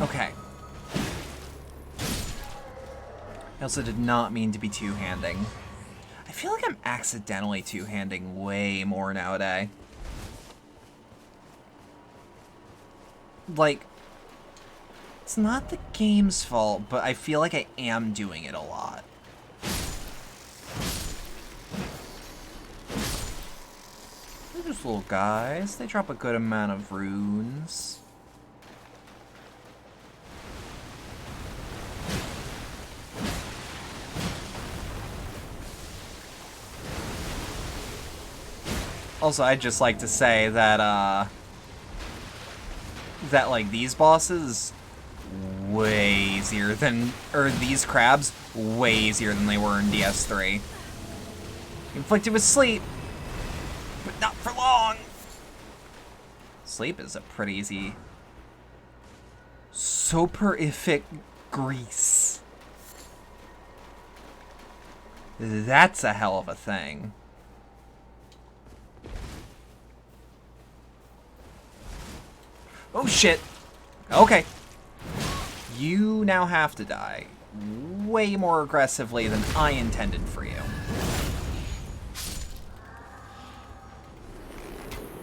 Okay. I also did not mean to be two-handing. I feel like I'm accidentally two-handing way more nowadays. Like, it's not the game's fault, but I feel like I am doing it a lot. They're just little guys. They drop a good amount of runes. Also, I'd just like to say that, like, these bosses, way easier than, or these crabs, way easier than they were in DS3. Inflicted with sleep, but not for long. Sleep is a pretty easy. Soporific grease. That's a hell of a thing. Oh shit! Okay. You now have to die. Way more aggressively than I intended for you.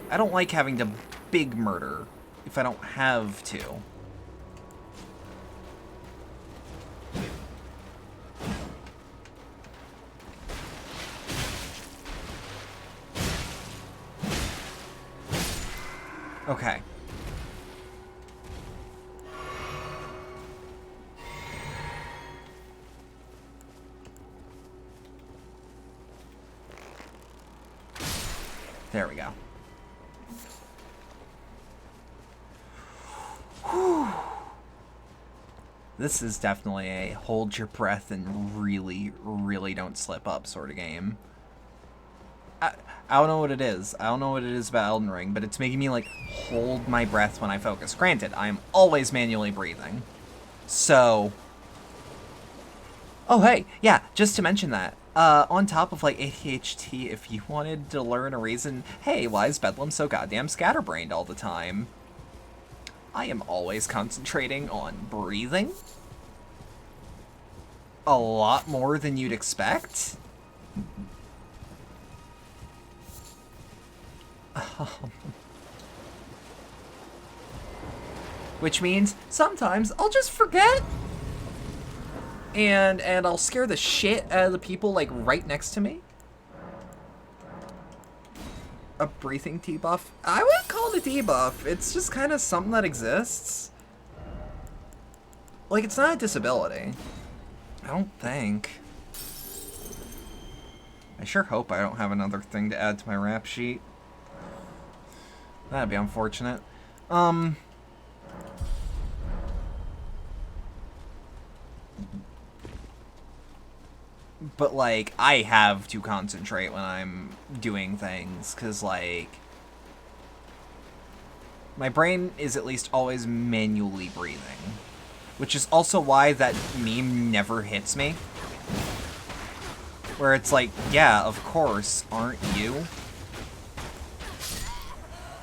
I don't like having to big murder if I don't have to. Okay. There we go. Whew. This is definitely a hold your breath and really, really don't slip up sort of game. I don't know what it is. I don't know what it is about Elden Ring, but it's making me, like, hold my breath when I focus. Granted, I am always manually breathing. So... Oh, hey, yeah, just to mention that. On top of, like, ADHD, if you wanted to learn a reason, hey, why is Bedlam so goddamn scatterbrained all the time? I am always concentrating on breathing. A lot more than you'd expect. Which means sometimes I'll just forget. And I'll scare the shit out of the people, like, right next to me. A breathing debuff? I wouldn't call it a debuff. It's just kind of something that exists. Like, it's not a disability. I don't think. I sure hope I don't have another thing to add to my rap sheet. That'd be unfortunate. But, like, I have to concentrate when I'm doing things, because, like, my brain is at least always manually breathing. Which is also why that meme never hits me. Where it's like, yeah, of course, aren't you?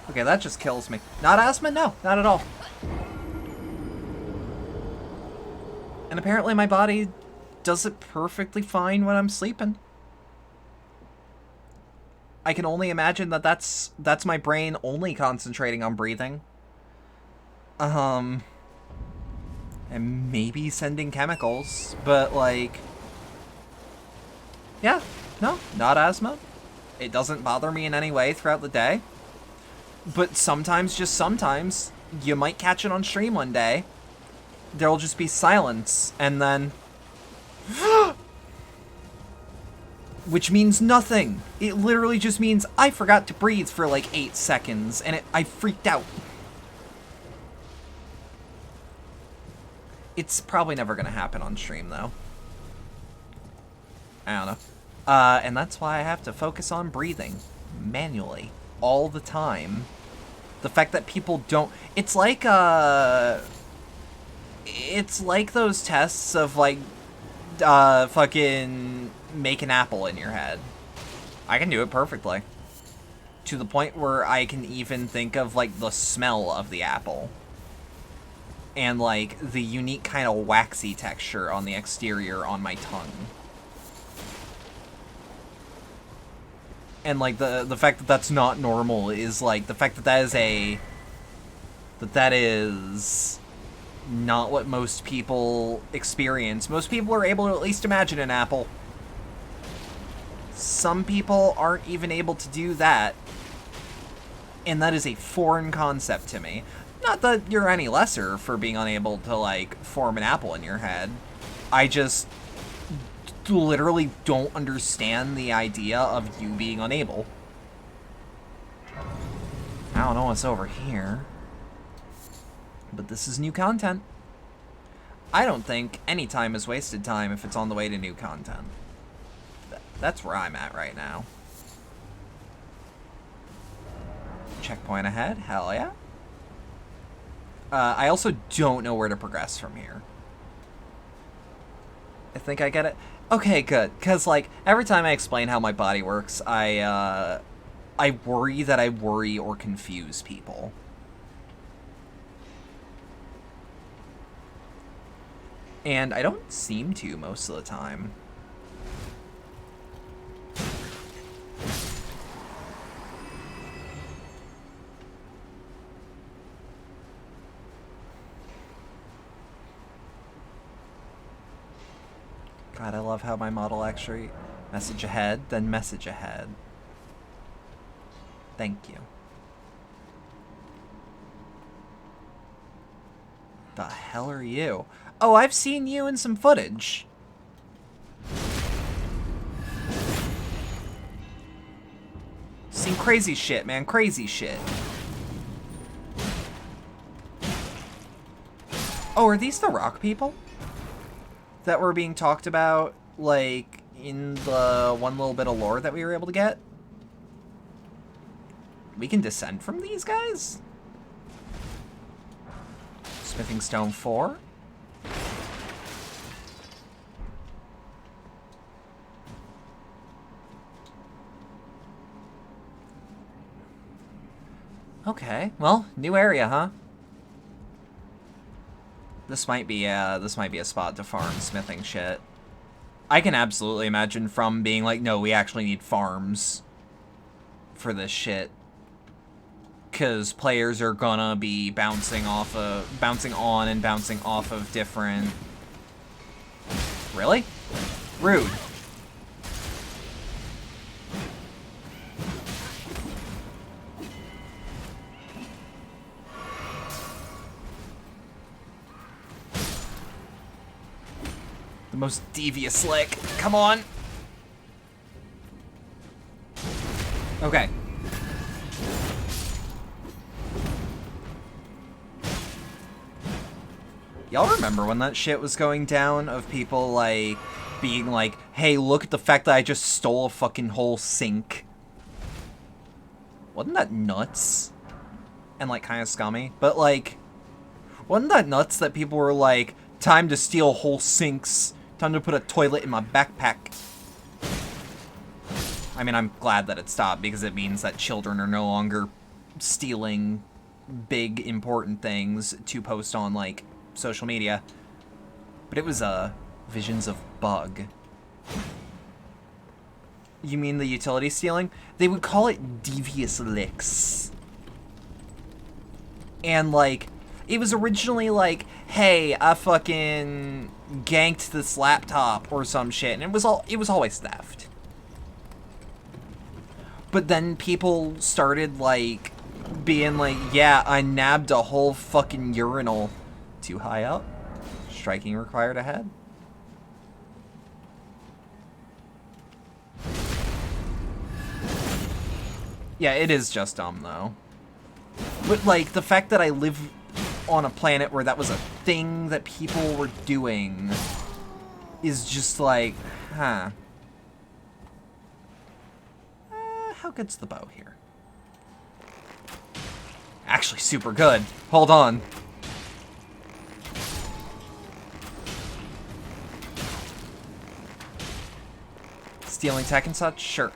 Okay, that just kills me. Not asthma? No, not at all. And apparently my body does it perfectly fine when I'm sleeping. I can only imagine that that's my brain only concentrating on breathing. And maybe sending chemicals, but like... Yeah, no, not asthma. It doesn't bother me in any way throughout the day. But sometimes, just sometimes, you might catch it on stream one day. There'll just be silence, and then... Which means nothing. It literally just means I forgot to breathe for like 8 seconds, and I freaked out. It's probably never gonna happen on stream, though. I don't know. And that's why I have to focus on breathing. Manually. All the time. The fact that people don't... It's like those tests of, like, fucking make an apple in your head. I can do it perfectly. To the point where I can even think of, like, the smell of the apple. And, like, the unique kind of waxy texture on the exterior on my tongue. And, like, the fact that that's not normal is, like, the fact that that is not what most people experience. Most people are able to at least imagine an apple. Some people aren't even able to do that. And that is a foreign concept to me. Not that you're any lesser for being unable to, like, form an apple in your head. I just literally don't understand the idea of you being unable. I don't know what's over here. But this is new content. I don't think any time is wasted time if it's on the way to new content. That's where I'm at right now. Checkpoint ahead, hell yeah. I also don't know where to progress from here. I think I get it. Okay, good. Because, like, every time I explain how my body works, I worry that I worry or confuse people. And I don't seem to most of the time. God, I love how my model actually message ahead, then message ahead. Thank you. The hell are you? Oh, I've seen you in some footage. Seen crazy shit, man. Crazy shit. Oh, are these the rock people? That were being talked about, like, in the one little bit of lore that we were able to get? We can descend from these guys? Smithing Stone 4? Okay, well, new area, huh? This might be a spot to farm smithing shit. I can absolutely imagine from being like, no, we actually need farms for this shit. Cause players are gonna be bouncing on and bouncing off of different. Really? Rude. The most devious lick. Come on. Okay. Y'all remember when that shit was going down of people, like, being like, hey, look at the fact that I just stole a fucking whole sink. Wasn't that nuts? And, like, kind of scummy. But, like, wasn't that nuts that people were like, time to steal whole sinks. Time to put a toilet in my backpack. I mean, I'm glad that it stopped because it means that children are no longer stealing big, important things to post on, like, social media. But it was, visions of bug. You mean the utility stealing? They would call it devious licks. And, like, it was originally like, hey, I fucking ganked this laptop or some shit, and it was always theft. But then people started, like, being like, yeah, I nabbed a whole fucking urinal. Too high up? Striking required ahead? Yeah, it is just dumb, though. But, like, the fact that I live on a planet where that was a thing that people were doing is just like, huh. How good's the bow here? Actually, super good. Hold on. Stealing tech and such? Sure.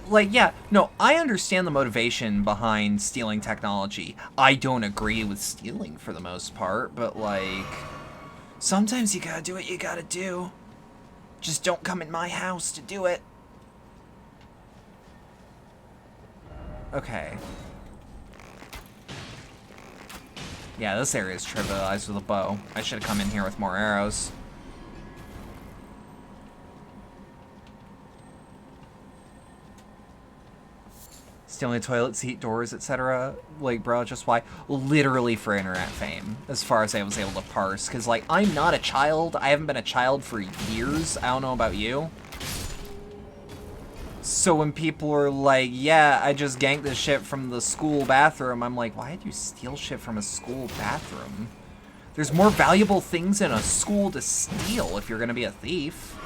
Like, yeah, no, I understand the motivation behind stealing technology. I don't agree with stealing for the most part, but, like, sometimes you gotta do what you gotta do. Just don't come in my house to do it. Okay. Yeah, this area is trivialized with a bow. I should have come in here with more arrows. Stealing toilet seat, doors, etc. Like, bro, just why? Literally for internet fame, as far as I was able to parse. Because, like, I'm not a child. I haven't been a child for years. I don't know about you. So when people are like, yeah, I just ganked this shit from the school bathroom, I'm like, why did you steal shit from a school bathroom? There's more valuable things in a school to steal if you're gonna be a thief.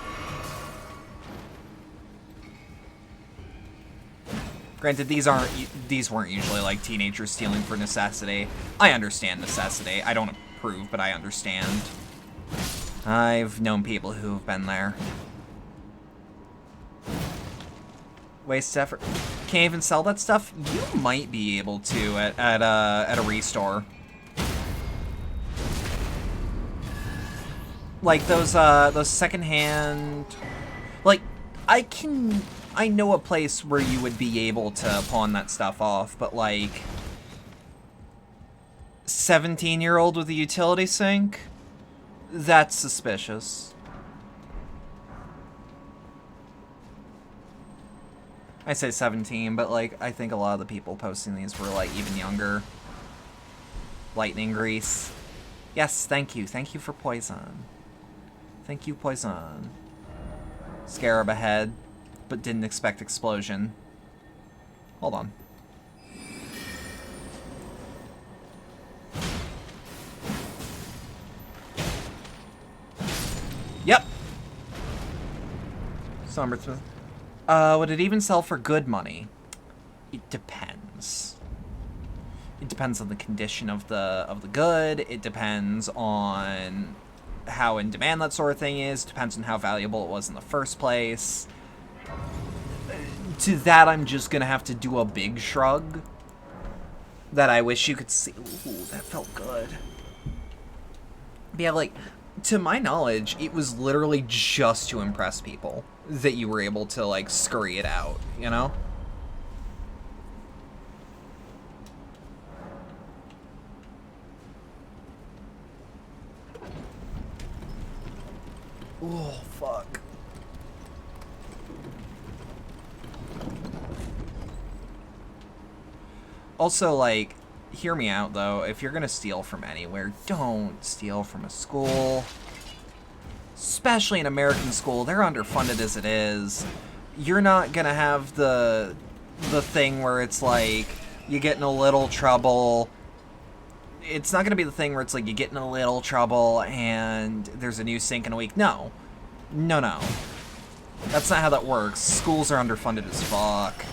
Granted, these weren't usually like teenagers stealing for necessity. I understand necessity. I don't approve, but I understand. I've known people who've been there. Waste effort. Can't even sell that stuff? You might be able to at a restore. Like those secondhand. Like I know a place where you would be able to pawn that stuff off, but like 17-year-old with a utility sink? That's suspicious. I say 17, but, like, I think a lot of the people posting these were, like, even younger. Lightning Grease. Yes, thank you. Thank you for Poison. Thank you, Poison. Scarab ahead, but didn't expect explosion. Hold on. Yep. Sombersmith. Would it even sell for good money? It depends. It depends on the condition of the good. It depends on how in demand that sort of thing is. Depends on how valuable it was in the first place. To that, I'm just gonna have to do a big shrug. That I wish you could see. Ooh, that felt good. But yeah, like, to my knowledge, it was literally just to impress people that you were able to, like, scurry it out, you know? Oh, fuck. Also, like, hear me out, though. If you're gonna steal from anywhere, don't steal from a school. Especially an American school. They're underfunded as it is. You're not gonna have the thing where it's like, you get in a little trouble. It's not gonna be the thing where it's like, you get in a little trouble and there's a new sink in a week. No. No, no. That's not how that works. Schools are underfunded as fuck.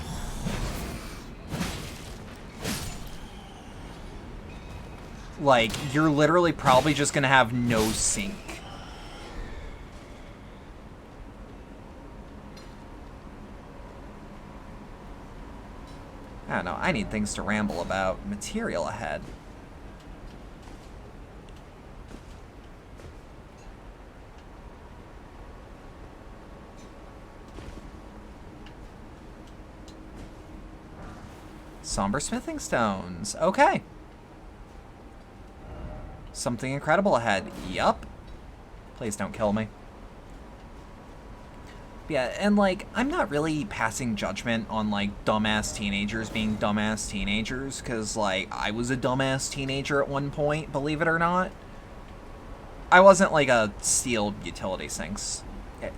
Like, you're literally probably just gonna have no sink. I don't know, I need things to ramble about. Material ahead. Somber smithing stones. Okay. Something incredible ahead. Yup. Please don't kill me. Yeah, and, like, I'm not really passing judgment on, like, dumbass teenagers being dumbass teenagers, because, like, I was a dumbass teenager at one point, believe it or not. I wasn't, like, a steal utility sinks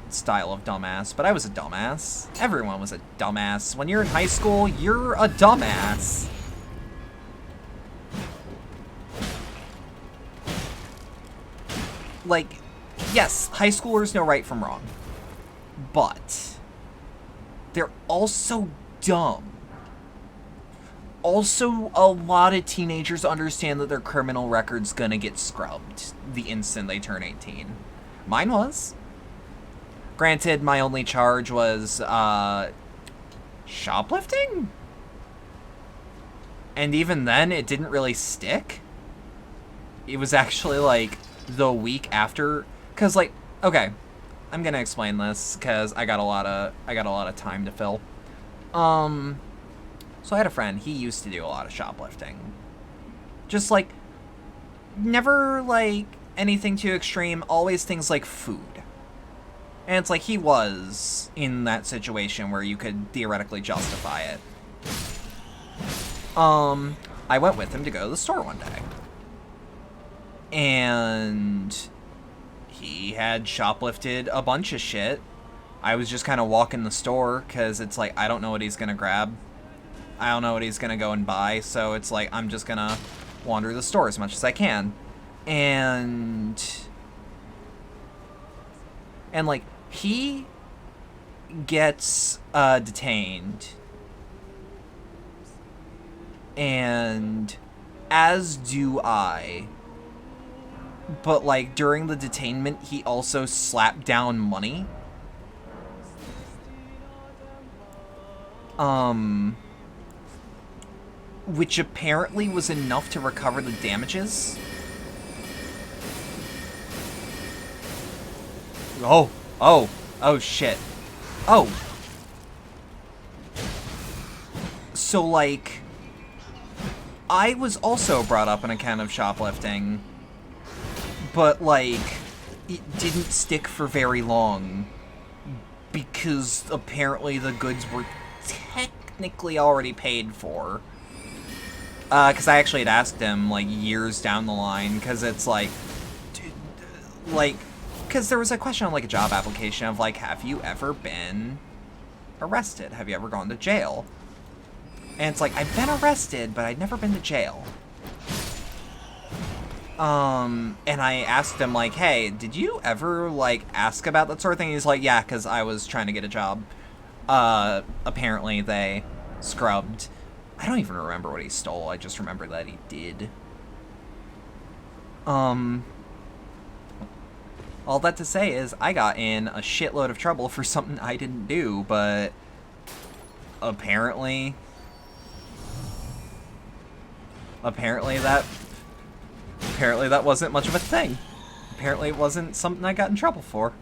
style of dumbass, but I was a dumbass. Everyone was a dumbass. When you're in high school, you're a dumbass. Like, yes, high schoolers know right from wrong. But they're also dumb. Also, a lot of teenagers understand that their criminal record's gonna get scrubbed the instant they turn 18. Mine was. Granted, my only charge was, shoplifting? And even then, it didn't really stick. It was actually, like, the week after, because, like, okay, I'm gonna explain this because I got a lot of time to fill. So I had a friend. He used to do a lot of shoplifting. Just like, never like anything too extreme. Always things like food. And it's like he was in that situation where you could theoretically justify it. I went with him to go to the store one day, and he had shoplifted a bunch of shit. I was just kind of walking the store because it's like, I don't know what he's going to grab. I don't know what he's going to go and buy. So it's like, I'm just going to wander the store as much as I can. And like, he gets detained. And as do I. But, like, during the detainment, he also slapped down money. Which apparently was enough to recover the damages. Oh, shit. Oh. So, like, I was also brought up on account of shoplifting. But, like, it didn't stick for very long because apparently the goods were technically already paid for. Because I actually had asked him, like, years down the line, because it's like, because there was a question on, like, a job application of, like, have you ever been arrested? Have you ever gone to jail? And it's like, I've been arrested, but I'd never been to jail. And I asked him, like, hey, did you ever, like, ask about that sort of thing? He's like, yeah, because I was trying to get a job. Apparently they scrubbed. I don't even remember what he stole. I just remember that he did. All that to say is, I got in a shitload of trouble for something I didn't do, but apparently that wasn't much of a thing. Apparently it wasn't something I got in trouble for.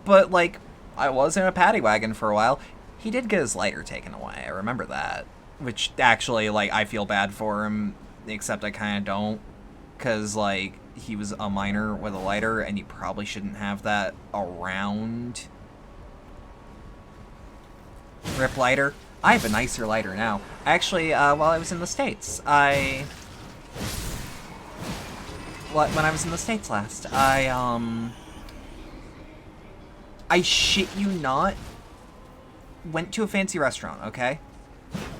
But, like, I was in a paddy wagon for a while. He did get his lighter taken away, I remember that. Which, actually, like, I feel bad for him, except I kind of don't. Because, like, he was a minor with a lighter, and you probably shouldn't have that around. Rip lighter. I have a nicer lighter now. Actually, while I was in the States, when I was in the States last, I shit you not, went to a fancy restaurant, okay?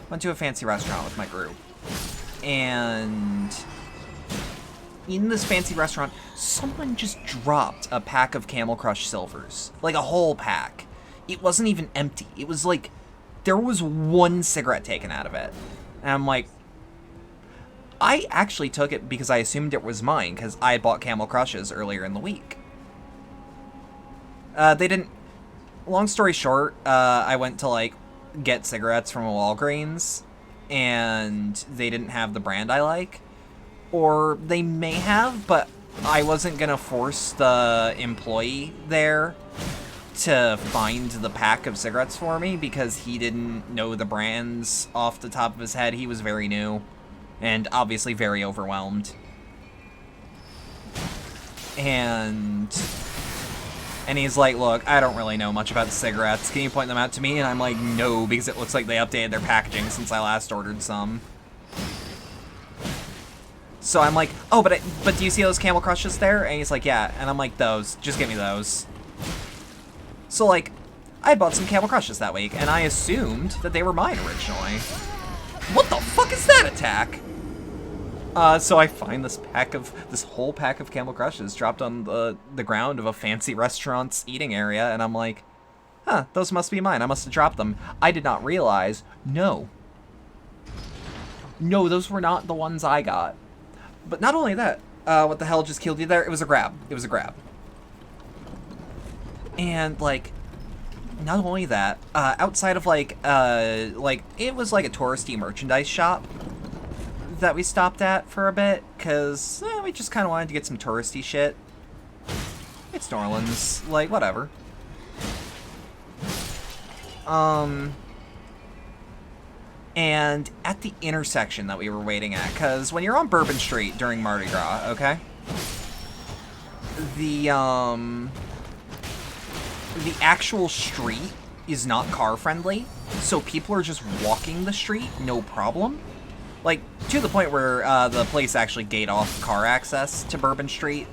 Went to a fancy restaurant with my group. And in this fancy restaurant, someone just dropped a pack of Camel Crush Silvers. Like, a whole pack. It wasn't even empty. It was like, there was one cigarette taken out of it. And I'm like, I actually took it because I assumed it was mine, because I had bought Camel Crushes earlier in the week. They didn't... Long story short, I went to, like, get cigarettes from a Walgreens, and they didn't have the brand I like. Or they may have, but I wasn't gonna force the employee there to find the pack of cigarettes for me, because he didn't know the brands off the top of his head. He was very new, and obviously very overwhelmed. And he's like, look, I don't really know much about the cigarettes. Can you point them out to me? And I'm like, no, because it looks like they updated their packaging since I last ordered some. So I'm like, oh, but do you see those Camel Crushes there? And he's like, yeah. And I'm like, those. Just give me those. So, like, I bought some Camel Crushes that week, and I assumed that they were mine originally. What the fuck is that attack? So I find this whole pack of Camel Crushes dropped on the ground of a fancy restaurant's eating area, and I'm like, huh, those must be mine. I must have dropped them. I did not realize, no, those were not the ones I got. But not only that, what the hell just killed you there? It was a grab. And, like, not only that, outside of, like, it was like a touristy merchandise shop that we stopped at for a bit, because we just kind of wanted to get some touristy shit. It's New Orleans, like, whatever. And at the intersection that we were waiting at, because when you're on Bourbon Street during Mardi Gras, okay, the actual street is not car friendly, so people are just walking the street, no problem. Like, to the point where the police actually gate off car access to Bourbon Street,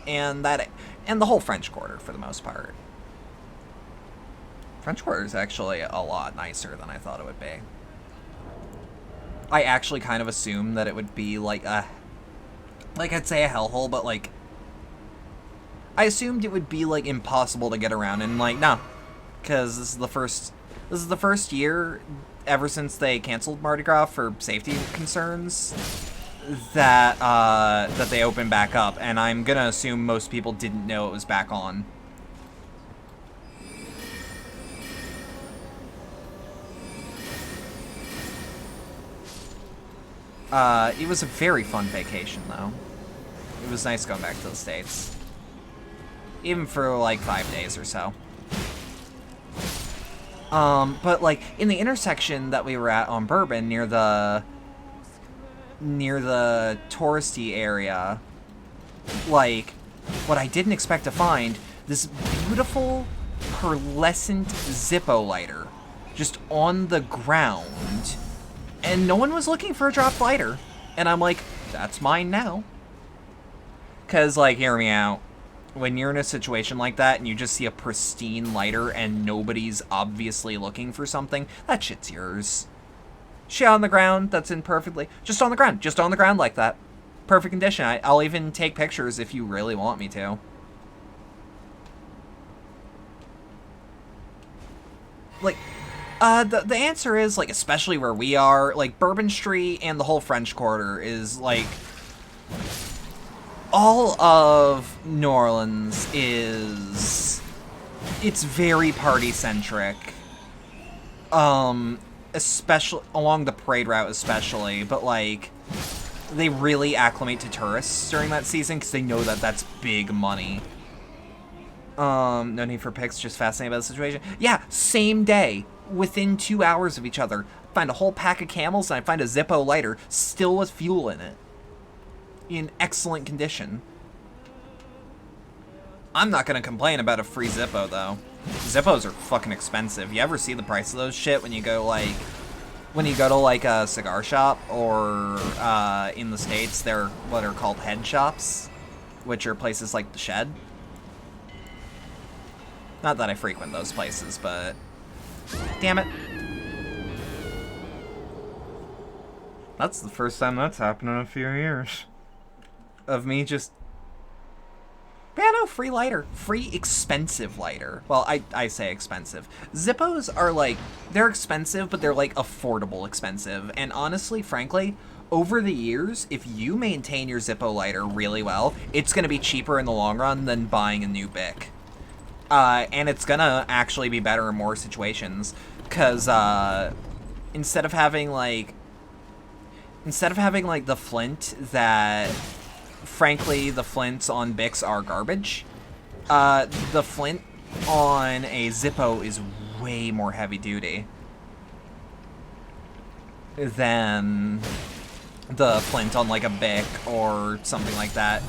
and the whole French Quarter for the most part. French Quarter is actually a lot nicer than I thought it would be. I actually kind of assumed that it would be like I'd say a hellhole, but like, I assumed it would be like impossible to get around, and like, no, because this is the first year ever since they canceled Mardi Gras for safety concerns that they opened back up, and I'm gonna assume most people didn't know it was back on. It was a very fun vacation, though. It was nice going back to the States. Even for, like, 5 days or so. But, like, in the intersection that we were at on Bourbon, near the touristy area, like, what I didn't expect to find, this beautiful pearlescent Zippo lighter just on the ground, and no one was looking for a dropped lighter. And I'm like, that's mine now. Because, like, hear me out. When you're in a situation like that and you just see a pristine lighter and nobody's obviously looking for something, that shit's yours. Shit on the ground, that's in perfectly... Just on the ground like that. Perfect condition. I'll even take pictures if you really want me to. Like, the answer is, like, especially where we are, like, Bourbon Street and the whole French Quarter is, like... All of New Orleans is... It's very party-centric. Especially along the parade route especially, but, like, they really acclimate to tourists during that season because they know that that's big money. No need for pics, just fascinated by the situation. Yeah, same day, within 2 hours of each other, find a whole pack of Camels and I find a Zippo lighter still with fuel in it. In excellent condition. I'm not gonna complain about a free Zippo, though. Zippos are fucking expensive. You ever see the price of those shit when you go, like... When you go to, like, a cigar shop, or, in the States, they're what are called head shops, which are places like The Shed. Not that I frequent those places, but... Damn it. That's the first time that's happened in a few years. Of me just... Yeah, no, free lighter. Free expensive lighter. Well, I say expensive. Zippos are, like, they're expensive, but they're, like, affordable expensive. And honestly, frankly, over the years, if you maintain your Zippo lighter really well, it's going to be cheaper in the long run than buying a new Bic. And it's going to actually be better in more situations. Because, instead of having, like, the flint that... Frankly, the flints on Bics are garbage. The flint on a Zippo is way more heavy duty than the flint on, like, a Bic or something like that.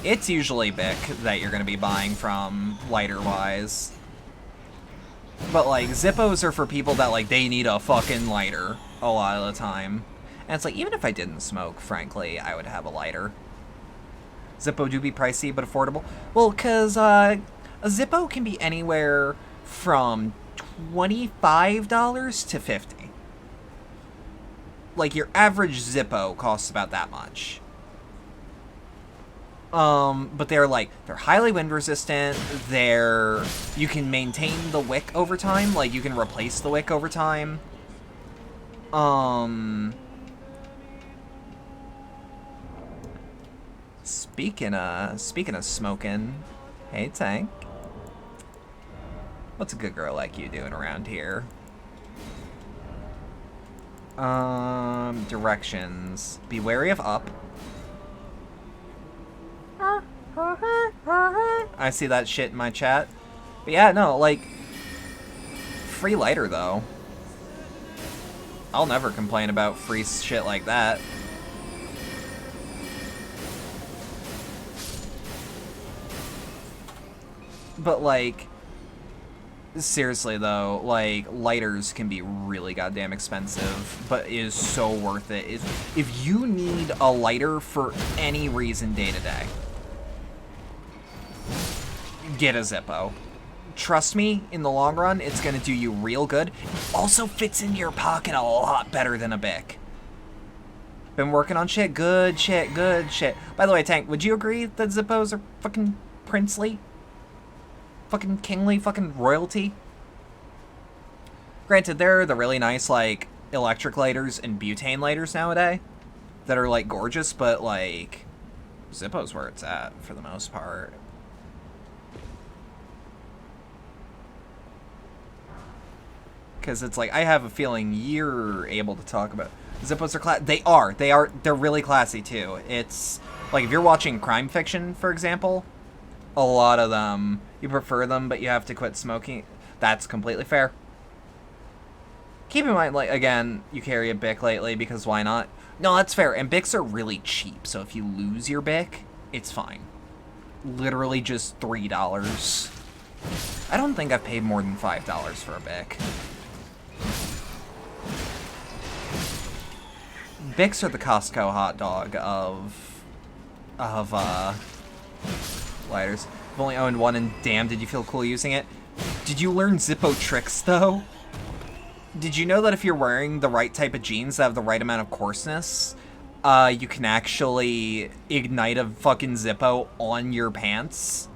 It's usually Bic that you're going to be buying from, lighter-wise. But, like, Zippos are for people that, like, they need a fucking lighter a lot of the time. And it's like, even if I didn't smoke, frankly, I would have a lighter. Zippo do be pricey, but affordable. Well, because a Zippo can be anywhere from $25 to $50. Like, your average Zippo costs about that much. But they're highly wind resistant. You can maintain the wick over time. Like, you can replace the wick over time. Speaking of smoking, hey Tank, what's a good girl like you doing around here? Directions. Be wary of up. I see that shit in my chat. But yeah, no, like, free lighter though. I'll never complain about free shit like that. But, like, seriously, though, like, lighters can be really goddamn expensive, but is so worth it. If you need a lighter for any reason day to day, get a Zippo. Trust me, in the long run, it's going to do you real good. It also fits in your pocket a lot better than a Bic. Been working on shit. Good shit, good shit. By the way, Tank, would you agree that Zippos are fucking princely? Fucking kingly, fucking royalty. Granted, there are the really nice, like, electric lighters and butane lighters nowadays that are, like, gorgeous, but, like, Zippo's where it's at for the most part. Because it's like, I have a feeling you're able to talk about... Zippos are they're really classy, too. It's, like, if you're watching crime fiction, for example, a lot of them... You prefer them, but you have to quit smoking. That's completely fair. Keep in mind, like, again, you carry a Bic lately because why not? No, that's fair. And Bics are really cheap, so if you lose your Bic, it's fine. Literally just $3. I don't think I've paid more than $5 for a Bic. Bics are the Costco hot dog of lighters. I've only owned one, and damn, did you feel cool using it? Did you learn Zippo tricks, though? Did you know that if you're wearing the right type of jeans that have the right amount of coarseness, you can actually ignite a fucking Zippo on your pants?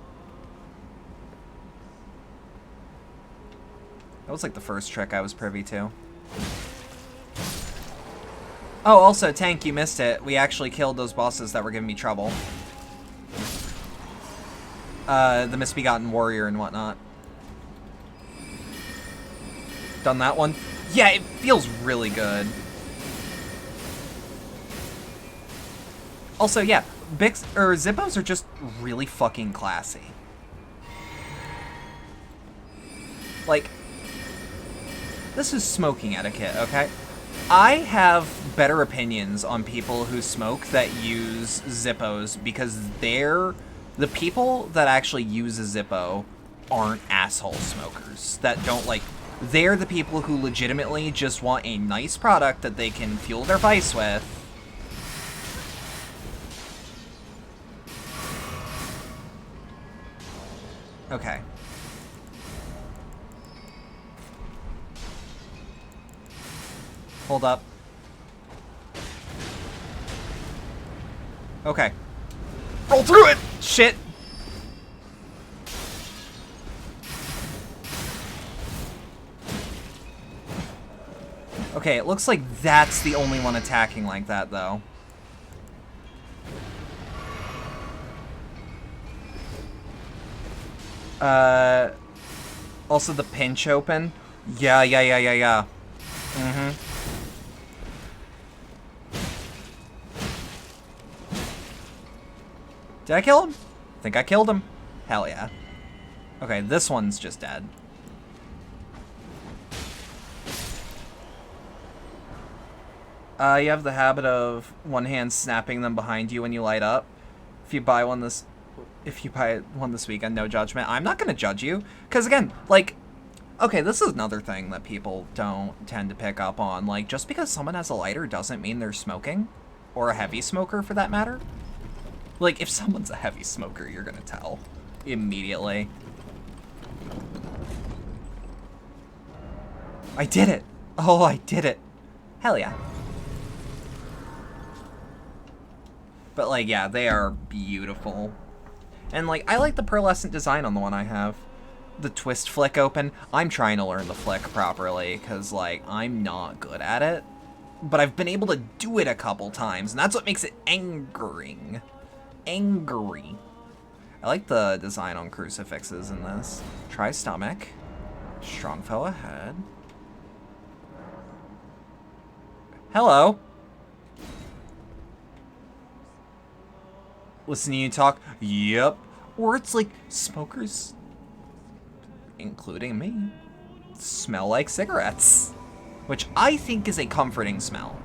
That was like the first trick I was privy to. Oh, also, Tank, you missed it. We actually killed those bosses that were giving me trouble. The Misbegotten Warrior and whatnot. Done that one? Yeah, it feels really good. Also, yeah, Zippos are just really fucking classy. Like, this is smoking etiquette, okay? I have better opinions on people who smoke that use Zippos because the people that actually use a Zippo aren't asshole smokers that don't like. They're the people who legitimately just want a nice product that they can fuel their vice with. Okay. Hold up. Okay. Roll through it! Shit! Okay, it looks like that's the only one attacking like that, though. Also the pinch open. Yeah. Mm-hmm. Did I kill him? I think I killed him. Hell yeah. Okay, this one's just dead. You have the habit of one hand snapping them behind you when you light up. If you buy one this weekend, no judgment. I'm not gonna judge you, because again, like, okay, this is another thing that people don't tend to pick up on. Like, just because someone has a lighter doesn't mean they're smoking, or a heavy smoker for that matter. Like, if someone's a heavy smoker, you're gonna tell immediately. I did it! Oh, I did it! Hell yeah. But, like, yeah, they are beautiful. And, like, I like the pearlescent design on the one I have. The twist flick open. I'm trying to learn the flick properly, because, like, I'm not good at it. But I've been able to do it a couple times, and that's what makes it angering. Angry. I like the design on crucifixes in this. Try stomach. Strong foe ahead. Hello. Listen to you talk. Yep. Or it's like smokers, including me, smell like cigarettes, which I think is a comforting smell.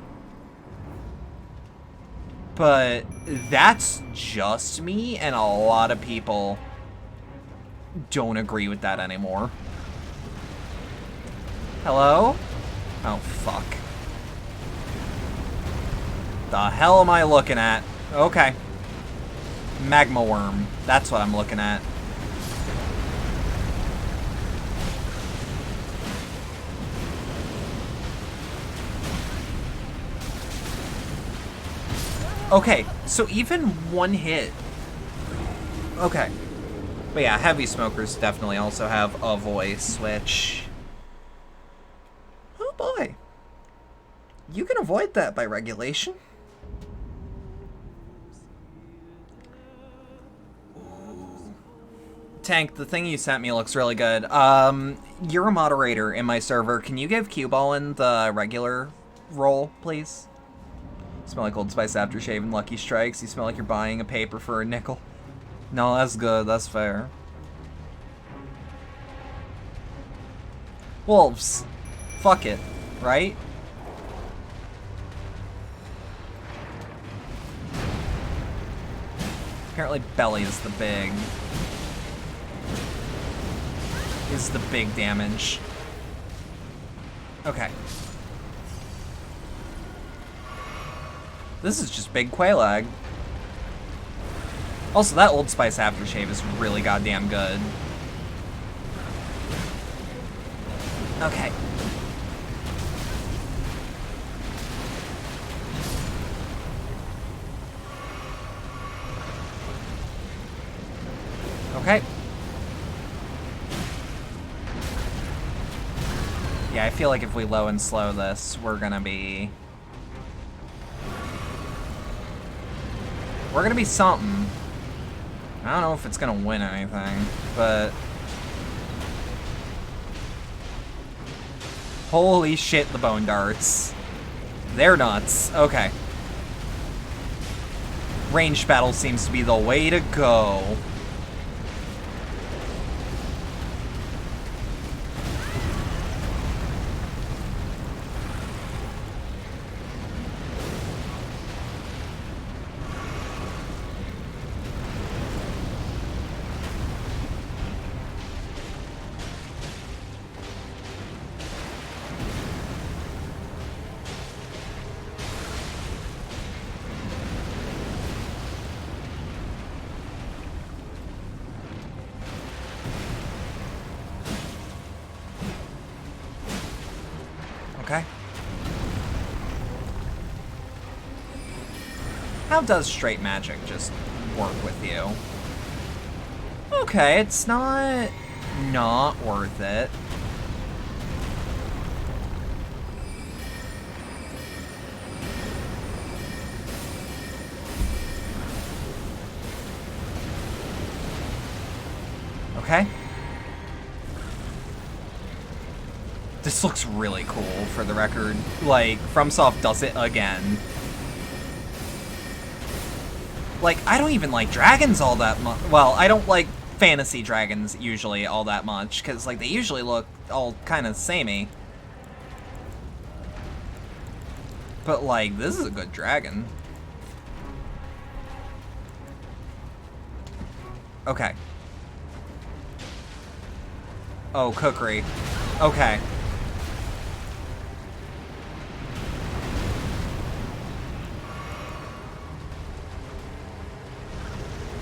But that's just me, and a lot of people don't agree with that anymore. Hello? Oh, fuck. The hell am I looking at? Okay. Magma worm. That's what I'm looking at. Okay, so even one hit. Okay. But yeah, heavy smokers definitely also have a voice, which... oh boy. You can avoid that by regulation. Tank, the thing you sent me looks really good. You're a moderator in my server. Can you give Q-Ballin the regular role, please? You smell like Old Spice aftershave and Lucky Strikes. You smell like you're buying a paper for a nickel. No, that's good. That's fair. Wolves. Fuck it. Right? Apparently Belly is the big damage. Okay. This is just big Quelaag. Also, that Old Spice aftershave is really goddamn good. Okay. Okay. Yeah, I feel like if we low and slow this, we're gonna be something. I don't know if it's gonna win anything, but holy shit, the bone darts. They're nuts. Okay. Ranged battle seems to be the way to go. Okay. How does straight magic just work with you? Okay, it's not worth it. Okay. This looks really cool, for the record. Like, FromSoft does it again. Like, I don't even like dragons all that much. Well, I don't like fantasy dragons usually all that much, because, like, they usually look all kind of samey. But, like, this is a good dragon. Okay. Oh, cookery. Okay.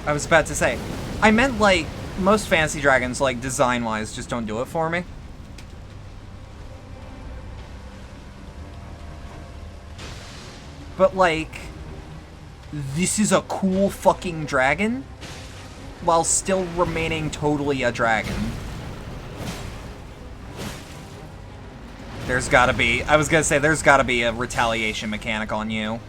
I was about to say, I meant, like, most fantasy dragons, like, design-wise, just don't do it for me. But, like, this is a cool fucking dragon, while still remaining totally a dragon. There's gotta be, I was gonna say, there's gotta be a retaliation mechanic on you.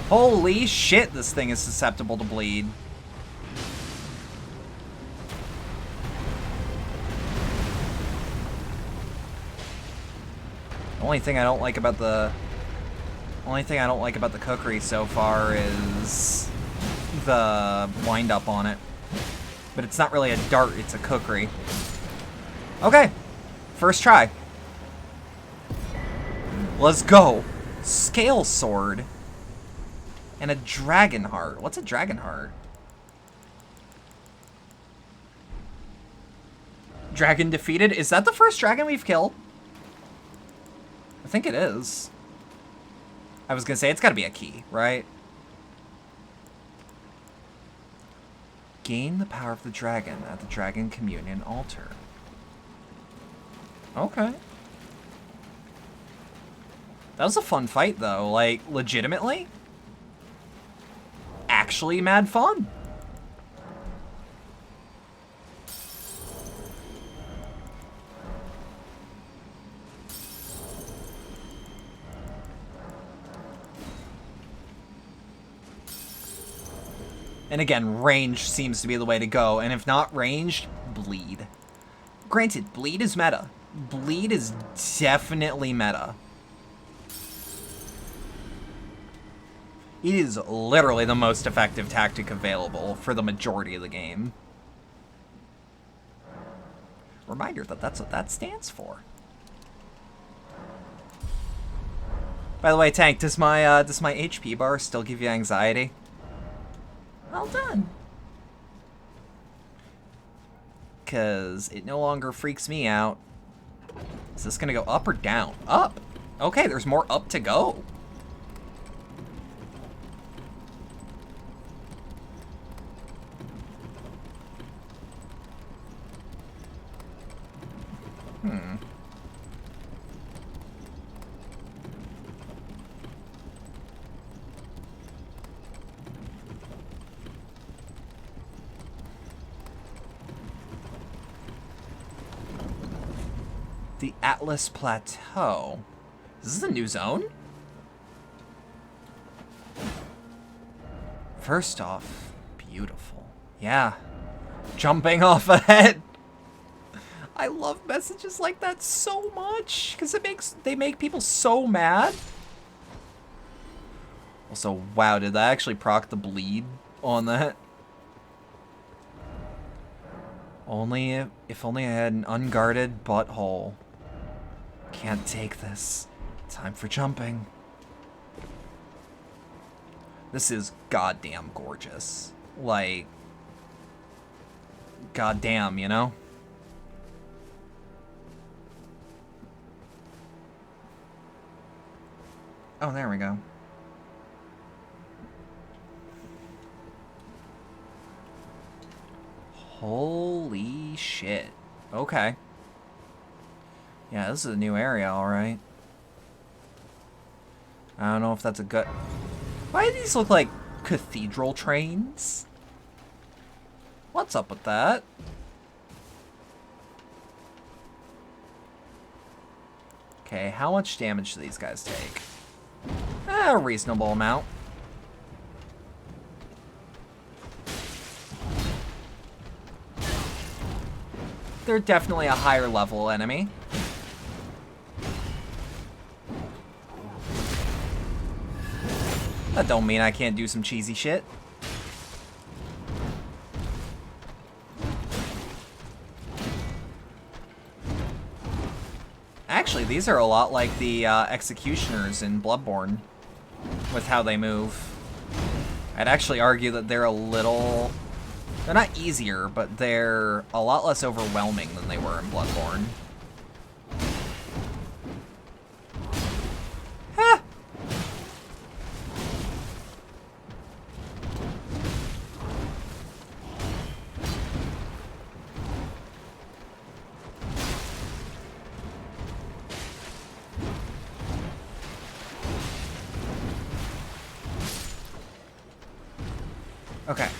Holy shit, this thing is susceptible to bleed. Only thing I don't like about the cookery so far is the wind up on it. But it's not really a dart, it's a cookery. Okay, first try. Let's go. Scale sword. And a dragon heart. What's a dragon heart? Dragon defeated? Is that the first dragon we've killed? I think it is. I was gonna say, it's gotta be a key, right? Gain the power of the dragon at the Dragon Communion altar. Okay. That was a fun fight, though. Like, legitimately? Actually mad fun. And again, range seems to be the way to go, and if not ranged, bleed. Granted, bleed is meta. Bleed is definitely meta. It is literally the most effective tactic available for the majority of the game. Reminder that that's what that stands for. By the way, Tank, does my HP bar still give you anxiety? Well done. 'Cause it no longer freaks me out. Is this gonna go up or down? Up! Okay, there's more up to go. The Atlas Plateau. Is this a new zone? First off, beautiful. Yeah. Jumping off ahead. I love messages like that so much because they make people so mad. Also, wow, did that actually proc the bleed on that? If only I had an unguarded butthole. Can't take this. Time for jumping. This is goddamn gorgeous. Like, goddamn, you know? Oh, there we go. Holy shit. Okay. Yeah, this is a new area, alright. I don't know if that's a good... Why do these look like cathedral trains? What's up with that? Okay, how much damage do these guys take? A reasonable amount. They're definitely a higher level enemy. That don't mean I can't do some cheesy shit. Actually, these are a lot like the executioners in Bloodborne with how they move. I'd actually argue that they're a little... They're not easier, but they're a lot less overwhelming than they were in Bloodborne. Ha! Okay.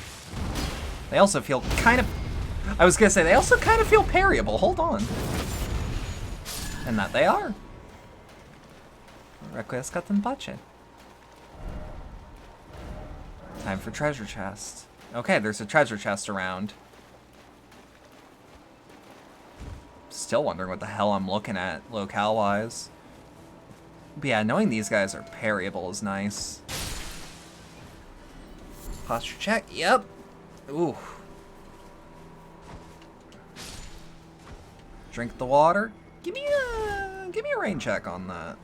They also feel kind of... I was gonna say, they also kind of feel parryable. Hold on. And that they are. Misbegotten Warrior. Time for treasure chest. Okay, there's a treasure chest around. Still wondering what the hell I'm looking at, locale-wise. But yeah, knowing these guys are parryable is nice. Posture check, yep. Ooh. Drink the water. Give me a rain check on that.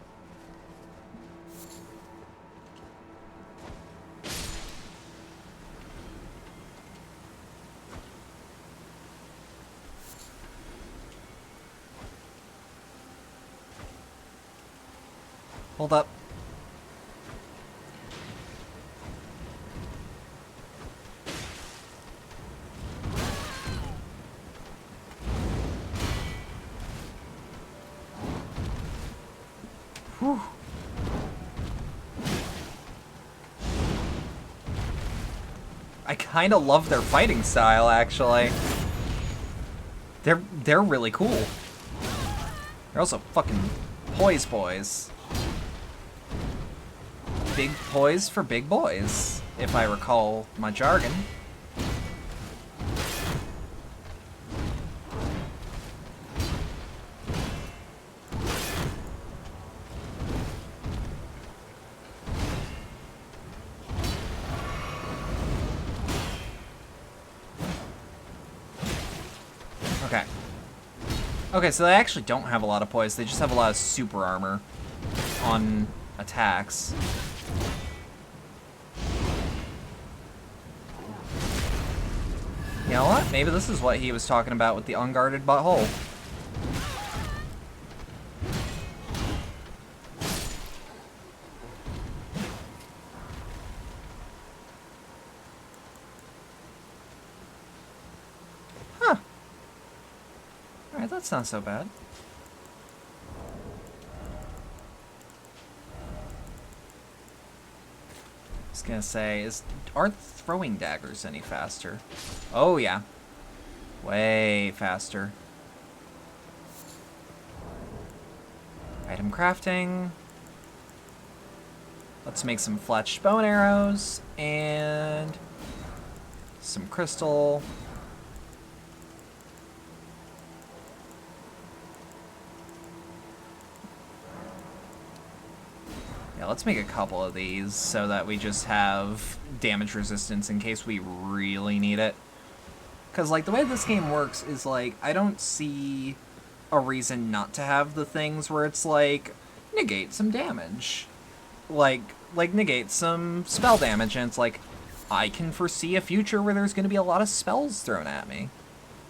Hold up. Whew. I kind of love their fighting style, actually. They're really cool. They're also fucking poise boys. Big poise for big boys, if I recall my jargon. Okay. Okay, so they actually don't have a lot of poise. They just have a lot of super armor on attacks. You know what? Maybe this is what he was talking about with the unguarded butthole. Alright, that's not so bad. I was gonna say, aren't throwing daggers any faster? Oh yeah. Way faster. Item crafting. Let's make some fletched bow and arrows and some crystal. Yeah, let's make a couple of these so that we just have damage resistance in case we really need it. Because, like, the way this game works is, like, I don't see a reason not to have the things where it's, like, negate some damage. Like, negate some spell damage, and it's like, I can foresee a future where there's going to be a lot of spells thrown at me.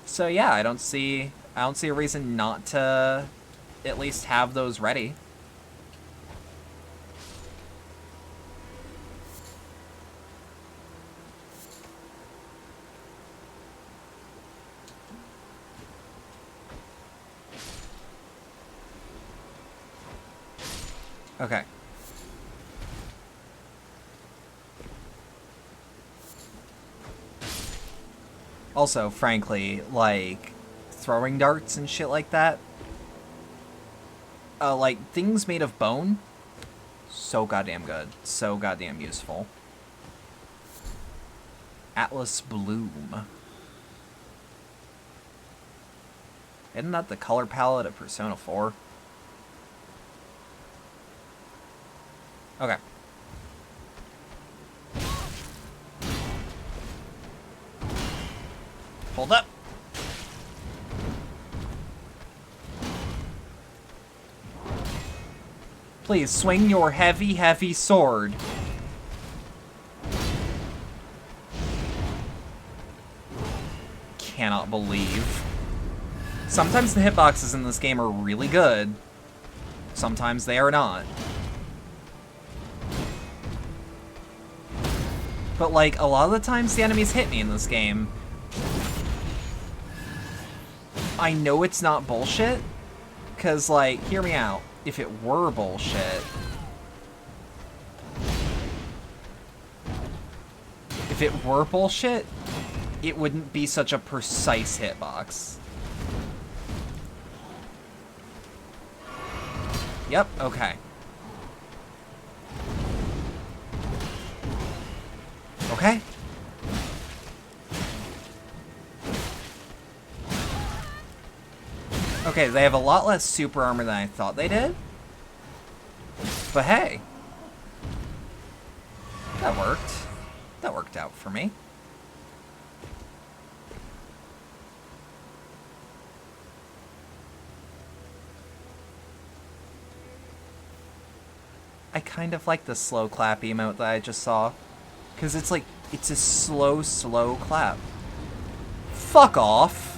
So, yeah, I don't see a reason not to at least have those ready. Okay. Also, frankly, like, throwing darts and shit like that, like, things made of bone, so goddamn good. So goddamn useful. Atlas Bloom. Isn't that the color palette of Persona 4? Okay. Hold up. Please, swing your heavy, heavy sword. Cannot believe. Sometimes the hitboxes in this game are really good. Sometimes they are not. But, like, a lot of the times the enemies hit me in this game, I know it's not bullshit, because, like, hear me out. If it were bullshit, it wouldn't be such a precise hitbox. Yep, okay. Okay. Okay, they have a lot less super armor than I thought they did. But hey. That worked. That worked out for me. I kind of like the slow clap emote that I just saw. Because it's like, it's a slow, slow clap. Fuck off.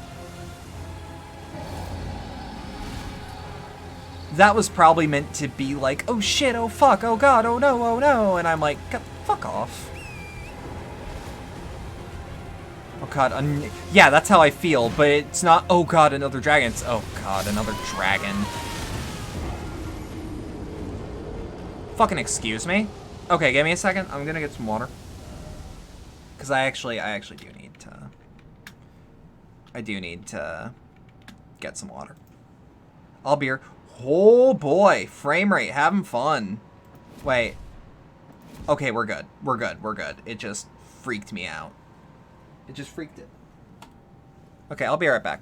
That was probably meant to be like, oh shit, oh fuck, oh god, oh no, and I'm like, fuck off. Oh god, yeah, that's how I feel, but it's not, oh god, another dragon, it's, oh god, another dragon. Fucking excuse me? Okay, give me a second, I'm gonna get some water. Because I actually do need to, get some water. I'll be here. Oh boy, frame rate, having fun. Wait. Okay, we're good. We're good. We're good. It just freaked me out. It just freaked it. Okay, I'll be right back.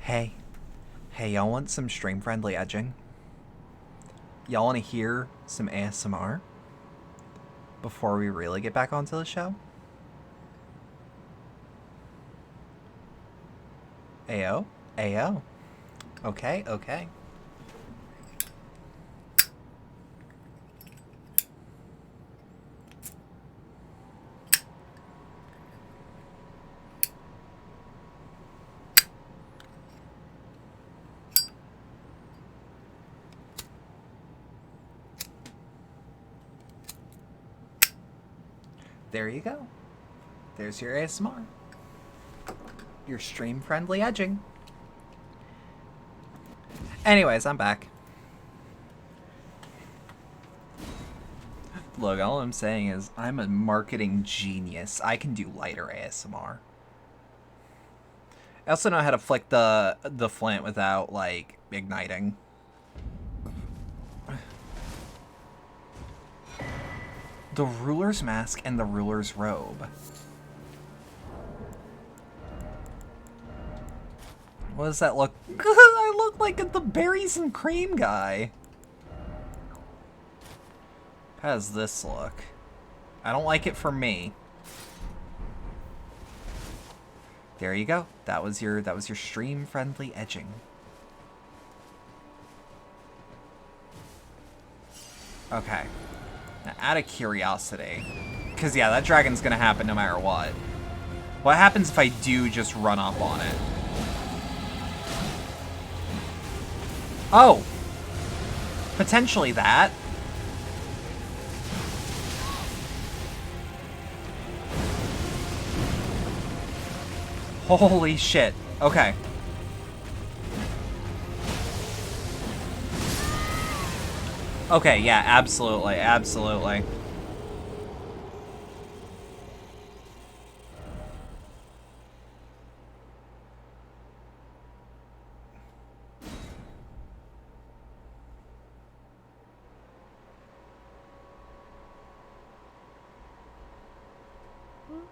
Hey. Hey, y'all want some stream-friendly edging? Y'all want to hear some ASMR? Before we really get back onto the show? Ayo? Ayo. Okay, okay. There you go. There's your ASMR. Your stream-friendly edging. Anyways, I'm back. Look, all I'm saying is I'm a marketing genius. I can do lighter ASMR. I also know how to flick the flint without, like, igniting. The ruler's mask and the ruler's robe. What does that look? I look like the berries and cream guy. How does this look? I don't like it for me. There you go. That was your stream friendly edging. Okay. Now, out of curiosity, because yeah, that dragon's gonna happen no matter what. What happens if I do just run up on it? Oh! Potentially that. Holy shit. Okay. Okay, yeah, absolutely, absolutely.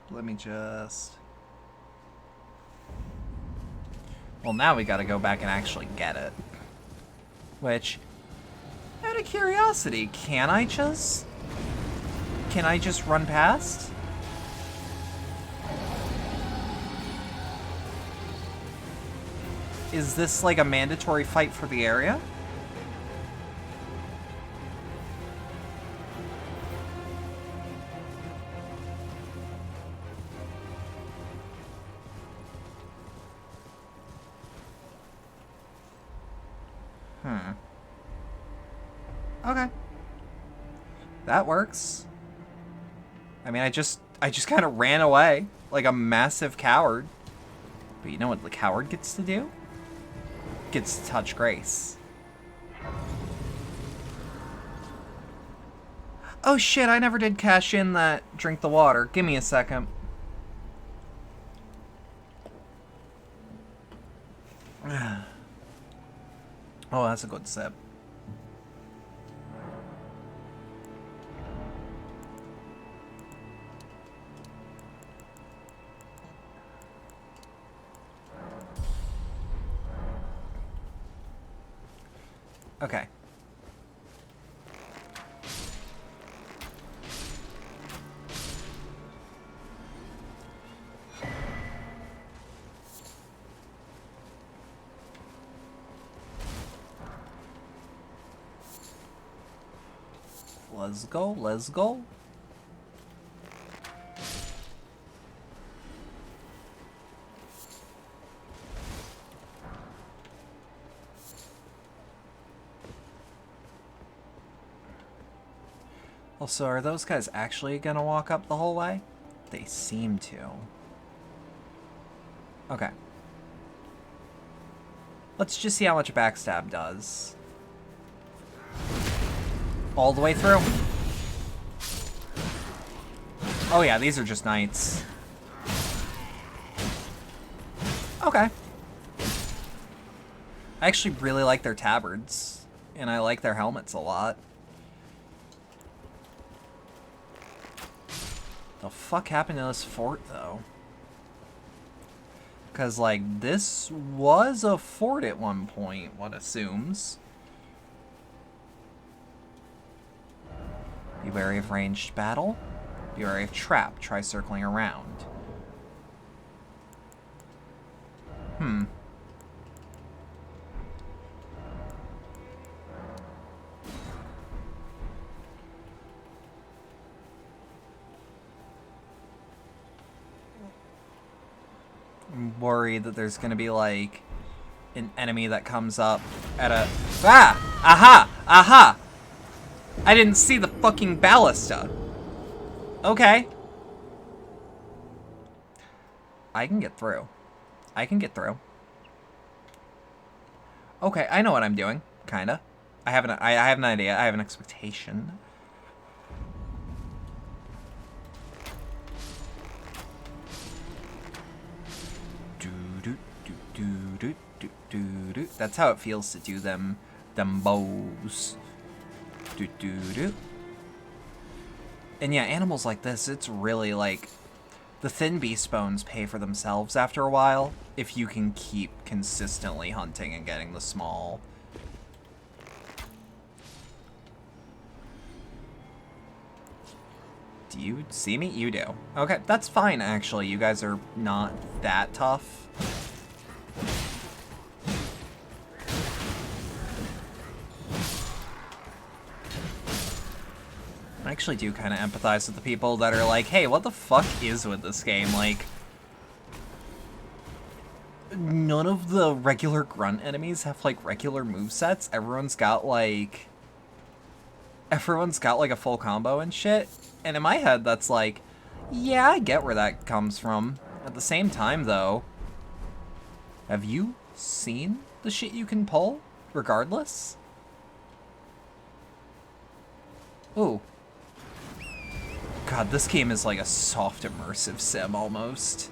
Let me just... Well, now we gotta go back and actually get it. Which... Out of curiosity, can I just run past? Is this like a mandatory fight for the area? Okay. That works. I mean, I just kind of ran away like a massive coward. But you know what the coward gets to do? Gets to touch Grace. Oh shit, I never did cash in that drink the water. Give me a second. Oh, that's a good sip. Okay. Let's go, let's go. Also, are those guys actually gonna walk up the whole way? They seem to. Okay. Let's just see how much backstab does. All the way through. Oh yeah, these are just knights. Okay. I actually really like their tabards, and I like their helmets a lot. The fuck happened to this fort, though? Because, like, this was a fort at one point, one assumes. Be wary of ranged battle. Be wary of trap. Try circling around. I'm worried that there's gonna be, like, an enemy that comes up at a... Ah! Aha! Aha! I didn't see the fucking ballista. Okay. I can get through. I can get through. Okay, I know what I'm doing. Kinda. I have an idea. I have an expectation. That's how it feels to do them bows. And yeah, animals like this, it's really like the thin beast bones pay for themselves after a while if you can keep consistently hunting and getting the small. Do you see me? You do. Okay, that's fine actually. You guys are not that tough. I actually do kind of empathize with the people that are like, hey, what the fuck is with this game? Like, none of the regular grunt enemies have, like, regular movesets. Everyone's got, like, a full combo and shit. And in my head, that's like, yeah, I get where that comes from. At the same time, though, have you seen the shit you can pull, regardless? Ooh. God, this game is like a soft immersive sim almost.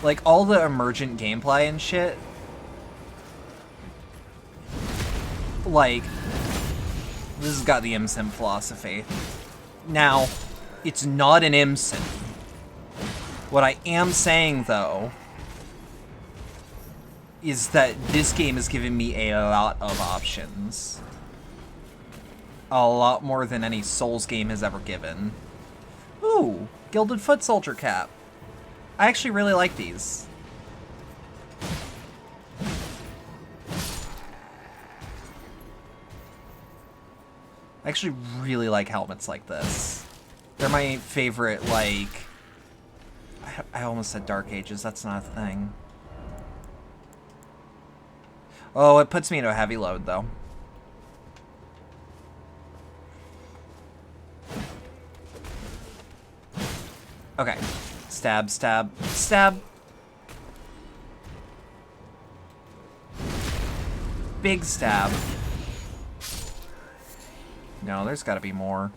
Like all the emergent gameplay and shit. Like, this has got the ImSim philosophy. Now, it's not an ImSim. What I am saying though is that this game has given me a lot of options. A lot more than any Souls game has ever given. Ooh, Gilded Foot Soldier cap. I actually really like these. I actually really like helmets like this. They're my favorite, like... I almost said Dark Ages, that's not a thing. Oh, it puts me into a heavy load, though. Okay. Stab, stab, stab. Big stab. No, there's gotta be more.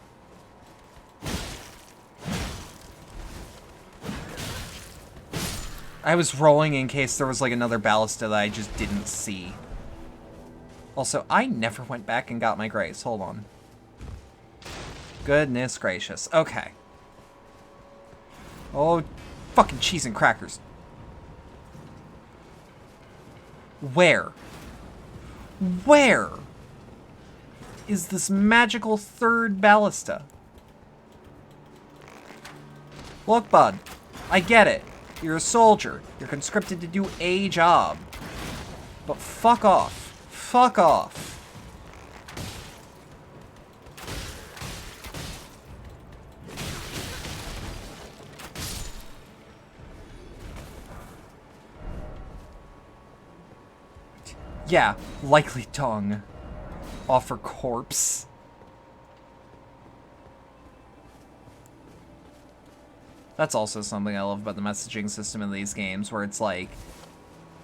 I was rolling in case there was like another ballista that I just didn't see. Also, I never went back and got my grace. Hold on. Goodness gracious. Okay. Oh, fucking cheese and crackers. Where? Where is this magical third ballista? Look, bud, I get it. You're a soldier. You're conscripted to do a job. But fuck off. Fuck off. Yeah, likely tongue. Offer corpse. That's also something I love about the messaging system in these games, where it's like,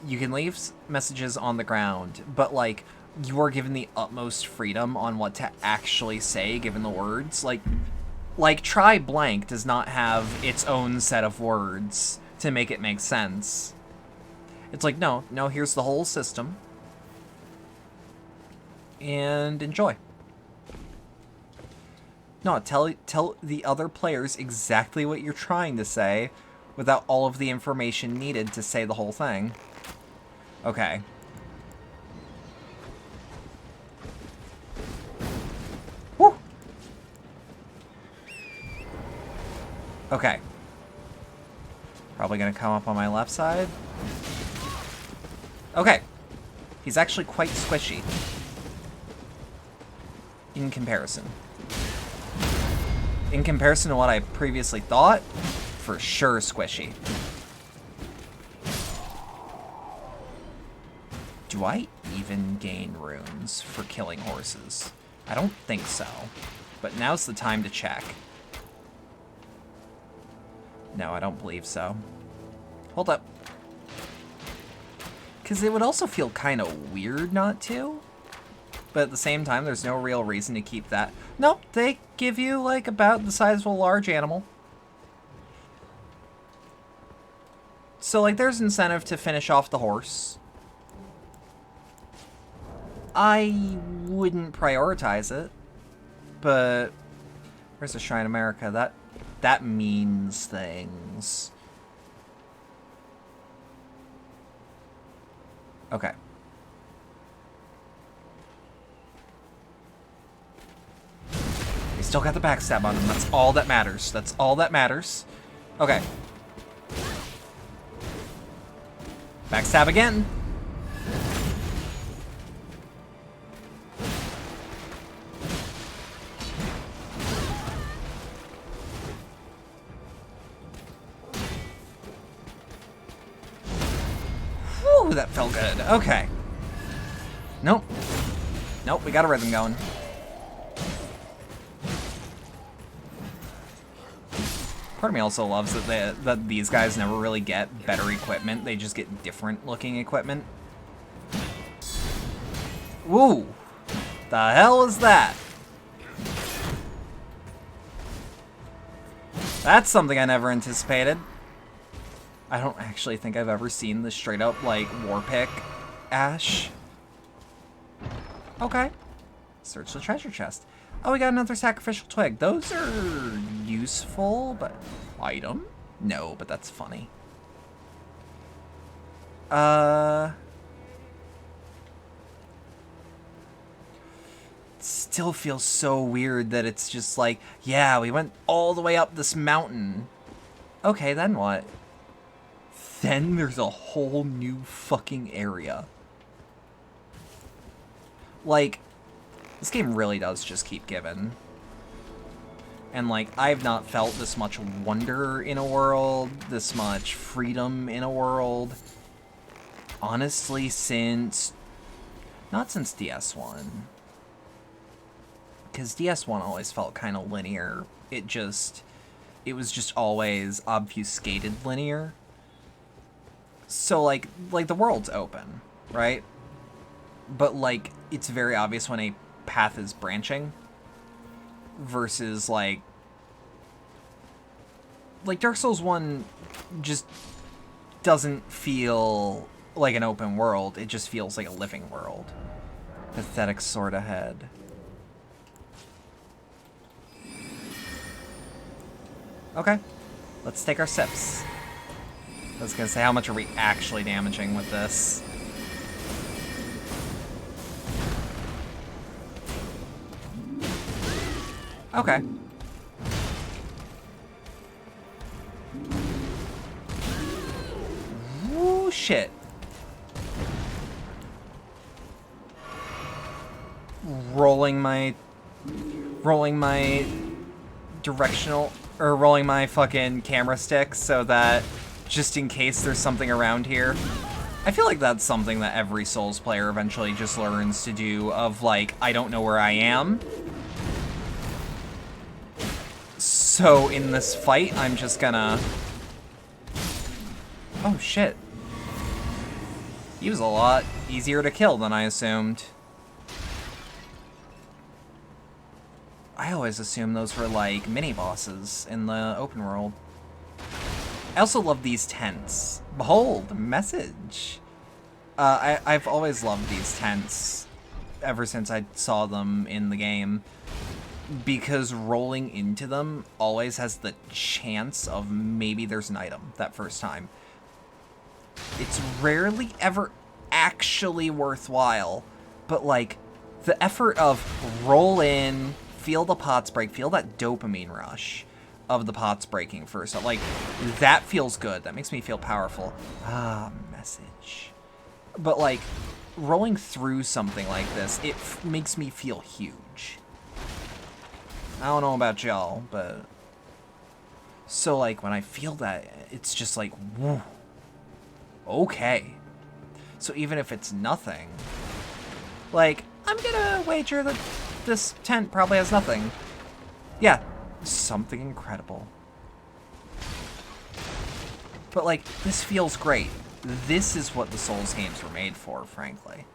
you can leave messages on the ground, but like, you are given the utmost freedom on what to actually say, given the words. Like try blank does not have its own set of words to make it make sense. It's like, no, here's the whole system. And enjoy. No, tell the other players exactly what you're trying to say without all of the information needed to say the whole thing. Okay. Woo! Okay. Probably gonna come up on my left side. Okay. He's actually quite squishy. In comparison. In comparison to what I previously thought, for sure squishy. Do I even gain runes for killing horses? I don't think so. But now's the time to check. No, I don't believe so. Hold up. Because it would also feel kind of weird not to. But at the same time, there's no real reason to keep that. Nope, they give you, like, about the size of a large animal. So, like, there's incentive to finish off the horse. I wouldn't prioritize it. But where's the Shrine of America? That means things. Okay. We still got the backstab on him. That's all that matters. That's all that matters. Okay. Backstab again. Whew, that felt good. Okay. Nope. Nope, we got a rhythm going. Part of me also loves that these guys never really get better equipment. They just get different looking equipment. Woo! The hell is that? That's something I never anticipated. I don't actually think I've ever seen the straight up, like, war pick Ash. Okay. Search the treasure chest. Oh, we got another sacrificial twig. Those are useful, but item? No, but that's funny. Still feels so weird that it's just like, yeah, we went all the way up this mountain. Okay, then what? Then there's a whole new fucking area. Like, this game really does just keep giving. And, like, I've not felt this much wonder in a world, this much freedom in a world, honestly, since... not since DS1. Because DS1 always felt kind of linear. It was just always obfuscated linear. So, like the world's open, right? But, like, it's very obvious when a path is branching versus, like Dark Souls 1 just doesn't feel like an open world. It just feels like a living world. Pathetic sword ahead. Okay, let's take our sips. I was gonna say, how much are we actually damaging with this? Okay. Woo, shit. Rolling my directional, or rolling my fucking camera stick so that just in case there's something around here. I feel like that's something that every Souls player eventually just learns to do, of like, I don't know where I am. So in this fight, I'm just gonna... Oh shit. He was a lot easier to kill than I assumed. I always assumed those were like mini-bosses in the open world. I also love these tents. Behold, message. I've always loved these tents ever since I saw them in the game. because rolling into them always has the chance of maybe there's an item that first time. It's rarely ever actually worthwhile, but like the effort of roll in, feel the pots break, feel that dopamine rush of the pots breaking first, like that feels good. That makes me feel powerful. Message. But like rolling through something like this, it makes me feel huge. I don't know about y'all, but so like when I feel that, it's just like, whoa. Okay. So even if it's nothing, like, I'm gonna wager that this tent probably has nothing. Yeah, something incredible. But like, this feels great. This is what the Souls games were made for, frankly.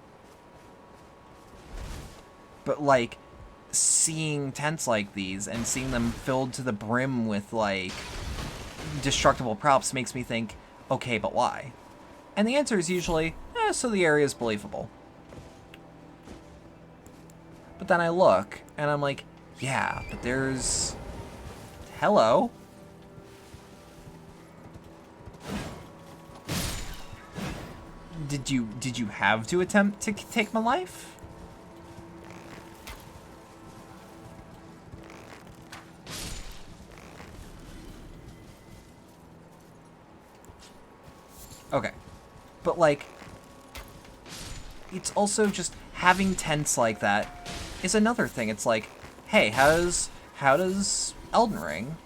But like, seeing tents like these and seeing them filled to the brim with like destructible props makes me think, okay, but why? And the answer is usually, so the area is believable. But then I look, and I'm like, yeah, but there's... Hello? Did you have to attempt to take my life? Okay. But like, it's also just having tents like that is another thing. It's like, hey, how does Elden Ring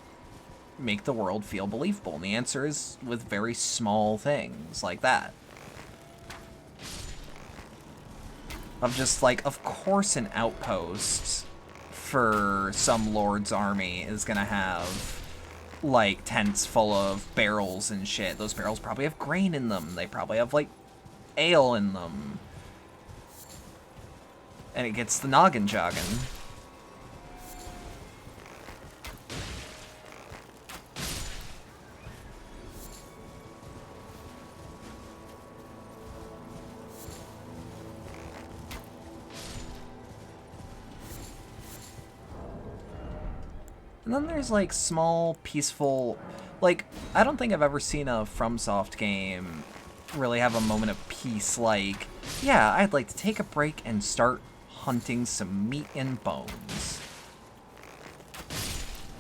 make the world feel believable? And the answer is with very small things like that. Of just like, of course an outpost for some lord's army is gonna have like tents full of barrels and shit. Those barrels probably have grain in them. They probably have like ale in them. And it gets the noggin jogging. And then there's like small, peaceful, like, I don't think I've ever seen a FromSoft game really have a moment of peace like, yeah, I'd like to take a break and start hunting some meat and bones.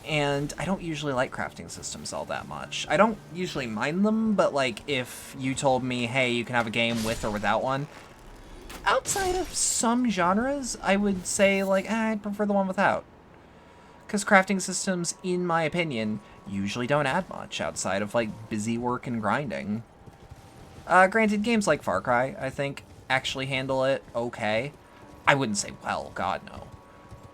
And I don't usually like crafting systems all that much. I don't usually mind them, but like if you told me, hey, you can have a game with or without one, outside of some genres, I would say like, I'd prefer the one without. Because crafting systems, in my opinion, usually don't add much outside of like busy work and grinding. Granted, games like Far Cry, I think, actually handle it okay. I wouldn't say well, God no.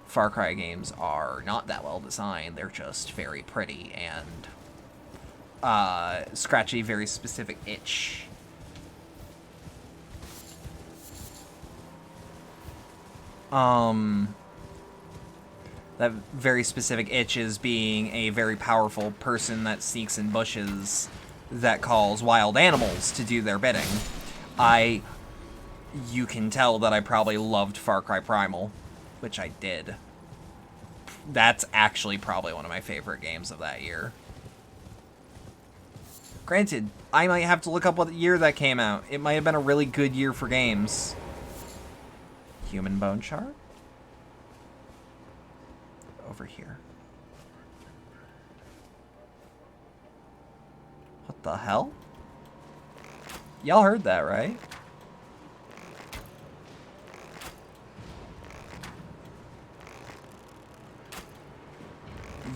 Far Cry games are not that well designed, they're just very pretty and scratch a very specific itch. That very specific itch is being a very powerful person that sneaks in bushes that calls wild animals to do their bidding. You can tell that I probably loved Far Cry Primal, which I did. That's actually probably one of my favorite games of that year. Granted, I might have to look up what year that came out. It might have been a really good year for games. Human bone shard? Over here. What the hell? Y'all heard that, right?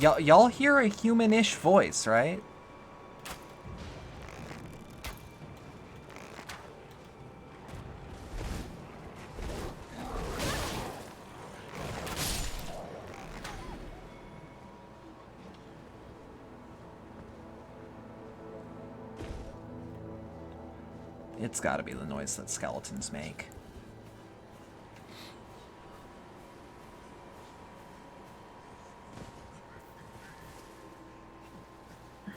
Y'all hear a human-ish voice, right? It's gotta be the noise that skeletons make.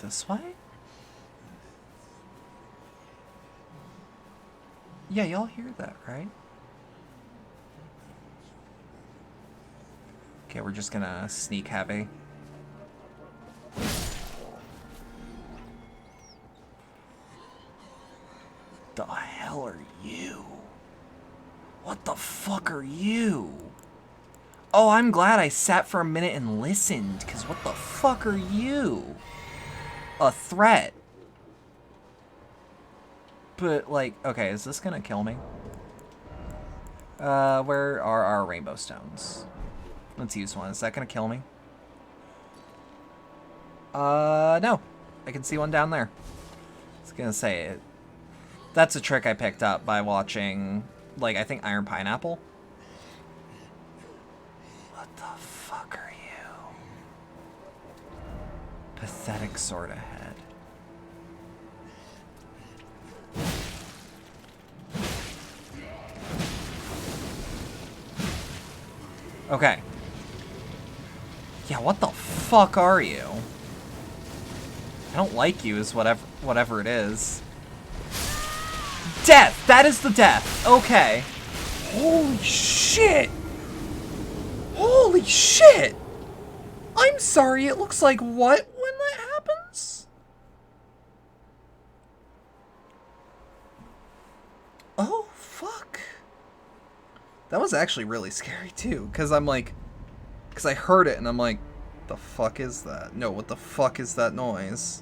This way? Yeah, y'all hear that, right? Okay, we're just gonna sneak heavy. The hell are you? What the fuck are you? Oh, I'm glad I sat for a minute and listened, because what the fuck are you? A threat. But, like, okay, is this gonna kill me? Where are our rainbow stones? Let's use one. Is that gonna kill me? No. I can see one down there. I was gonna say it. That's a trick I picked up by watching, like, I think Iron Pineapple. What the fuck are you? Pathetic sorta head. Okay. Yeah, what the fuck are you? I don't like you is whatever it is. Death! That is the death! Okay. Holy shit! Holy shit! I'm sorry, it looks like what when that happens? Oh, fuck. That was actually really scary too, because I'm like, because I heard it and I'm like, the fuck is that? No, what the fuck is that noise?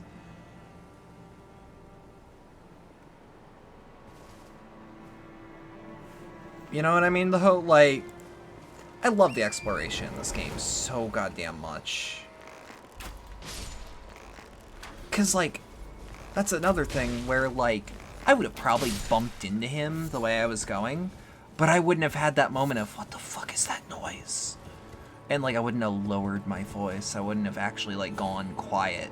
You know what I mean? The whole, like, I love the exploration in this game so goddamn much. Because, like, that's another thing where, like, I would have probably bumped into him the way I was going, but I wouldn't have had that moment of, what the fuck is that noise? And, like, I wouldn't have lowered my voice. I wouldn't have actually, like, gone quiet.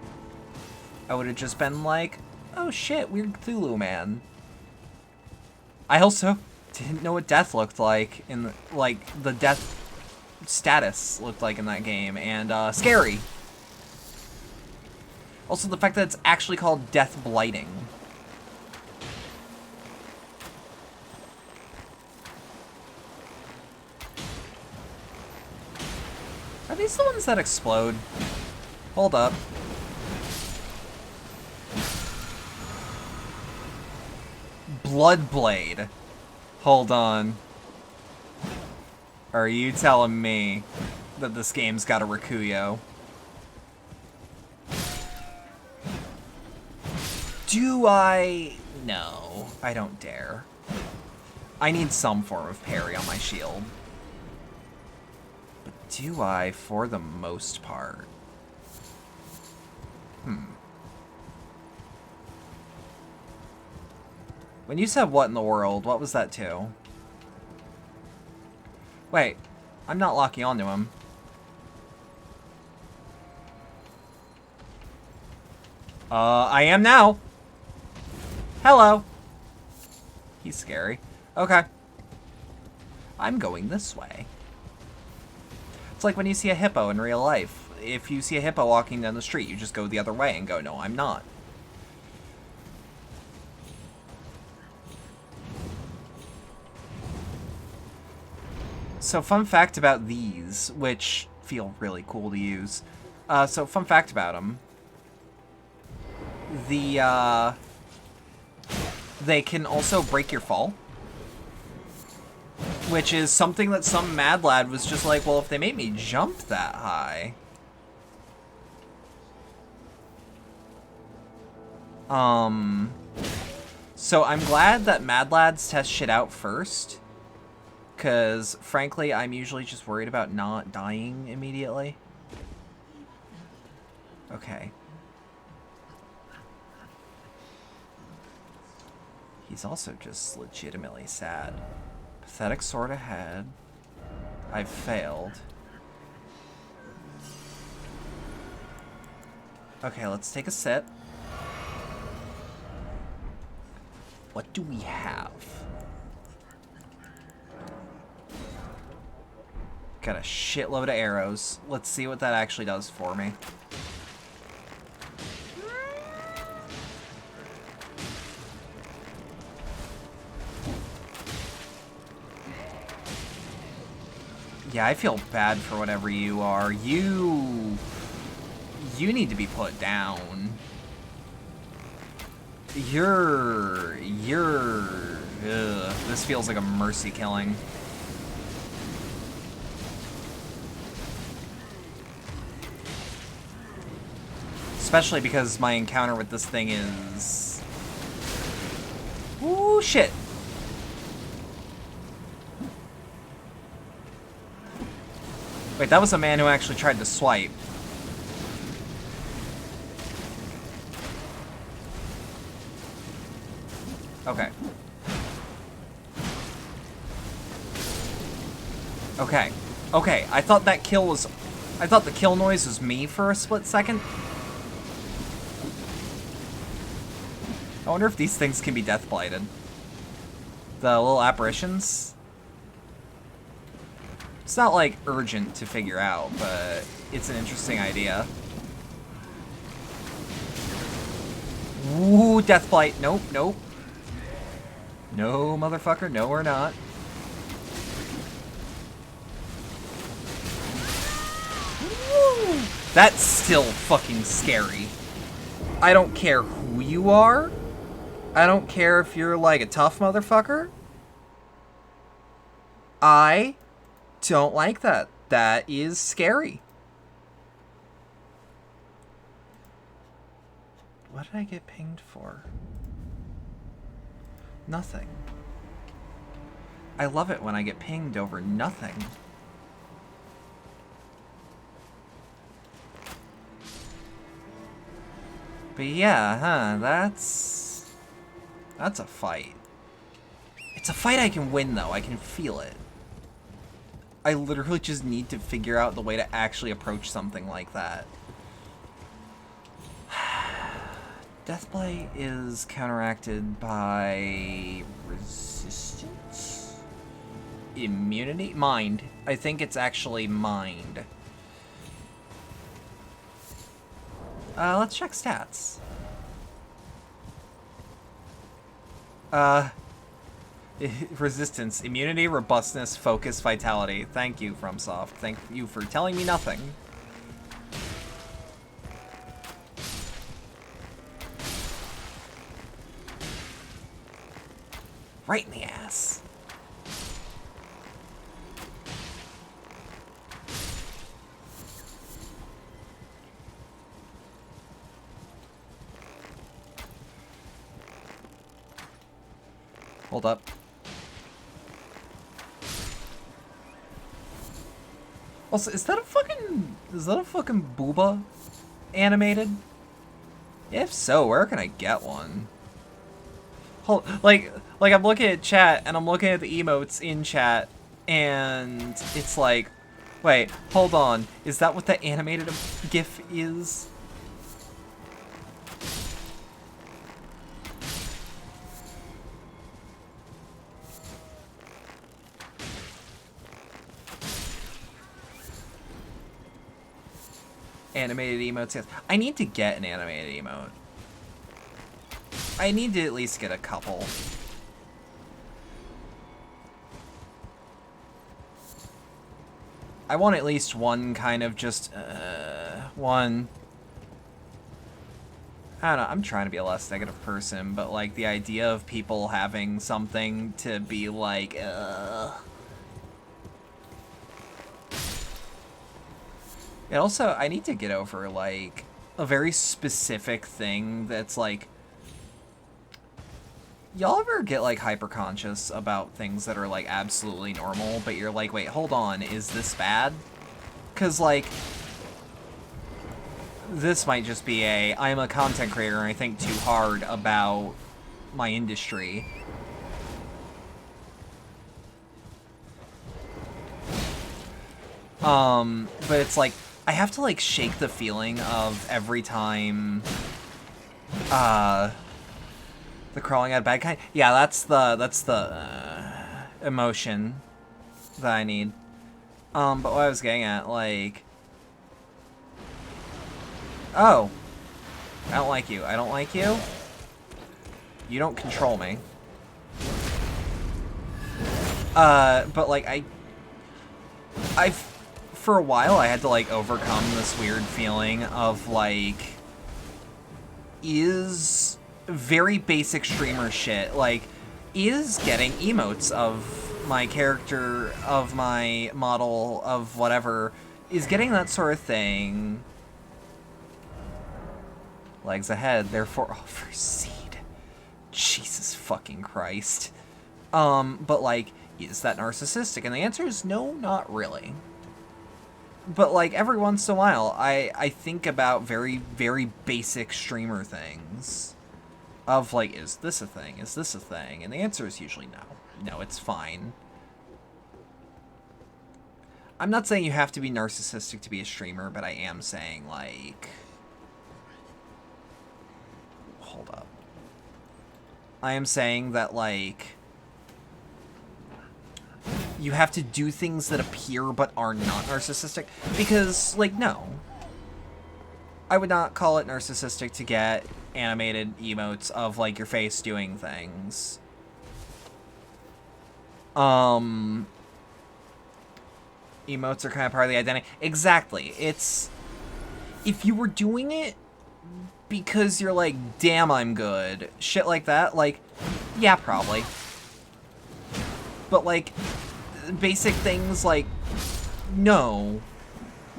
I would have just been like, oh shit, weird Cthulhu man. I also didn't know what death looked like in the, like, the death status looked like in that game, and scary. Also the fact that it's actually called death blighting. Are these the ones that explode? Hold up. Bloodblade. Hold on. Are you telling me that this game's got a Rikuyo? Do I? No, I don't dare. I need some form of parry on my shield. But do I, for the most part? When you said what in the world, what was that too? Wait, I'm not locking onto him. I am now. Hello. He's scary. Okay. I'm going this way. It's like when you see a hippo in real life. If you see a hippo walking down the street, you just go the other way and go, no, I'm not. So fun fact about these, which feel really cool to use. So fun fact about them. They can also break your fall. Which is something that some mad lad was just like, well, if they made me jump that high. So I'm glad that mad lads test shit out first. Because, frankly, I'm usually just worried about not dying immediately. Okay. He's also just legitimately sad. Pathetic sort of head. I've failed. Okay, let's take a sip. What do we have? Got a shitload of arrows. Let's see what that actually does for me. Yeah, I feel bad for whatever you are. You need to be put down. This feels like a mercy killing. Especially because my encounter with this thing is... Ooh, shit. Wait, that was a man who actually tried to swipe. Okay. Okay. Okay, I thought that kill was... I thought the kill noise was me for a split second. I wonder if these things can be death blighted. The little apparitions. It's not, like, urgent to figure out, but it's an interesting idea. Ooh, death blight. Nope, nope. No, motherfucker. No, we're not. Woo! That's still fucking scary. I don't care who you are. I don't care if you're like a tough motherfucker. I don't like that. That is scary. What did I get pinged for? Nothing. I love it when I get pinged over nothing. But yeah, huh, that's a fight. It's a fight I can win, though. I can feel it. I literally just need to figure out the way to actually approach something like that. Deathblade is counteracted by resistance? Immunity? Mind. I think it's actually mind. Let's check stats. Resistance, immunity, robustness, focus, vitality. Thank you, FromSoft. Thank you for telling me nothing. Right in the ass. Hold up. Also, is that a fucking booba animated? If so, where can I get one? Hold, like I'm looking at chat and I'm looking at the emotes in chat and it's like, wait, hold on. Is that what the animated GIF is? Animated emotes, yes. I need to get an animated emote. I need to at least get a couple. I want at least one kind of just, one. I don't know, I'm trying to be a less negative person, but like the idea of people having something to be like, And also, I need to get over, like, a very specific thing that's, like... Y'all ever get, like, hyper-conscious about things that are, like, absolutely normal, but you're like, wait, hold on, is this bad? Because, like... This might just be I'm a content creator and I think too hard about my industry. But it's like... I have to, like, shake the feeling of every time, the crawling out bad kind. Yeah, that's the emotion that I need. But what I was getting at, like, oh, I don't like you. I don't like you. You don't control me. But, like, for a while, I had to, like, overcome this weird feeling of, like, is very basic streamer shit, like, is getting emotes of my character, of my model, of whatever, is getting that sort of thing. Legs ahead, therefore offer seed. Jesus fucking Christ. But, like, is that narcissistic? And the answer is no, not really. But, like, every once in a while, I think about very, very basic streamer things. Of, like, is this a thing? Is this a thing? And the answer is usually no. No, it's fine. I'm not saying you have to be narcissistic to be a streamer, but I am saying, like... Hold up. I am saying that, like... you have to do things that appear but are not narcissistic. Because, like, no. I would not call it narcissistic to get animated emotes of, like, your face doing things. Emotes are kind of part of the identity. Exactly. It's... if you were doing it because you're like, damn, I'm good, shit like that, like, yeah, probably. But, like, basic things like, no.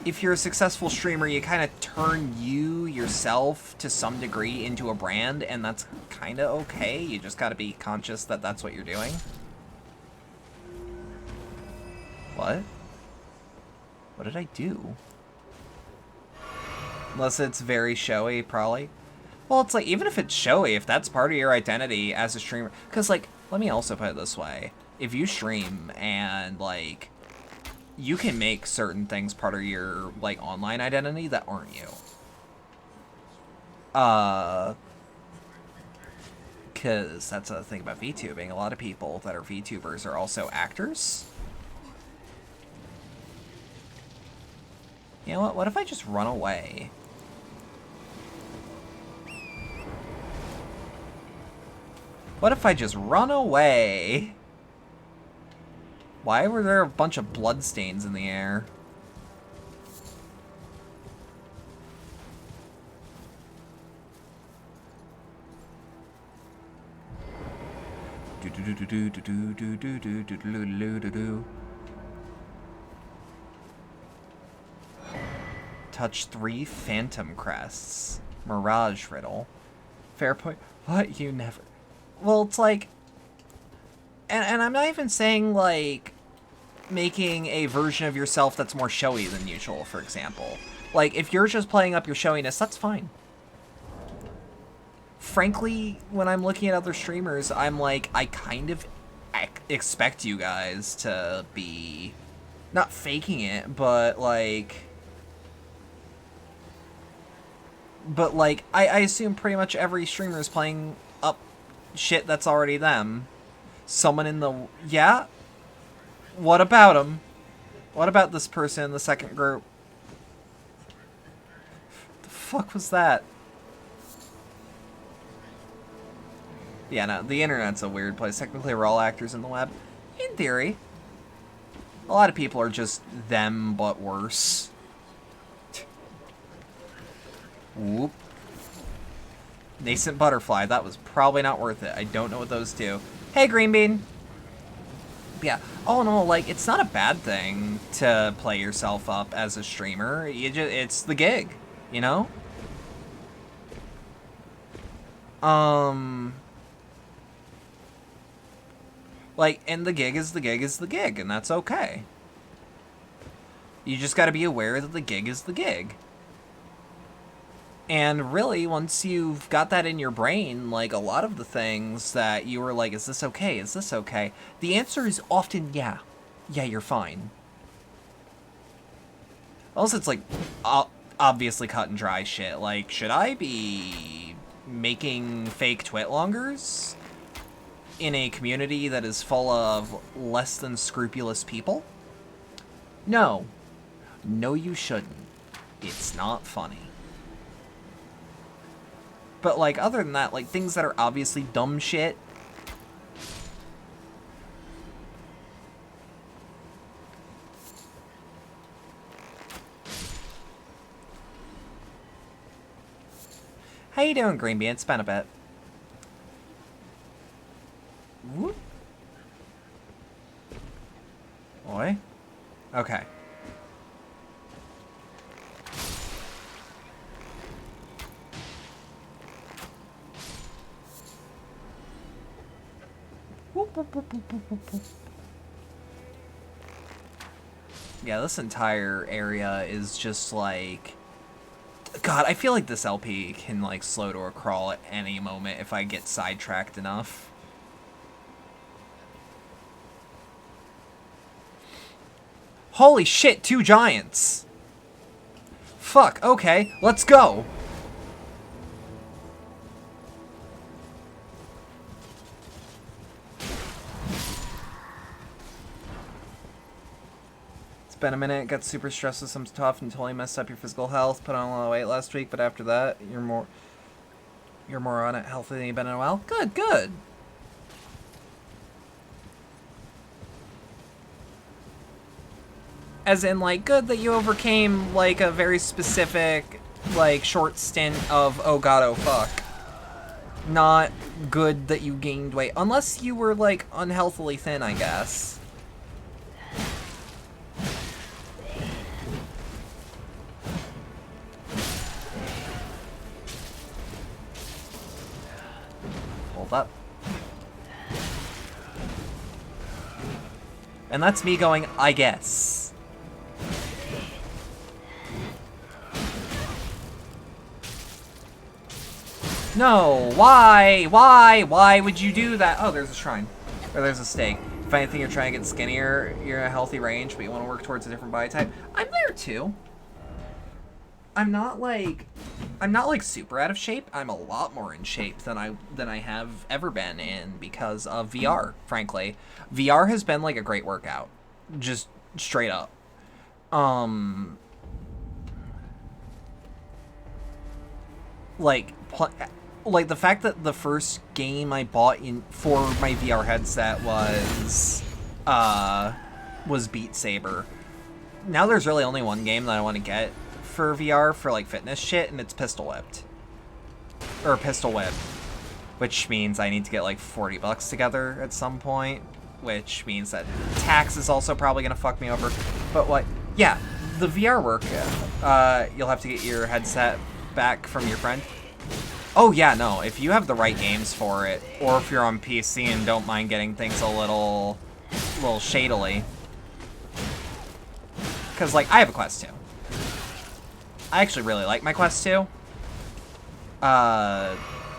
If you're a successful streamer, you kind of turn yourself to some degree into a brand, and that's kind of okay. You just gotta be conscious that that's what you're doing. What? What did I do? Unless it's very showy, probably. Well, it's like, even if it's showy, if that's part of your identity as a streamer... because, like, let me also put it this way. If you stream and, like, you can make certain things part of your, like, online identity that aren't you. Because that's the thing about VTubing. A lot of people that are VTubers are also actors. You know what? What if I just run away? What if I just run away? Why were there a bunch of bloodstains in the air? Touch 3 phantom crests. Mirage riddle. Fair point. What? You never... well, it's like... And I'm not even saying, like, making a version of yourself that's more showy than usual, for example. Like, if you're just playing up your showiness, that's fine. Frankly, when I'm looking at other streamers, I'm like, I kind of expect you guys to be... not faking it, but, like... but, like, I assume pretty much every streamer is playing up shit that's already them. Someone in the... yeah? What about him? What about this person in the second group? The fuck was that? Yeah, no, the internet's a weird place. Technically, we're all actors in the web. In theory. A lot of people are just them, but worse. Whoop. Nascent butterfly. That was probably not worth it. I don't know what those do. Hey, Green Bean. Yeah. All in all, like, it's not a bad thing to play yourself up as a streamer. It's the gig, you know? Like, and the gig is the gig is the gig, and that's okay. You just gotta be aware that the gig is the gig. And really, once you've got that in your brain, like, a lot of the things that you were like, is this okay? Is this okay? The answer is often, yeah. Yeah, you're fine. Also, it's, like, obviously cut and dry shit. Like, should I be making fake twitlongers in a community that is full of less than scrupulous people? No. No, you shouldn't. It's not funny. But, like, other than that, like, things that are obviously dumb shit. How you doing, Green Bean? It's been a bit. Whoop. Oi. Okay. Yeah, this entire area is just like... God, I feel like this LP can like slow to a crawl at any moment if I get sidetracked enough. Holy shit, 2 giants! Fuck, okay, let's go! Been a minute, got super stressed with some stuff and totally messed up your physical health, put on a lot of weight last week, but after that, you're more on it healthy than you've been in a while. Good, good. As in, like, good that you overcame, like, a very specific, like, short stint of, oh god, oh fuck. Not good that you gained weight. Unless you were, like, unhealthily thin, I guess. Up. And that's me going, I guess. No, why? Why would you do that? Oh, there's a shrine. Or there's a stake. If anything, you're trying to get skinnier, you're in a healthy range, but you want to work towards a different body type. I'm there too. I'm not like super out of shape. I'm a lot more in shape than I have ever been in because of VR, frankly. VR has been like a great workout. Just straight up. Like the fact that the first game I bought for my VR headset was Beat Saber. Now there's really only one game that I want to get for VR for like fitness shit, and it's Pistol Whipped. Or Pistol Whip. Which means I need to get like $40 together at some point. Which means that tax is also probably gonna fuck me over. But what? Yeah, the VR work, you'll have to get your headset back from your friend. Oh yeah, no, if you have the right games for it, or if you're on PC and don't mind getting things a little shadily. Because like, I have a Quest 2. I actually really like my Quest 2.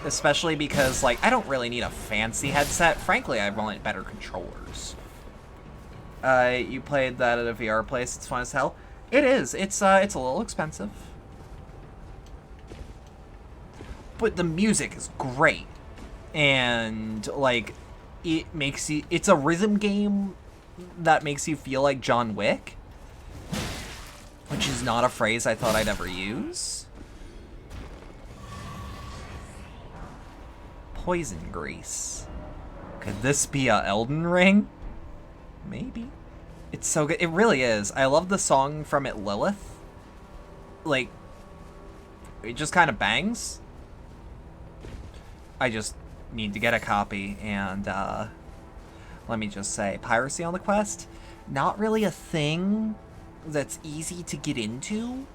Especially because, like, I don't really need a fancy headset. Frankly, I want better controllers. You played that at a VR place. It's fun as hell. It is. It's a little expensive. But the music is great. And, like, it makes you... It's a rhythm game that makes you feel like John Wick. Which is not a phrase I thought I'd ever use. Poison grease. Could this be a Elden Ring? Maybe. It's so good. It really is. I love the song from it, Lilith. Like, it just kind of bangs. I just need to get a copy, and let me just say, piracy on the Quest, not really a thing that's easy to get into.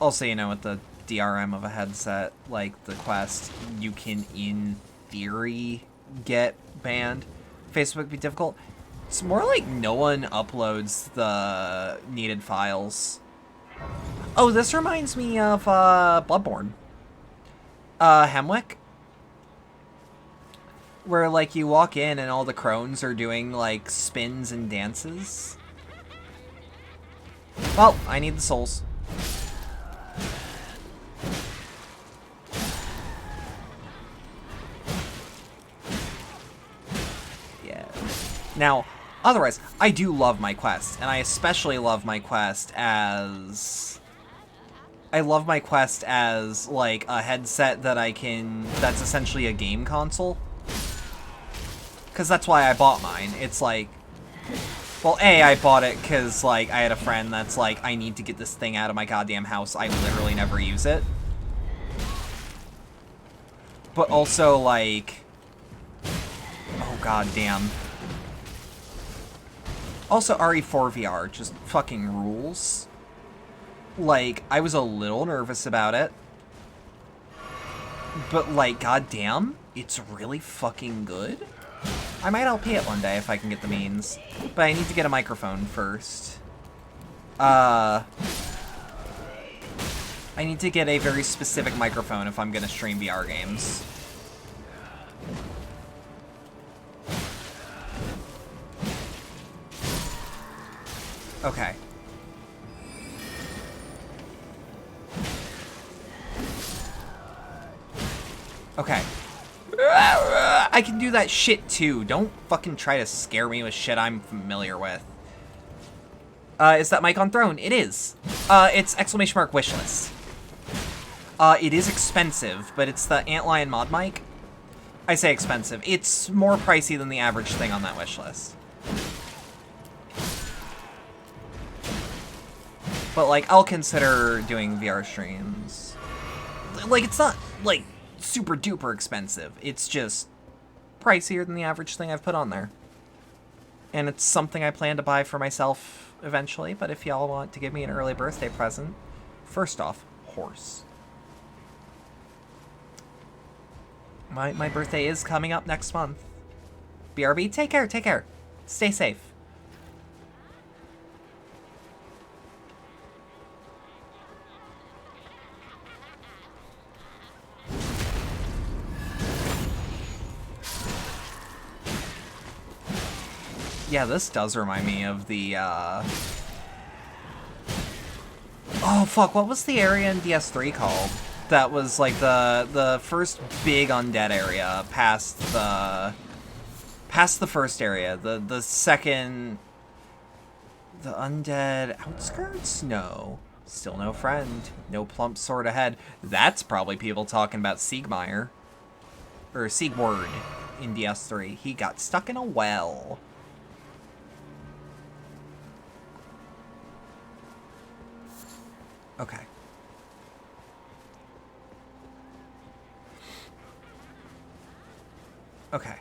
Also, you know, with the DRM of a headset like the Quest, you can, in theory, get banned. Facebook would be difficult. It's more like no one uploads the needed files. Oh, this reminds me of Bloodborne. Hemwick. Where, like, you walk in and all the crones are doing, like, spins and dances. Well, I need the souls. Yeah. Now, otherwise, I do love my Quest, and I especially love my Quest as... like, a headset that that's essentially a game console. Because that's why I bought mine. It's like, Well, A, I bought it because, like, I had a friend that's like, I need to get this thing out of my goddamn house. I literally never use it. But also, like... Oh, goddamn. Also, RE4 VR just fucking rules. Like, I was a little nervous about it. But, like, goddamn, it's really fucking good. I might LP it one day if I can get the means. But I need to get a microphone first. I need to get a very specific microphone if I'm gonna stream VR games. Okay. Okay. I can do that shit too. Don't fucking try to scare me with shit I'm familiar with. Is that mic on throne? It is. It's exclamation mark wishlist. It is expensive, but it's the Antlion mod mic. I say expensive. It's more pricey than the average thing on that wishlist. But, like, I'll consider doing VR streams. Like, it's not, like, super duper expensive. It's just pricier than the average thing I've put on there. And it's something I plan to buy for myself eventually, but if y'all want to give me an early birthday present, first off, horse. My birthday is coming up next month. BRB, take care, take care. Stay safe. Yeah, this does remind me of the, Oh, fuck, what was the area in DS3 called? That was, like, the first big undead area past the first area. The second... The undead outskirts? No. Still no friend. No plump sword ahead. That's probably people talking about Siegmeyer. Or Siegward in DS3. He got stuck in a well. Okay. Okay.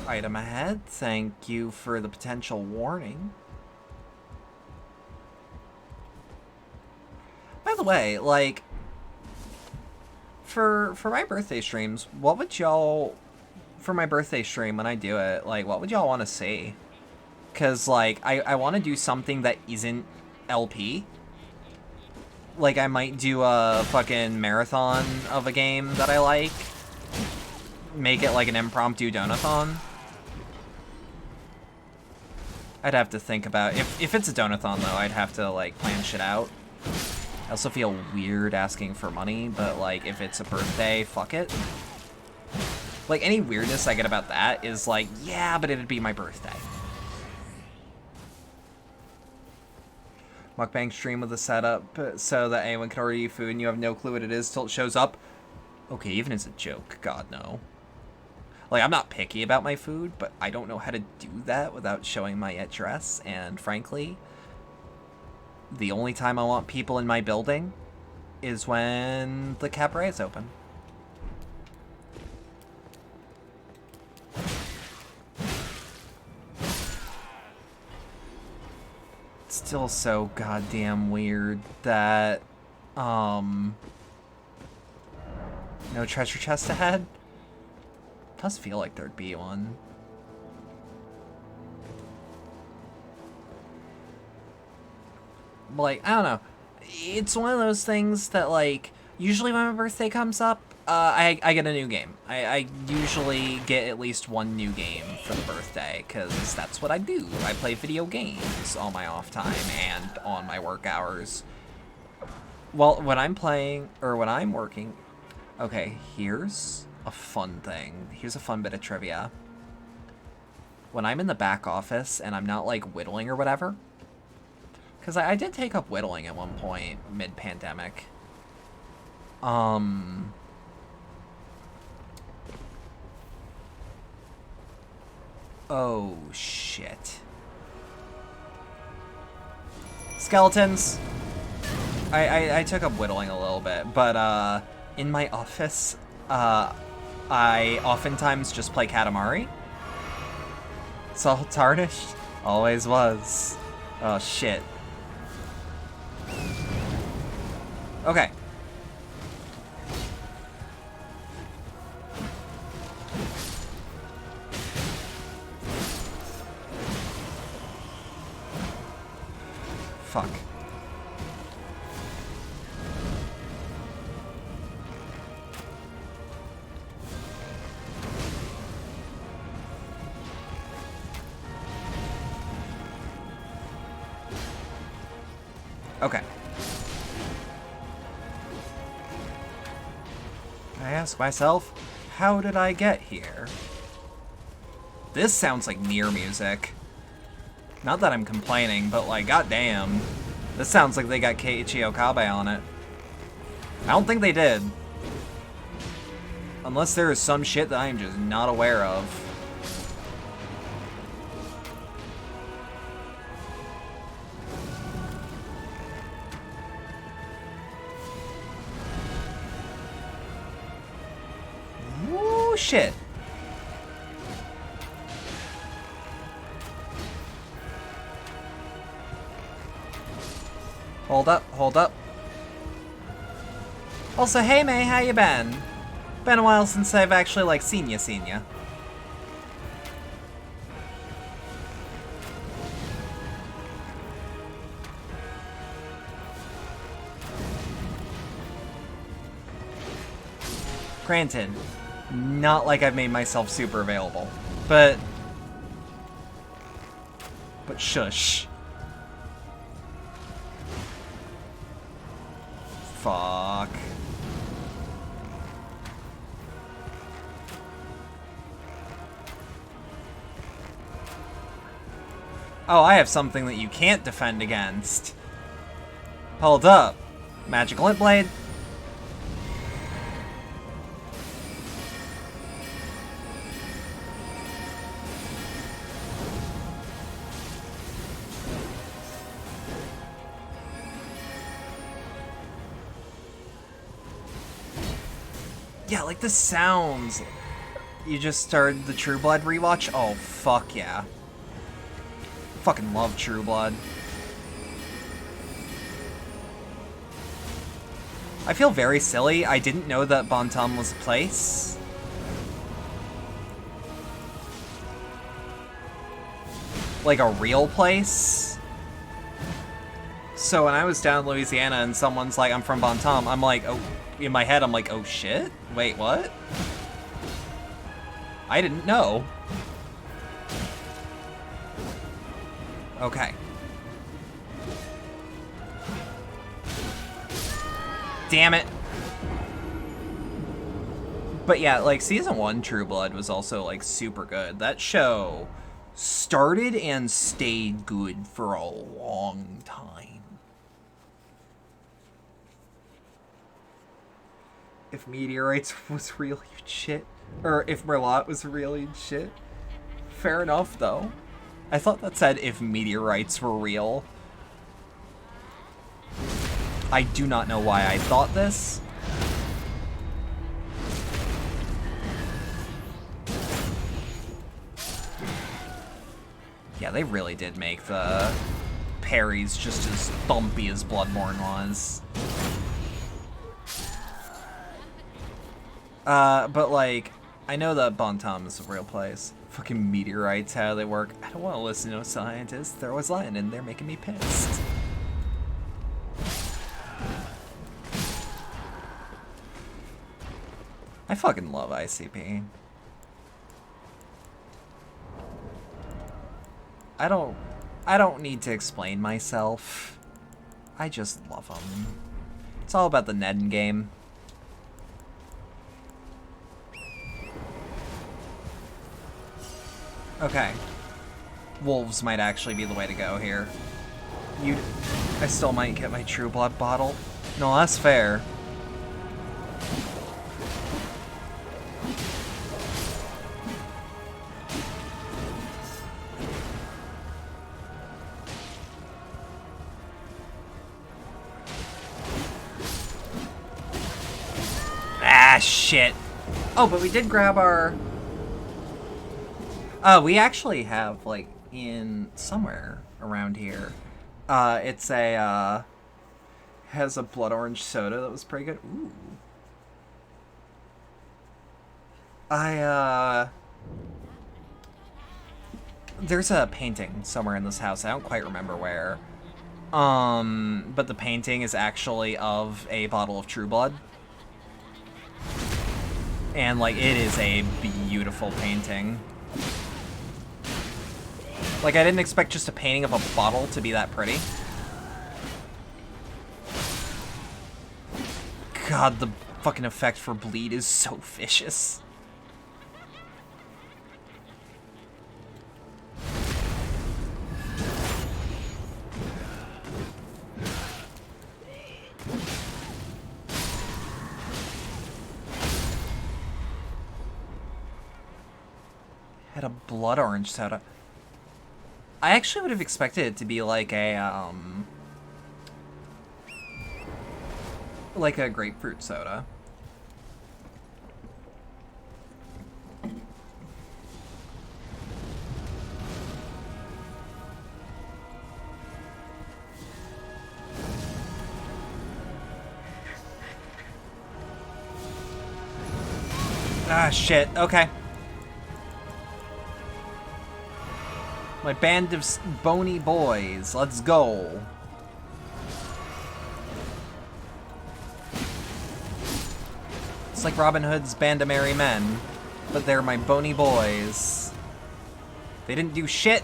Item ahead. Thank you for the potential warning. By the way, like, for my birthday streams, what would y'all, for my birthday stream when I do it, like, what would y'all want to see? Because, like, I want to do something that isn't LP. Like, I might do a fucking marathon of a game that I like. Make it like an impromptu donathon. I'd have to think about... If it's a donathon, though, I'd have to, like, plan shit out. I also feel weird asking for money, but, like, if it's a birthday, fuck it. Like, any weirdness I get about that is, like, yeah, but it'd be my birthday. Mukbang stream with a setup so that anyone can order you food and you have no clue what it is till it shows up. Okay, even as a joke, God no. Like, I'm not picky about my food, but I don't know how to do that without showing my address, and frankly, the only time I want people in my building is when the cabaret is open. Still so goddamn weird that, no treasure chest ahead? Does feel like there'd be one. Like, I don't know. It's one of those things that, like, usually when my birthday comes up, I get a new game. I usually get at least one new game for the birthday, because that's what I do. I play video games on my off time and on my work hours. Well, when I'm playing, or when I'm working... Okay, here's a fun thing. Here's a fun bit of trivia. When I'm in the back office and I'm not, like, whittling or whatever... Because I did take up whittling at one point, mid-pandemic. Oh, shit. Skeletons. I took up whittling a little bit, but in my office, I oftentimes just play Katamari. Salt tarnished. Always was. Oh, shit. Okay. Fuck. Okay. I ask myself, how did I get here? This sounds like Nier music. Not that I'm complaining, but like, goddamn. This sounds like they got Keiichi Okabe on it. I don't think they did. Unless there is some shit that I am just not aware of. Woo, shit. Hold up, hold up. Also, hey May, how you been? Been a while since I've actually, like, seen ya. Granted, not like I've made myself super available, but shush. Fuck. Oh, I have something that you can't defend against. Hold up. Magic Lint Blade. Yeah, like the sounds. You just started the True Blood rewatch? Oh, fuck yeah. Fucking love True Blood. I feel very silly. I didn't know that Bantam was a place. Like a real place. So when I was down in Louisiana and someone's like, I'm from Bantam, I'm like, oh, in my head, I'm like, oh shit? Wait, what? I didn't know. Okay. Damn it. But yeah, like, Season 1 True Blood was also, like, super good. That show started and stayed good for a long time. If meteorites was real, you'd shit. Or if Merlot was real, you'd shit. Fair enough, though. I thought that said if meteorites were real. I do not know why I thought this. Yeah, they really did make the parries just as bumpy as Bloodborne was. But like, I know that Bantam is a real place. Fucking meteorites, how do they work? I don't want to listen to a scientist. They're always lying and they're making me pissed. I fucking love ICP. I don't need to explain myself. I just love them. It's all about the Ned game. Okay. Wolves might actually be the way to go here. I still might get my True Blood bottle. No, that's fair. shit. Oh, but we did grab our... we actually have, like, in somewhere around here. It's a, has a blood orange soda that was pretty good. Ooh. There's a painting somewhere in this house. I don't quite remember where. But the painting is actually of a bottle of True Blood. And, like, it is a beautiful painting. Like, I didn't expect just a painting of a bottle to be that pretty. God, the fucking effect for bleed is so vicious. Had a blood orange soda. I actually would have expected it to be like a grapefruit soda. Ah, shit. Okay. My band of bony boys. Let's go. It's like Robin Hood's Band of Merry Men, but they're my bony boys. They didn't do shit,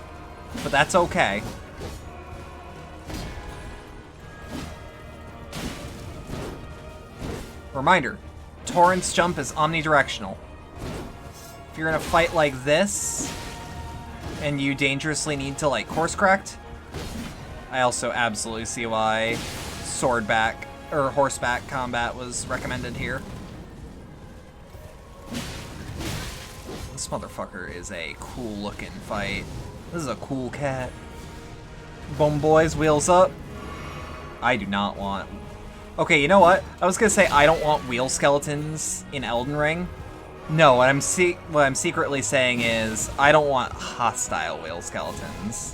but that's okay. Reminder, Torrent's jump is omnidirectional. If you're in a fight like this, and you dangerously need to, like, course correct, I also absolutely see why swordback or horseback combat was recommended here. This motherfucker is a cool looking fight. This is a cool cat. Boom boys, wheels up. I do not want... Okay, you know what? I was gonna say I don't want wheel skeletons in Elden Ring. No, what I'm secretly saying is I don't want hostile whale skeletons.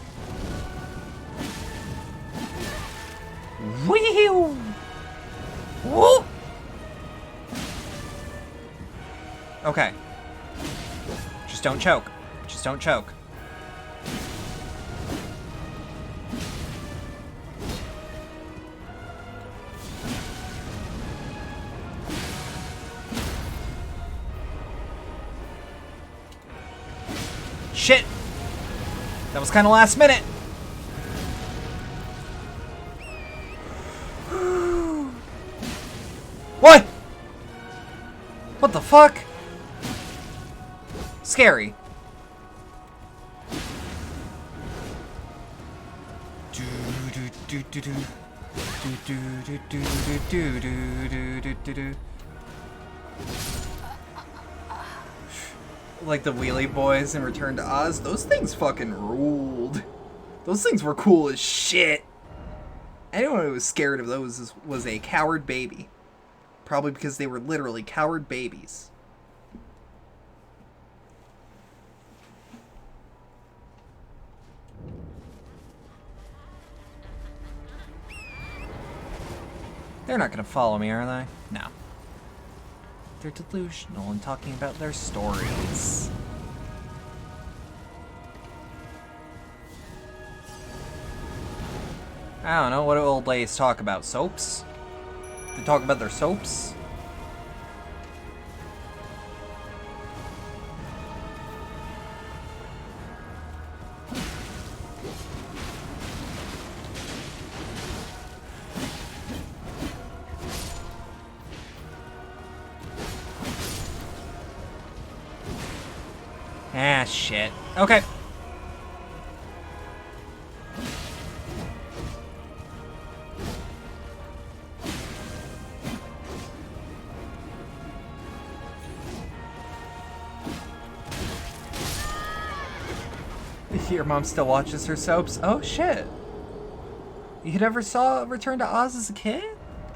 Wheel! Woo! Okay. Just don't choke. Just don't choke. Shit! That was kind of last minute. What? What the fuck? Scary. Like the Wheelie Boys in Return to Oz, those things fucking ruled. Those things were cool as shit. Anyone who was scared of those was a coward baby. Probably because they were literally coward babies. They're not gonna follow me, are they? No. They're delusional and talking about their stories. I don't know, what do old ladies talk about? Soaps? They talk about their soaps? Ah, shit. Okay. Your mom still watches her soaps? Oh, shit. You never saw Return to Oz as a kid?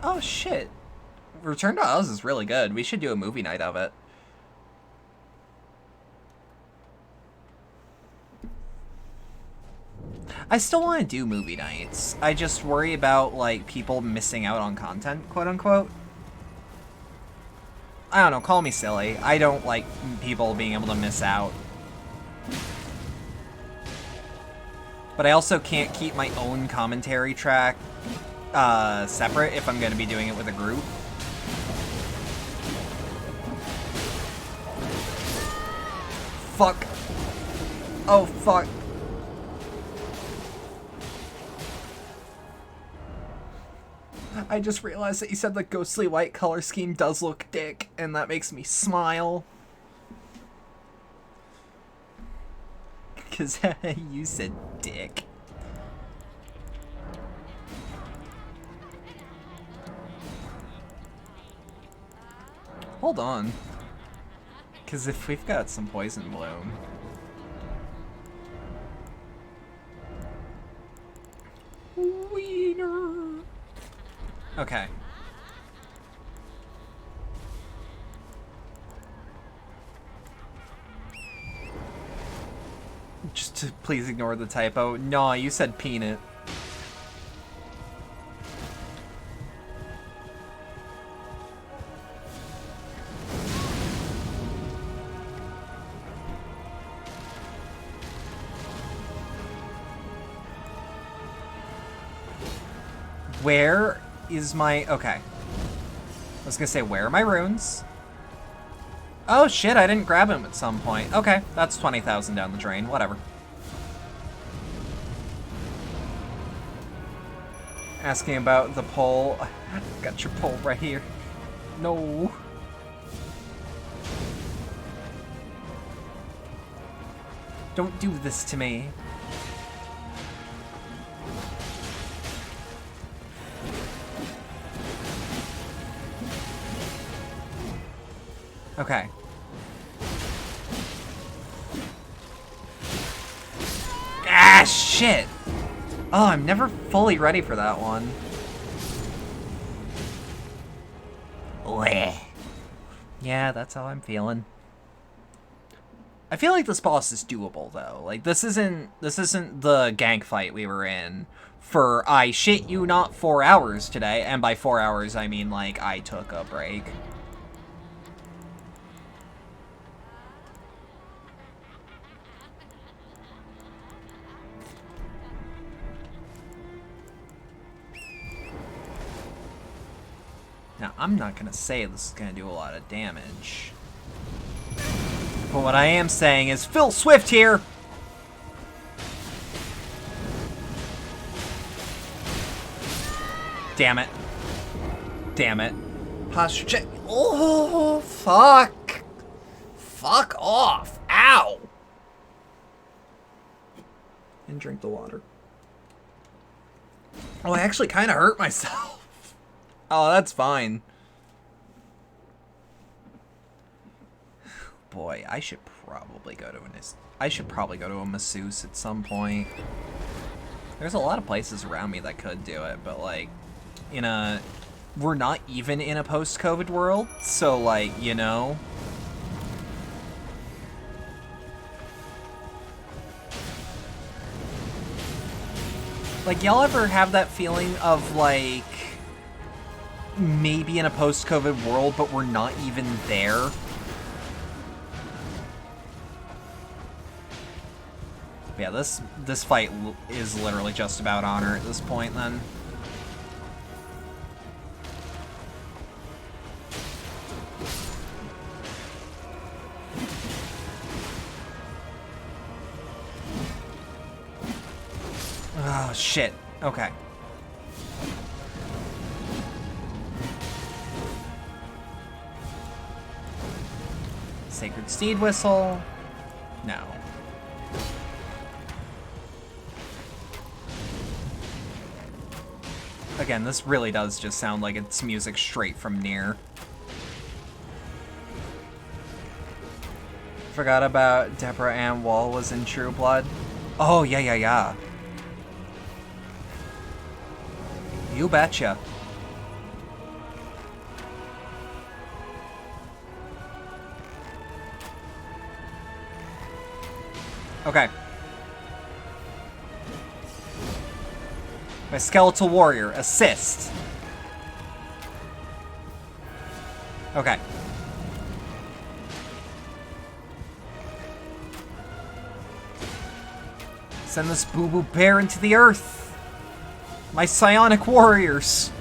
Oh, shit. Return to Oz is really good. We should do a movie night of it. I still want to do movie nights. I just worry about, like, people missing out on content, quote-unquote. I don't know, call me silly. I don't like people being able to miss out. But I also can't keep my own commentary track separate if I'm going to be doing it with a group. Fuck. Oh, fuck. I just realized that you said the ghostly white color scheme does look dick, and that makes me smile. Because you said dick. Hold on. Because if we've got some poison bloom... Wiener. Okay. Just to please ignore the typo. No, you said peanut. Where is my... Okay. I was gonna say, where are my runes? Oh shit, I didn't grab him at some point. Okay, that's 20,000 down the drain. Whatever. Asking about the pole. Got your pole right here. No. Don't do this to me. Okay. Ah, shit! Oh, I'm never fully ready for that one. Bleh. Yeah, that's how I'm feeling. I feel like this boss is doable, though. Like, this isn't the gank fight we were in for, I shit you not, 4 hours today. And by 4 hours, I mean, like, I took a break. Now, I'm not gonna say this is gonna do a lot of damage. But what I am saying is, Phil Swift here! Damn it. Damn it. Posture check. Oh, fuck. Fuck off. Ow. And drink the water. Oh, I actually kind of hurt myself. Oh, that's fine. Boy, I should probably go to a masseuse at some point. There's a lot of places around me that could do it, but like, we're not even in a post-COVID world, so like, you know. Like, y'all ever have that feeling of like, maybe in a post-COVID world, but we're not even there? Yeah, this fight is literally just about honor at this point, then. Oh, shit. Okay. Sacred Steed Whistle. No. Again, this really does just sound like it's music straight from Nier. Forgot about Deborah Ann Wall was in True Blood. Oh, yeah. You betcha. Okay. My skeletal warrior, assist. Okay. Send this boo-boo bear into the earth. My psionic warriors.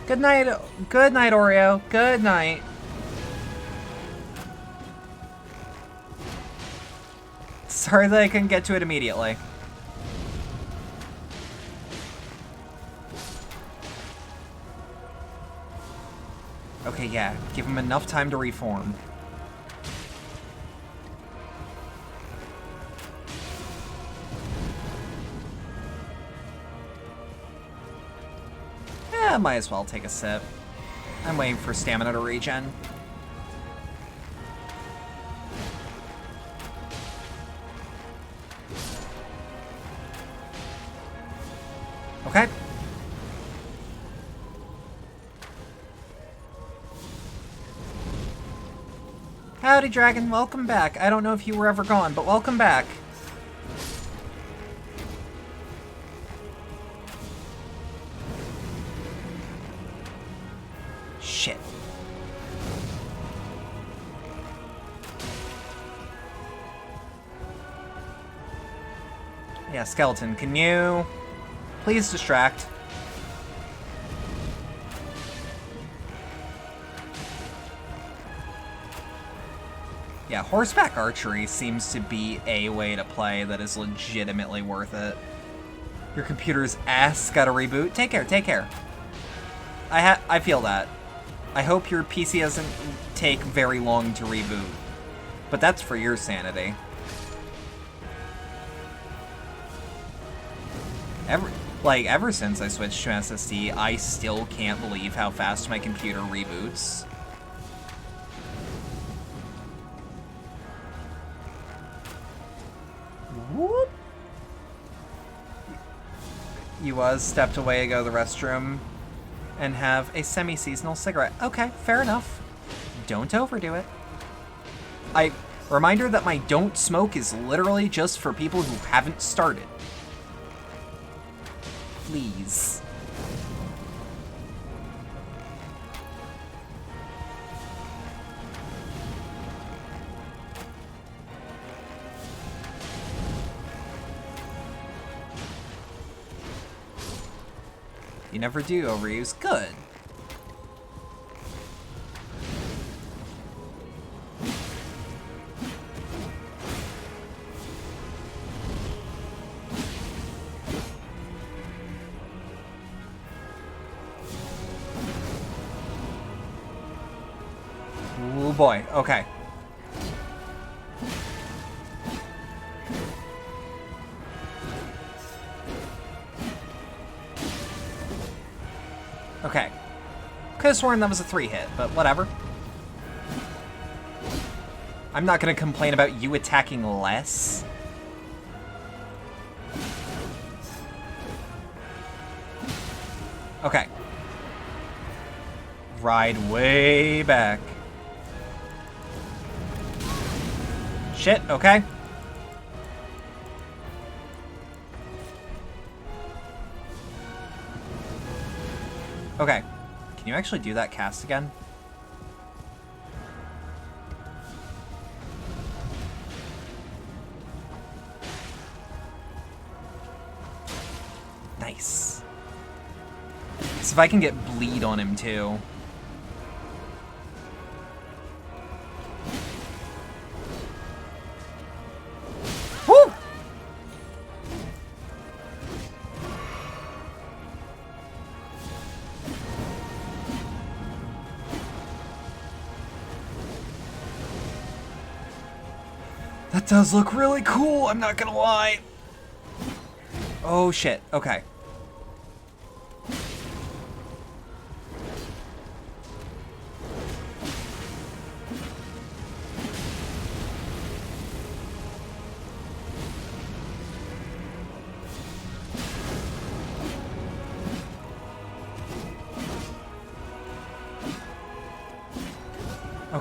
Good night, Oreo. Good night. Sorry that I couldn't get to it immediately. Okay, yeah. Give him enough time to reform. Yeah, might as well take a sip. I'm waiting for stamina to regen. Okay. Howdy, Dragon. Welcome back. I don't know if you were ever gone, but welcome back. Shit. Yeah, Skeleton, can you please distract? Yeah, horseback archery seems to be a way to play that is legitimately worth it. Your computer's ass got a reboot. Take care, take care. I feel that. I hope your PC doesn't take very long to reboot. But that's for your sanity. Ever since I switched to SSD, I still can't believe how fast my computer reboots. Whoop. You stepped away to go to the restroom and have a semi-seasonal cigarette. Okay, fair enough. Don't overdo it. Reminder that my don't smoke is literally just for people who haven't started. Please. You never do overuse. Good. Oh boy, okay. Okay. Could've sworn that was a 3-hit, but whatever. I'm not gonna complain about you attacking less. Okay. Ride way back. Shit, okay. Okay. Can you actually do that cast again? Nice. So if I can get bleed on him too. Woo! That does look really cool, I'm not gonna lie. Oh shit, okay.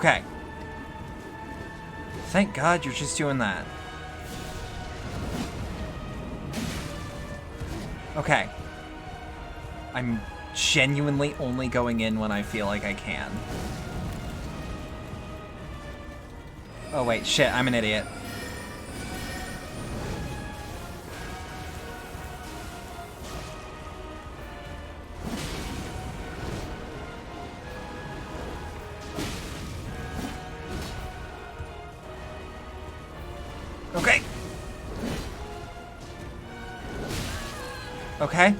Okay. Thank God you're just doing that. Okay. I'm genuinely only going in when I feel like I can. Oh wait, shit, I'm an idiot. Okay. Okay.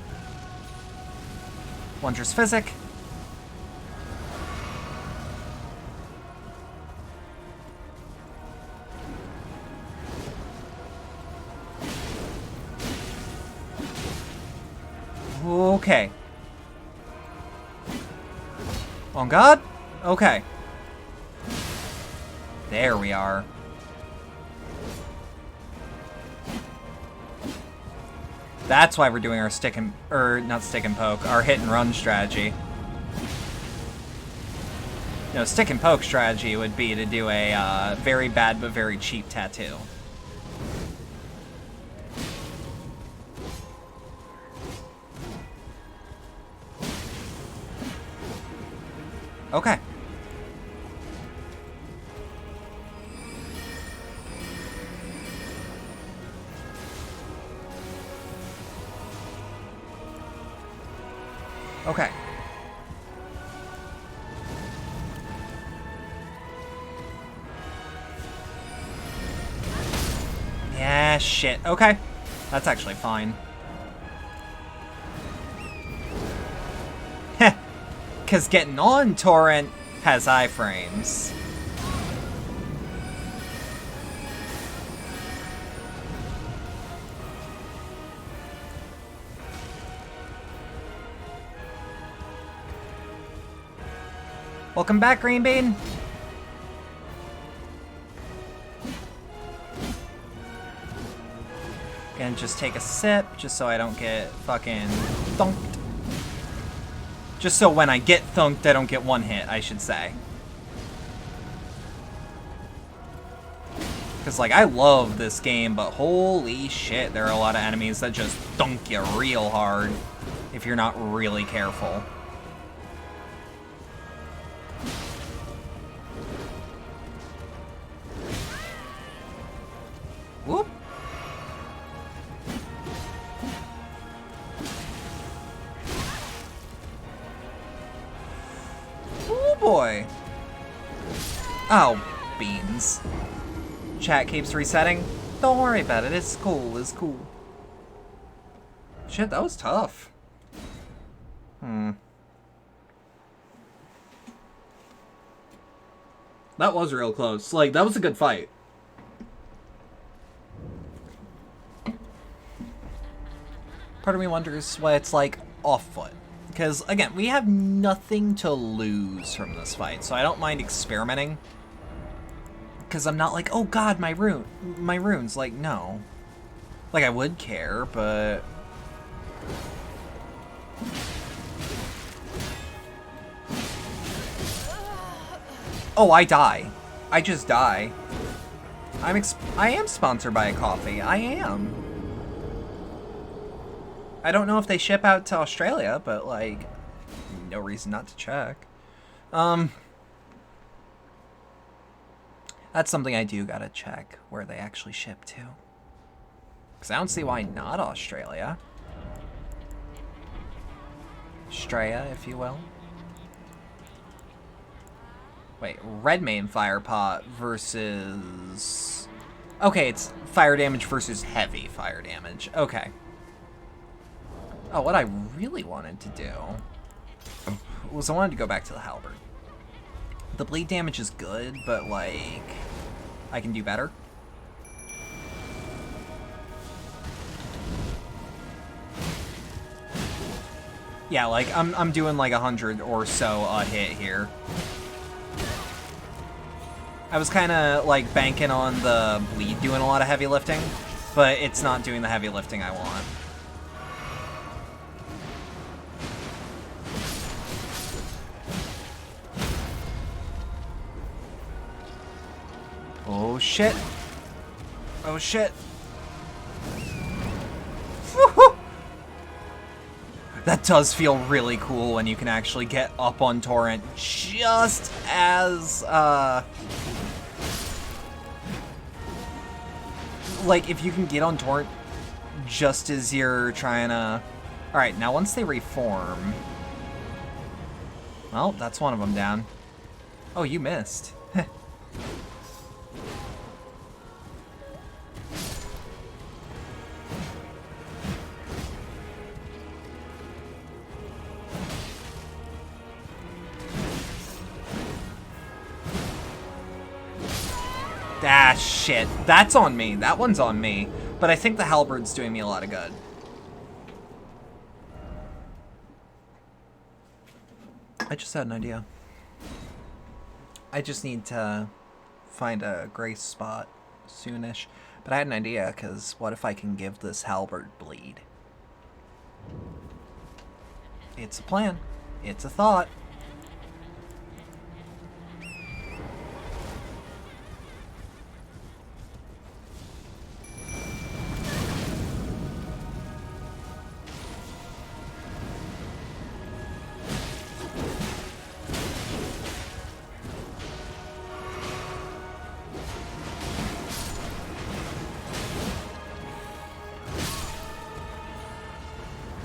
Wondrous Physic. Okay. On God? Okay. There we are. That's why we're doing our stick and, not stick and poke, our hit and run strategy. No, stick and poke strategy would be to do a very bad but very cheap tattoo. Okay. Okay. Yeah, shit. Okay. That's actually fine. Heh. Because getting on Torrent has iframes. Welcome back, Green Bean. And just take a sip, just so I don't get fucking thunked. Just so when I get thunked, I don't get one hit, I should say. Because, like, I love this game, but holy shit, there are a lot of enemies that just thunk you real hard if you're not really careful. Whoop. Oh boy. Oh, beans. Chat keeps resetting. Don't worry about it. It's cool. It's cool. Shit, that was tough. That was real close. Like, that was a good fight. Part of me wonders why it's like off foot. Because, again, we have nothing to lose from this fight, so I don't mind experimenting. Because I'm not like, oh god, my runes. Like, no. Like, I would care, but... Oh, I die. I just die. I am sponsored by a coffee. I am. I don't know if they ship out to Australia, but, like, no reason not to check. That's something I do gotta check, where they actually ship to. Because I don't see why not Australia. Australia, if you will. Wait, red main fire pot versus... Okay, it's fire damage versus heavy fire damage. Okay. Oh, what I really wanted to do was I wanted to go back to the halberd. The bleed damage is good, but, like, I can do better. Yeah, like, I'm doing, like, 100 or so a hit here. I was kind of, like, banking on the bleed doing a lot of heavy lifting, but it's not doing the heavy lifting I want. shit. Oh shit. Woohoo! That does feel really cool when you can actually get up on Torrent just as, like, if you can get on Torrent just as you're trying to... Alright, now once they reform... Well, that's one of them down. Oh, you missed. Ah, shit. That's on me. That one's on me. But I think the halberd's doing me a lot of good. I just had an idea. I just need to find a grace spot soonish. But I had an idea, because what if I can give this halberd bleed? It's a plan. It's a thought.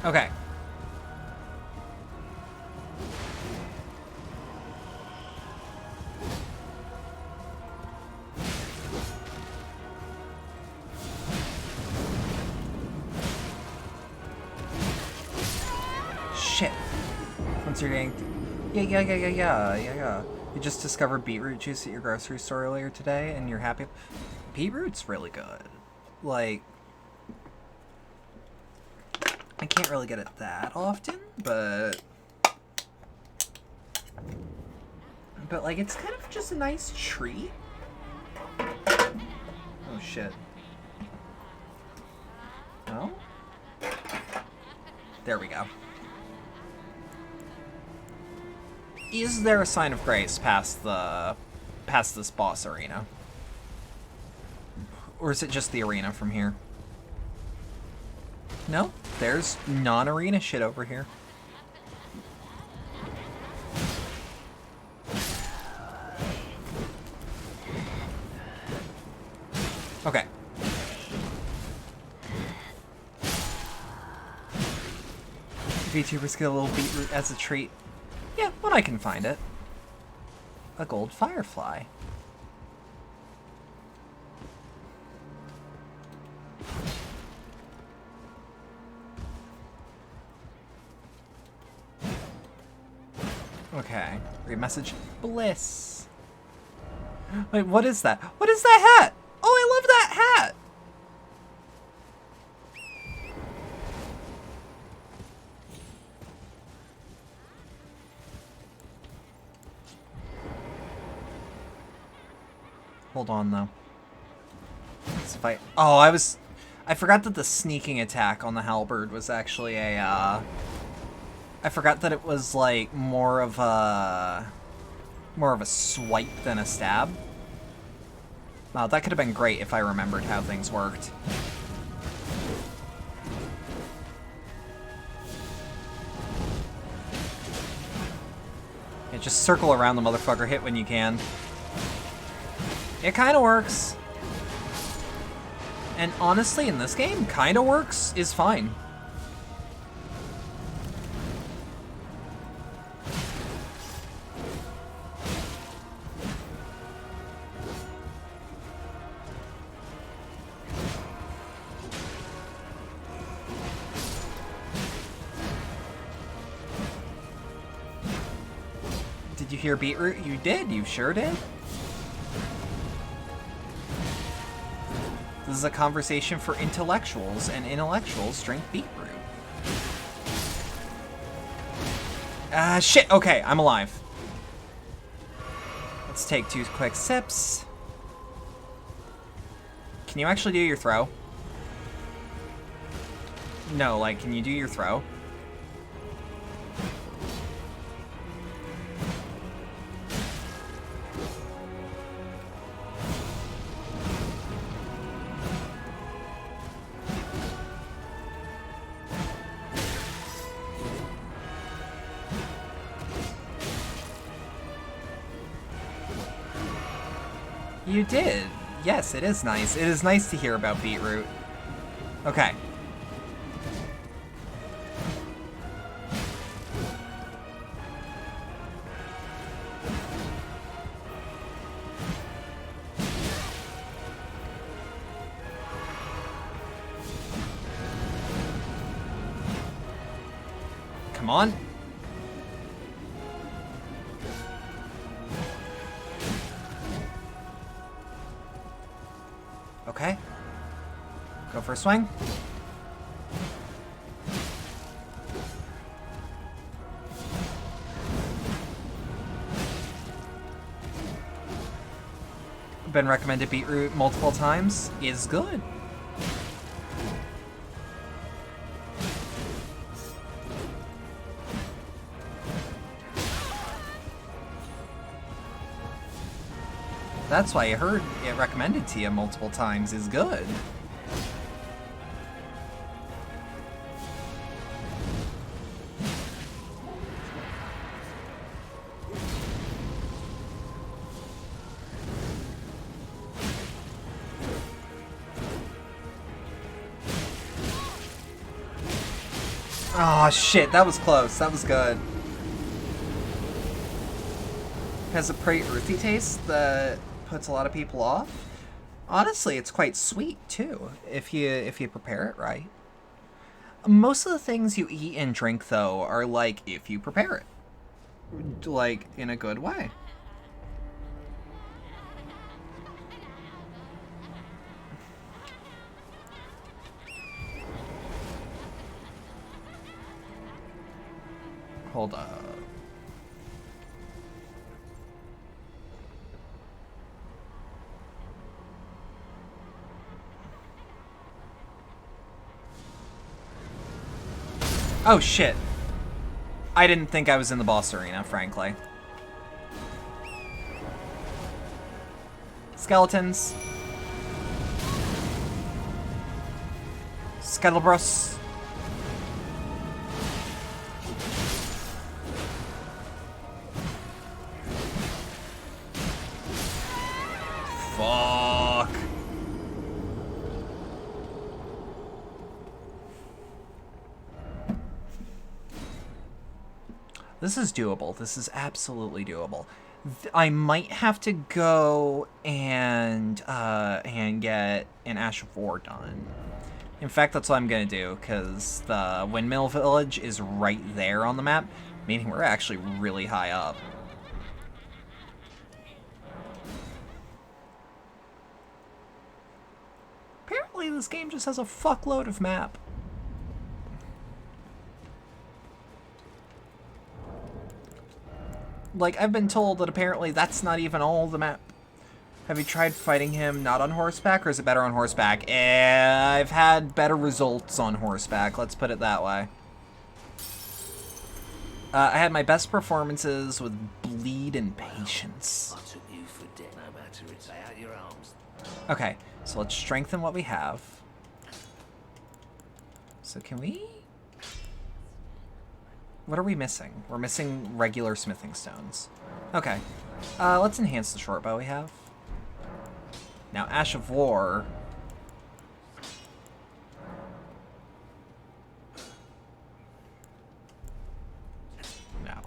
Okay. Shit. Once you're getting... Yeah. You just discovered beetroot juice at your grocery store earlier today, and you're happy? Beetroot's really good. Like... I can't really get it that often, but like, it's kind of just a nice treat. Oh, shit. Oh? There we go. Is there a sign of grace past this boss arena? Or is it just the arena from here? No, there's non-arena shit over here. Okay. VTubers get a little beetroot as a treat. Yeah, when I can find it. A gold firefly. Okay. Read message. Bliss. Wait, what is that? What is that hat? Oh, I love that hat! Hold on, though. Let's fight. Oh, I forgot that the sneaking attack on the halberd was actually a, I forgot that it was, like, more of a swipe than a stab. Wow, that could have been great if I remembered how things worked. Yeah, just circle around the motherfucker, hit when you can. It kind of works. And honestly, in this game, kind of works is fine. Did you hear beetroot? You did. You sure did. This is a conversation for intellectuals, and intellectuals drink beetroot. Shit. Okay, I'm alive. Let's take 2 quick sips. Can you actually do your throw? No, like, can you do your throw? You did. Yes, it is nice. It is nice to hear about beetroot. Okay. Come on. Okay. Go for a swing. Been recommended beetroot multiple times. Is good. That's why I heard it recommended to you multiple times is good. Oh shit, that was close. That was good. Has a pretty earthy taste that puts a lot of people off. Honestly, it's quite sweet too, if you prepare it right. Most of the things you eat and drink though are like if you prepare it, like in a good way. Hold up. Oh shit. I didn't think I was in the boss arena, frankly. Skeletons. Sketelbros. Fuck. This is doable. This is absolutely doable. I might have to go and get an Ash of War done. In fact, that's what I'm gonna do, because the Windmill Village is right there on the map, meaning we're actually really high up. Apparently this game just has a fuckload of map. Like, I've been told that apparently that's not even all the map. Have you tried fighting him not on horseback, or is it better on horseback? I've had better results on horseback, let's put it that way. I had my best performances with bleed and patience. Okay, so let's strengthen what we have. So can we... What are we missing? We're missing regular smithing stones. Okay. Let's enhance the short bow we have. Now, Ash of War. No.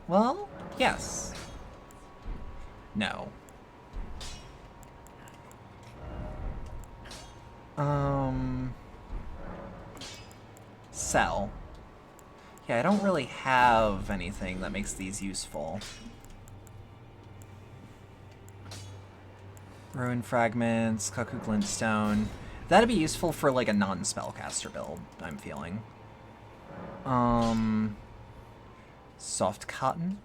Well, yes. No. Sell. Yeah, I don't really have anything that makes these useful. Ruin Fragments, Cuckoo Glintstone. That'd be useful for like a non-spellcaster build, I'm feeling. Soft Cotton.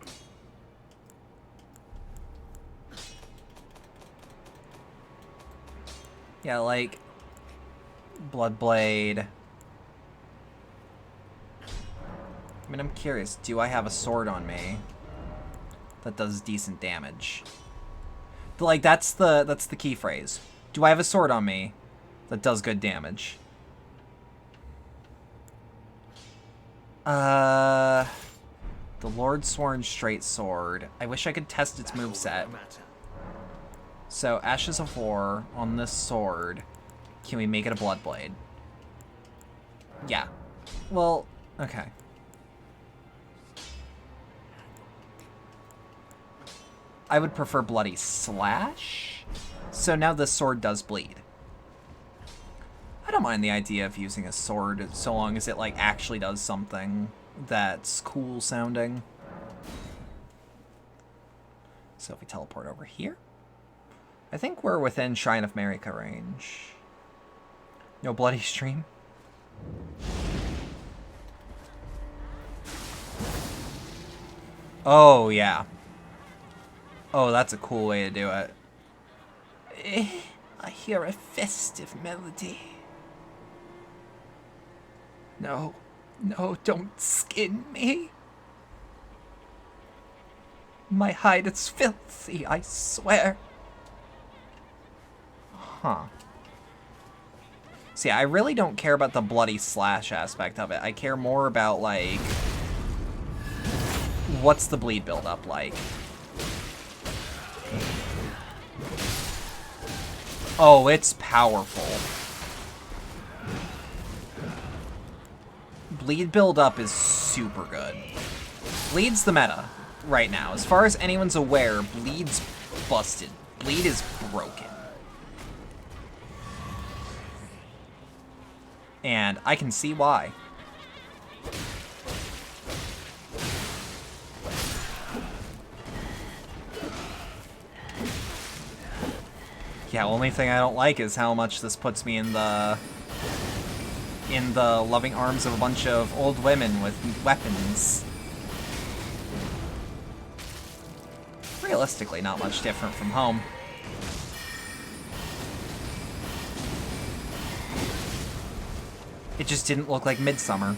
Yeah, like Bloodblade. I mean, I'm curious, do I have a sword on me that does decent damage? Like, that's the key phrase. Do I have a sword on me that does good damage? The Lord Sworn Straight Sword. I wish I could test its moveset. So, Ashes of War on this sword. Can we make it a blood blade? Yeah. Well, okay. I would prefer Bloody Slash. So now this sword does bleed. I don't mind the idea of using a sword so long as it, like, actually does something that's cool sounding. So if we teleport over here, I think we're within Shrine of Marika range. No bloody stream. Oh, yeah. Oh, that's a cool way to do it. I hear a festive melody. No, no, don't skin me. My hide is filthy, I swear. Huh. See, I really don't care about the bloody slash aspect of it. I care more about, like, what's the bleed build-up like? Oh, it's powerful. Bleed build-up is super good. Bleed's the meta right now. As far as anyone's aware, Bleed's busted. Bleed is broken. And I can see why. Yeah, only thing I don't like is how much this puts me in the loving arms of a bunch of old women with weapons. Realistically, not much different from home. It just didn't look like Midsummer.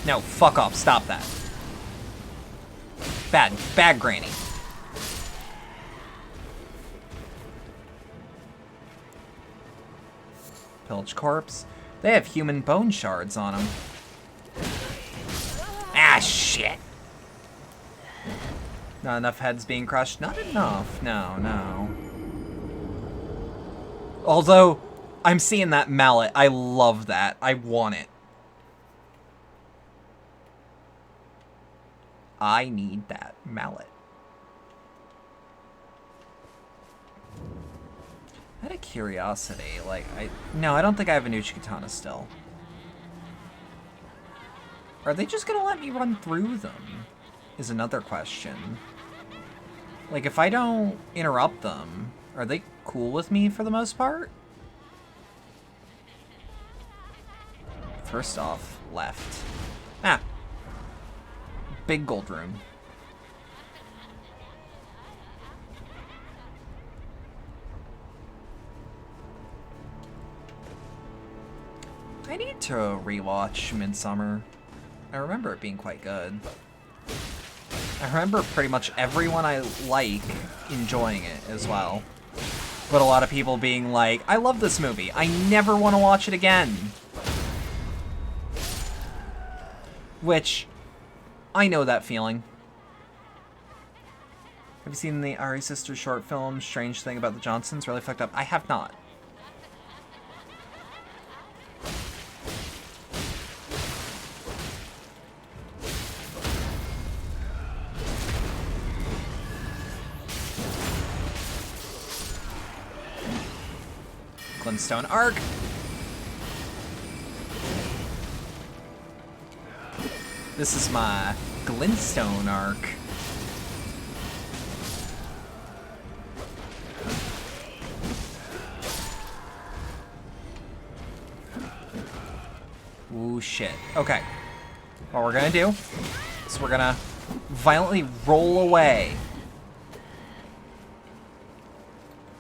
No, fuck off. Stop that. Bad. Bad granny. Pillage corpse. They have human bone shards on them. Ah, shit. Not enough heads being crushed. Not enough. No, no. Although, I'm seeing that mallet. I love that. I want it. I need that mallet. Out of curiosity, like, no, I don't think I have a Nuchi Katana still. Are they just gonna let me run through them? Is another question. Like, if I don't interrupt them, are they cool with me for the most part? First off, left. Ah. Big gold room. I need to rewatch Midsummer. I remember it being quite good. I remember pretty much everyone I like enjoying it as well. But a lot of people being like, I love this movie. I never want to watch it again. Which, I know that feeling. Have you seen the Ari Sisters short film, Strange Thing About the Johnsons? Really fucked up. I have not. Glintstone Arc. This is my Glintstone Arc. Ooh, shit. Okay. What we're gonna do is we're gonna violently roll away.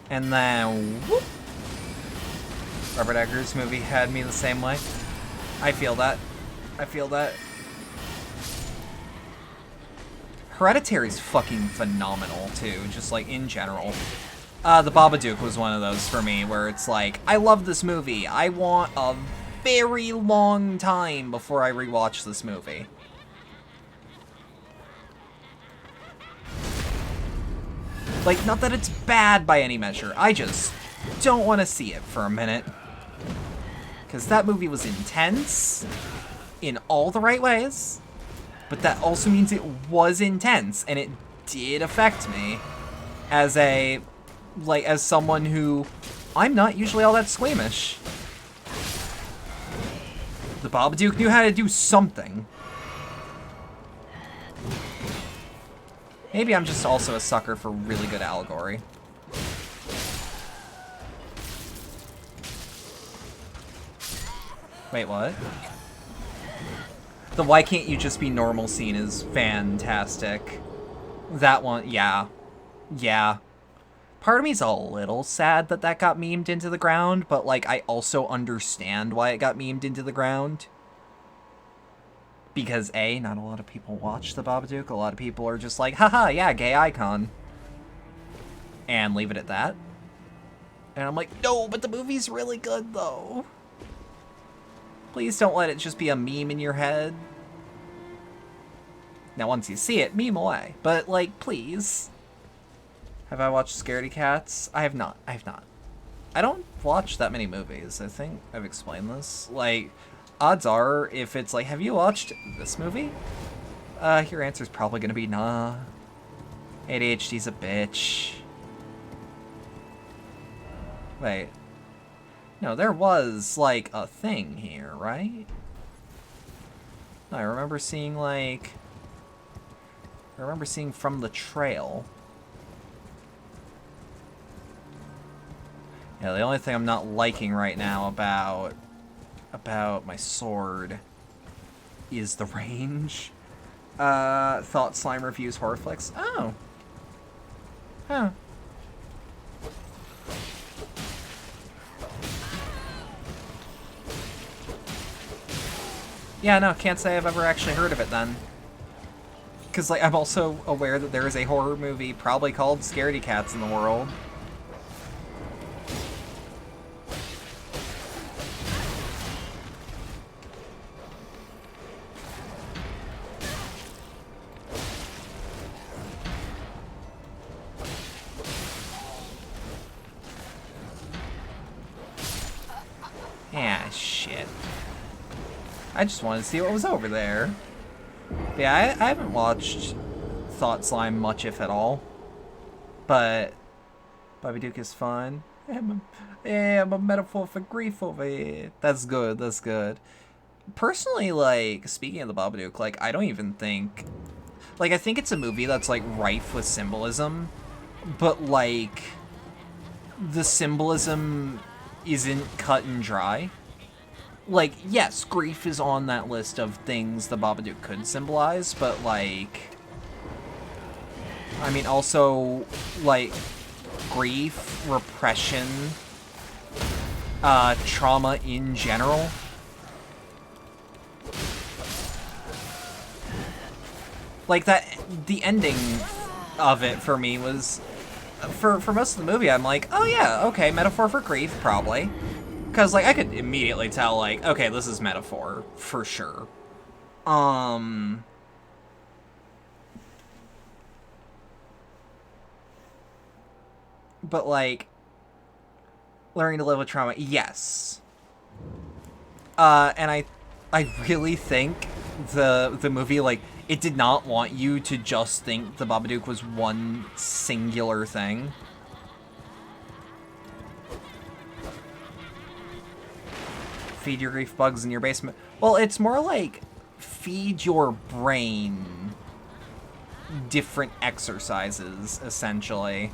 And then, whoop. Robert Eggers' movie had me the same way. I feel that. I feel that. Hereditary's fucking phenomenal, too, just, like, in general. The Babadook was one of those for me, where it's like, I love this movie. I want a very long time before I rewatch this movie. Like, not that it's bad by any measure, I just don't want to see it for a minute. Because that movie was intense in all the right ways, but that also means it was intense, and it did affect me as as someone who, I'm not usually all that squeamish. The Babadook knew how to do something. Maybe I'm just also a sucker for really good allegory. Wait, what? The why can't you just be normal scene is fantastic. That one, yeah. Yeah. Part of me's a little sad that that got memed into the ground, but, like, I also understand why it got memed into the ground. Because, A, not a lot of people watch the Babadook. A lot of people are just like, haha, yeah, gay icon. And leave it at that. And I'm like, no, but the movie's really good, though. Please don't let it just be a meme in your head. Now, once you see it, meme away. But, like, please. Have I watched Scaredy Cats? I have not. I have not. I don't watch that many movies. I think I've explained this. Like, odds are, if it's like, have you watched this movie? Your answer's probably gonna be nah. ADHD's a bitch. Wait. No, there was, like, a thing here, right? No, I remember seeing, like... I remember seeing From the Trail. Yeah, the only thing I'm not liking right now about my sword is the range. Thought Slime reviews horror flicks. Oh. Huh. Yeah, no, can't say I've ever actually heard of it then. Because, like, I'm also aware that there is a horror movie probably called Scaredy Cats in the world. Yeah, shit. I just wanted to see what was over there. But yeah, I haven't watched Thought Slime much, if at all. But Babadook is fun. I'm a metaphor for grief over here. That's good, that's good. Personally, like, speaking of the Babadook, like, I don't even think... Like, I think it's a movie that's, like, rife with symbolism. But, like, the symbolism isn't cut and dry. Like, yes, grief is on that list of things the Babadook could symbolize, but, like... I mean, also, like, grief, repression, trauma in general. Like, that, the ending of it for me was... For most of the movie, I'm like, oh yeah, okay, metaphor for grief, probably. Because, like, I could immediately tell, like, okay, this is metaphor, for sure. But, like, learning to live with trauma, yes. And I really think the movie, like, it did not want you to just think the Babadook was one singular thing. Feed your grief bugs in your basement. Well, it's more like feed your brain different exercises, essentially.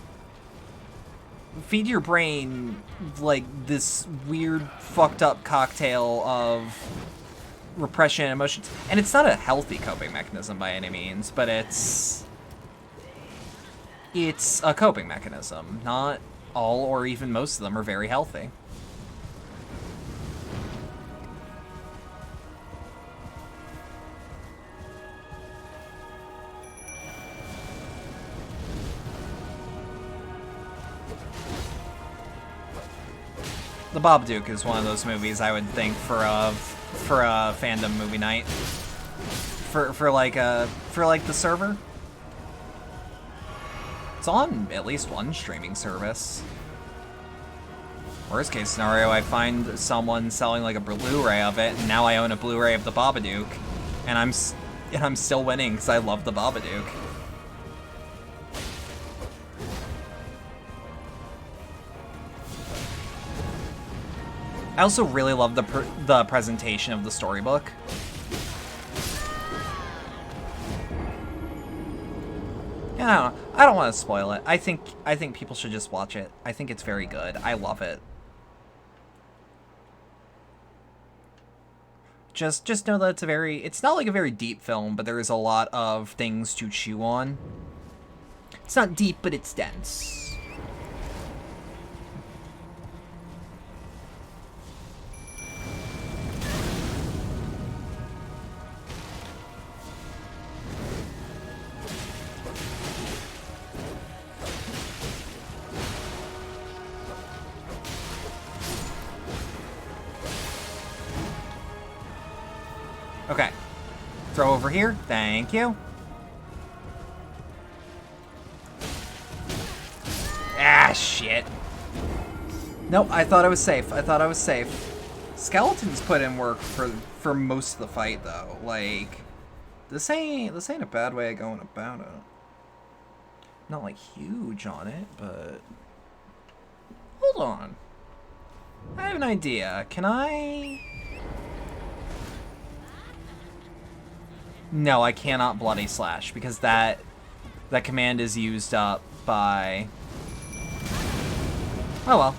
Feed your brain, like, this weird, fucked up cocktail of repression and emotions. And it's not a healthy coping mechanism by any means, but it's a coping mechanism. Not all or even most of them are very healthy. The Babadook is one of those movies I would think for a fandom movie night. For like the server. It's on at least one streaming service. Worst case scenario, I find someone selling like a Blu-ray of it, and now I own a Blu-ray of the Babadook, and I'm still winning because I love the Babadook. I also really love the presentation of the storybook. Yeah, I don't want to spoil it. I think people should just watch it. I think it's very good. I love it. Just know that it's not like a very deep film, but there is a lot of things to chew on. It's not deep, but it's dense. Okay. Throw over here. Thank you. Ah, shit. Nope, I thought I was safe. I thought I was safe. Skeletons put in work for most of the fight, though. Like, this ain't a bad way of going about it. Not, like, huge on it, but... Hold on. I have an idea. Can I... No, I cannot Bloody Slash, because that command is used up by... Oh well.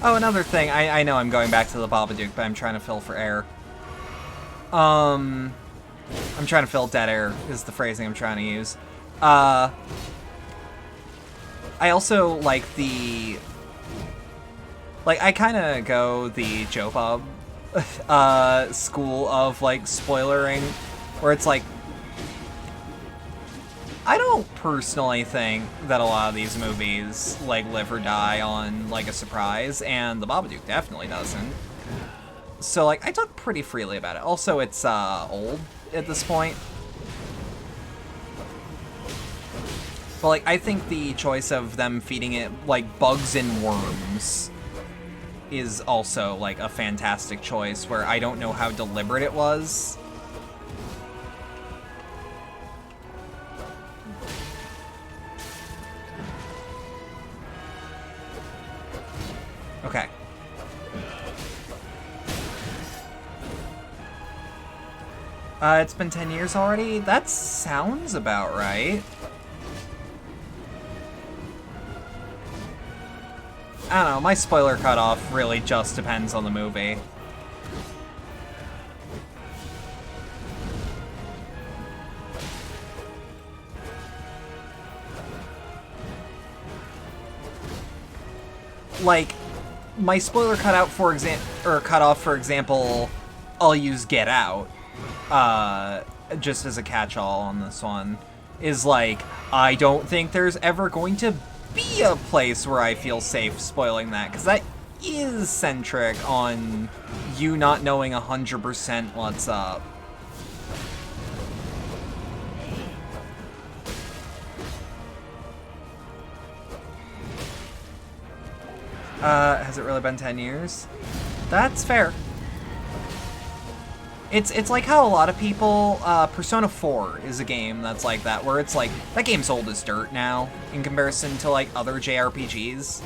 Oh, another thing. I know I'm going back to the Babadook, but I'm trying to fill for air. I'm trying to fill dead air, is the phrasing I'm trying to use. I also like the... Like, I kind of go the Joe Bob school of, like, spoilering, where it's like... I don't personally think that a lot of these movies, like, live or die on, like, a surprise, and the Babadook definitely doesn't. So, like, I talk pretty freely about it. Also, it's, old at this point. But, like, I think the choice of them feeding it, like, bugs and worms is also, like, a fantastic choice, where I don't know how deliberate it was. Okay. It's been 10 years already? That sounds about right. I don't know, my spoiler cutoff really just depends on the movie. Like, my spoiler cutoff, for example, I'll use Get Out, just as a catch-all on this one, is like, I don't think there's ever going to be a place where I feel safe spoiling that, because that is centric on you not knowing 100% what's up. Has it really been 10 years? That's fair. It's like how a lot of people, Persona 4 is a game that's like that, where it's like, that game's old as dirt now, in comparison to, like, other JRPGs.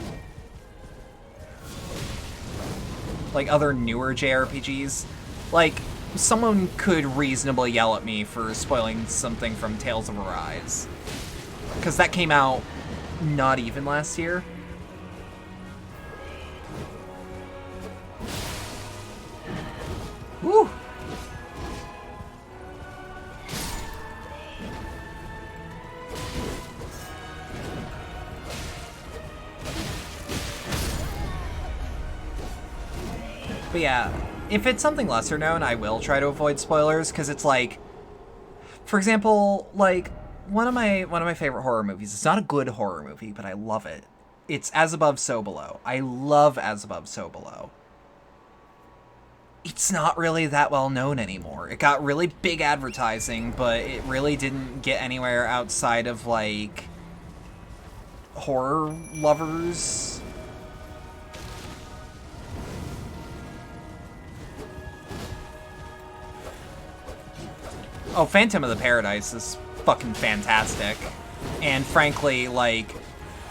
Like, other newer JRPGs. Like, someone could reasonably yell at me for spoiling something from Tales of Arise. Because that came out not even last year. Woo! But yeah, if it's something lesser known, I will try to avoid spoilers, because it's like, for example, like, one of my favorite horror movies. It's not a good horror movie, but I love it. It's As Above, So Below. I love As Above, So Below. It's not really that well known anymore. It got really big advertising, but it really didn't get anywhere outside of, like, horror lovers. Oh, Phantom of the Paradise is fucking fantastic. And frankly, like,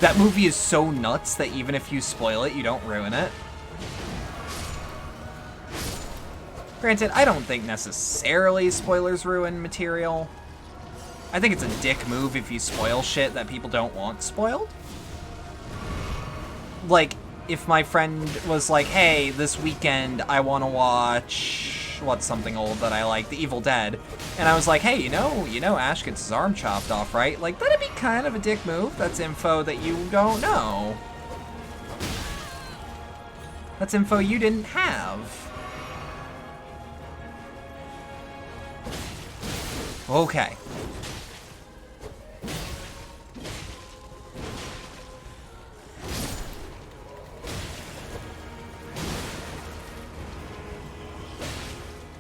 that movie is so nuts that even if you spoil it, you don't ruin it. Granted, I don't think necessarily spoilers ruin material. I think it's a dick move if you spoil shit that people don't want spoiled. Like, if my friend was like, hey, this weekend I want to watch, what's something old that I like, The Evil Dead, and I was like, hey, you know Ash gets his arm chopped off, right? Like, that'd be kind of a dick move. That's info that you don't know. That's info you didn't have. Okay.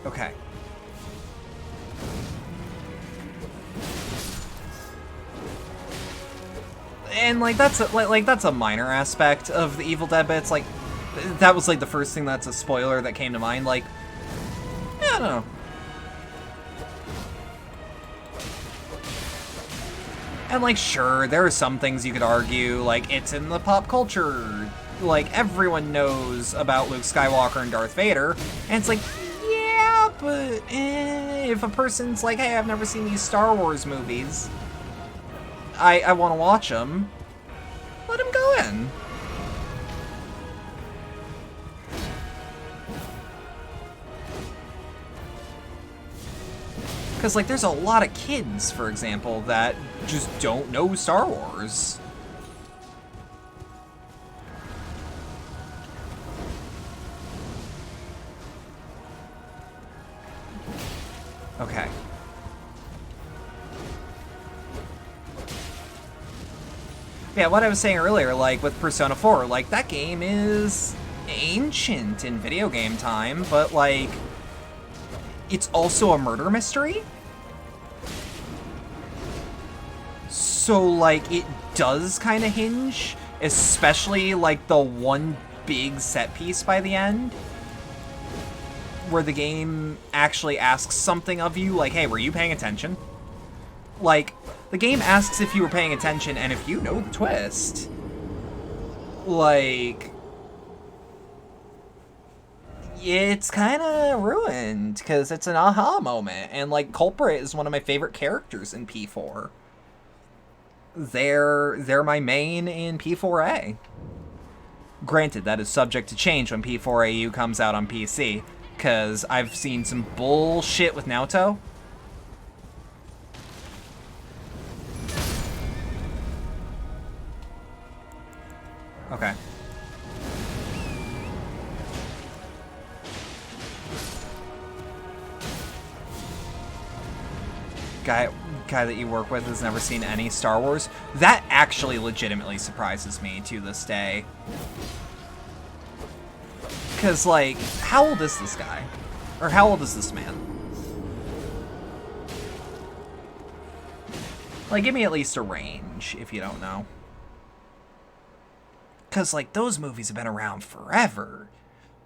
Okay. And like that's a minor aspect of the Evil Dead, but it's like that was like the first thing that's a spoiler that came to mind. Like, yeah, I don't know. And like, sure, there are some things you could argue, like it's in the pop culture. Like everyone knows about Luke Skywalker and Darth Vader, and it's like, yeah, but if a person's like, hey, I've never seen these Star Wars movies, I want to watch them, let him go in. Because, like, there's a lot of kids, for example, that just don't know Star Wars. Okay. Yeah, what I was saying earlier, like, with Persona 4, like, that game is ancient in video game time, but, like, it's also a murder mystery. So, like, it does kind of hinge, especially, like, the one big set piece by the end, where the game actually asks something of you, like, hey, were you paying attention? Like, the game asks if you were paying attention, and if you know the twist, like, it's kind of ruined, because it's an aha moment, and, like, Culprit is one of my favorite characters in P4. They're my main in P4A. Granted, that is subject to change when P4AU comes out on PC, because I've seen some bullshit with Naoto. Okay. Guy that you work with has never seen any Star Wars. That actually legitimately surprises me to this day. Because, like, how old is this guy? Or how old is this man? Like, give me at least a range, if you don't know. Because, like, those movies have been around forever.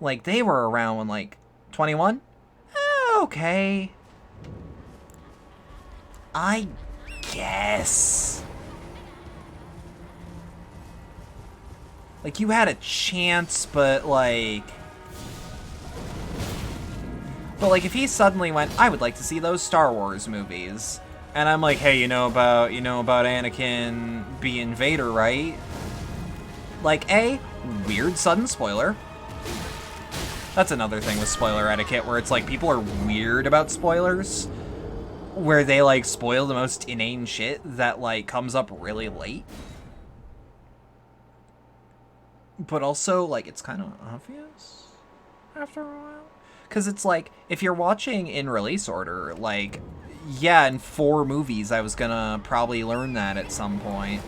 Like, they were around when, like, 21? Okay. I guess. Like, you had a chance, but, like... But, like, if he suddenly went, I would like to see those Star Wars movies. And I'm like, hey, you know about Anakin being Vader, right? Like, weird sudden spoiler. That's another thing with spoiler etiquette, where it's like, people are weird about spoilers. Where they, like, spoil the most inane shit that, like, comes up really late. But also, like, it's kind of obvious? after a while. Because it's like, if you're watching in release order, like, yeah, in 4 movies I was gonna probably learn that at some point.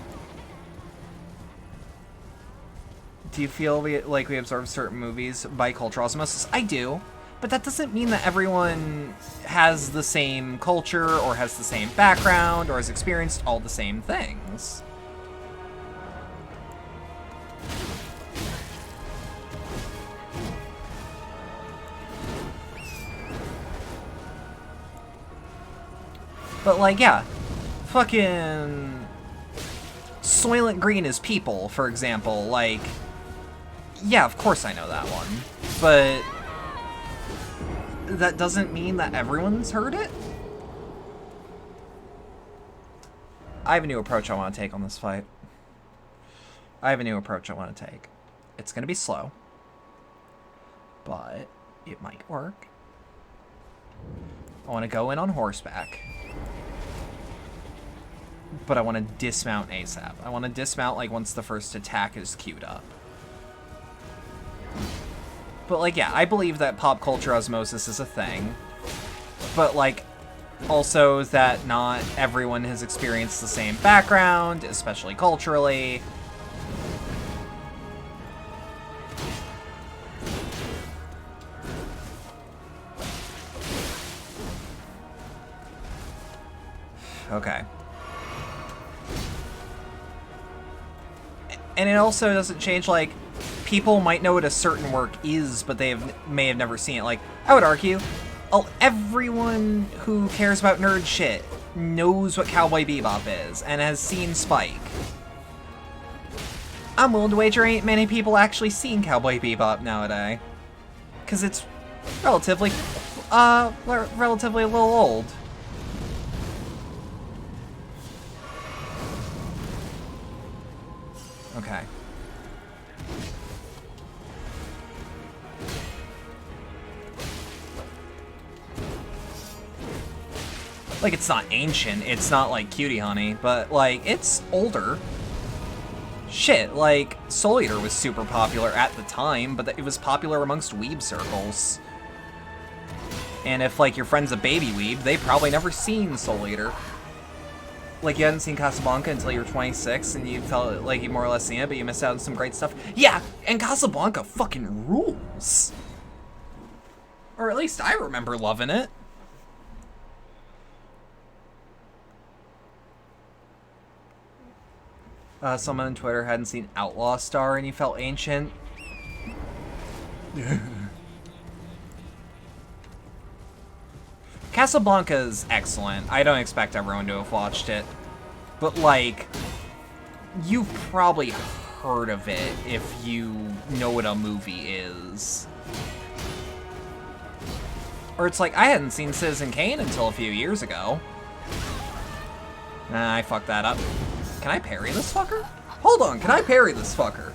Do you feel like we absorb certain movies by cultural osmosis? I do. But that doesn't mean that everyone has the same culture or has the same background or has experienced all the same things. But like, yeah, fucking Soylent Green is People, for example. Like, yeah, of course I know that one. But that doesn't mean that everyone's heard it. I have a new approach I want to take on this fight. I have a new approach I want to take. It's going to be slow, but it might work. I want to go in on horseback, but I want to dismount ASAP. I want to dismount like once the first attack is queued up. But like, yeah, I believe that pop culture osmosis is a thing, but like, also that not everyone has experienced the same background, especially culturally. Okay. And it also doesn't change, like, people might know what a certain work is, but they may have never seen it. Like, I would argue, everyone who cares about nerd shit knows what Cowboy Bebop is and has seen Spike. I'm willing to wager ain't many people actually seen Cowboy Bebop nowadays, because it's relatively a little old. Okay. Like, it's not ancient, it's not like Cutie Honey, but like, it's older. Shit, like, Soul Eater was super popular at the time, but it was popular amongst weeb circles. And if, like, your friend's a baby weeb, they've probably never seen Soul Eater. Like, you hadn't seen Casablanca until you were 26, and you felt like you more or less seen it, but you missed out on some great stuff. Yeah, and Casablanca fucking rules! Or at least I remember loving it. Someone on Twitter hadn't seen Outlaw Star and you felt ancient. Casablanca's excellent. I don't expect everyone to have watched it. But, like, you've probably heard of it if you know what a movie is. Or it's like, I hadn't seen Citizen Kane until a few years ago. Nah, I fucked that up. Can I parry this fucker? Hold on, can I parry this fucker?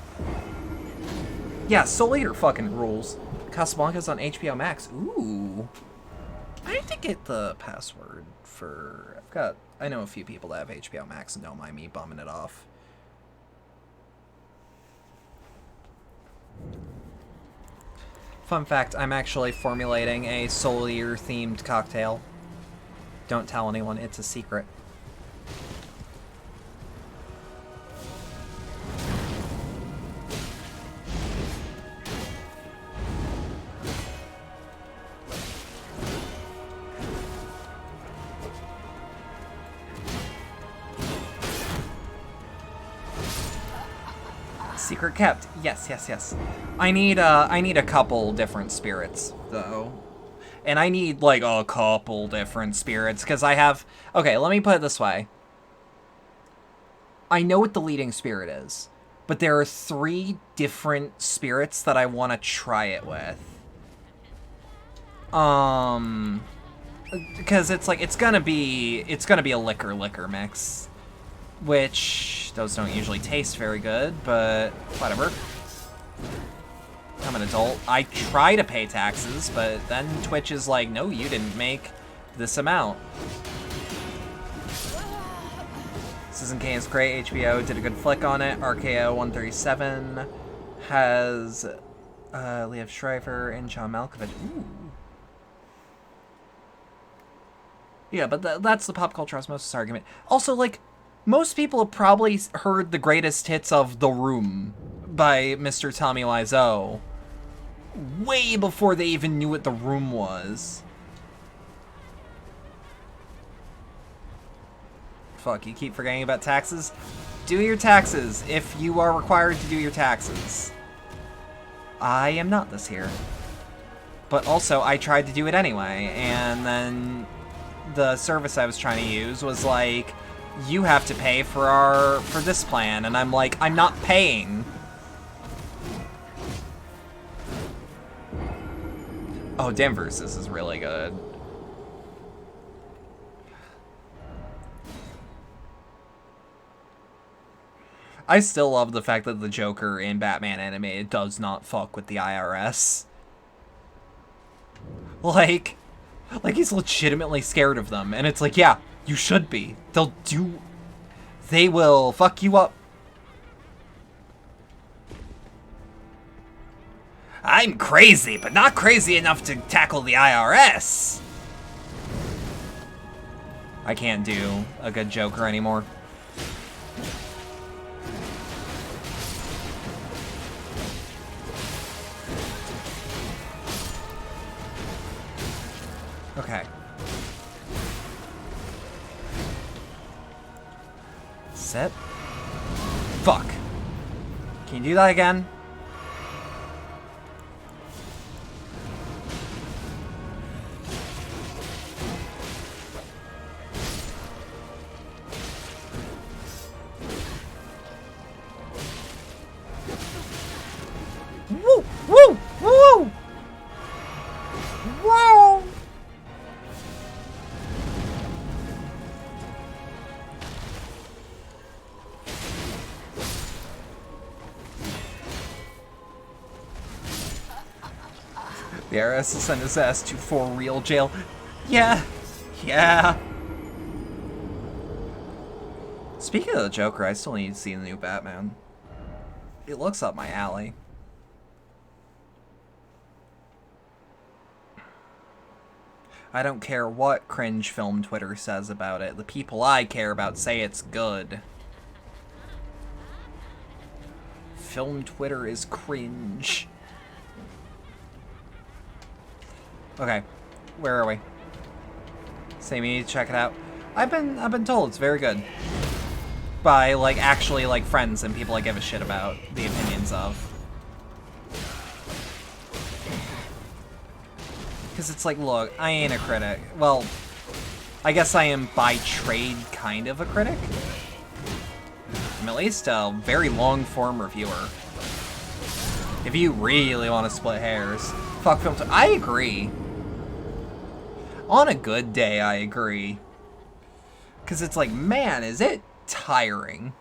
Yeah, Soul Eater fucking rules. Casablanca's on HBO Max. Ooh. I need to get the password for... I know a few people that have HBO Max and don't mind me bumming it off. Fun fact, I'm actually formulating a Soul Eater themed cocktail. Don't tell anyone, it's a secret. Secret kept. Yes, yes, yes. I need a couple different spirits, though. And I need, like, a couple different spirits, because I have... Okay, let me put it this way. I know what the leading spirit is, but there are 3 different spirits that I want to try it with. Because it's like, it's gonna be a liquor mix. Which, those don't usually taste very good, but whatever. I'm an adult. I try to pay taxes, but then Twitch is like, no, you didn't make this amount. Citizen Kane is great. HBO did a good flick on it. RKO 137 has Liev Schreiber and John Malkovich. Ooh. Yeah, but that's the pop culture osmosis argument. Also, like, most people have probably heard the greatest hits of The Room by Mr. Tommy Wiseau way before they even knew what The Room was. Fuck, you keep forgetting about taxes? Do your taxes if you are required to do your taxes. I am not this year. But also, I tried to do it anyway, and then the service I was trying to use was like, you have to pay for this plan, and I'm like, I'm not paying. Oh, Denver's this is really good. I still love the fact that the Joker in Batman Animated does not fuck with the IRS. Like he's legitimately scared of them, and it's like, yeah, you should be. They will fuck you up. I'm crazy, but not crazy enough to tackle the IRS. I can't do a good Joker anymore. Okay. Set. Fuck. Can you do that again? Woo! Woo! Woo! Wow! The IRS will send his ass to for real jail. Yeah. Yeah. Speaking of the Joker, I still need to see the new Batman. It looks up my alley. I don't care what cringe film Twitter says about it. The people I care about say it's good. Film Twitter is cringe. Okay, where are we? Say we need to check it out. I've been told it's very good by like actually like friends and people I give a shit about the opinions of. Because it's like, look, I ain't a critic. Well, I guess I am by trade kind of a critic. I'm at least a very long form reviewer. If you really want to split hairs, fuck film. I agree. On a good day, I agree. Because it's like, man, is it tiring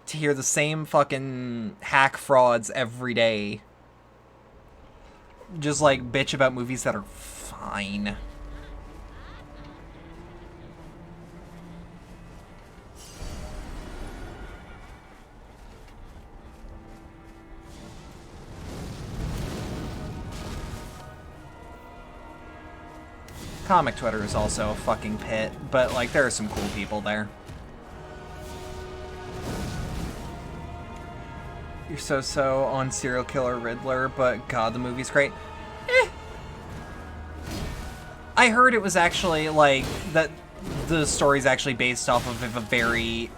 to hear the same fucking hack frauds every day. Just like bitch about movies that are fine. Comic Twitter is also a fucking pit, but like there are some cool people there. You're so on Serial Killer Riddler, but God, the movie's great. I heard it was actually like that. The story's actually based off of a very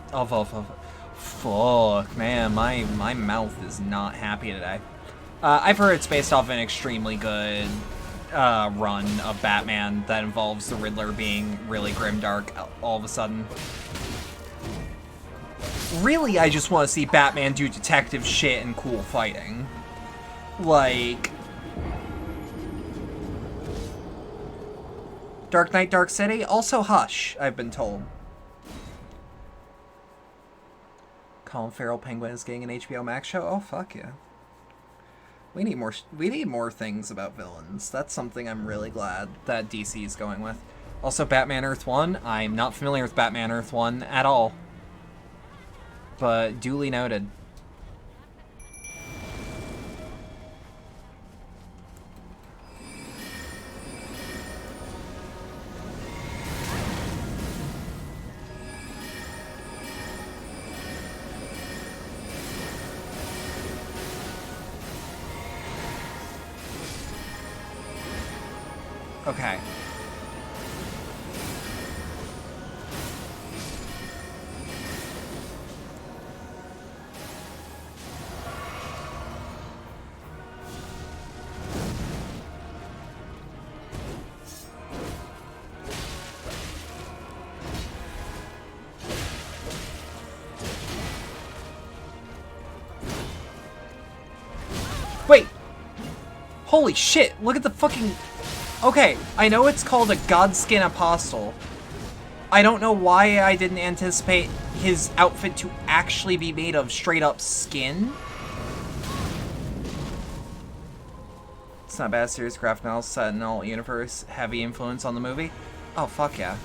fuck, man, my mouth is not happy today. I've heard it's based off an extremely good run of Batman that involves the Riddler being really grimdark all of a sudden. Really, I just want to see Batman do detective shit and cool fighting. Like Dark Knight, Dark City, also Hush, I've been told. Colin Farrell Penguin is getting an HBO Max show? Oh, fuck yeah. We need more things about villains. That's something I'm really glad that DC is going with. Also, Batman Earth 1. I'm not familiar with Batman Earth 1 at all. But duly noted. Okay. Wait! Holy shit, look at the fucking... Okay, I know it's called a Godskin Apostle. I don't know why I didn't anticipate his outfit to actually be made of straight up skin. It's not bad, serious graphic novel set in alt universe, heavy influence on the movie. Oh, fuck yeah.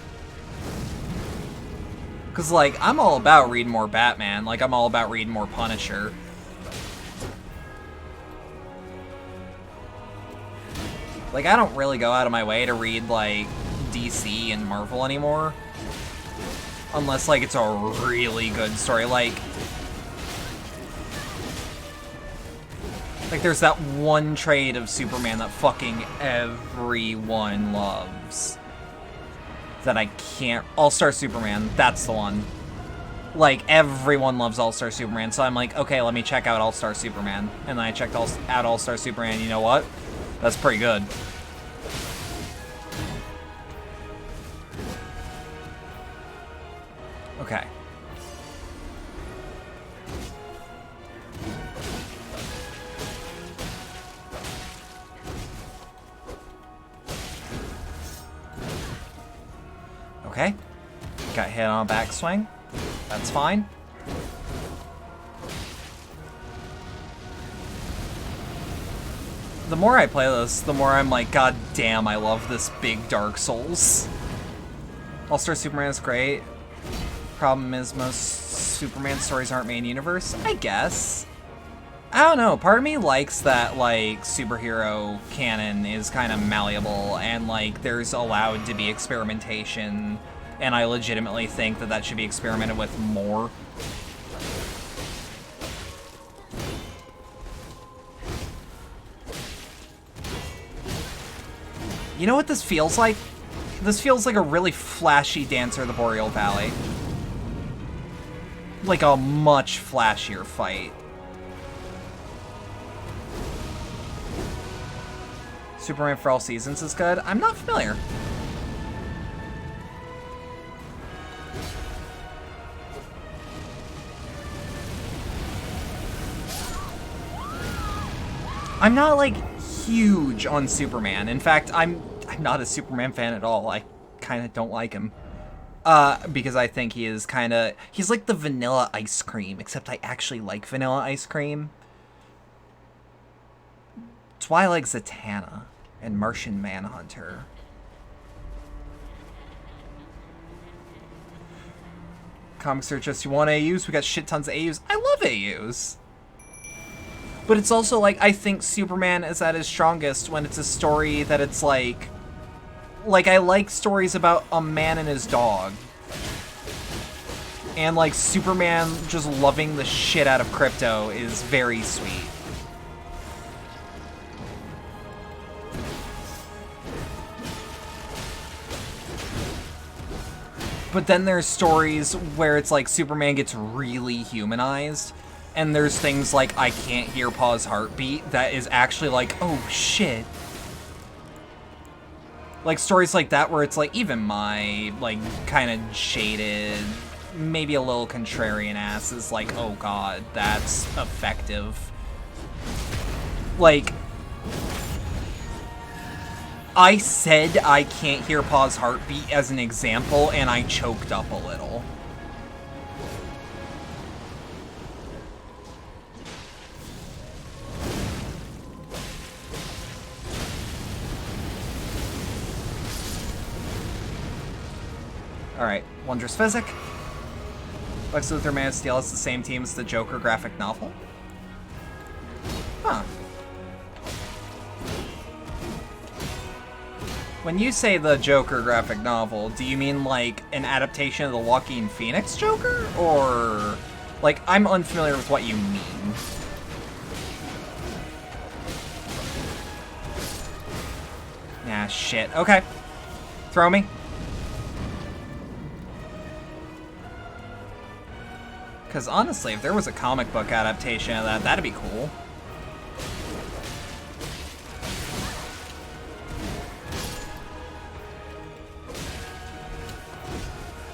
Cause like, I'm all about reading more Batman, like I'm all about reading more Punisher. Like, I don't really go out of my way to read, like, DC and Marvel anymore. Unless, like, it's a really good story. Like, there's that one trade of Superman that fucking everyone loves. That I can't... All-Star Superman, that's the one. Like, everyone loves All-Star Superman, so I'm like, okay, let me check out All-Star Superman. And then I checked out All-Star Superman, you know what? That's pretty good. Okay. Okay. Got hit on a backswing. That's fine. The more I play this, the more I'm like, God damn, I love this big Dark Souls. All-Star Superman is great. Problem is most Superman stories aren't main universe. I guess. I don't know. Part of me likes that, like, superhero canon is kind of malleable and, like, there's allowed to be experimentation, and I legitimately think that that should be experimented with more. You know what this feels like? This feels like a really flashy Dancer of the Boreal Valley. Like a much flashier fight. Superman for All Seasons is good? I'm not familiar. I'm not, like, huge on Superman. In fact, I'm not a Superman fan at all. I kind of don't like him. Because I think he is kind of... He's like the vanilla ice cream, except I actually like vanilla ice cream. That's why I like Zatanna and Martian Manhunter. Comics are just, you want AUs? We got shit tons of AUs. I love AUs. But it's also like, I think Superman is at his strongest when it's a story that it's like I like stories about a man and his dog. And like Superman just loving the shit out of Crypto is very sweet. But then there's stories where it's like Superman gets really humanized, and there's things like I Can't Hear Pa's Heartbeat that is actually like, oh shit. Like stories like that where it's like even my like kind of jaded, maybe a little contrarian ass is like, oh god, that's effective. Like, I said I Can't Hear Pa's Heartbeat as an example, and I choked up a little. Alright, Wondrous Physic. Lex Luthor Man of Steel is the same team as the Joker graphic novel. Huh. When you say the Joker graphic novel, do you mean like an adaptation of the Joaquin Phoenix Joker? Or, like, I'm unfamiliar with what you mean. Ah, shit. Okay. Throw me. Because honestly, if there was a comic book adaptation of that, that'd be cool.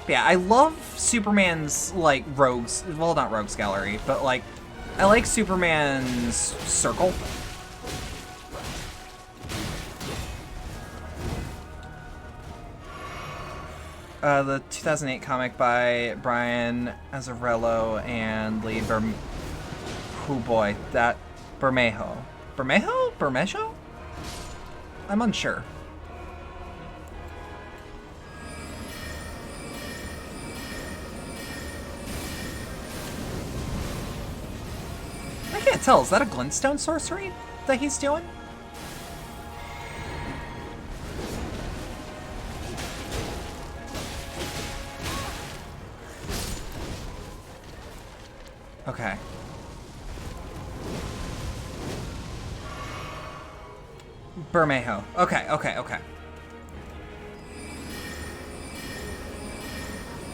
Yeah, I love Superman's, like, rogues... Well, not rogues gallery, but, like, I like Superman's circle. The 2008 comic by Brian Azzarello and Lee Oh boy, that... Bermejo. Bermejo? Bermejo? I'm unsure. I can't tell. Is that a glintstone sorcery that he's doing? Okay. Bermejo. Okay, okay, okay.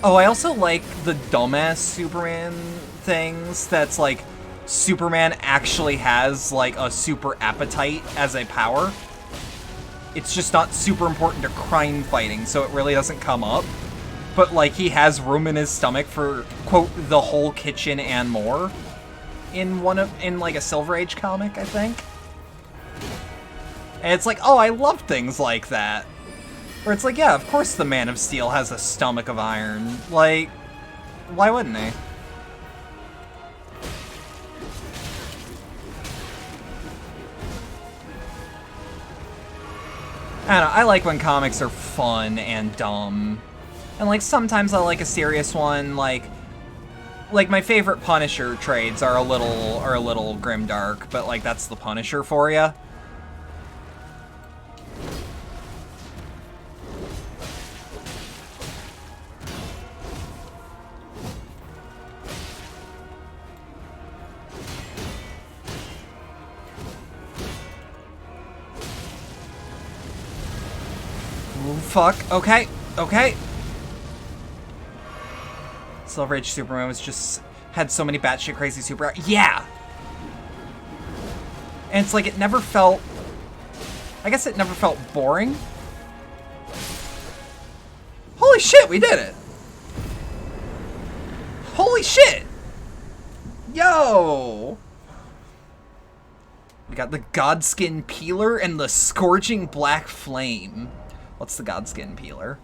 Oh, I also like the dumbass Superman things that's like Superman actually has like a super appetite as a power. It's just not super important to crime fighting, so it really doesn't come up. But like he has room in his stomach for, quote, the whole kitchen and more in like a Silver Age comic, I think. And it's like, oh, I love things like that. Where it's like, yeah, of course the Man of Steel has a stomach of iron. Like, why wouldn't he? I don't know, I like when comics are fun and dumb. And like sometimes I like a serious one, like my favorite Punisher trades are a little grimdark, but like that's the Punisher for you. Ooh, fuck. Okay. Okay. Silver Age Superman had so many batshit crazy super... Yeah! And it's like, it never felt... I guess it never felt boring. Holy shit, we did it! Holy shit! Yo! We got the Godskin Peeler and the Scourging Black Flame. What's the Godskin Peeler?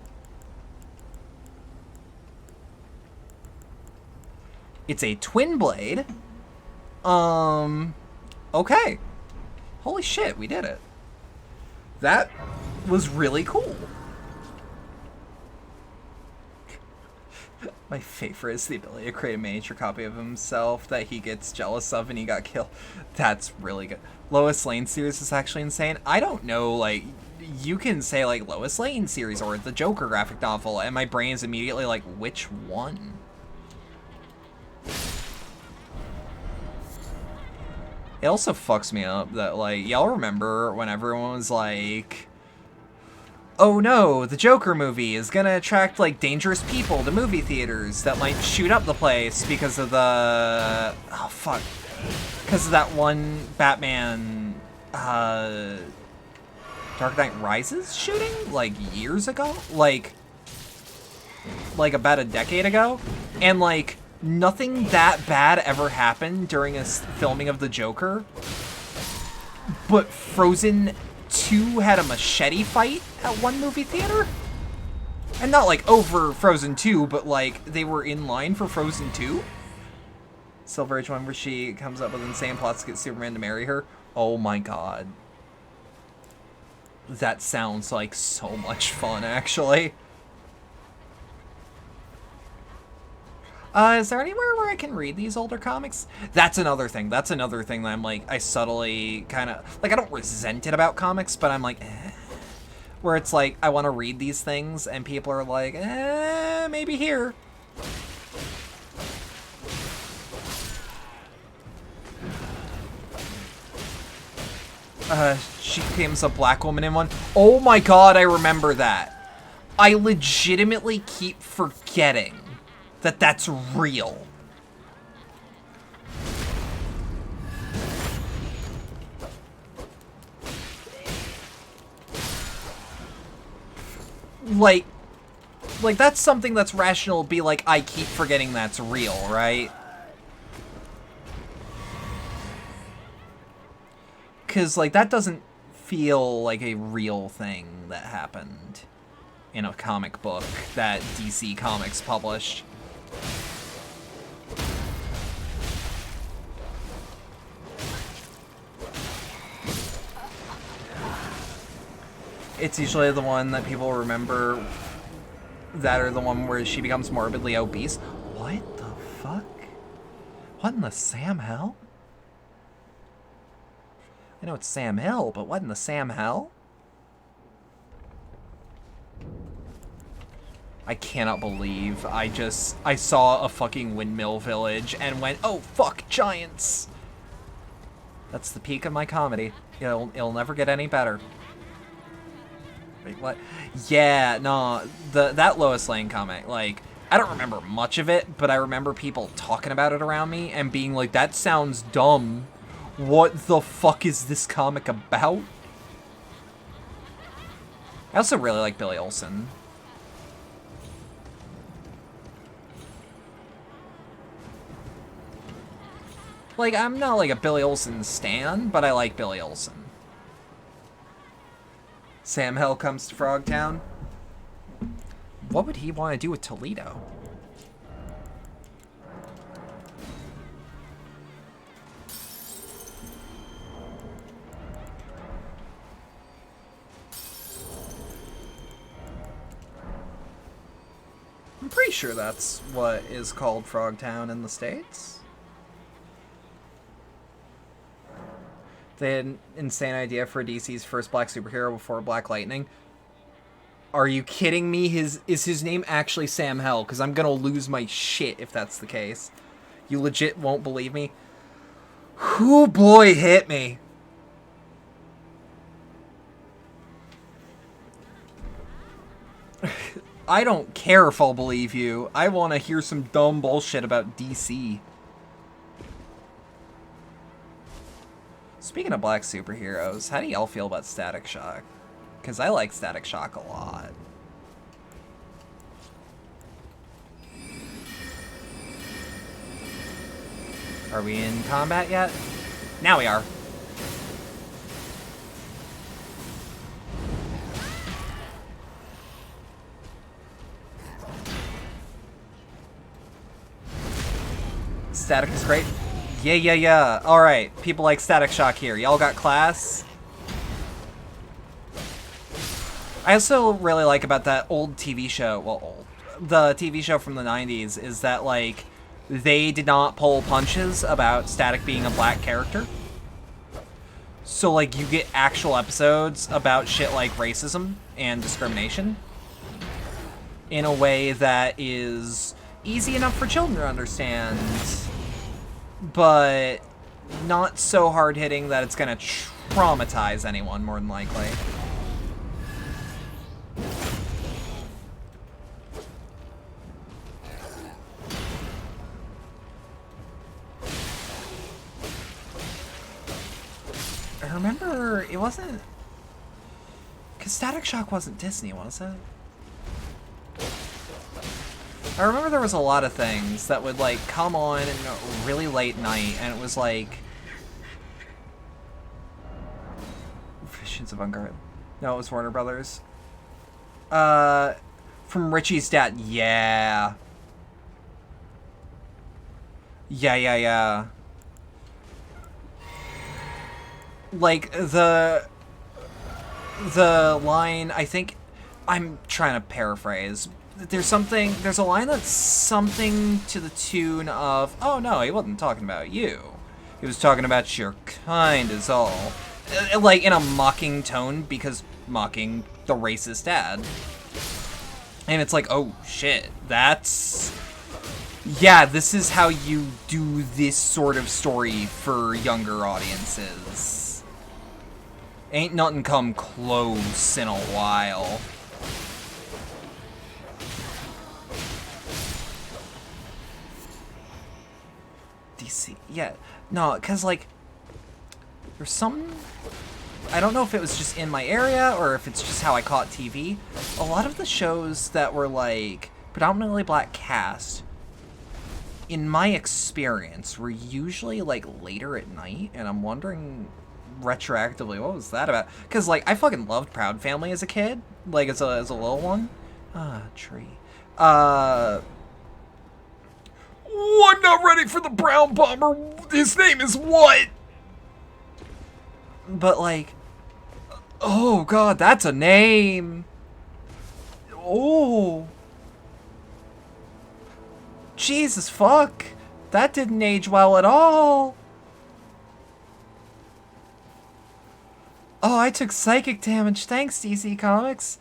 It's a twin blade. Okay. Holy shit, we did it. That was really cool. My favorite is the ability to create a miniature copy of himself that he gets jealous of and he got killed. That's really good. Lois Lane series is actually insane. I don't know, like, you can say, like, Lois Lane series or the Joker graphic novel, and my brain is immediately like, which one? It also fucks me up that, like, y'all remember when everyone was like, oh no, the Joker movie is gonna attract, like, dangerous people to movie theaters that might shoot up the place because of the... Oh, fuck. Because of that one Batman, Dark Knight Rises shooting, like, years ago? Like about a decade ago? And, like, nothing that bad ever happened during a filming of the Joker, but Frozen 2 had a machete fight at one movie theater? And not like over Frozen 2, but like they were in line for Frozen 2? Silver Age one where she comes up with insane plots to get Superman to marry her. Oh my god. That sounds like so much fun, actually. Is there anywhere where I can read these older comics? That's another thing. That's another thing that I'm like, I subtly kind of, like, I don't resent it about comics, but I'm like, eh. Where it's like, I want to read these things, and people are like, maybe here. she becomes a black woman in one. Oh my god, I remember that. I legitimately keep forgetting that that's real. Like that's something that's rational, be like, I keep forgetting that's real, right? Because, like, that doesn't feel like a real thing that happened in a comic book that DC Comics published. It's usually the one that people remember that are the one where she becomes morbidly obese. What the fuck? What in the Sam hell? I know it's Sam Hill, but what in the Sam hell? I cannot believe I saw a fucking windmill village and went, oh fuck, giants! That's the peak of my comedy. It'll never get any better. Wait, what? Yeah, no, that Lois Lane comic, like, I don't remember much of it, but I remember people talking about it around me and being like, that sounds dumb. What the fuck is this comic about? I also really like Billy Olsen. Like, I'm not like a Billy Olsen stan, but I like Billy Olsen. Sam Hill comes to Frogtown. What would he want to do with Toledo? I'm pretty sure that's what is called Frogtown in the States. They had an insane idea for DC's first black superhero before Black Lightning. Are you kidding me? Is his name actually Sam Hell? Because I'm gonna lose my shit if that's the case. You legit won't believe me. Whoo boy, hit me. I don't care if I'll believe you. I want to hear some dumb bullshit about DC. Speaking of black superheroes, how do y'all feel about Static Shock? Because I like Static Shock a lot. Are we in combat yet? Now we are. Static is great. Yeah. Alright, people like Static Shock here. Y'all got class? I also really like about that old TV show, well, the TV show from the 90s, is that, like, they did not pull punches about Static being a black character. So, like, you get actual episodes about shit like racism and discrimination in a way that is easy enough for children to understand, but not so hard-hitting that it's gonna traumatize anyone, more than likely. I remember it wasn't... Because Static Shock wasn't Disney, was it? I remember there was a lot of things that would, like, come on in a really late night, and it was like... Visions of Unguard. No, it was Warner Brothers. From Richie's dad. Yeah. Yeah. Like, the line, I think, I'm trying to paraphrase. There's a line that's something to the tune of, oh no, he wasn't talking about you. He was talking about your kind is all. Like, in a mocking tone, because mocking the racist dad. And it's like, oh shit, that's... Yeah, this is how you do this sort of story for younger audiences. Ain't nothing come close in a while. DC, yeah. No, because, like, there's some... I don't know if it was just in my area or if it's just how I caught TV. A lot of the shows that were, like, predominantly black cast, in my experience, were usually, like, later at night, and I'm wondering retroactively, what was that about? Because, like, I fucking loved Proud Family as a kid, like, as a little one. Ah, tree. I'm not ready for the brown bomber. His name is what? But, like, oh, God, that's a name. Oh. Jesus, fuck. That didn't age well at all. Oh, I took psychic damage. Thanks, DC Comics.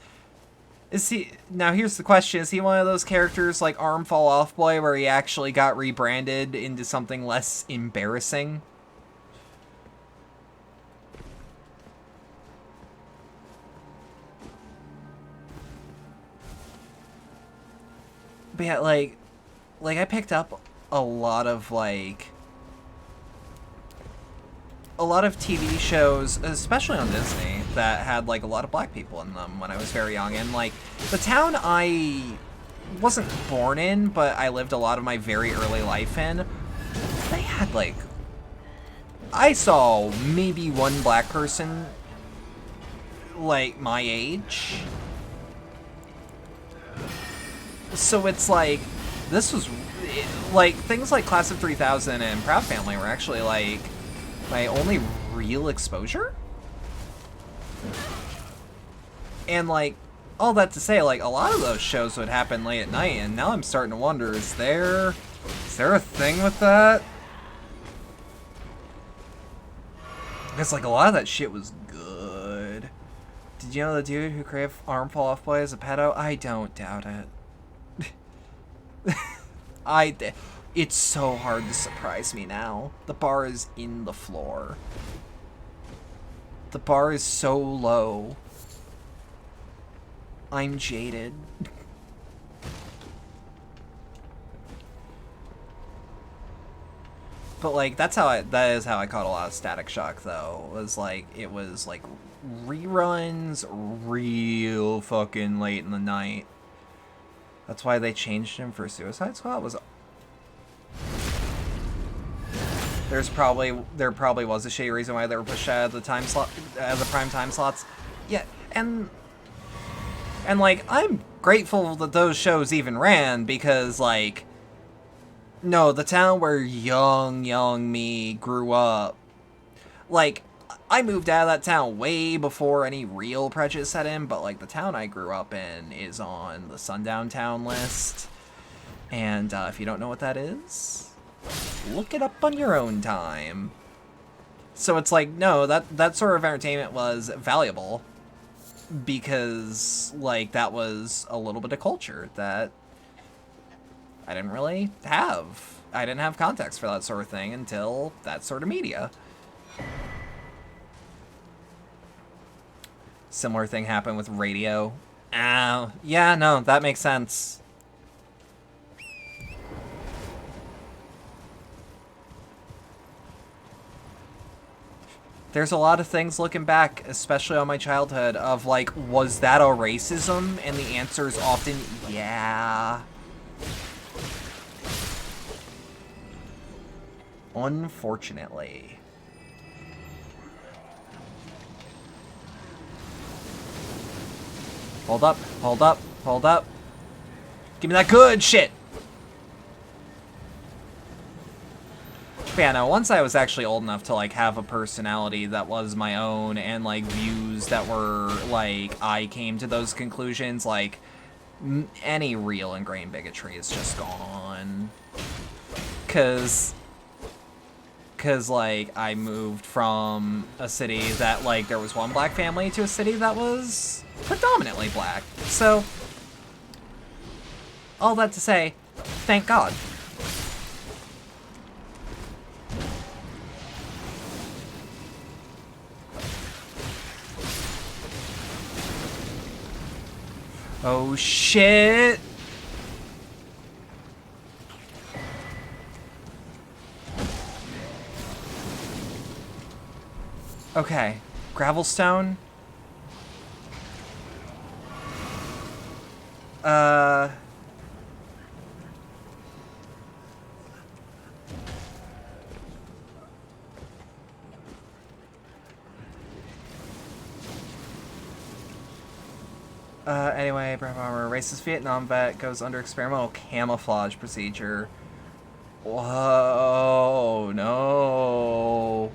Is he... Now, here's the question. Is he one of those characters like Arm Fall Off Boy where he actually got rebranded into something less embarrassing? But yeah, like I picked up a lot of TV shows, especially on Disney, that had like a lot of black people in them when I was very young. And like the town I wasn't born in, but I lived a lot of my very early life in, they had like, I saw maybe one black person like my age. So it's like, this was, like, things like Class of 3000 and Proud Family were actually, like, my only real exposure? And, like, all that to say, like, a lot of those shows would happen late at night, and now I'm starting to wonder, is there a thing with that? Because, like, a lot of that shit was good. Did you know the dude who created Arm Fall Off Boy as a pedo? I don't doubt it. It's so hard to surprise me now. The bar is in the floor. The bar is so low. I'm jaded. But like that is how I caught a lot of Static Shock though. It was like reruns real fucking late in the night. That's why they changed him for Suicide Squad. There probably was a shitty reason why they were pushed out of the time slot, the prime time slots. Yeah, and like I'm grateful that those shows even ran because like, no, the town where young me grew up, like I moved out of that town way before any real prejudice set in, but like the town I grew up in is on the Sundown Town list. And if you don't know what that is, look it up on your own time. So it's like, no, that sort of entertainment was valuable because like that was a little bit of culture that I didn't really have. I didn't have context for that sort of thing until that sort of media. Similar thing happened with radio. Yeah, no, that makes sense. There's a lot of things looking back, especially on my childhood, of like, was that a racism? And the answer is often, yeah. Unfortunately. Hold up, hold up, hold up. Give me that good shit! But yeah, no, once I was actually old enough to, like, have a personality that was my own and, like, views that were, like, I came to those conclusions, like, any real ingrained bigotry is just gone. Cause, like, I moved from a city that, like, there was one black family to a city that was predominantly black. So, all that to say, thank God. Oh shit! Okay, Gravelstone. Anyway, Brave Armor, racist Vietnam vet, goes under experimental camouflage procedure. Whoa, no.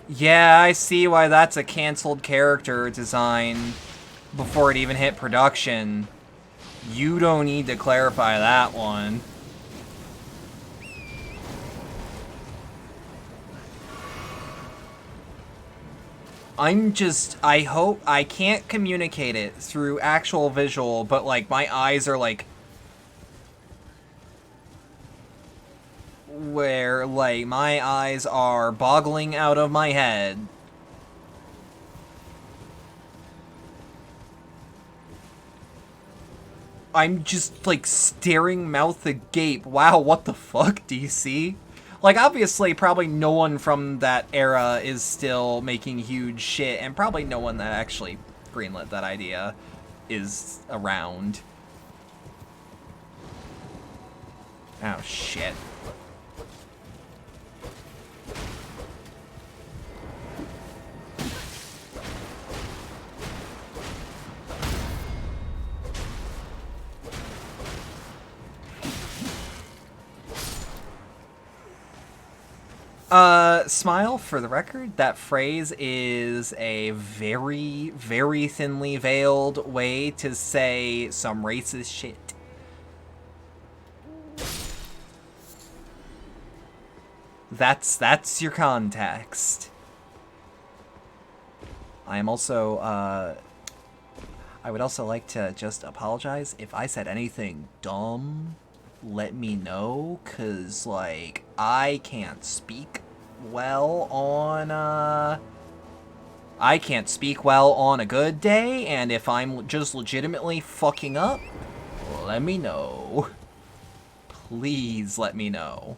Yeah, I see why that's a canceled character design before it even hit production. You don't need to clarify that one. I hope, I can't communicate it through actual visual, but like my eyes are like, where like my eyes are boggling out of my head. I'm just like staring mouth agape. Wow, what the fuck, DC? Like, obviously, probably no one from that era is still making huge shit, and probably no one that actually greenlit that idea is around. Oh, shit. Smile, for the record, that phrase is a very, very thinly veiled way to say some racist shit. That's your context. I am also, I would also like to just apologize if I said anything dumb. Let me know, cause like I can't speak well on a good day, and if I'm just legitimately fucking up, let me know. Please let me know.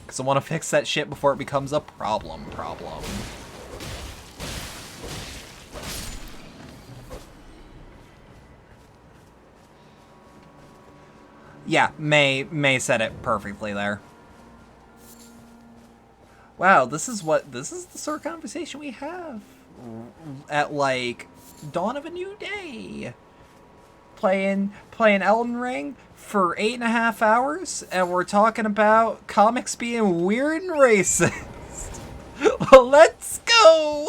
Cause I want to fix that shit before it becomes a problem. Yeah, May said it perfectly there. Wow, this is the sort of conversation we have at like dawn of a new day. Playing Elden Ring for 8.5 hours, and we're talking about comics being weird and racist. Let's go.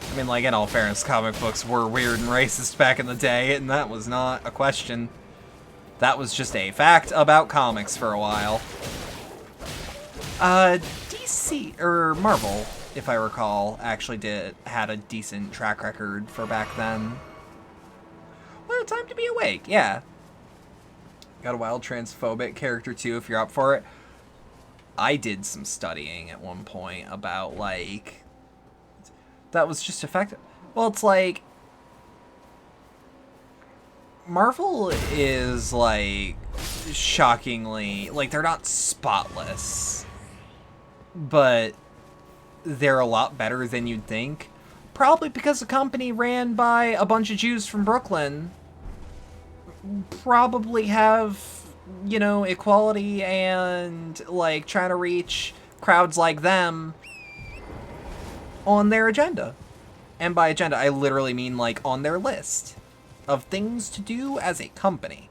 I mean, like, in all fairness, comic books were weird and racist back in the day, and that was not a question. That was just a fact about comics for a while. DC, or Marvel, if I recall, actually had a decent track record for back then. What a time to be awake, yeah. Got a wild transphobic character too, if you're up for it. I did some studying at one point about, like, that was just effective. Well, it's like, Marvel is, like, shockingly, like, they're not spotless, but they're a lot better than you'd think. Probably because the company ran by a bunch of Jews from Brooklyn probably have, you know, equality and, like, trying to reach crowds like them on their agenda. And by agenda, I literally mean, like, on their list of things to do as a company.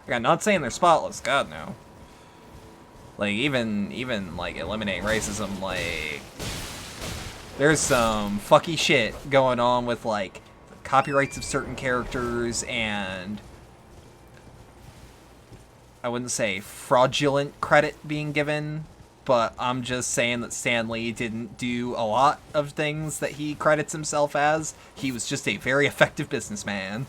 Like, I'm not saying they're spotless, God, no. Like, even like, eliminating racism, like, there's some fucky shit going on with, like, copyrights of certain characters and I wouldn't say fraudulent credit being given, but I'm just saying that Stan Lee didn't do a lot of things that he credits himself as. He was just a very effective businessman.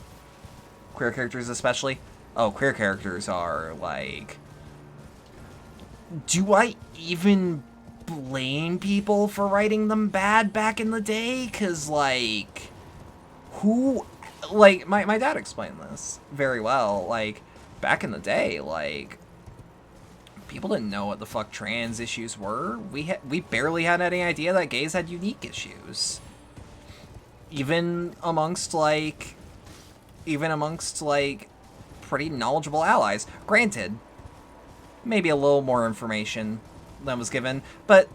Queer characters especially. oh, queer characters are, like... Do I even blame people for writing them bad back in the day? Because, like... Who... Like, my dad explained this very well. Like, back in the day, like... People didn't know what the fuck trans issues were. We barely had any idea that gays had unique issues. Even amongst, like, pretty knowledgeable allies. Granted, maybe a little more information than was given, but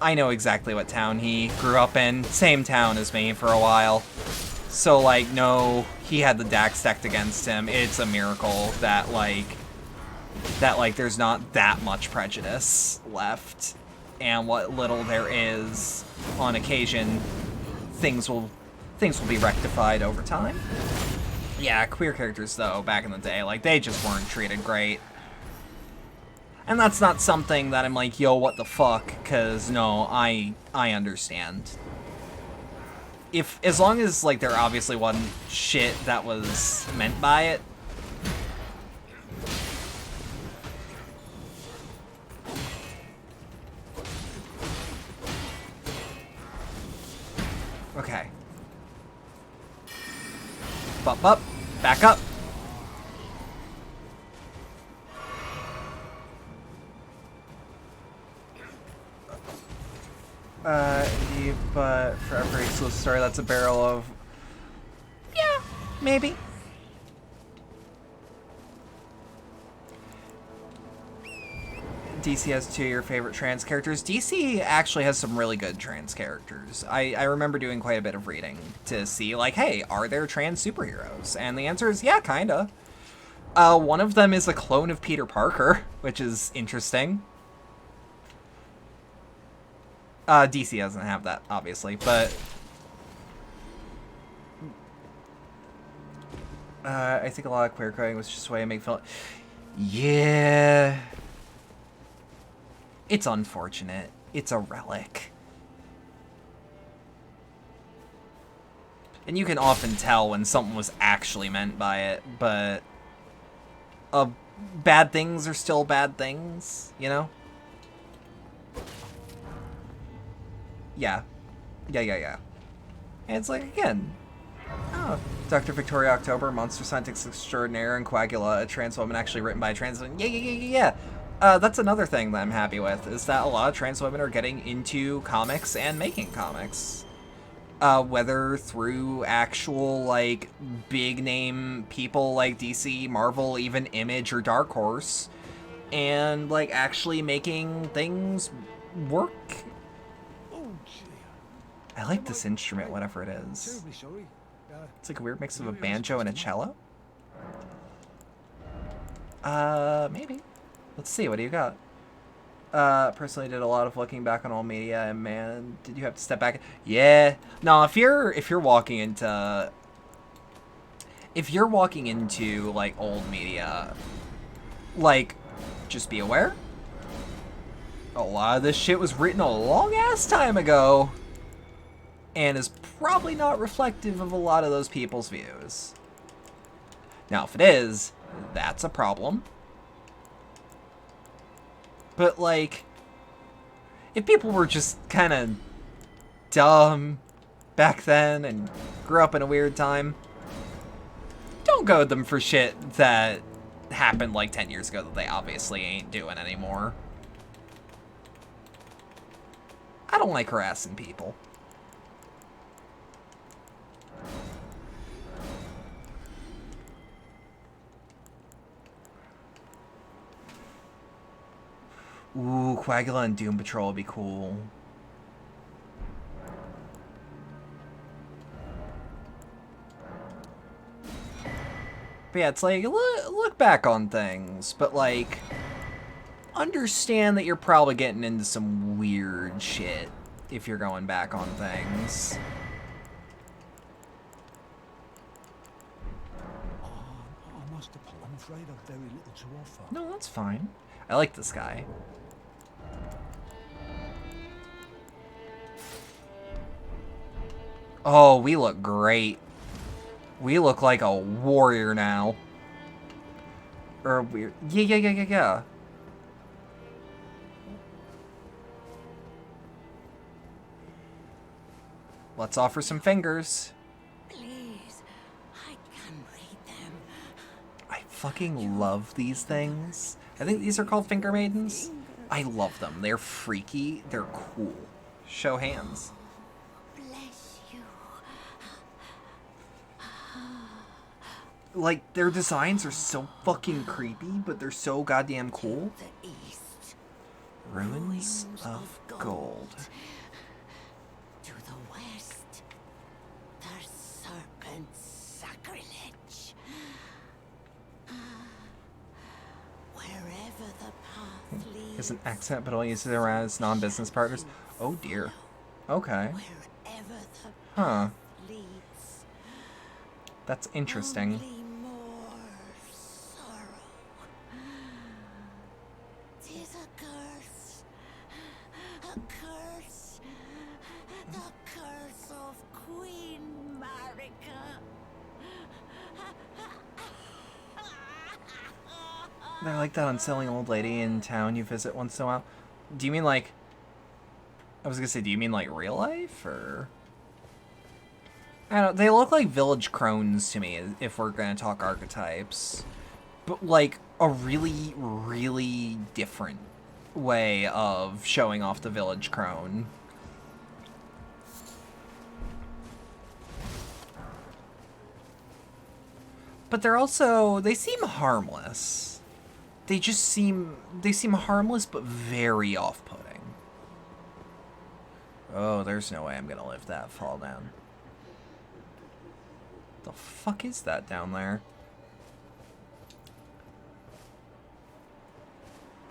I know exactly what town he grew up in. Same town as me for a while. So, like, no, he had the DAX stacked against him. It's a miracle that, like, there's not that much prejudice left. And what little there is, on occasion, things will be rectified over time. Yeah, queer characters, though, back in the day, like, they just weren't treated great. And that's not something that I'm like, yo, what the fuck, because, no, I understand. As long as, like, there obviously wasn't shit that was meant by it. Okay. Bump up. Back up. Indeed, but for every exclusive story, that's a barrel of... Yeah, maybe. DC has two of your favorite trans characters. DC actually has some really good trans characters. I remember doing quite a bit of reading to see, like, hey, are there trans superheroes? And the answer is, yeah, kinda. One of them is a clone of Peter Parker, which is interesting. DC doesn't have that, obviously, but... I think a lot of queer coding was just a way to make feel... Yeah... It's unfortunate. It's a relic. And you can often tell when something was actually meant by it, but... bad things are still bad things, you know? Yeah. Yeah. And it's like, again... Oh, Dr. Victoria October, Monster Scientist Extraordinaire, and Coagula, a trans woman actually written by a trans woman. Yeah. That's another thing that I'm happy with, is that a lot of trans women are getting into comics and making comics. Whether through actual, like, big-name people like DC, Marvel, even Image or Dark Horse, and, like, actually making things work. I like this instrument, whatever it is. It's like a weird mix of a banjo and a cello? Maybe. Let's see, what do you got? Personally did a lot of looking back on old media, and man, did you have to step back? Yeah. No, if you're walking into like old media, like, just be aware. A lot of this shit was written a long ass time ago, and is probably not reflective of a lot of those people's views. Now, if it is, that's a problem. But, like, if people were just kind of dumb back then and grew up in a weird time, don't goad them for shit that happened like 10 years ago that they obviously ain't doing anymore. I don't like harassing people. Ooh, Coagula and Doom Patrol would be cool. But yeah, it's like, look back on things, but like, understand that you're probably getting into some weird shit if you're going back on things. I must apologize. I'm afraid I've very little to offer. No, that's fine. I like this guy. Oh, we look great. We look like a warrior now. Or weird. Yeah. Let's offer some fingers. Please, I can read them. I fucking love these things. I think these are called finger maidens. I love them. They're freaky. They're cool. Show hands. Bless you. Like, their designs are so fucking creepy, but they're so goddamn cool. The east. Ruins of gold. To the west. The serpent's sacrilege. Wherever the path leads. Is an accent, but only uses them as non-business partners. Oh dear. Okay. Wherever the Huh. path leads. That's interesting. Only more sorrow. 'Tis a curse. A curse. The curse of Queen Marika. They're like that unsettling old lady in town you visit once in a while. Do you mean like... I was gonna say, do you mean like real life, or... I don't know, they look like village crones to me, if we're gonna talk archetypes. But like, a really, really different way of showing off the village crone. But they're also... they seem harmless. They just seem... they seem harmless, but very off-putting. Oh, there's no way I'm gonna lift that fall down. The fuck is that down there?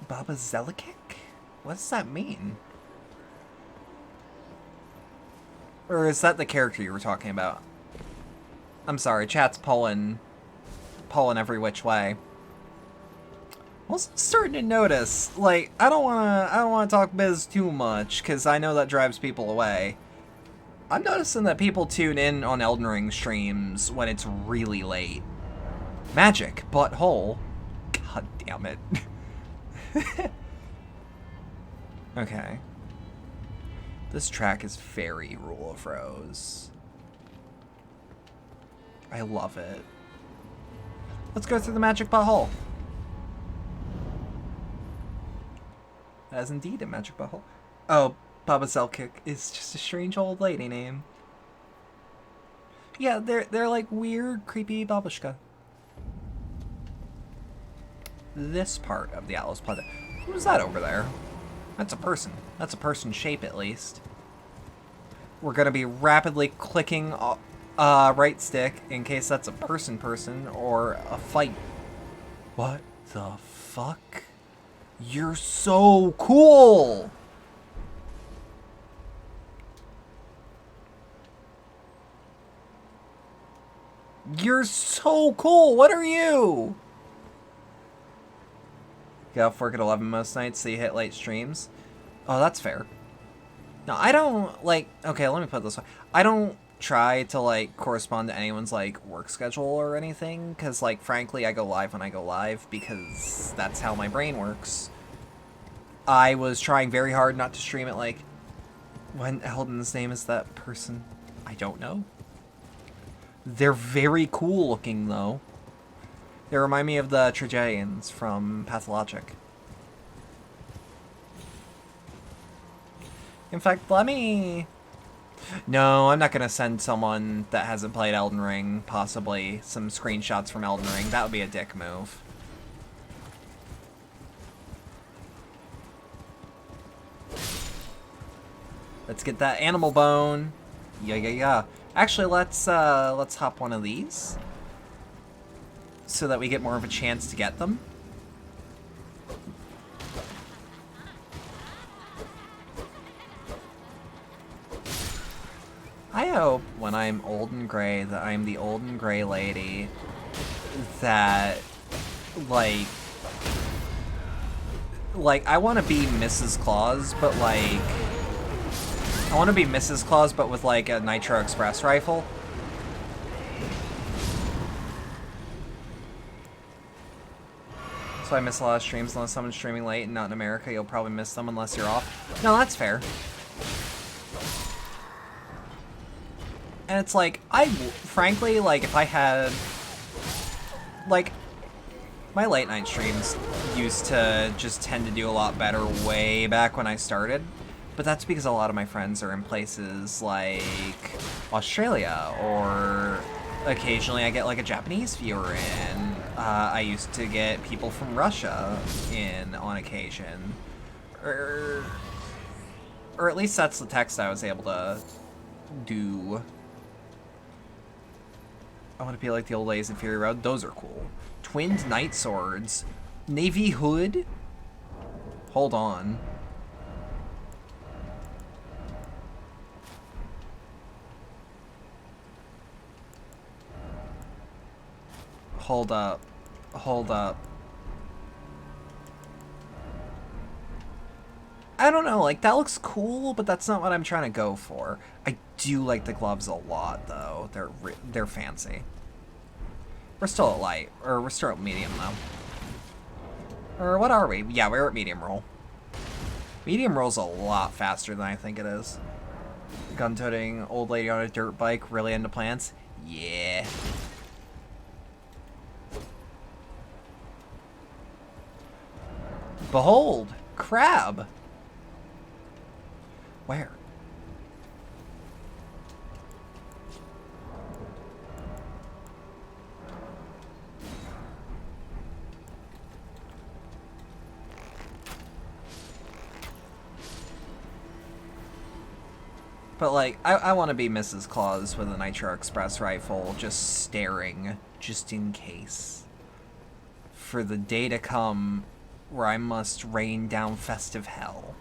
Baba Zelikik? What does that mean? Or is that the character you were talking about? I'm sorry, chat's pulling every which way. I'm also starting to notice, like, I don't wanna talk biz too much, because I know that drives people away. I'm noticing that people tune in on Elden Ring streams when it's really late. Magic, butthole. God damn it. Okay. This track is very Rule of Rose. I love it. Let's go through the magic butthole. That is indeed a magic butthole. Oh, Baba Zelkick is just a strange old lady name. Yeah, they're like weird, creepy babushka. This part of the Atlas Plaza. Who's that over there? That's a person. That's a person shape, at least. We're gonna be rapidly clicking right stick in case that's a person or a fight. What the fuck? You're so cool! You're so cool! What are you? Get off work at 11 most nights so you hit late streams. Oh, that's fair. No, I don't, like... Okay, let me put it this way. I don't try to, like, correspond to anyone's, like, work schedule or anything. Because, like, frankly, I go live when I go live. Because that's how my brain works. I was trying very hard not to stream it, like... When Elden's name is that person? I don't know. They're very cool looking, though. They remind me of the Tragedians from Pathologic. In fact, let me... No, I'm not going to send someone that hasn't played Elden Ring, possibly, some screenshots from Elden Ring. That would be a dick move. Let's get that animal bone. Yeah. Actually, let's hop one of these. So that we get more of a chance to get them. I hope when I'm old and gray that I'm the old and gray lady that, like I want to be Mrs. Claus, but like, I want to be Mrs. Claus, but with like a Nitro Express rifle. So I miss a lot of streams unless someone's streaming late and not in America. You'll probably miss them unless you're off. No, that's fair. And it's like, frankly, like, if I had, like, my late night streams used to just tend to do a lot better way back when I started. But that's because a lot of my friends are in places like Australia, or occasionally I get like a Japanese viewer in. I used to get people from Russia in on occasion. Or at least that's the text I was able to do. I want to be like the old days in Fury Road. Those are cool. Twinned Night Swords. Navy Hood? Hold on. Hold up. Hold up. I don't know, like, that looks cool, but that's not what I'm trying to go for. I do like the gloves a lot, though. They're fancy. We're still at light, or we're still at medium, though. Or what are we? Yeah, we're at medium roll. Medium roll's a lot faster than I think it is. Gun-toting old lady on a dirt bike, really into plants? Yeah. Behold! Crab! Where? But, like, I want to be Mrs. Claus with a Nitro Express rifle, just staring, just in case. For the day to come where I must rain down festive hell.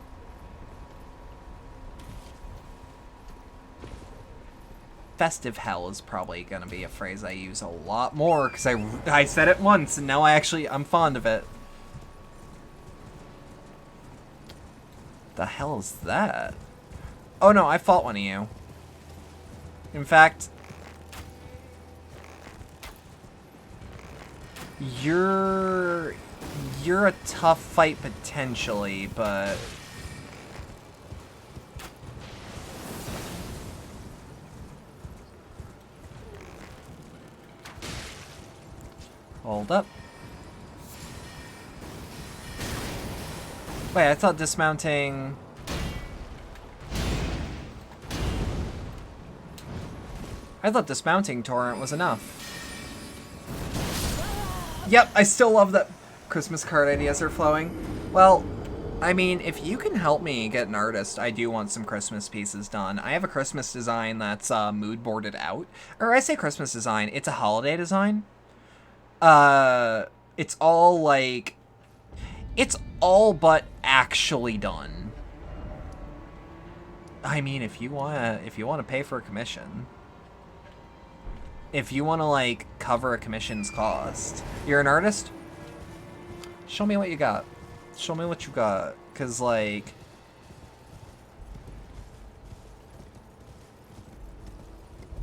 Festive hell is probably going to be a phrase I use a lot more, because I said it once, and now I'm fond of it. The hell is that? Oh no, I fought one of you. In fact, you're a tough fight potentially, but hold up. Wait, I thought dismounting. I thought dismounting torrent was enough. Yep, I still love that Christmas card ideas are flowing. Well, I mean, if you can help me get an artist, I do want some Christmas pieces done. I have a Christmas design that's mood boarded out. Or I say Christmas design, it's a holiday design. It's all like, it's all but actually done. I mean, if you wanna pay for a commission. If you want to, like, cover a commission's cost. You're an artist? Show me what you got. Show me what you got. Because, like,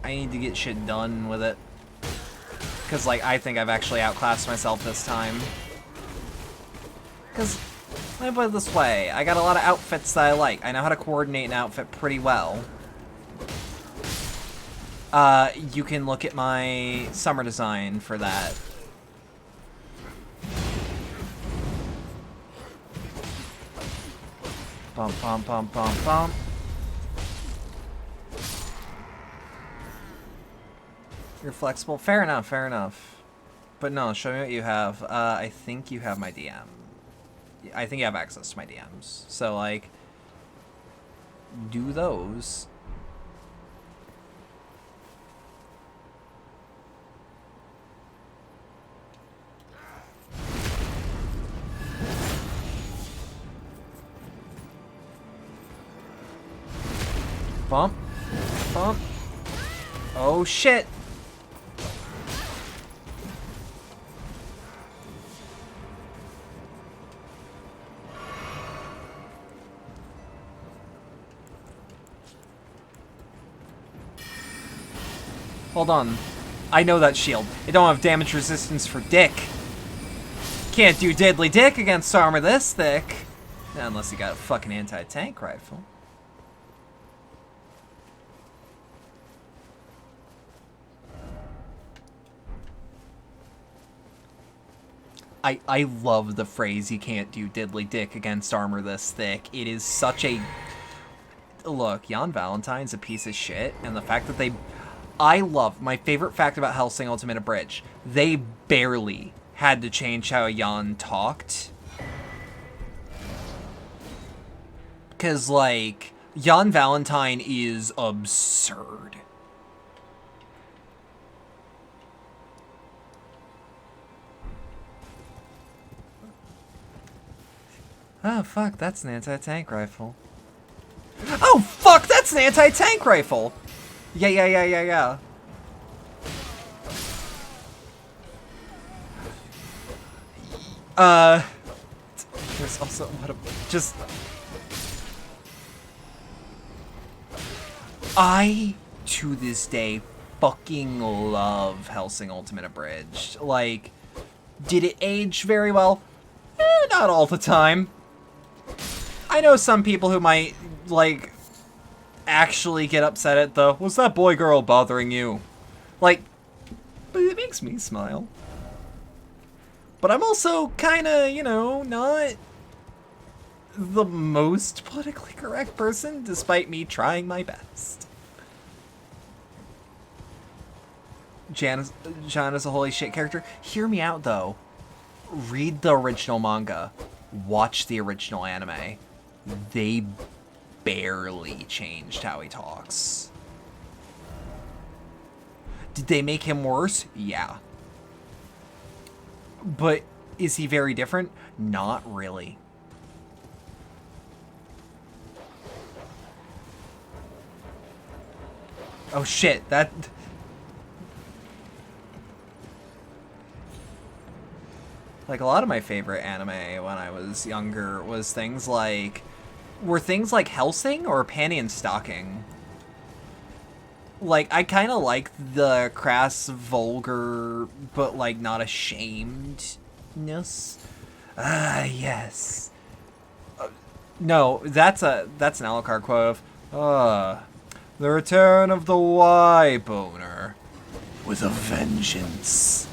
I need to get shit done with it. Because, like, I think I've actually outclassed myself this time. Because, let me put it this way. I got a lot of outfits that I like. I know how to coordinate an outfit pretty well. You can look at my summer design for that. Bump, bump, bump, bump, bump. You're flexible. Fair enough, fair enough. But no, show me what you have. I think you have my DM. I think you have access to my DMs. So, like, do those. Bump. Bump. Oh, shit. Hold on. I know that shield. It don't have damage resistance for dick. Can't do diddly dick against armor this thick. Unless you got a fucking anti-tank rifle. I love the phrase, you can't do diddly dick against armor this thick. It is such a... Look, Jan Valentine's a piece of shit, and the fact that they... I love... My favorite fact about Hellsing Ultimate Abridged, they barely had to change how Jan talked. Because, like, Jan Valentine is absurd. Oh, fuck, that's an anti-tank rifle. Oh, fuck, that's an anti-tank rifle! Yeah. There's also, what a, just... I, to this day, fucking love Hellsing Ultimate Abridged. Like, did it age very well? Not all the time. I know some people who might, like, actually get upset at the, was that boy girl bothering you? Like, but it makes me smile. But I'm also kinda, you know, not the most politically correct person, despite me trying my best. Jan is a holy shit character. Hear me out, though. Read the original manga. Watch the original anime. They barely changed how he talks. Did they make him worse? Yeah. But is he very different? Not really. Oh shit, that... Like, a lot of my favorite anime when I was younger was things like... Were things like Hellsing or Panty and Stocking? Like, I kind of like the crass, vulgar, but, like, not ashamedness. Ah, yes. No, that's an Alucard quote of, the return of the Y-boner with a vengeance.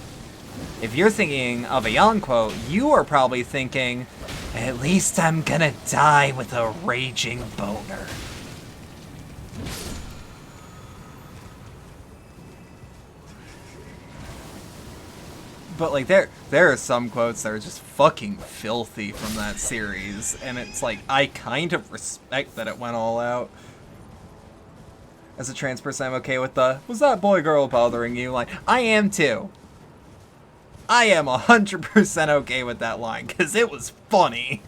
If you're thinking of a Jan quote, you are probably thinking, at least I'm gonna die with a raging boner. But, like, there are some quotes that are just fucking filthy from that series, and it's like, I kind of respect that it went all out. As a trans person, I'm okay with the, was that boy girl bothering you? Like, I am too. I am 100% okay with that line, because it was funny.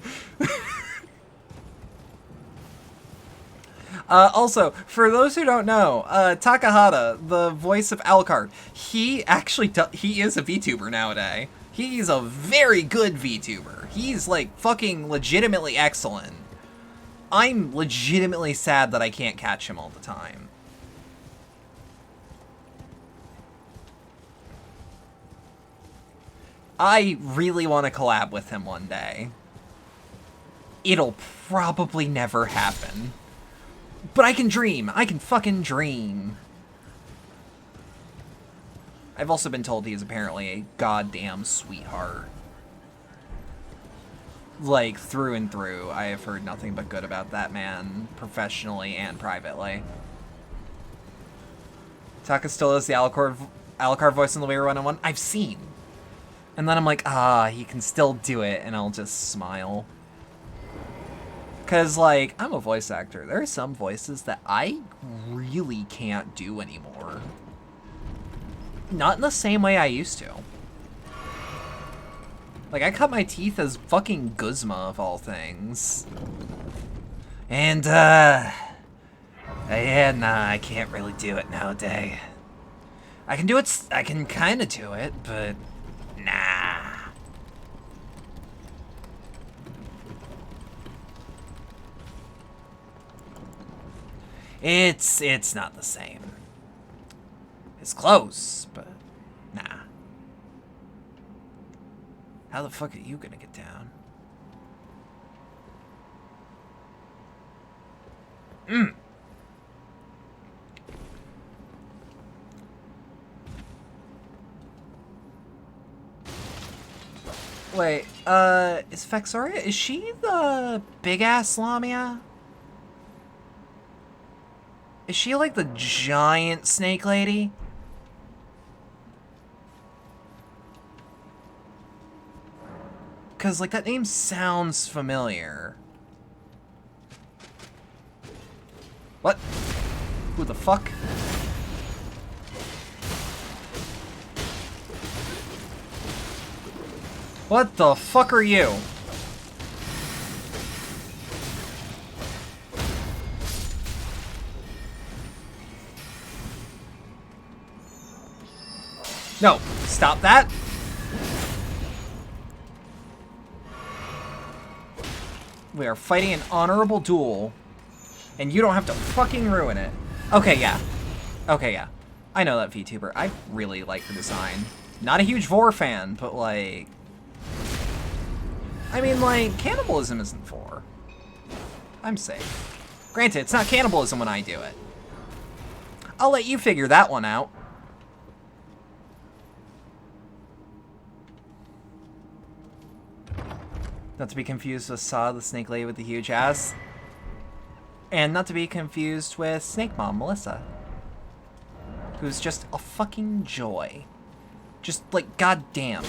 Also, for those who don't know, Takahata, the voice of Alucard, he actually he is a VTuber nowadays. He's a very good VTuber. He's, like, fucking legitimately excellent. I'm legitimately sad that I can't catch him all the time. I really want to collab with him one day. It'll probably never happen. But I can dream. I can fucking dream. I've also been told he is apparently a goddamn sweetheart. Like, through and through. I have heard nothing but good about that man, professionally and privately. Taka still has the Alucard voice in the Weird 101. I've seen. And then I'm like, he can still do it, and I'll just smile. Because, like, I'm a voice actor. There are some voices that I really can't do anymore. Not in the same way I used to. Like, I cut my teeth as fucking Guzma, of all things. And, yeah, nah, I can't really do it nowadays. I can do it, I can kind of do it, but... Nah. It's not the same. It's close, but nah. How the fuck are you gonna get down? Wait, is Fexoria, is she the big-ass Lamia? Is she like the giant snake lady? Because, like, that name sounds familiar. What? Who the fuck? What the fuck are you? No, stop that. We are fighting an honorable duel, and you don't have to fucking ruin it. Okay, yeah. Okay, yeah. I know that VTuber. I really like her design. Not a huge Vor fan, but like... I mean, like, cannibalism isn't Vor. I'm safe. Granted, it's not cannibalism when I do it. I'll let you figure that one out. Not to be confused with Saw, the snake lady with the huge ass. And not to be confused with Snake Mom, Melissa. Who's just a fucking joy. Just, like, goddamn.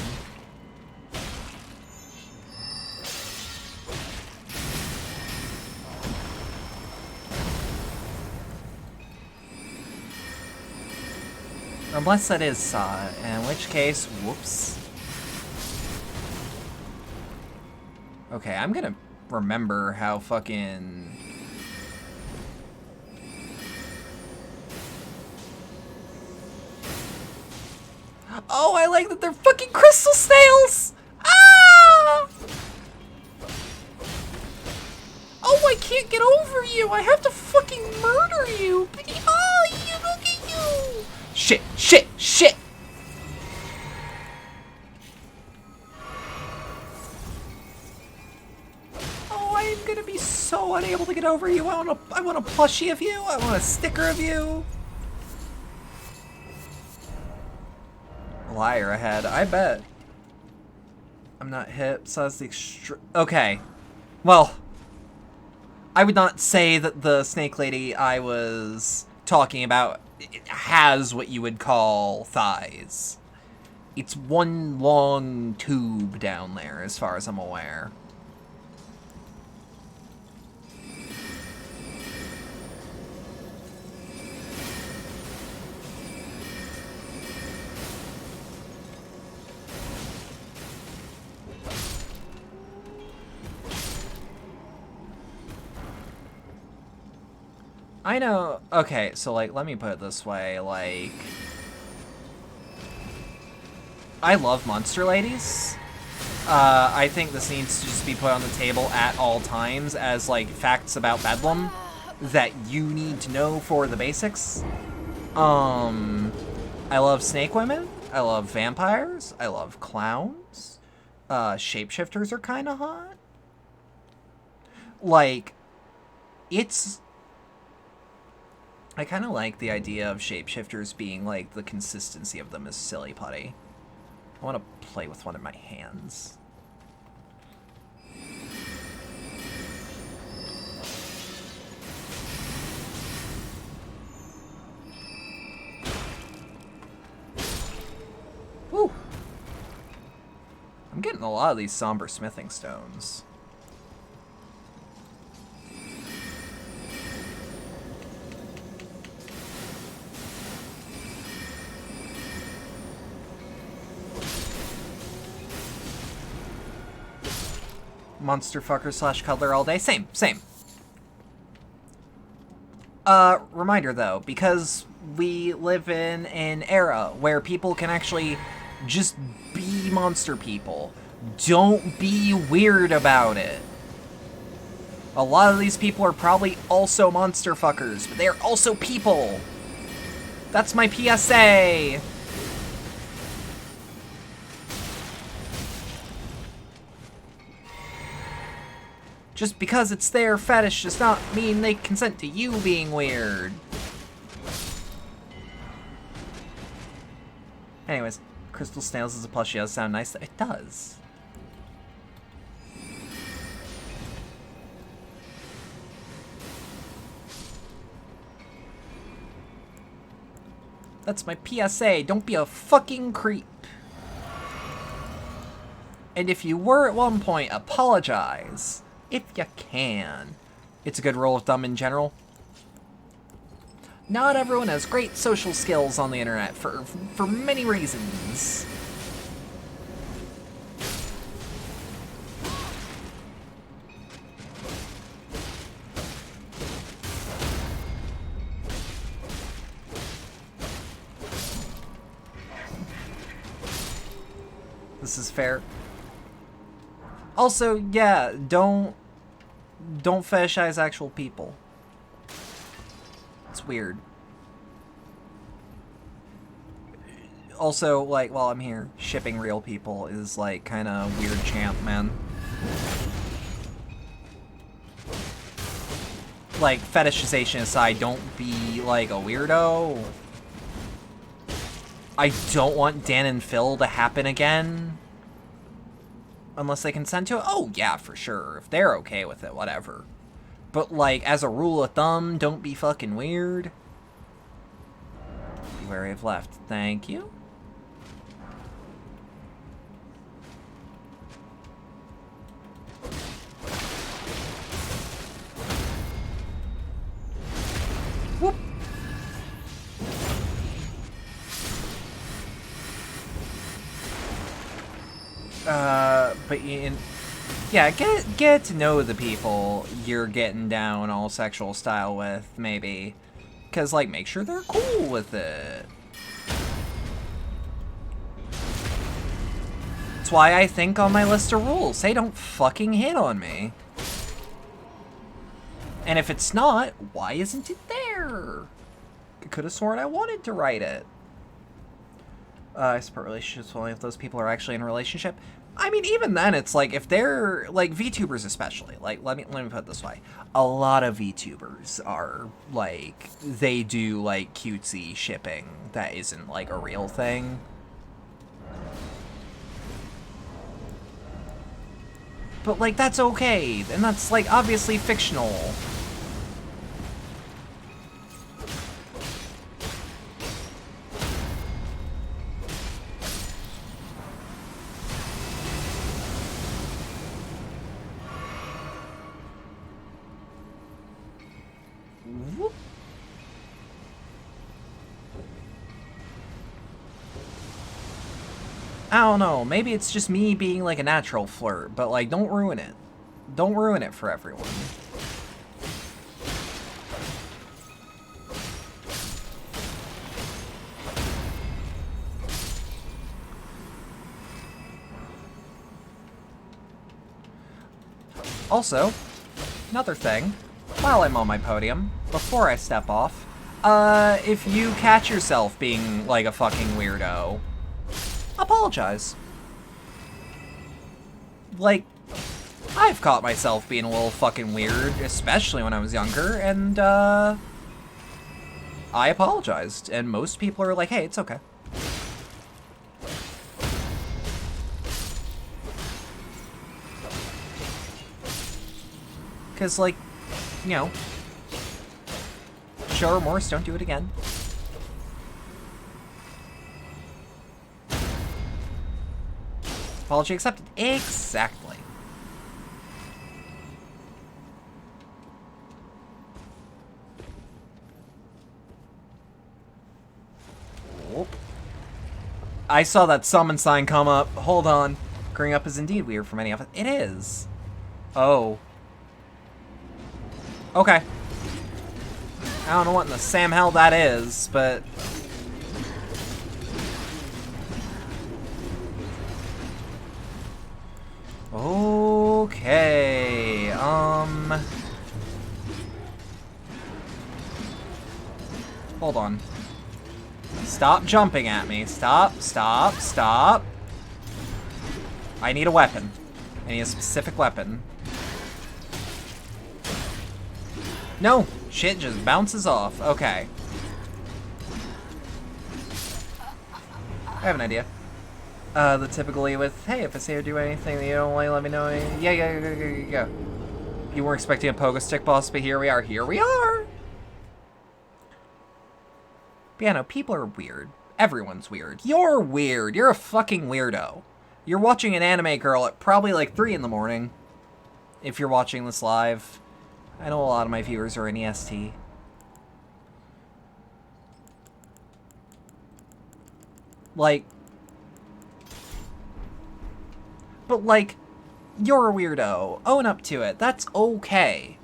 Unless that is Saw, in which case, whoops. Okay, I'm gonna remember how fucking... Oh, I like that they're fucking crystal snails! Ah! Oh, I can't get over you! I have to fucking murder you! Oh, you look at you! Shit, shit, shit! Oh, I'm gonna be so unable to get over you. I want a plushie of you. I want a sticker of you. Liar ahead, I bet. I'm not hip, so that's the okay. Well, I would not say that the snake lady I was talking about has what you would call thighs. It's one long tube down there, as far as I'm aware. I know, okay, so, like, let me put it this way, like... I love monster ladies. I think this needs to just be put on the table at all times as, like, facts about Bedlam that you need to know for the basics. I love snake women. I love vampires. I love clowns. Shapeshifters are kind of hot. Like, it's... I kind of like the idea of shapeshifters being like the consistency of them is silly putty. I want to play with one in my hands. Woo! I'm getting a lot of these somber smithing stones. Monster fucker slash cuddler all day. Same. Reminder though, because we live in an era where people can actually just be monster people. Don't be weird about it. A lot of these people are probably also monster fuckers, but they are also people. That's my PSA. Just because it's their fetish does not mean they consent to you being weird. Anyways, crystal snails as a plushie does sound nice. It does. That's my PSA. Don't be a fucking creep. And if you were at one point, apologize. If you can. It's a good rule of thumb in general. Not everyone has great social skills on the internet for many reasons. This is fair. Also, yeah, don't fetishize actual people. It's weird. Also, like, while I'm here, shipping real people is, like, kind of weird champ, man. Like, fetishization aside, don't be, like, a weirdo. I don't want Dan and Phil to happen again. Unless they consent to it. Oh, yeah, for sure. If they're okay with it, whatever. But, like, as a rule of thumb, don't be fucking weird. Be wary of left. Thank you. Whoop. But yeah, get to know the people you're getting down all sexual style with, maybe. Because, like, make sure they're cool with it. That's why I think on my list of rules, say don't fucking hit on me. And if it's not, why isn't it there? I could have sworn I wanted to write it. I support relationships only if those people are actually in a relationship. I mean, even then, it's like, if they're, like, VTubers especially, like, let me put it this way. A lot of VTubers are, like, they do, like, cutesy shipping that isn't, like, a real thing. But, like, that's okay, and that's, like, obviously fictional. I don't know, maybe it's just me being like a natural flirt, but like, don't ruin it. Don't ruin it for everyone. Also, another thing, while I'm on my podium, before I step off, if you catch yourself being like a fucking weirdo, apologize. Like, I've caught myself being a little fucking weird, especially when I was younger, and, I apologized. And most people are like, hey, it's okay. Because, like, you know, show remorse, don't do it again. Apology accepted. Exactly. Oh. I saw that summon sign come up. Hold on. Growing up is indeed weird for many of us. It is. Oh. Okay. I don't know what in the Sam hell that is, but... Okay, hold on. Stop jumping at me. Stop, stop, stop. I need a weapon. I need a specific weapon. No, shit just bounces off. Okay. I have an idea. The typically with, hey, if I say or do anything that you don't like, let me know. Yeah. You weren't expecting a pogo stick boss, but here we are. Here we are! But yeah, no, people are weird. Everyone's weird. You're weird. You're a fucking weirdo. You're watching an anime girl at probably like 3 in the morning. If you're watching this live. I know a lot of my viewers are in EST. Like... But like, you're a weirdo. Own up to it. That's okay.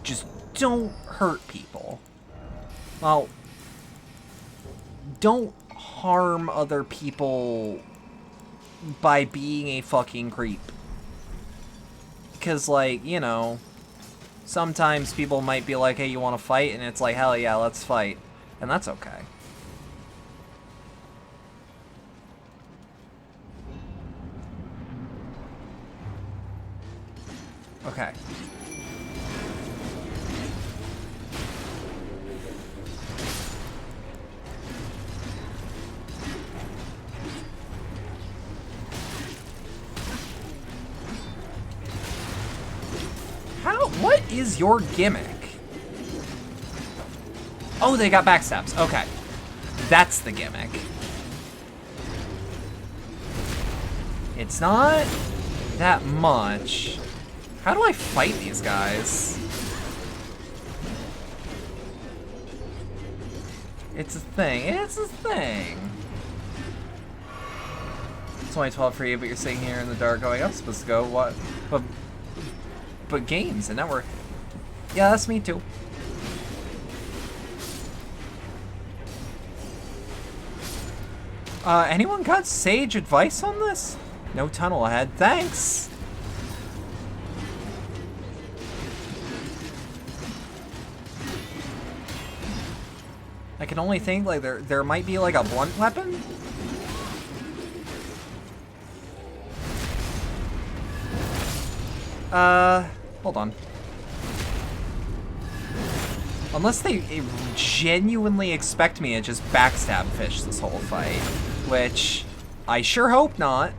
Just don't hurt people. Well... Don't harm other people by being a fucking creep. Because, like, you know, sometimes people might be like, hey, you want to fight? And it's like, hell yeah, let's fight. And that's okay. Okay. What is your gimmick? Oh, they got backstabs. Okay. That's the gimmick. It's not that much. How do I fight these guys? It's a thing. It's a thing. It's only 12 for you, but you're sitting here in the dark going, I'm supposed to go, what? But games, and now we're... Yeah, that's me too. Anyone got sage advice on this? No tunnel ahead. Thanks! I can only think, like, there might be, like, a blunt weapon? Hold on. Unless they genuinely expect me to just backstab fish this whole fight, which I sure hope not.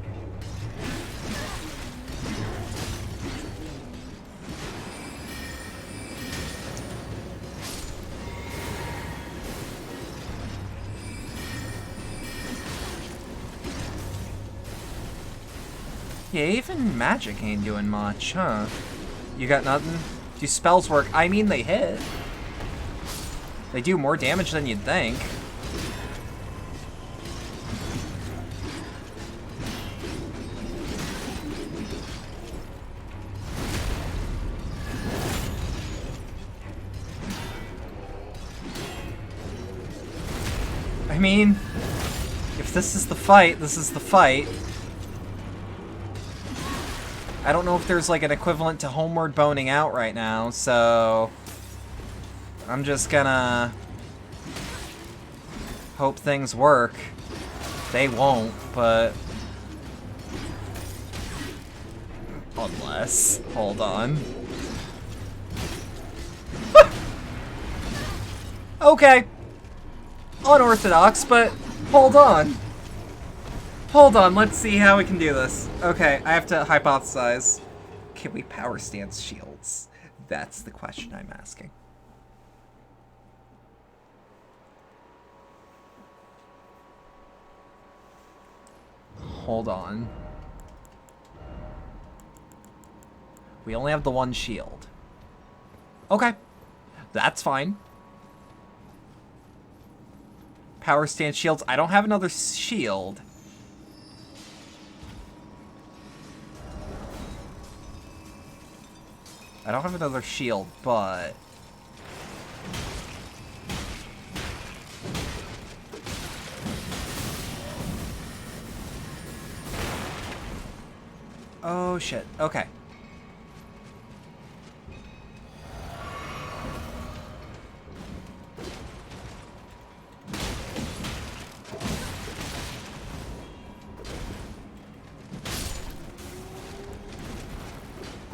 Yeah, even magic ain't doing much, huh? You got nothing? Do spells work? I mean, they hit. They do more damage than you'd think. I mean, if this is the fight, this is the fight. I don't know if there's like an equivalent to homeward boning out right now, so I'm just gonna hope things work. They won't, but unless, hold on. Okay, unorthodox, but hold on. Hold on, let's see how we can do this. Okay, I have to hypothesize. Can we power stance shields? That's the question I'm asking. Hold on. We only have the one shield. Okay, that's fine. Power stance shields. I don't have another shield. I don't have another shield, but... Oh, shit. Okay.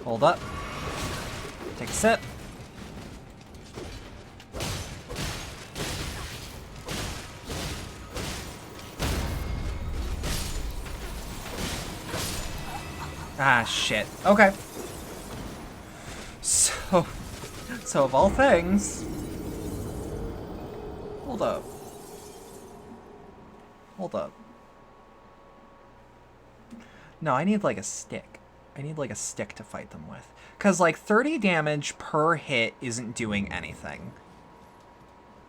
Hold up. Take a sip. Ah, shit. Okay. So of all things... Hold up. Hold up. No, I need, like, a stick. I need, like, a stick to fight them with. Because, like, 30 damage per hit isn't doing anything.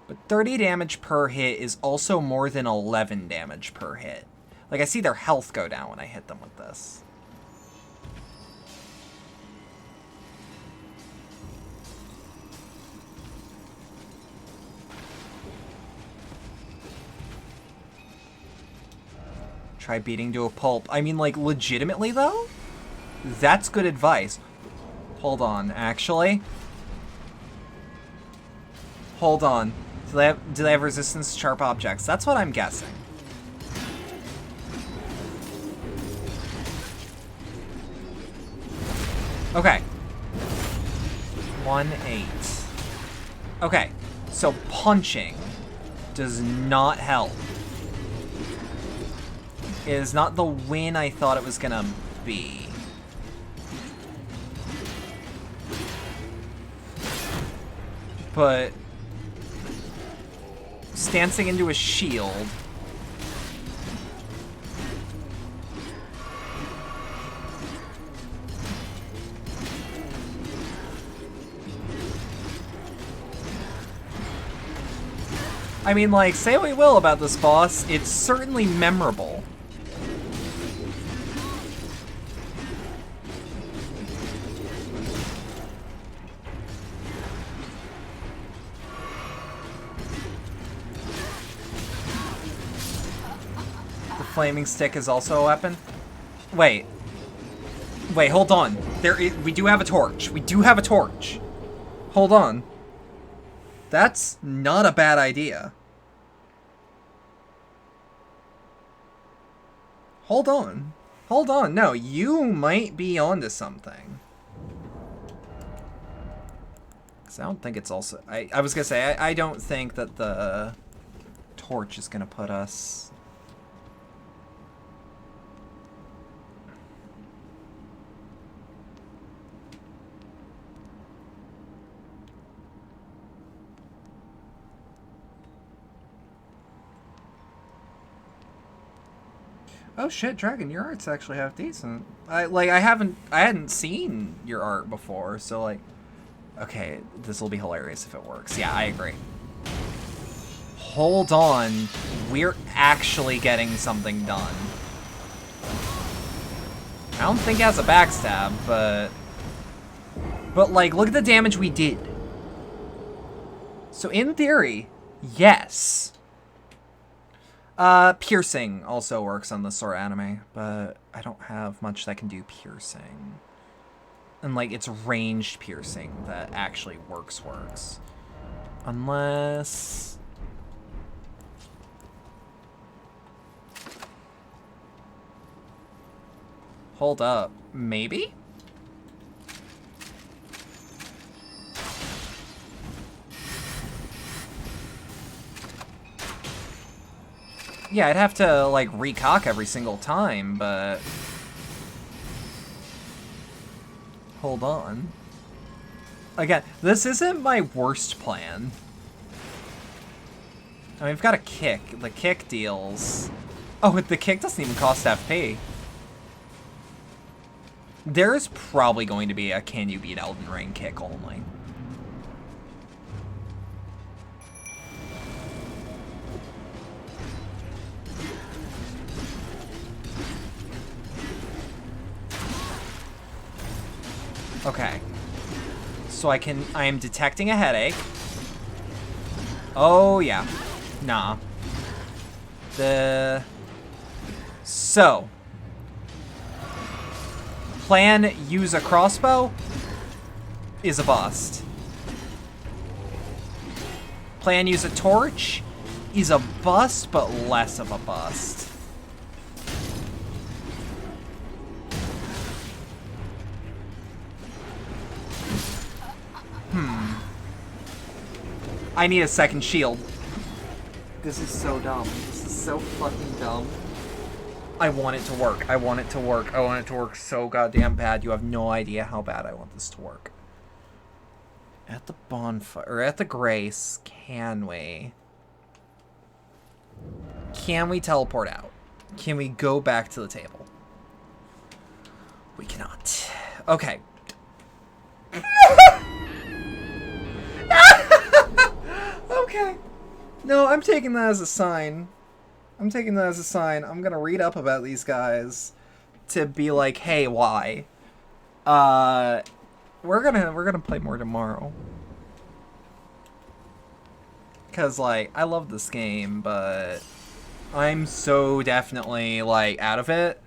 But 30 damage per hit is also more than 11 damage per hit. Like, I see their health go down when I hit them with this. Try beating to a pulp. I mean, like, legitimately, though? That's good advice. Hold on, actually. Hold on. Do they have resistance to sharp objects? That's what I'm guessing. Okay. 1-8. Okay, so punching does not help. It is not the win I thought it was gonna be. But stancing into a shield. I mean, like, say what we will about this boss, it's certainly memorable. The flaming stick is also a weapon? Wait. Wait, hold on. We do have a torch. We do have a torch. Hold on. That's not a bad idea. Hold on. Hold on. No, you might be onto something. Because I don't think it's also... I was going to say, I don't think that the torch is going to put us... Oh shit, Dragon, your art's actually half decent. I hadn't seen your art before, so like, okay, this will be hilarious if it works. Yeah, I agree. Hold on, we're actually getting something done. I don't think it has a backstab, but like, look at the damage we did. So in theory, yes. Piercing also works on the sword anime, but I don't have much that can do piercing. And, like, it's ranged piercing that actually works. Unless... Hold up. Maybe? Yeah, I'd have to, like, recock every single time, but... Hold on. Again, this isn't my worst plan. I mean, we've got a kick. The kick deals... Oh, the kick doesn't even cost FP. There's probably going to be a can you beat Elden Ring kick only. Okay. So I am detecting a headache. Oh, yeah. Nah. So. Plan use a crossbow is a bust. Plan use a torch is a bust, but less of a bust. I need a second shield. This is so dumb. This is so fucking dumb. I want it to work. I want it to work. I want it to work so goddamn bad. You have no idea how bad I want this to work. At the bonfire, or at the Grace, can we teleport out? Can we go back to the table? We cannot. Okay. Okay. No, I'm taking that as a sign. I'm taking that as a sign. I'm gonna read up about these guys to be like, hey, why? We're gonna play more tomorrow. Cause like I love this game, but I'm so definitely like out of it.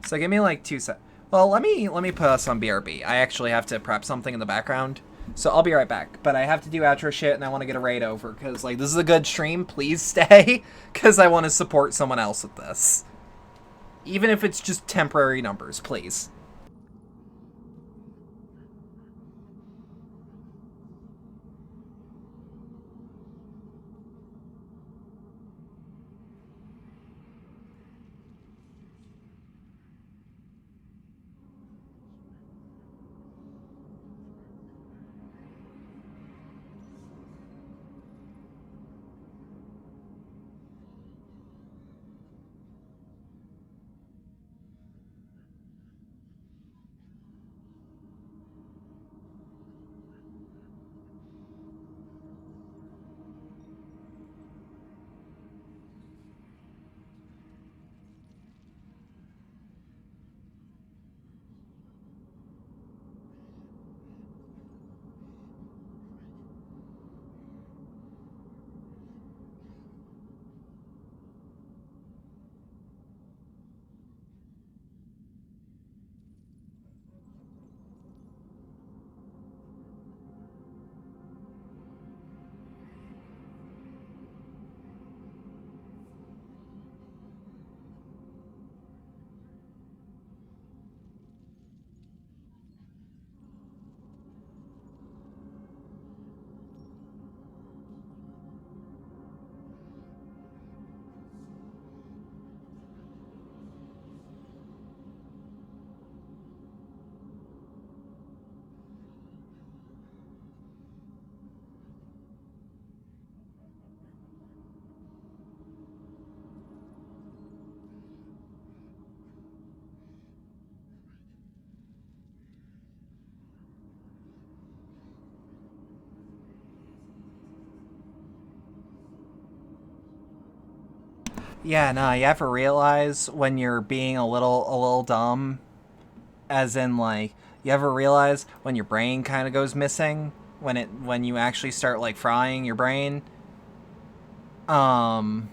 So give me like 2 seconds. Well, let me put us on BRB. I actually have to prep something in the background. So I'll be right back. But I have to do outro shit and I want to get a raid over because like this is a good stream. Please stay because I want to support someone else with this. Even if it's just temporary numbers, please. Yeah, no, you ever realize when you're being a little dumb? As in, like, you ever realize when your brain kind of goes missing? When you actually start, like, frying your brain? And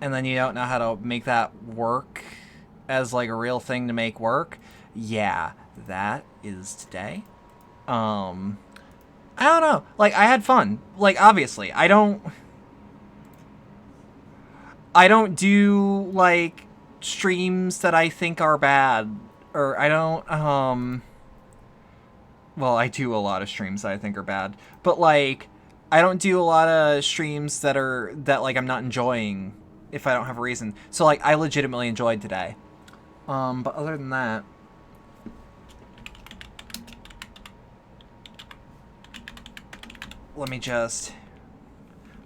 then you don't know how to make that work as, like, a real thing to make work? Yeah, that is today. I don't know. Like, I had fun. Like, obviously, I don't do, like, streams that I think are bad. Or I don't, well, I do a lot of streams that I think are bad. But, like, I don't do a lot of streams that like, I'm not enjoying if I don't have a reason. So, like, I legitimately enjoyed today. But other than that... Let me just...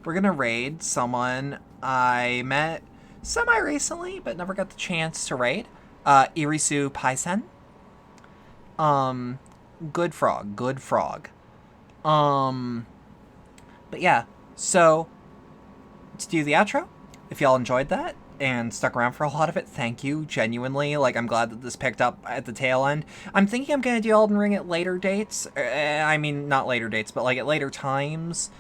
We're gonna raid someone I met semi-recently, but never got the chance to raid. Irisu Paisen. Good frog. But yeah, so to do the outro, if y'all enjoyed that and stuck around for a lot of it, thank you, genuinely. Like, I'm glad that this picked up at the tail end. I'm thinking I'm gonna do Elden Ring at later dates. I mean, not later dates, but like at later times.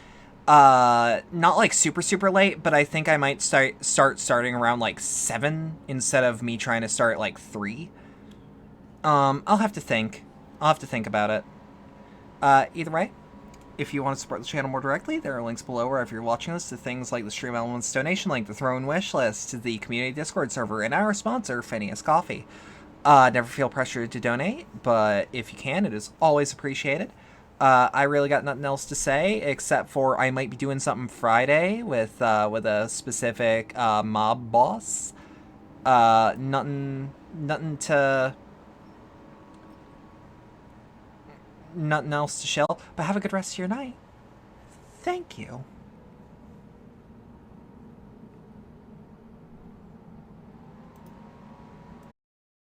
Not like super late, but I think I might starting around like 7 instead of me trying to start at like 3. I'll have to think about it. Either way, if you want to support the channel more directly, there are links below wherever you're watching this to things like the Stream Elements donation link, the Throne wish list, the community Discord server, and our sponsor, Phineas Coffee. Never feel pressured to donate, but if you can, it is always appreciated. I really got nothing else to say except for I might be doing something Friday with a specific mob boss. Nothing else to shell, but have a good rest of your night. Thank you.